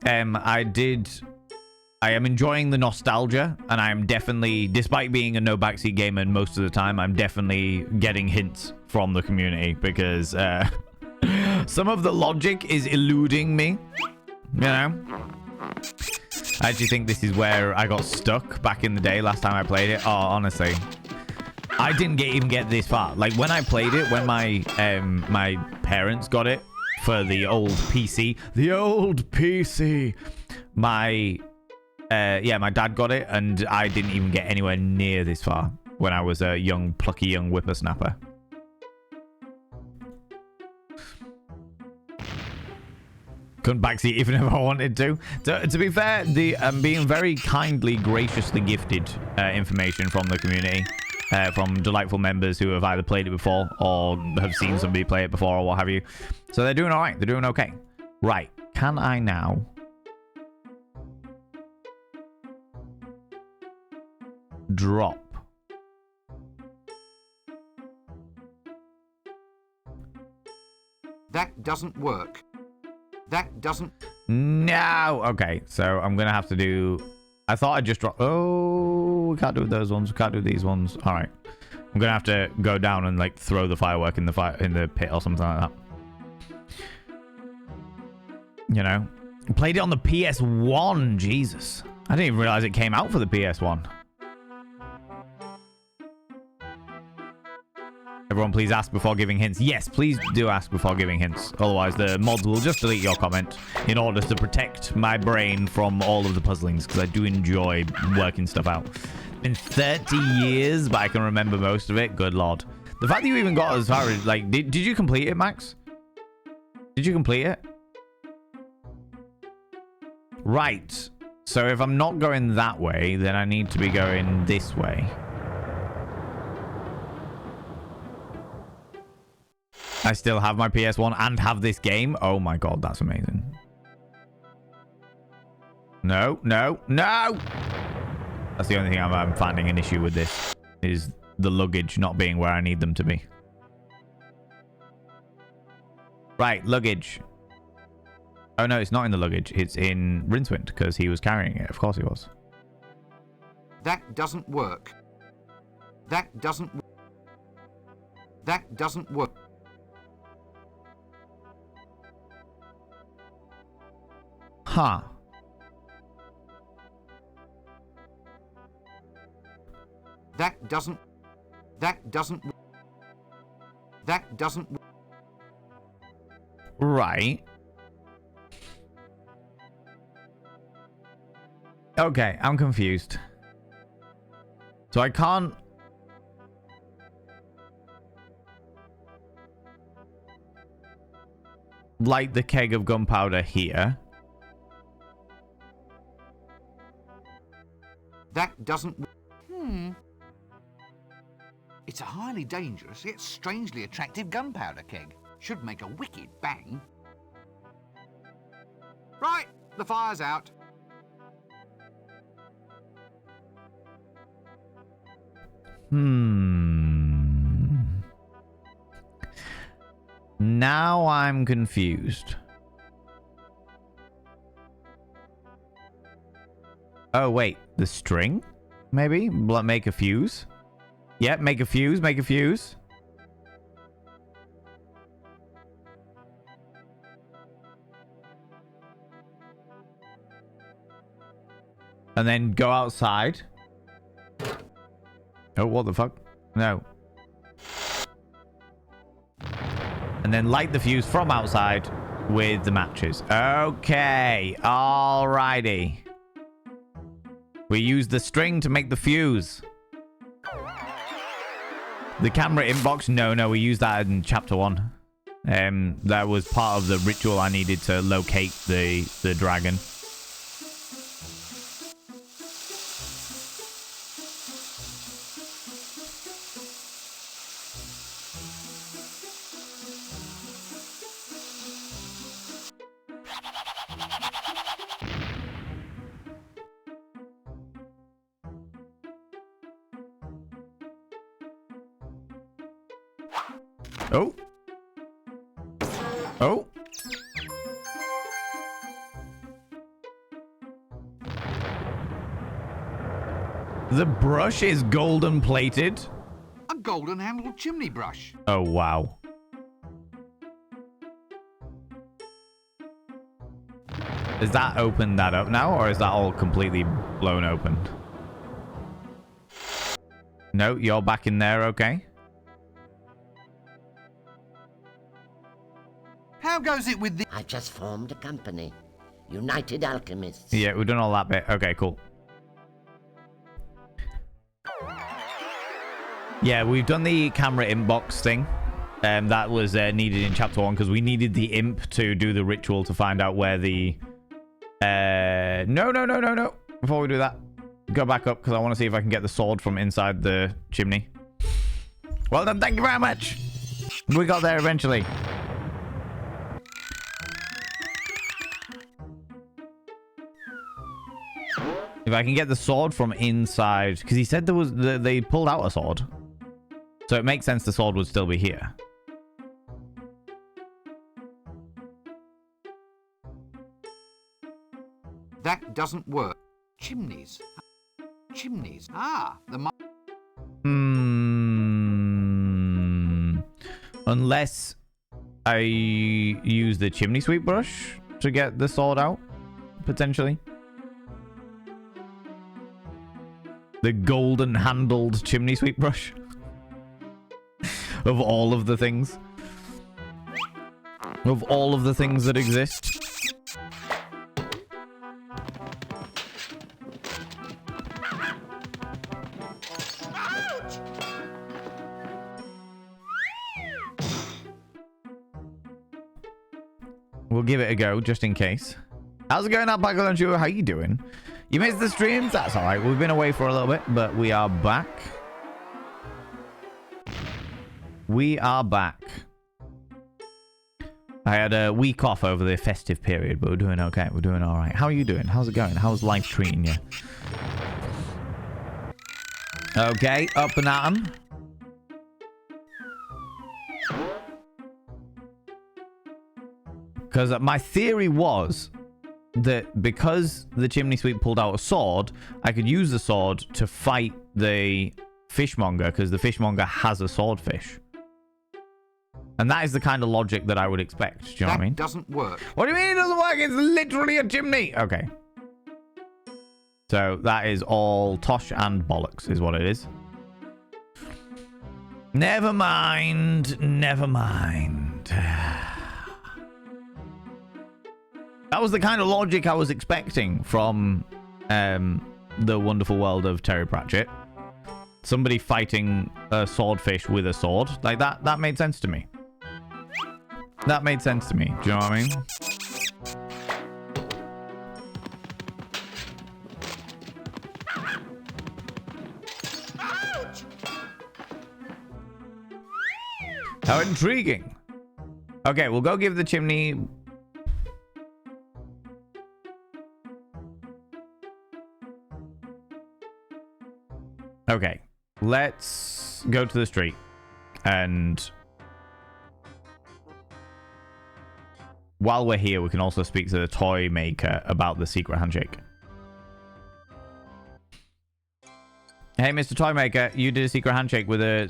I am enjoying the nostalgia, and I am definitely, despite being a no backseat gamer most of the time, I'm definitely getting hints from the community because some of the logic is eluding me, you know? I actually think this is where I got stuck back in the day last time I played it. Oh, honestly. I didn't even get this far. Like, when I played it, when my parents got it for the old PC, my dad got it, and I didn't even get anywhere near this far when I was a plucky young whippersnapper. Couldn't backseat even if I wanted to. To be fair, I'm being very kindly, graciously gifted information from the community, from delightful members who have either played it before or have seen somebody play it before or what have you. So they're doing all right. They're doing okay. Right. Can I now drop? That doesn't work. That doesn't... No! Okay, so I'm gonna have to do... I thought I'd just drop... Oh, we can't do those ones. We can't do these ones. Alright. I'm gonna have to go down and, like, throw the firework in the pit or something like that. You know? Played it on the PS1. Jesus. I didn't even realize it came out for the PS1. Everyone, please ask before giving hints. Yes, please do ask before giving hints. Otherwise, the mods will just delete your comment in order to protect my brain from all of the puzzlings, because I do enjoy working stuff out. Been 30 years, but I can remember most of it. Good lord. The fact that you even got as far as, like, did you complete it, Max? Did you complete it? Right. So if I'm not going that way, then I need to be going this way. I still have my PS1 and have this game. Oh my god, that's amazing. No, no, no! That's the only thing I'm finding an issue with this, is the luggage not being where I need them to be. Right, luggage. Oh no, it's not in the luggage. It's in Rincewind, because he was carrying it. Of course he was. That doesn't work. That doesn't work. Huh. That doesn't Right. Okay, I'm confused. So I can't... light the keg of gunpowder here. That doesn't... It's a highly dangerous yet strangely attractive gunpowder keg. Should make a wicked bang. Right, the fire's out. Now I'm confused. Oh, wait. The string? Maybe? Make a fuse? Yep, make a fuse, make a fuse. And then go outside. Oh, what the fuck? No. And then light the fuse from outside with the matches. Okay. Alrighty. We use the string to make the fuse. The camera inbox? No, we used that in chapter 1. That was part of the ritual I needed to locate the dragon. Oh. Oh. The brush is golden plated. A golden handled chimney brush. Oh, wow. Is that opened that up now, or is that all completely blown open? No, you're back in there, okay? How goes it with the... I just formed a company. United Alchemists. Yeah, we've done all that bit. Okay, cool. Yeah, we've done the camera inbox thing. That was needed in chapter 1 because we needed the imp to do the ritual to find out where the... No. Before we do that, go back up because I want to see if I can get the sword from inside the chimney. Well done, thank you very much. We got there eventually. If I can get the sword from inside, because he said there was they pulled out a sword, so it makes sense the sword would still be here. That doesn't work. Chimneys. Chimneys. Ah, the... Unless I use the chimney sweep brush to get the sword out, potentially. The golden handled chimney sweep brush. Of all of the things. Of all of the things that exist. We'll give it a go, just in case. How's it going, Alpaca and How you doing? You missed the streams? That's alright. We've been away for a little bit, but we are back. We are back. I had a week off over the festive period, but we're doing okay. We're doing alright. How are you doing? How's it going? How's life treating you? Okay, up and at 'em. Because my theory was that because the chimney sweep pulled out a sword, I could use the sword to fight the fishmonger, because the fishmonger has a swordfish. And that is the kind of logic that I would expect. Do you know what I mean? That doesn't work. What do you mean it doesn't work? It's literally a chimney. Okay. So that is all tosh and bollocks is what it is. Never mind. Never mind. That was the kind of logic I was expecting from the wonderful world of Terry Pratchett. Somebody fighting a swordfish with a sword. Like that made sense to me. That made sense to me. Do you know what I mean? How intriguing. Okay, we'll go give the chimney... Okay, let's go to the street and while we're here, we can also speak to the toy maker about the secret handshake. Hey, Mr. Toy Maker, you did a secret handshake with a...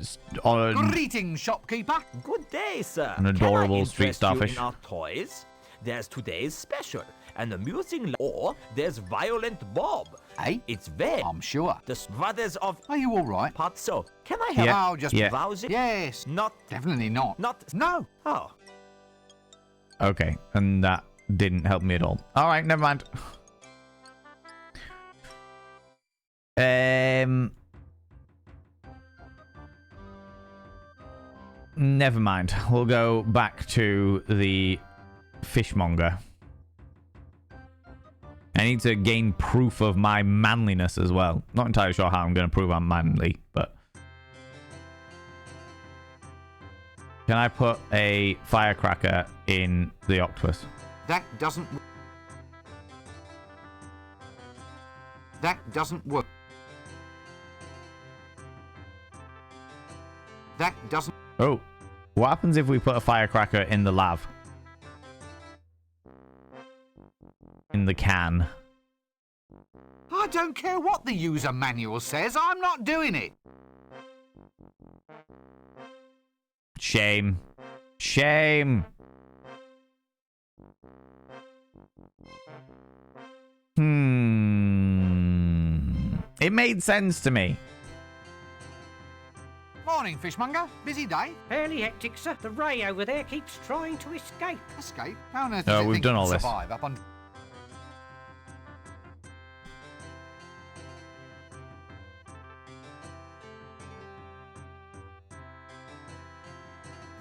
Greetings, shopkeeper. Good day, sir. An adorable street starfish. In our toys? There's today's special. An amusing... Or there's Violent Bob. Hey? It's there. I'm sure. The brothers of... Are you all right? Patso. Can I have... Yeah. Oh, just... Yeah. Browsing? Yes. Not... Definitely not. Not... No. Oh. Okay, and that didn't help me at all. All right, never mind. Never mind. We'll go back to the fishmonger. I need to gain proof of my manliness as well. Not entirely sure how I'm going to prove I'm manly, but... Can I put a firecracker in the octopus? That doesn't... That doesn't work. That doesn't... Oh. What happens if we put a firecracker in the lav? In the can. I don't care what the user manual says. I'm not doing it. Shame. Shame. It made sense to me. Morning, fishmonger. Busy day? Fairly hectic, sir. The ray over there keeps trying to escape. Escape? How on earth Oh, does it we've think done it all can this. survive up on...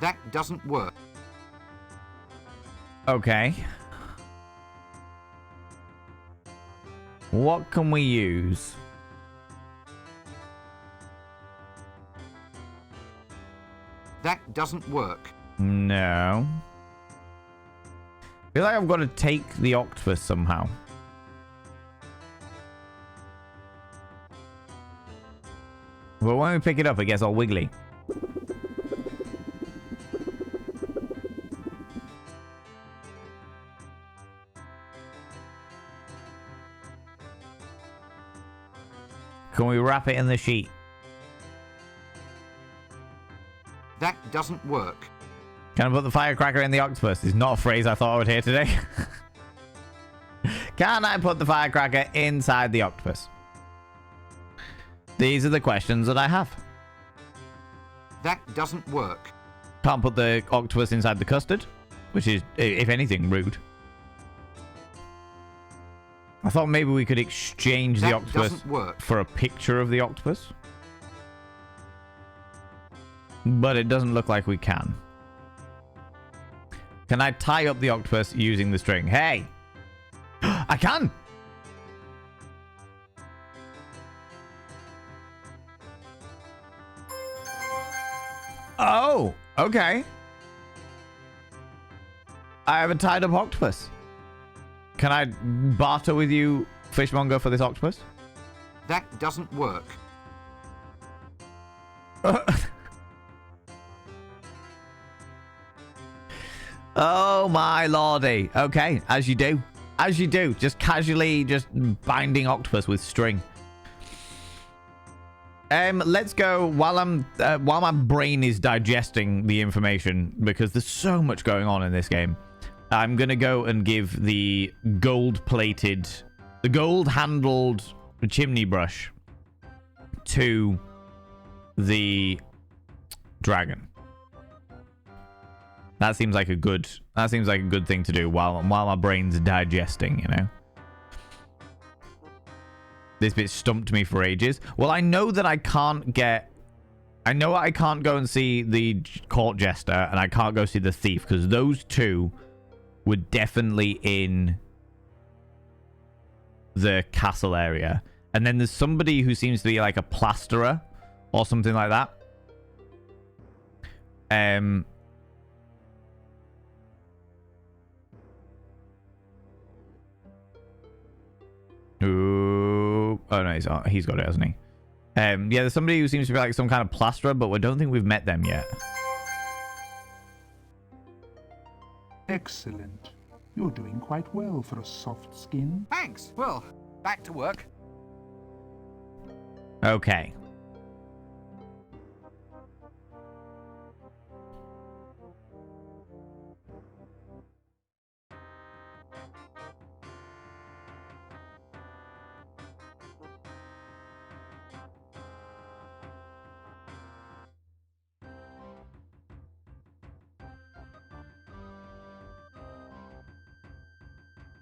That doesn't work. Okay. What can we use? That doesn't work. No. I feel like I've got to take the octopus somehow. But when we pick it up, it gets all wiggly. Can we wrap it in the sheet? That doesn't work. Can I put the firecracker in the octopus? Is not a phrase I thought I would hear today. Can I put the firecracker inside the octopus? These are the questions that I have. That doesn't work. Can't put the octopus inside the custard, which is, if anything, rude. I thought maybe we could exchange the octopus for a picture of the octopus. But it doesn't look like we can. Can I tie up the octopus using the string? Hey! I can! Oh! Okay. I have a tied up octopus. Can I barter with you, fishmonger, for this octopus? That doesn't work. Oh my lordy. Okay, as you do. As you do. Just casually just binding octopus with string. Let's go while my brain is digesting the information, because there's so much going on in this game. I'm gonna go and give the gold-handled chimney brush to the dragon. That seems like a good thing to do while my brain's digesting, you know. This bit stumped me for ages. Well, I know that I can't go and see the court jester, and I can't go see the thief, because those two were definitely in the castle area. And then there's somebody who seems to be like a plasterer or something like that. Ooh. Oh no, he's got it, hasn't he? Yeah, there's somebody who seems to be like some kind of plasterer, but I don't think we've met them yet. Excellent. You're doing quite well for a soft skin. Thanks. Well, back to work. Okay.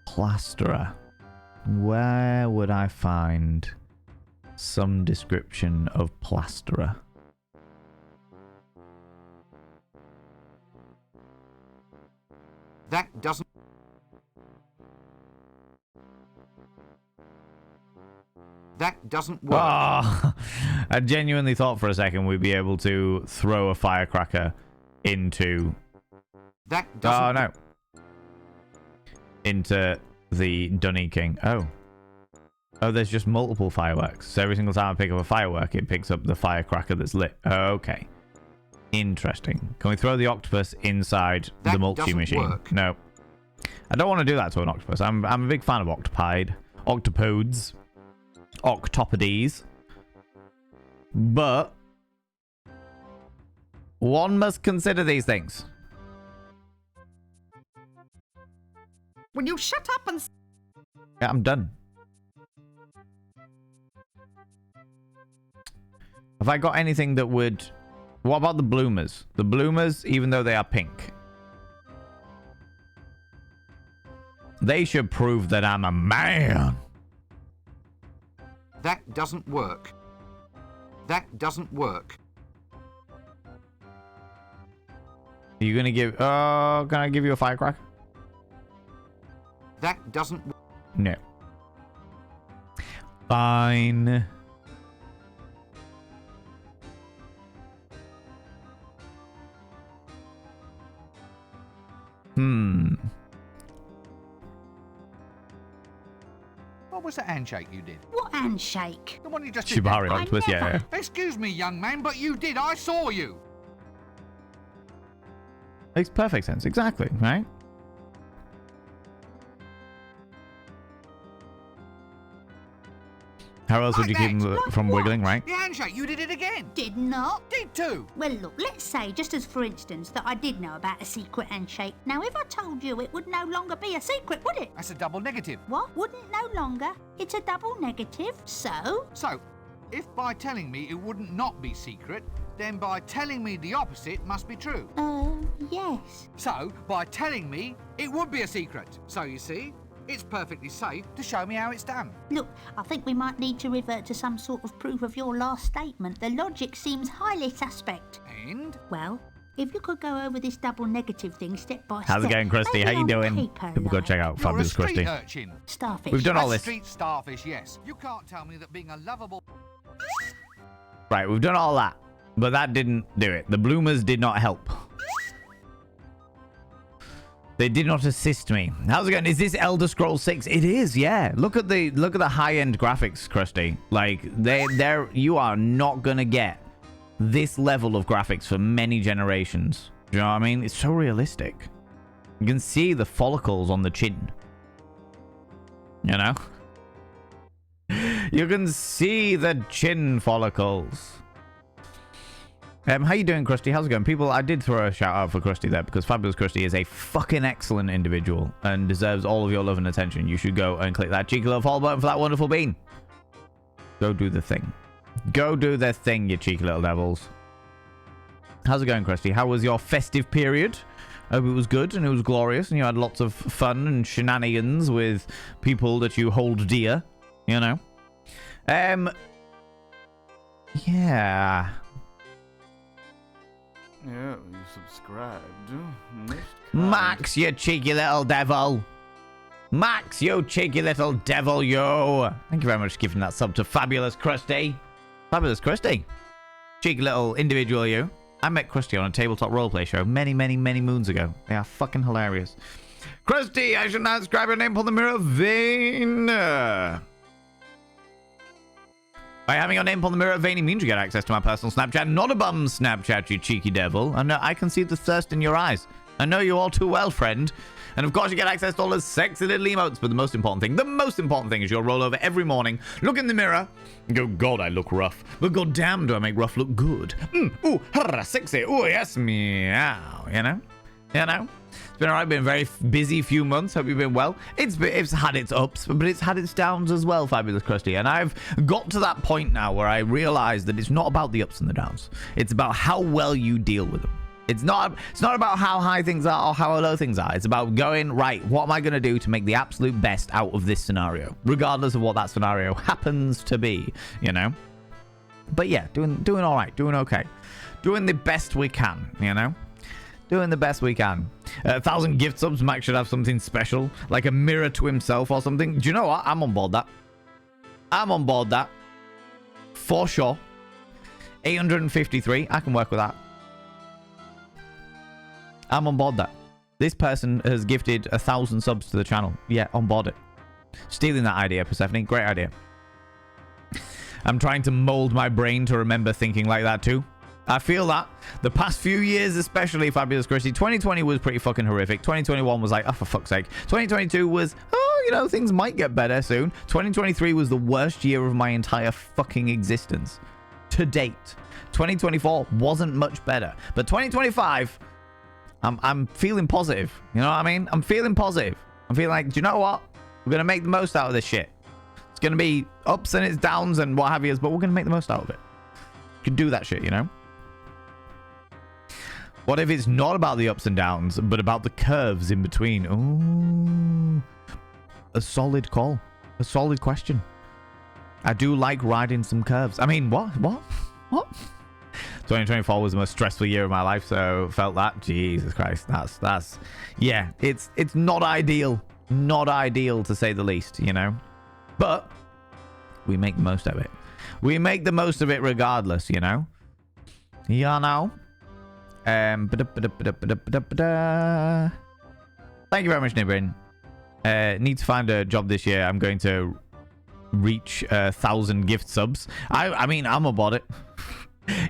Plasterer. Where would I find some description of plasterer? That doesn't... That doesn't work. Oh, I genuinely thought for a second we'd be able to throw a firecracker into... That doesn't... Oh, no. Into the Dunny King. Oh. Oh, there's just multiple fireworks. So every single time I pick up a firework, it picks up the firecracker that's lit. Okay. Interesting. Can we throw the octopus inside the multi machine? Work. No. I don't want to do that to an octopus. I'm a big fan of octopodes, octopodes. But one must consider these things. Will you shut up and... Yeah, I'm done. Have I got anything that would... What about the bloomers? The bloomers, even though they are pink. They should prove that I'm a man. That doesn't work. That doesn't work. Are you going to give... Oh, can I give you a firecracker? That doesn't... No. Fine. What was that handshake you did? What handshake? The one you just did. Shibari octopus, yeah. Excuse me, young man, but you did. I saw you. Makes perfect sense. Exactly, right? How else would you keep him from wiggling, right? The handshake, you did it again. Did not. Did too. Well, look, let's say, just as for instance, that I did know about a secret handshake. Now, if I told you, it would no longer be a secret, would it? That's a double negative. What? Wouldn't no longer? It's a double negative, so? So, if by telling me it wouldn't not be secret, then by telling me the opposite must be true. Yes. So, by telling me, it would be a secret. So, you see, it's perfectly safe to show me how it's done. Look, I think we might need to revert to some sort of proof of your last statement. The logic seems highly suspect. And? Well, if you could go over this double negative thing step by step. How's it going, Krusty? How you doing? People go check out Fabulous Krusty. Urchin. Starfish. We've done all A this. street starfish, yes. You can't tell me that being a lovable... Right, we've done all that. But that didn't do it. The bloomers did not help. They did not assist me. How's it going? Is this Elder Scrolls 6? It is, yeah. Look at the high-end graphics, Krusty. Like you are not gonna get this level of graphics for many generations. Do you know what I mean? It's so realistic. You can see the follicles on the chin. You know? You can see the chin follicles. How you doing, Krusty? How's it going? People, I did throw a shout out for Krusty there because Fabulous Krusty is a fucking excellent individual and deserves all of your love and attention. You should go and click that cheeky little follow button for that wonderful bean. Go do the thing. Go do the thing, you cheeky little devils. How's it going, Krusty? How was your festive period? I hope it was good and it was glorious and you had lots of fun and shenanigans with people that you hold dear, you know? Yeah. Yeah, you subscribed. Max, you cheeky little devil. Max, you cheeky little devil, yo. Thank you very much for giving that sub to Fabulous Krusty. Fabulous Krusty. Cheeky little individual, you. I met Krusty on a tabletop roleplay show many, many, many moons ago. They are fucking hilarious. Krusty, I should now describe your name on the mirror vein. By having your name on the mirror vein means you get access to my personal Snapchat, not a bum Snapchat, you cheeky devil. And I can see the thirst in your eyes. I know you all too well, friend. And of course you get access to all the sexy little emotes, but the most important thing is you'll roll over every morning, look in the mirror, and go, God, I look rough. But goddamn, do I make rough look good. Ooh, harra, sexy, ooh, yes, meow, you know? It's been alright, been a very busy few months. Hope you've been well. It's had its ups, but it's had its downs as well, Fabulous Krusty. And I've got to that point now where I realize that it's not about the ups and the downs. It's about how well you deal with them. It's not about how high things are or how low things are. It's about going, right, what am I going to do to make the absolute best out of this scenario, regardless of what that scenario happens to be, you know? But yeah, doing all right, doing okay. Doing the best we can, you know? Doing the best we can. 1,000 gift subs. Max should have something special, like a mirror to himself or something. Do you know what? I'm on board that. I'm on board that. For sure. 853. I can work with that. I'm on board that. This person has gifted 1,000 subs to the channel. Yeah, on board it. Stealing that idea, Persephone. Great idea. I'm trying to mold my brain to remember thinking like that too. I feel that. The past few years, especially, Fabulous Christy, 2020 was pretty fucking horrific. 2021 was like, oh, for fuck's sake. 2022 was, oh, you know, things might get better soon. 2023 was the worst year of my entire fucking existence. To date. 2024 wasn't much better. But 2025, I'm feeling positive. You know what I mean? I'm feeling positive. I'm feeling like, do you know what? We're going to make the most out of this shit. It's going to be ups and it's downs and what have you, but we're going to make the most out of it. You can do that shit, you know? What if it's not about the ups and downs, but about the curves in between? Ooh. A solid call. A solid question. I do like riding some curves. I mean, what? 2024 was the most stressful year of my life, so felt that. Jesus Christ. That's yeah, it's not ideal. Not ideal, to say the least, you know? But we make the most of it. We make the most of it regardless, you know? Yeah, now. Thank you very much, Nibrin. Need to find a job this year. I'm going to reach 1,000 gift subs. I mean, I'm about it.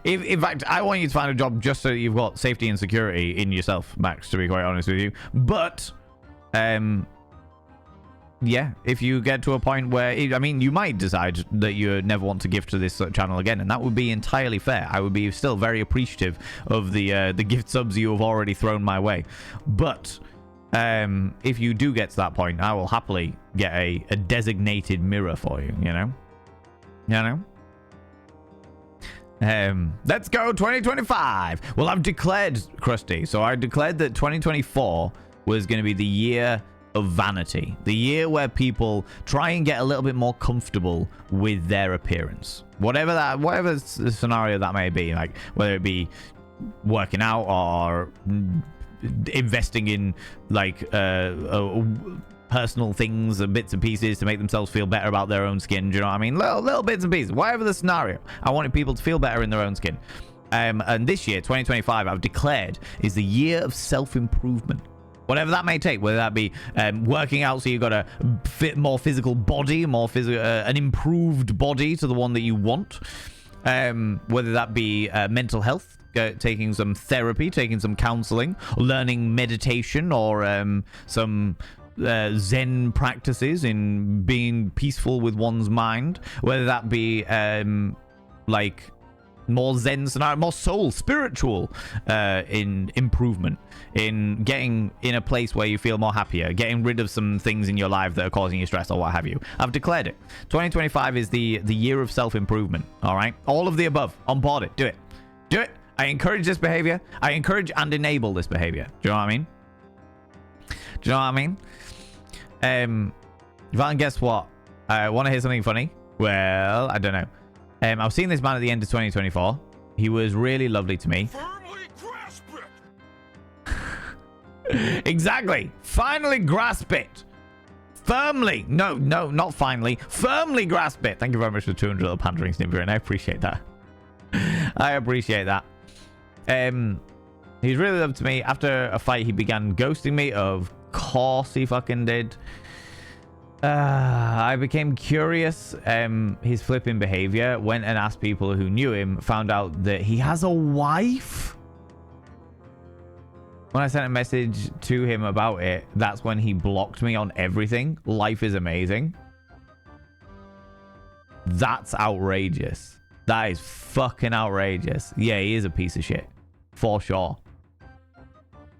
In fact, I want you to find a job just so that you've got safety and security in yourself, Max, to be quite honest with you. But, yeah, if you get to a point where, I mean, you might decide that you never want to gift to this channel again, and that would be entirely fair. I would be still very appreciative of the gift subs you have already thrown my way. But if you do get to that point, I will happily get a designated mirror for you, you know? You know? Let's go 2025. Well, I've declared, Krusty, so I declared that 2024 was going to be the year of vanity, the year where people try and get a little bit more comfortable with their appearance, whatever scenario that may be, like whether it be working out or investing in like personal things and bits and pieces to make themselves feel better about their own skin. Do you know what I mean? Little bits and pieces, whatever the scenario. I wanted people to feel better in their own skin. And this year, 2025, I've declared is the year of self-improvement. Whatever that may take, whether that be working out so you've got a more physical body, an improved body to the one that you want, whether that be mental health, taking some therapy, taking some counseling, learning meditation, or some Zen practices in being peaceful with one's mind, whether that be like more Zen scenario, more spiritual in improvement, in getting in a place where you feel more happier, getting rid of some things in your life that are causing you stress or what have you. I've declared it. 2025 is the year of self-improvement. All right, all of the above. On board it. Do it. I encourage this behavior. I encourage and enable this behavior. Do you know what I mean? Van, guess what? I want to hear something funny. Well, I don't know. I was seeing this man at the end of 2024. He was really lovely to me. Firmly grasp it. Exactly. Finally grasp it. Firmly. No, not finally. Firmly grasp it. Thank you very much for 200 little pandering snipper, and I appreciate that. I appreciate that. He's really loved to me. After a fight, he began ghosting me. Of course he fucking did. I became curious. His flipping behavior. Went and asked people who knew him. Found out that he has a wife. When I sent a message to him about it, that's when he blocked me on everything. Life is amazing. That's outrageous. That is fucking outrageous. Yeah, he is a piece of shit. For sure.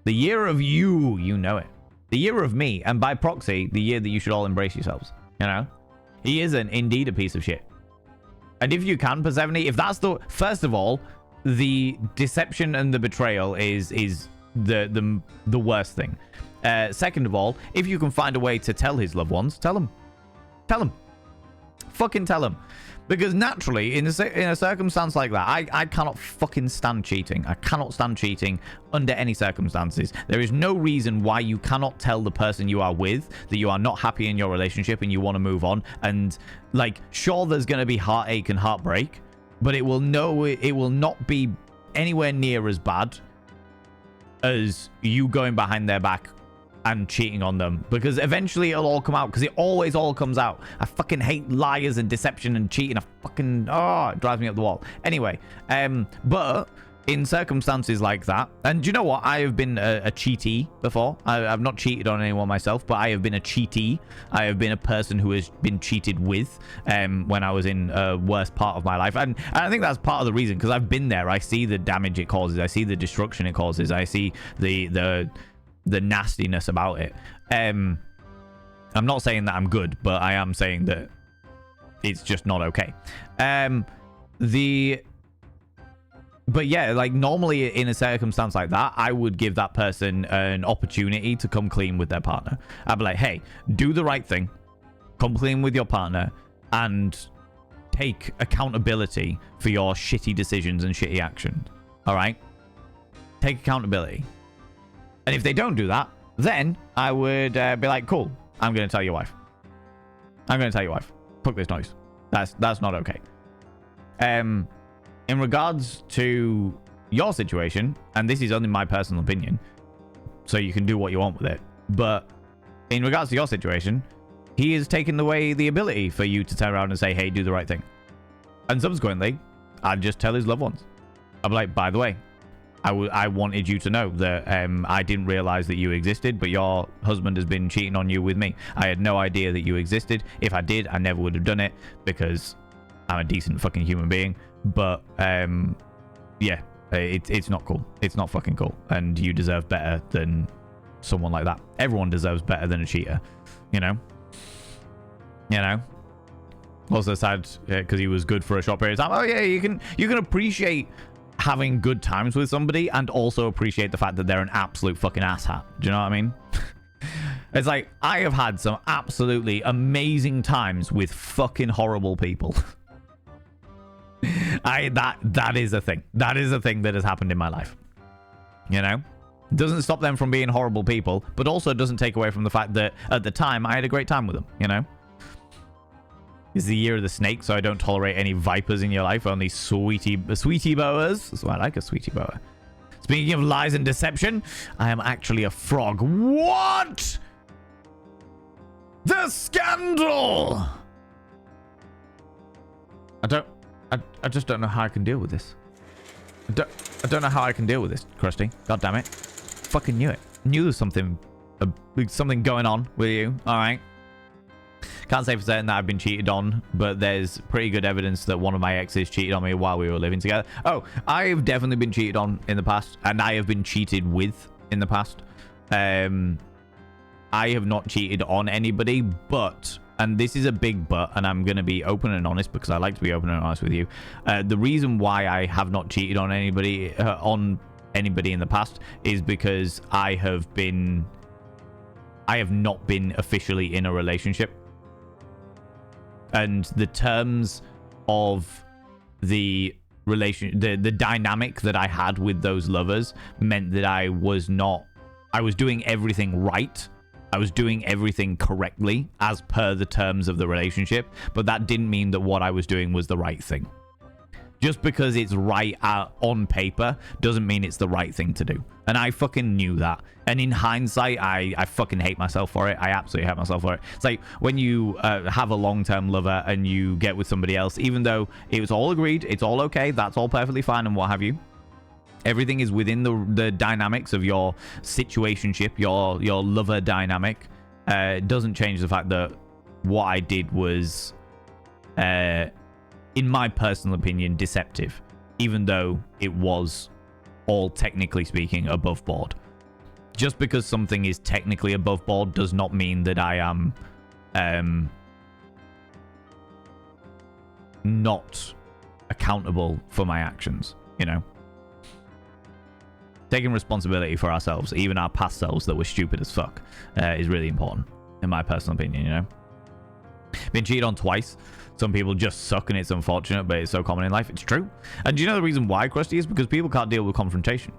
The year of you know it. The year of me, and by proxy, the year that you should all embrace yourselves. You know? He is indeed a piece of shit. And if you can, Persephone, if that's the... First of all, the deception and the betrayal is the worst thing. Second of all, if you can find a way to tell his loved ones, tell them. Tell them. Fucking tell them. Because naturally, in a circumstance like that, I cannot fucking stand cheating. I cannot stand cheating under any circumstances. There is no reason why you cannot tell the person you are with that you are not happy in your relationship and you want to move on. And, like, sure, there's going to be heartache and heartbreak, but it will not be anywhere near as bad as you going behind their back and cheating on them, because eventually it'll all come out, because it always all comes out. I fucking hate liars and deception and cheating. It drives me up the wall. Anyway, but in circumstances like that, and do you know what? I have been a cheatee before. I've not cheated on anyone myself, but I have been a cheatee. I have been a person who has been cheated with when I was in a worse part of my life. And I think that's part of the reason, because I've been there. I see the damage it causes. I see the destruction it causes. I see the nastiness about it. I'm not saying that I'm good, but I am saying that it's just not okay. But yeah, like normally in a circumstance like that, I would give that person an opportunity to come clean with their partner. I'd be like, hey, do the right thing, come clean with your partner, and take accountability for your shitty decisions and shitty actions. All right? Take accountability. And if they don't do that, then I would be like, cool, I'm going to tell your wife. I'm going to tell your wife. Fuck this noise. That's not okay. In regards to your situation, and this is only my personal opinion, so you can do what you want with it, but in regards to your situation, he has taken away the ability for you to turn around and say, hey, do the right thing. And subsequently, I'd just tell his loved ones. I'd be like, by the way, I wanted you to know that I didn't realize that you existed, but your husband has been cheating on you with me. I had no idea that you existed. If I did, I never would have done it, because I'm a decent fucking human being. But yeah, it's not cool. It's not fucking cool, and you deserve better than someone like that. Everyone deserves better than a cheater, you know. Also sad because he was good for a short period of time. Oh yeah, you can appreciate having good times with somebody and also appreciate the fact that they're an absolute fucking asshat. Do you know what I mean? It's like, I have had some absolutely amazing times with fucking horrible people. That is a thing. That is a thing that has happened in my life. You know? Doesn't stop them from being horrible people, but also doesn't take away from the fact that at the time I had a great time with them, you know? It's the year of the snake, so I don't tolerate any vipers in your life, only sweetie boas. So I like a sweetie boa. Speaking of lies and deception, I am actually a frog. What? The scandal! I just don't know how I can deal with this. I don't know how I can deal with this, Krusty. God damn it. Fucking knew it. Knew there was something going on with you. All right. Can't say for certain that I've been cheated on, but there's pretty good evidence that one of my exes cheated on me while we were living together. Oh, I've definitely been cheated on in the past, and I have been cheated with in the past. I have not cheated on anybody, but... and this is a big but, and I'm going to be open and honest because I like to be open and honest with you. The reason why I have not cheated on anybody in the past is because I have not been officially in a relationship. And the terms of the the dynamic that I had with those lovers meant that I was doing everything right. I was doing everything correctly as per the terms of the relationship, but that didn't mean that what I was doing was the right thing. Just because it's right on paper doesn't mean it's the right thing to do. And I fucking knew that. And in hindsight, I fucking hate myself for it. I absolutely hate myself for it. It's like when you have a long-term lover and you get with somebody else, even though it was all agreed, it's all okay, that's all perfectly fine and what have you. Everything is within the dynamics of your situationship, your lover dynamic. It doesn't change the fact that what I did was, in my personal opinion, deceptive, even though it was all technically speaking above board. Just because something is technically above board does not mean that I am not accountable for my actions, you know? Taking responsibility for ourselves, even our past selves that were stupid as fuck, is really important, in my personal opinion, you know? Been cheated on twice. Some people just suck and it's unfortunate, but it's so common in life. It's true. And do you know the reason why, Krusty? Is because people can't deal with confrontation.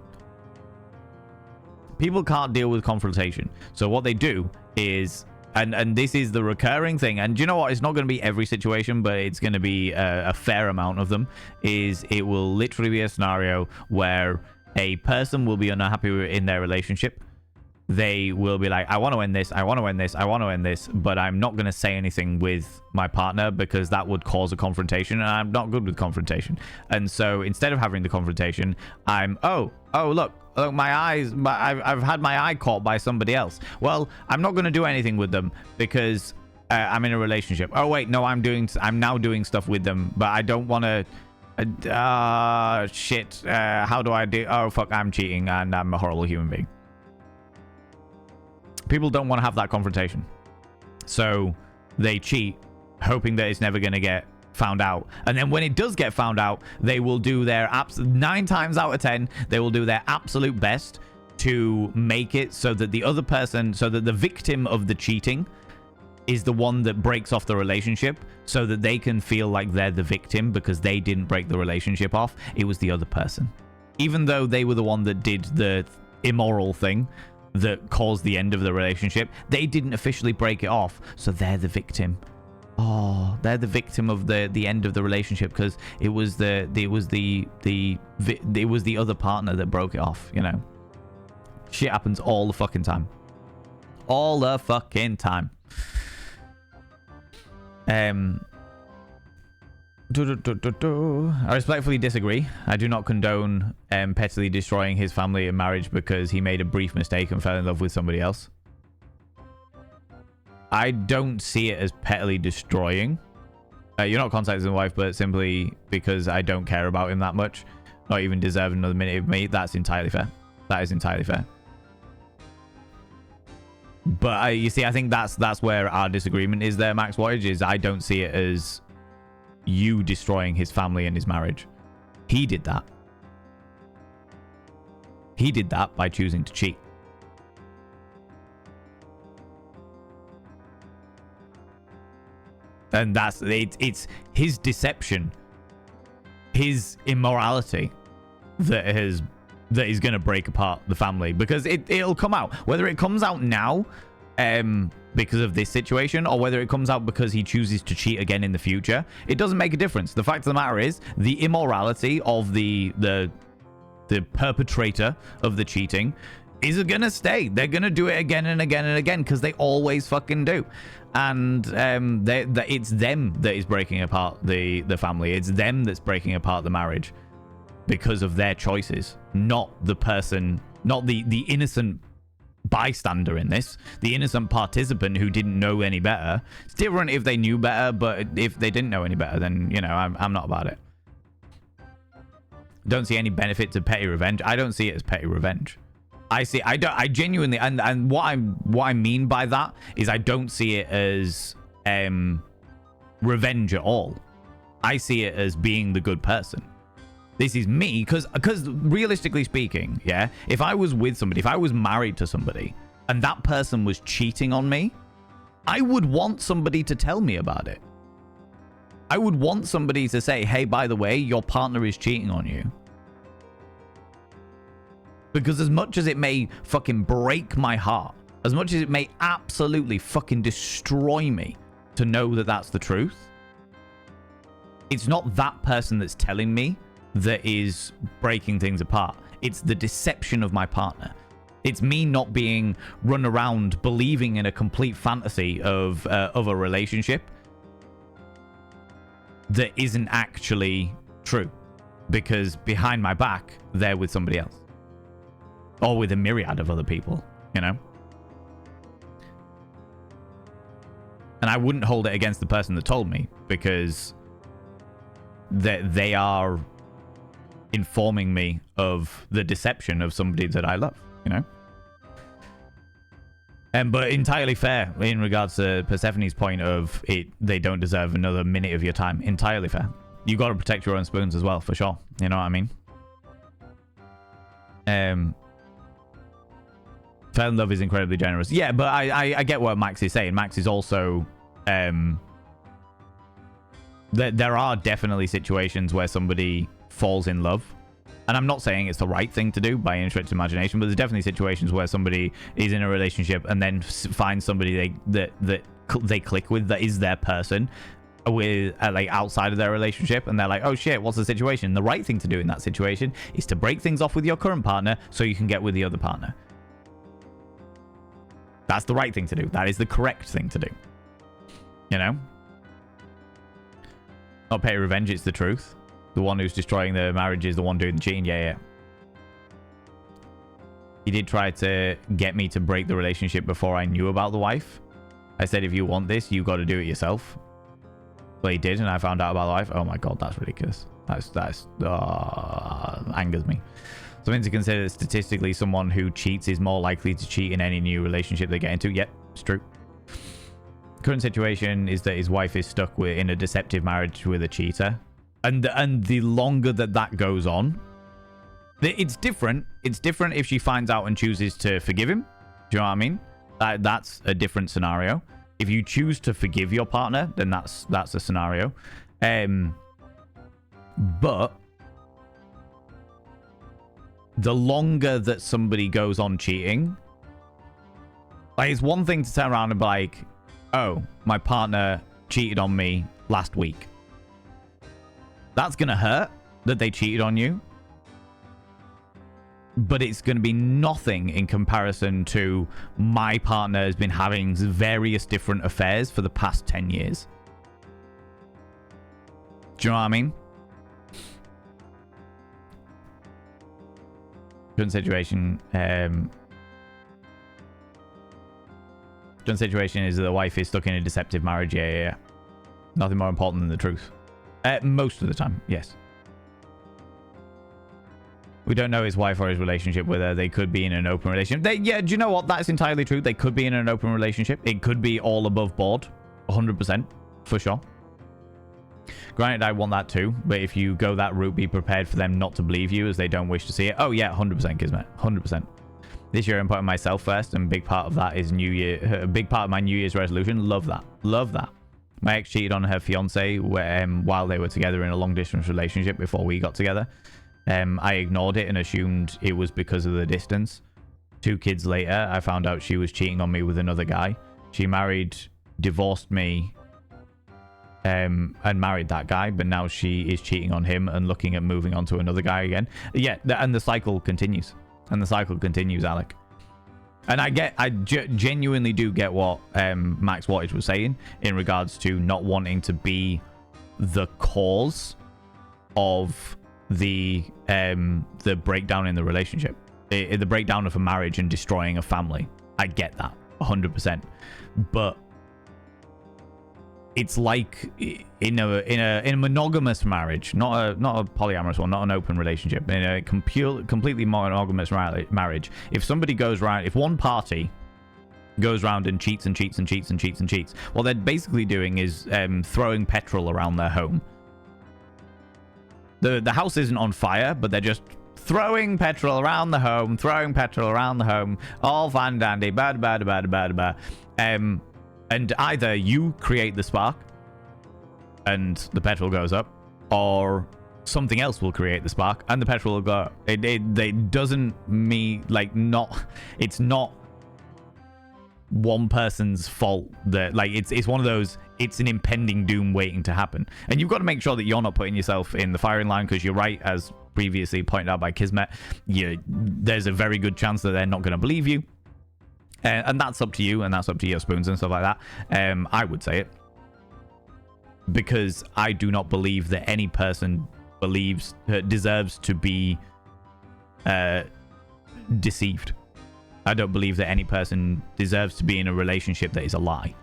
People can't deal with confrontation. So what they do is, and this is the recurring thing, and do you know what? It's not going to be every situation, but it's going to be a fair amount of them, is it will literally be a scenario where a person will be unhappy in their relationship, they will be like, I want to end this, I want to end this, I want to end this, but I'm not going to say anything with my partner because that would cause a confrontation, and I'm not good with confrontation. And so instead of having the confrontation, I'm, oh, look, my eyes, I've had my eye caught by somebody else. Well, I'm not going to do anything with them because I'm in a relationship. Oh, wait, no, I'm now doing stuff with them, but I don't want to. Shit. How do I do? Oh, fuck, I'm cheating and I'm a horrible human being. People don't want to have that confrontation. So they cheat, hoping that it's never going to get found out. And then when it does get found out, they will do their 9 times out of 10, they will do their absolute best to make it so that the other person, so that the victim of the cheating is the one that breaks off the relationship, so that they can feel like they're the victim because they didn't break the relationship off. It was the other person. Even though they were the one that did the immoral thing that caused the end of the relationship, they didn't officially break it off, so they're the victim. Oh, they're the victim of the end of the relationship because it was the other partner that broke it off, you know. Shit happens all the fucking time. All the fucking time. I respectfully disagree. I do not condone pettily destroying his family and marriage because he made a brief mistake and fell in love with somebody else. I don't see it as pettily destroying. You're not contacting the wife, but simply because I don't care about him that much, not even deserve another minute of me. That's entirely fair. That is entirely fair. But you see, I think that's where our disagreement is there, Max Wattage, is I don't see it as you destroying his family and his marriage. He did that. He did that by choosing to cheat. And it's his deception, his immorality that is going to break apart the family, because it'll come out. Whether it comes out now because of this situation, or whether it comes out because he chooses to cheat again in the future, it doesn't make a difference. The fact of the matter is, the immorality of the perpetrator of the cheating is gonna stay. They're gonna do it again and again and again because they always fucking do. And it's them that is breaking apart the family. It's them that's breaking apart the marriage because of their choices, not the person, not the innocent bystander in this, the innocent participant who didn't know any better. It's different if they knew better, but if they didn't know any better, then, you know, I'm not about it. Don't see any benefit to petty revenge. I don't see it as petty revenge. I genuinely, and what I mean by that is I don't see it as revenge at all. I see it as being the good person. This is me, because realistically speaking, yeah, if I was with somebody, if I was married to somebody, and that person was cheating on me, I would want somebody to tell me about it. I would want somebody to say, hey, by the way, your partner is cheating on you. Because as much as it may fucking break my heart, as much as it may absolutely fucking destroy me to know that that's the truth, it's not that person that's telling me that is breaking things apart. It's the deception of my partner. It's me not being run around believing in a complete fantasy of a relationship that isn't actually true, because behind my back they're with somebody else, or with a myriad of other people, you know. And I wouldn't hold it against the person that told me, because they are informing me of the deception of somebody that I love, you know. But entirely fair in regards to Persephone's point of it, they don't deserve another minute of your time. Entirely fair. You got to protect your own spoons as well, for sure. You know what I mean? Fell in love is incredibly generous. Yeah, but I get what Max is saying. Max is also there are definitely situations where somebody falls in love, and I'm not saying it's the right thing to do by any stretch of imagination, but there's definitely situations where somebody is in a relationship and then finds somebody that they click with, that is their person, with like outside of their relationship, and they're like, oh shit, what's the situation? The right thing to do in that situation is to break things off with your current partner so you can get with the other partner. That's the right thing to do. That is the correct thing to do. You know? Not pay revenge, it's the truth. The one who's destroying the marriage is the one doing the cheating. Yeah. He did try to get me to break the relationship before I knew about the wife. I said, if you want this, you got to do it yourself. But he did, and I found out about the wife. Oh my god, that's ridiculous. That's angers me. Something to consider: statistically, someone who cheats is more likely to cheat in any new relationship they get into. Yep, it's true. Current situation is that his wife is stuck in a deceptive marriage with a cheater, and the longer that goes on, it's different. It's different if she finds out and chooses to forgive him. Do you know what I mean? That's a different scenario. If you choose to forgive your partner, then that's a scenario. But the longer that somebody goes on cheating, like, it's one thing to turn around and be like, oh, my partner cheated on me last week. That's gonna hurt that they cheated on you. But it's going to be nothing in comparison to my partner has been having various different affairs for the past 10 years. Do you know what I mean? Current situation. Current situation is that the wife is stuck in a deceptive marriage. Yeah. Nothing more important than the truth. Most of the time, yes. We don't know his wife or his relationship with her. They could be in an open relationship. Yeah, do you know what? That's entirely true. They could be in an open relationship. It could be all above board. 100%. For sure. Granted, I want that too. But if you go that route, be prepared for them not to believe you as they don't wish to see it. Oh, yeah. 100%, Kismet. 100%. This year, I'm putting myself first. And a big part of that is New Year. A big part of my New Year's resolution. Love that. Love that. My ex cheated on her fiance while they were together in a long-distance relationship before we got together. I ignored it and assumed it was because of the distance. 2 kids later, I found out she was cheating on me with another guy. She divorced me, and married that guy, but now she is cheating on him and looking at moving on to another guy again. Yeah, and the cycle continues. And the cycle continues, Alec. And I genuinely do get what Max Wattage was saying in regards to not wanting to be the cause of the breakdown in the relationship, the breakdown of a marriage and destroying a family. I get that 100%, but it's like in a monogamous marriage, not a polyamorous one, not an open relationship, in a completely monogamous marriage. If somebody goes around, if one party goes around and cheats, what they're basically doing is throwing petrol around their home. The house isn't on fire, but they're just throwing petrol around the home, all fine dandy, bad. And either you create the spark and the petrol goes up, or something else will create the spark and the petrol will go up. It doesn't mean, like, it's not one person's fault that, like, it's one of those, it's an impending doom waiting to happen. And you've got to make sure that you're not putting yourself in the firing line, because you're right, as previously pointed out by Kismet, there's a very good chance that they're not going to believe you. And that's up to you, and that's up to your spoons and stuff like that. I would say it. Because I do not believe that any person deserves to be deceived. I don't believe that any person deserves to be in a relationship that is a lie.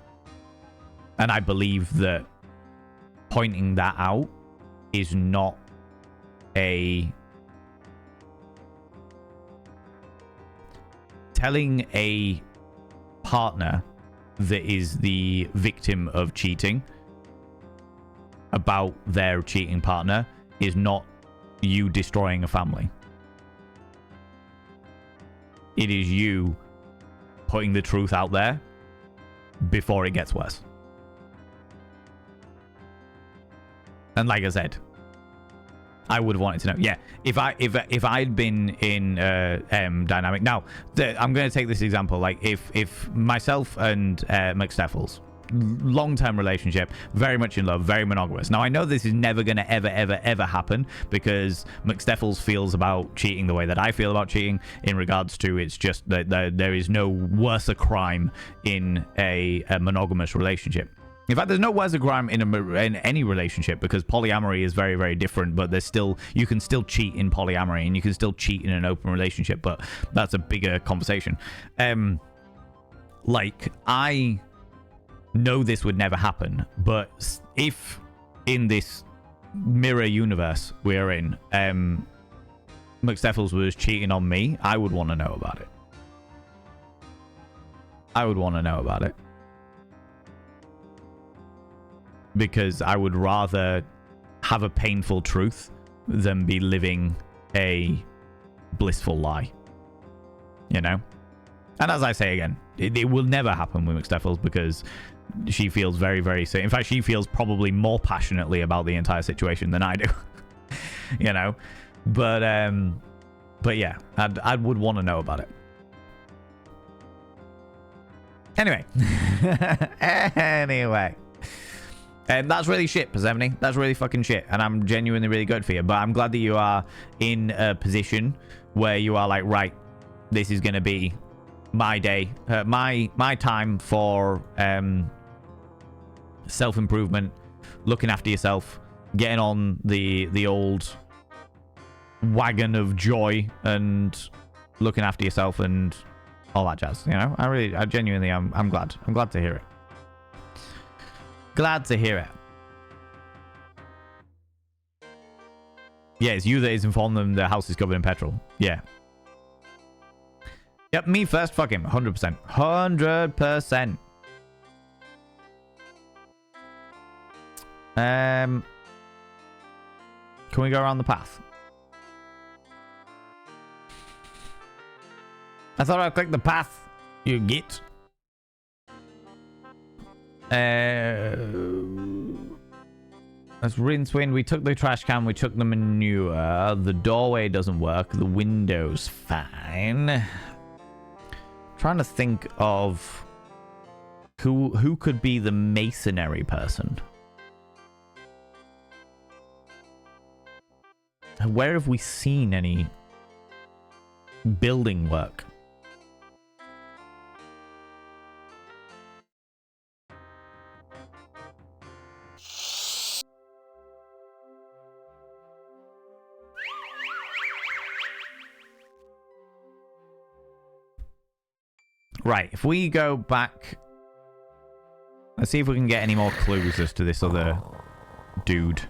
And I believe that pointing that out is not telling a partner that is the victim of cheating about their cheating partner is not you destroying a family. It is you putting the truth out there before it gets worse. And like I said, I would have wanted to know. Yeah, if I'd been in dynamic. Now, I'm going to take this example. Like if myself and McSteffels, long-term relationship, very much in love, very monogamous. Now, I know this is never going to ever happen because McSteffels feels about cheating the way that I feel about cheating in regards to it's just that there is no worse a crime in a monogamous relationship. In fact, there's no worse a crime in any relationship because polyamory is very, very different, but there's still, you can still cheat in polyamory and you can still cheat in an open relationship, but that's a bigger conversation. Like, I know this would never happen, but if in this mirror universe we're in, McSteffels was cheating on me, I would want to know about it. I would want to know about it. Because I would rather have a painful truth than be living a blissful lie. You know? And as I say again, it will never happen with McSteffels because she feels very, very sick. In fact, she feels probably more passionately about the entire situation than I do. You know? But yeah, I would want to know about it. Anyway. Anyway. That's really shit, Persephone. That's really fucking shit. And I'm genuinely really good for you. But I'm glad that you are in a position where you are like, right, this is going to be my day, my time for self-improvement, looking after yourself, getting on the old wagon of joy and looking after yourself and all that jazz. You know, I genuinely, I'm glad. I'm glad to hear it. Glad to hear it. Yeah, it's you that is informed them the house is covered in petrol. Yeah. Yep, me first. Fuck him. 100%. 100%. Can we go around the path? I thought I'd click the path, you git. Let's rinse wind. We took the trash can. We took the manure. The doorway doesn't work. The window's fine. Trying to think of who could be the masonry person. Where have we seen any building work? Right, if we go back... Let's see if we can get any more clues as to this other dude.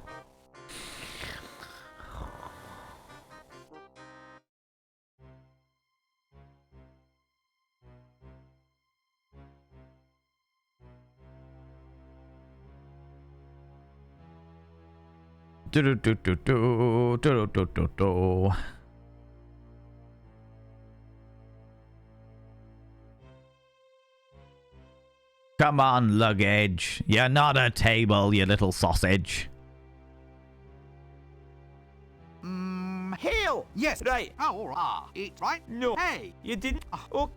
Come on, luggage. You're not a table, you little sausage. Hell! Yes, right. Oh, it's right. No. Hey, you didn't. Oh.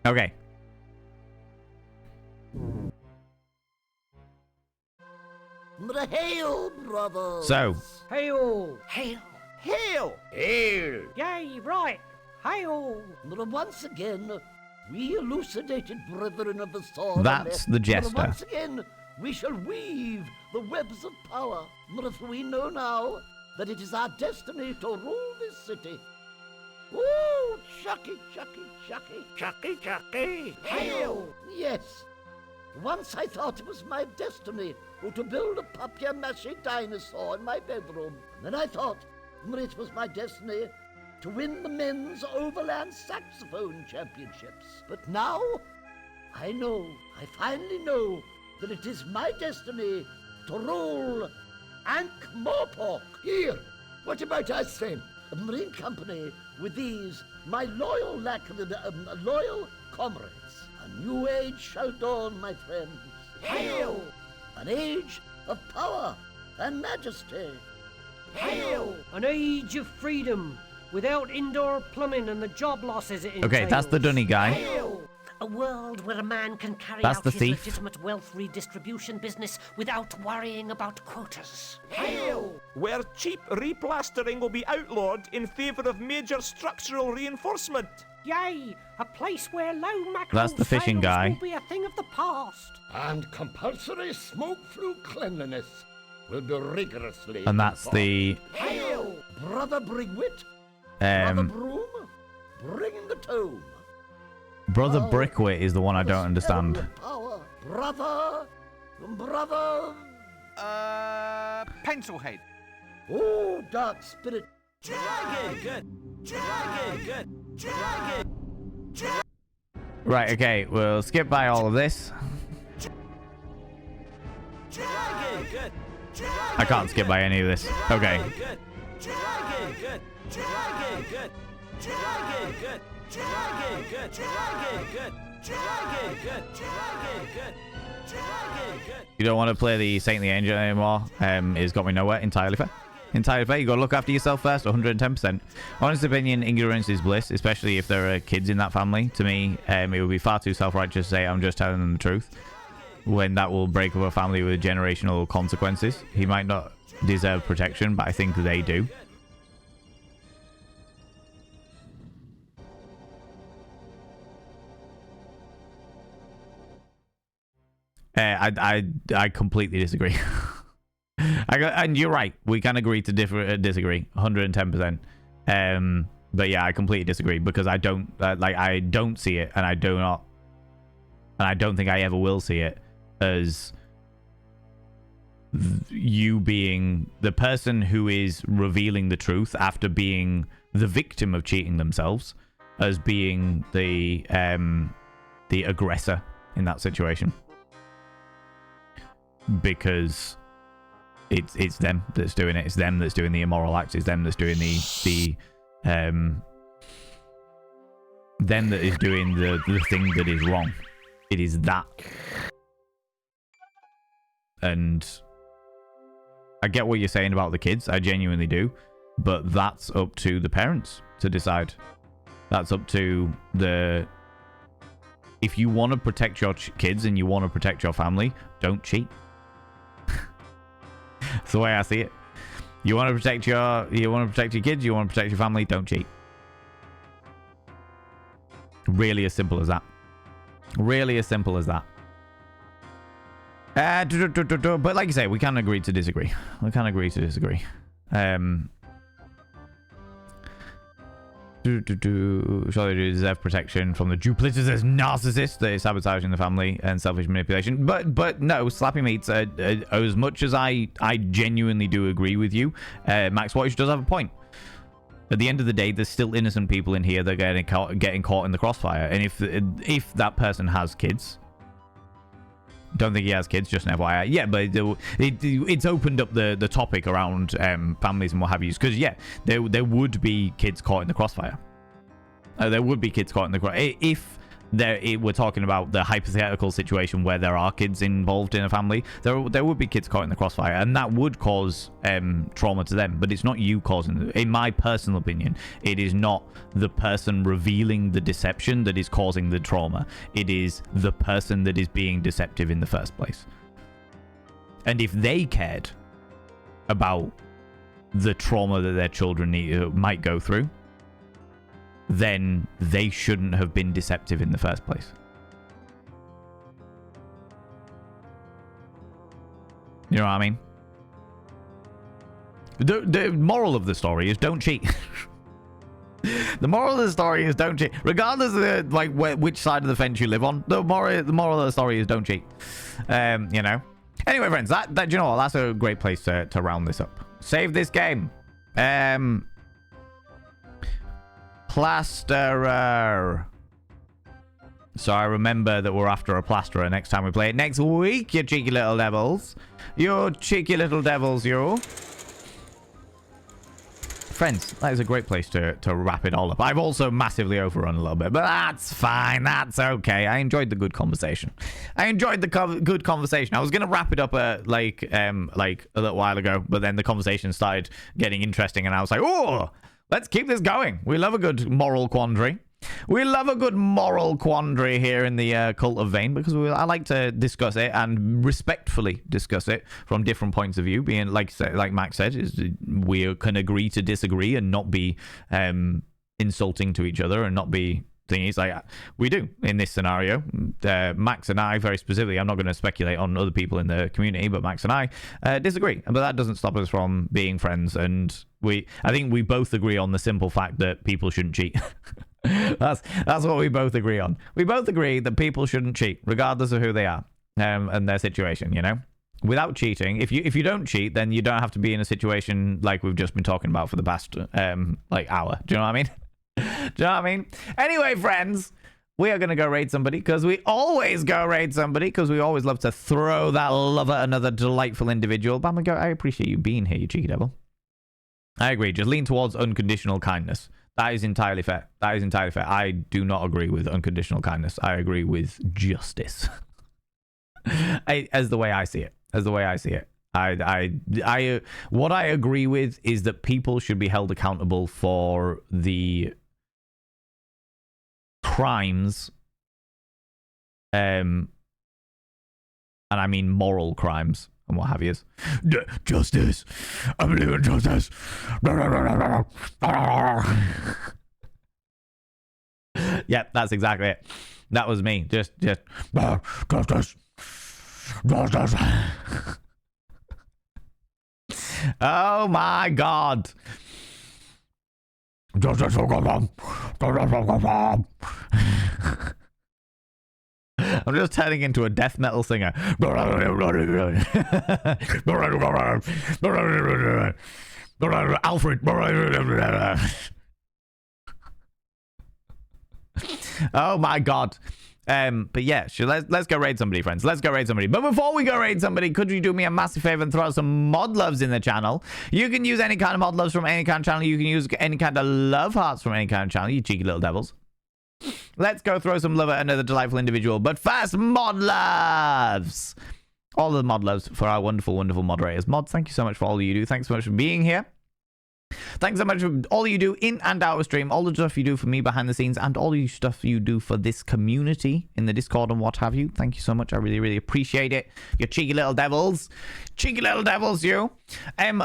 Okay. Hail, brothers. So. Hail. Hail. Hail. Hail. Yay, right. Hail. Once again, we elucidated brethren of the sword. That's the jester. Once again, we shall weave the webs of power. For we know now that it is our destiny to rule this city. Ooh, chucky, chucky, chucky. Chucky, chucky. Hail! Yes. Once I thought it was my destiny to build a papier-mâché dinosaur in my bedroom. Then I thought it was my destiny to win the men's overland saxophone championships. But now, I finally know that it is my destiny to rule Ankh-Morpork. Here, what about us then? A marine company with these, my loyal loyal comrades. A new age shall dawn, my friends. Hail! An age of power and majesty. Hail! An age of freedom, without indoor plumbing and the job losses it entails. Okay, that's the dunny guy. Hail! A world where a man can carry That's out the his thief. legitimate wealth redistribution business without worrying about quotas. Hail! Where cheap replastering will be outlawed in favour of major structural reinforcement. Yay! A place where low mackerel That's the fishing sales guy. will be a thing of the past. And compulsory smoke-through cleanliness will be rigorously And that's the Hail! Brother Brigwit, Brother um Broom, bring the tome. Brother Oh, Brickwit is the one I don't understand. Power. Brother, Pencilhead. Oh, dark spirit. Right, okay, we'll skip by all of this. I can't skip by any of this. Okay. You don't want to play the Saintly Angel anymore. It's got me nowhere. Entirely fair. Entirely fair. You got to look after yourself first. 110%. Honest opinion, ignorance is bliss, especially if there are kids in that family. To me, it would be far too self-righteous to say I'm just telling them the truth, when that will break up a family with generational consequences. He might not deserve protection, but I think they do. I completely disagree. And you're right. We can agree to disagree. 110%. But yeah, I completely disagree because I don't I don't see it, and I don't think I ever will see it as you being the person who is revealing the truth after being the victim of cheating themselves, as being the aggressor in that situation, because it's them that's doing it. It's them that's doing the immoral acts. It's them that's doing them that is doing the thing that is wrong. It is that. And I get what you're saying about the kids. I genuinely do. But that's up to the parents to decide. That's up to the... If you want to protect your kids and you want to protect your family, don't cheat. That's the way I see it. You want to protect your kids, you want to protect your family, don't cheat. Really as simple as that. Really as simple as that. But like you say, we can agree to disagree. We can agree to disagree. Surely they deserve protection from the duplicitous narcissist that is sabotaging the family and selfish manipulation. But no, Slappy Meats, as much as I genuinely do agree with you, Max Watch does have a point. At the end of the day, there's still innocent people in here that are getting caught in the crossfire. And if that person has kids... Don't think he has kids, just an FYI. Yeah, but it's opened up the topic around families and what have you. Because, yeah, there would be kids caught in the crossfire. There would be kids caught in the crossfire. If we're talking about the hypothetical situation where there are kids involved in a family, there would be kids caught in the crossfire. And that would cause trauma to them. But it's not you causing it. In my personal opinion, it is not the person revealing the deception that is causing the trauma. It is the person that is being deceptive in the first place. And if they cared about the trauma that their children might go through, then they shouldn't have been deceptive in the first place. You know what I mean? The moral of the story is don't cheat. The moral of the story is don't cheat. Regardless of which side of the fence you live on, the moral of the story is don't cheat. You know? Anyway, friends, that you know what? That's a great place to round this up. Save this game. Plasterer. So I remember that we're after a plasterer next time we play it next week, you cheeky little devils. You cheeky little devils, you. Friends, that is a great place to wrap it all up. I've also massively overrun a little bit, but that's fine. That's okay. I enjoyed the good conversation. I enjoyed the good conversation. I was going to wrap it up like a little while ago, but then the conversation started getting interesting, and I was like, oh, let's keep this going. We love a good moral quandary. We love a good moral quandary here in the Cult of Vane because I like to discuss it and respectfully discuss it from different points of view. Being like Max said, we can agree to disagree and not be insulting to each other and not be thingies like we do in this scenario. Max and I, very specifically, I'm not going to speculate on other people in the community, but Max and I disagree. But that doesn't stop us from being friends. And I think we both agree on the simple fact that people shouldn't cheat. That's what we both agree on. We both agree that people shouldn't cheat, regardless of who they are and their situation, you know? Without cheating, if you don't cheat, then you don't have to be in a situation like we've just been talking about for the past, hour. Do you know what I mean? Do you know what I mean? Anyway, friends, we are going to go raid somebody, because we always go raid somebody, because we always love to throw that love at another delightful individual. But I'm going to go, I appreciate you being here, you cheeky devil. I agree. Just lean towards unconditional kindness. That is entirely fair. That is entirely fair. I do not agree with unconditional kindness. I agree with justice. As the way I see it. As the way I see it. What I agree with is that people should be held accountable for the crimes, and I mean moral crimes and what have you. Justice. I believe in justice. Yeah, that's exactly it. That was me. Just justice. Justice. Oh my god. I'm just turning into a death metal singer. Alfred. Oh my god. But yeah, let's go raid somebody, friends. Let's go raid somebody. But before we go raid somebody, could you do me a massive favor and throw out some mod loves in the channel? You can use any kind of mod loves from any kind of channel. You can use any kind of love hearts from any kind of channel, you cheeky little devils. Let's go throw some love at another delightful individual. But first, mod loves. All the mod loves for our wonderful, wonderful moderators. Mods, thank you so much for all you do. Thanks so much for being here. Thanks so much for all you do in and out of stream, all the stuff you do for me behind the scenes, and all the stuff you do for this community in the Discord and what have you. Thank you so much. I really, really appreciate it. You cheeky little devils. Cheeky little devils, you.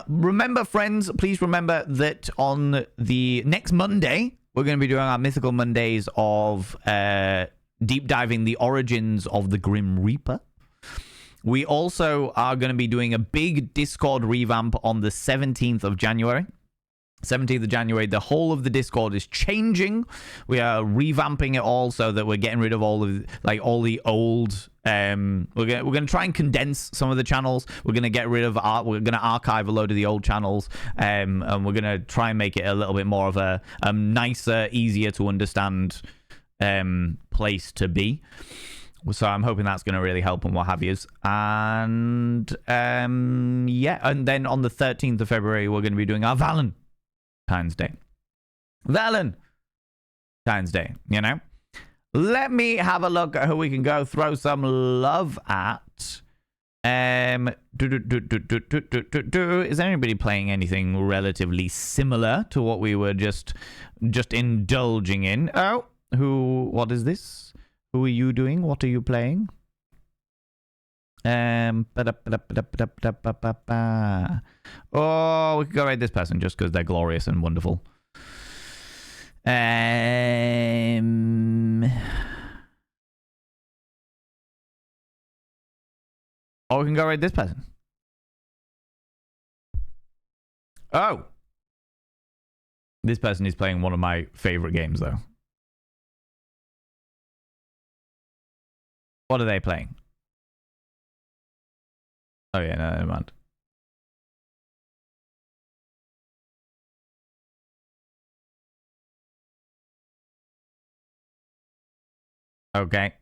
Remember, friends, please remember that on the next Monday, we're going to be doing our Mythical Mondays of deep diving the origins of the Grim Reaper. We also are going to be doing a big Discord revamp on the 17th of January. 17th of January, the whole of the Discord is changing. We are revamping it all so that we're getting rid of all the old. We're gonna try and condense some of the channels. We're gonna get rid of we're gonna archive a load of the old channels, and we're gonna try and make it a little bit more of a nicer, easier to understand place to be. So I'm hoping that's going to really help and what have yous. And yeah, and then on the 13th of February, we're going to be doing our Valentine's Day. Valentine's Day, you know? Let me have a look at who we can go throw some love at. Is anybody playing anything relatively similar to what we were just indulging in? Oh, what is this? Who are you doing? What are you playing? Oh, we could go raid this person just because they're glorious and wonderful. Oh, we can go raid this person. Oh. This person is playing one of my favorite games, though. What are they playing? Oh yeah, no, never mind. Okay.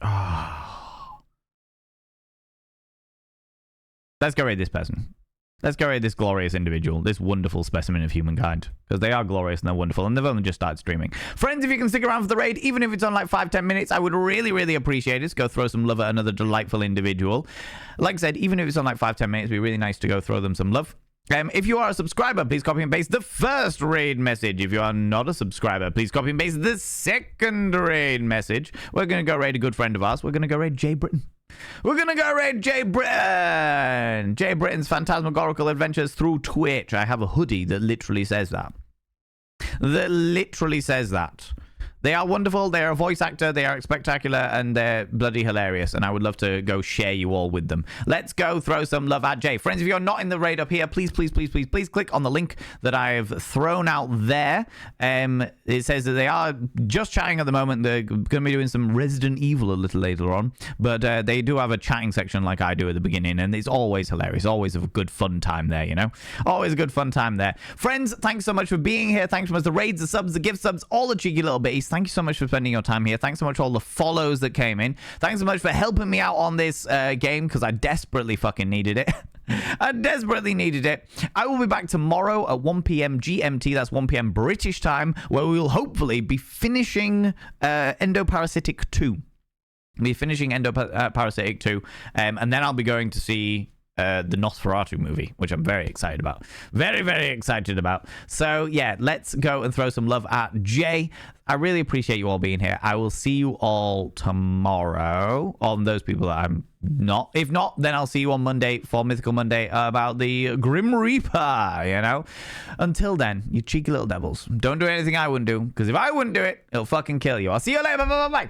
Oh. Let's go raid this person. Let's go raid this glorious individual, this wonderful specimen of humankind. Because they are glorious and they're wonderful, and they've only just started streaming. Friends, if you can stick around for the raid, even if it's on like 5-10 minutes, I would really, really appreciate it. Go throw some love at another delightful individual. Like I said, even if it's on like 5-10 minutes, it'd be really nice to go throw them some love. If you are a subscriber, please copy and paste the first raid message. If you are not a subscriber, please copy and paste the second raid message. We're going to go raid a good friend of ours. We're going to go raid Jay Britton. We're going to go raid Jay Britton. Jay Britton's Phantasmagorical Adventures through Twitch. I have a hoodie that literally says that. They are wonderful. They are a voice actor. They are spectacular, and they're bloody hilarious. And I would love to go share you all with them. Let's go throw some love at Jay. Friends, if you're not in the raid up here, please click on the link that I've thrown out there. It says that they are just chatting at the moment. They're going to be doing some Resident Evil a little later on, but they do have a chatting section like I do at the beginning, and it's always hilarious. Always a good fun time there, you know. Always a good fun time there. Friends, thanks so much for being here. Thanks so much for the raids, the subs, the gift subs, all the cheeky little bitties. Thank you so much for spending your time here. Thanks so much for all the follows that came in. Thanks so much for helping me out on this game, because I desperately fucking needed it. I desperately needed it. I will be back tomorrow at 1 p.m. GMT. That's 1 p.m. British time, where we will hopefully be finishing Endoparasitic 2. Be finishing Endoparasitic 2, and then I'll be going to see the Nosferatu movie, which I'm very excited about. Very, very excited about. So, yeah, let's go and throw some love at Jay. I really appreciate you all being here. I will see you all tomorrow on those people that I'm not. If not, then I'll see you on Monday for Mythical Monday about the Grim Reaper, you know? Until then, you cheeky little devils, don't do anything I wouldn't do, because if I wouldn't do it, it'll fucking kill you. I'll see you later. Bye.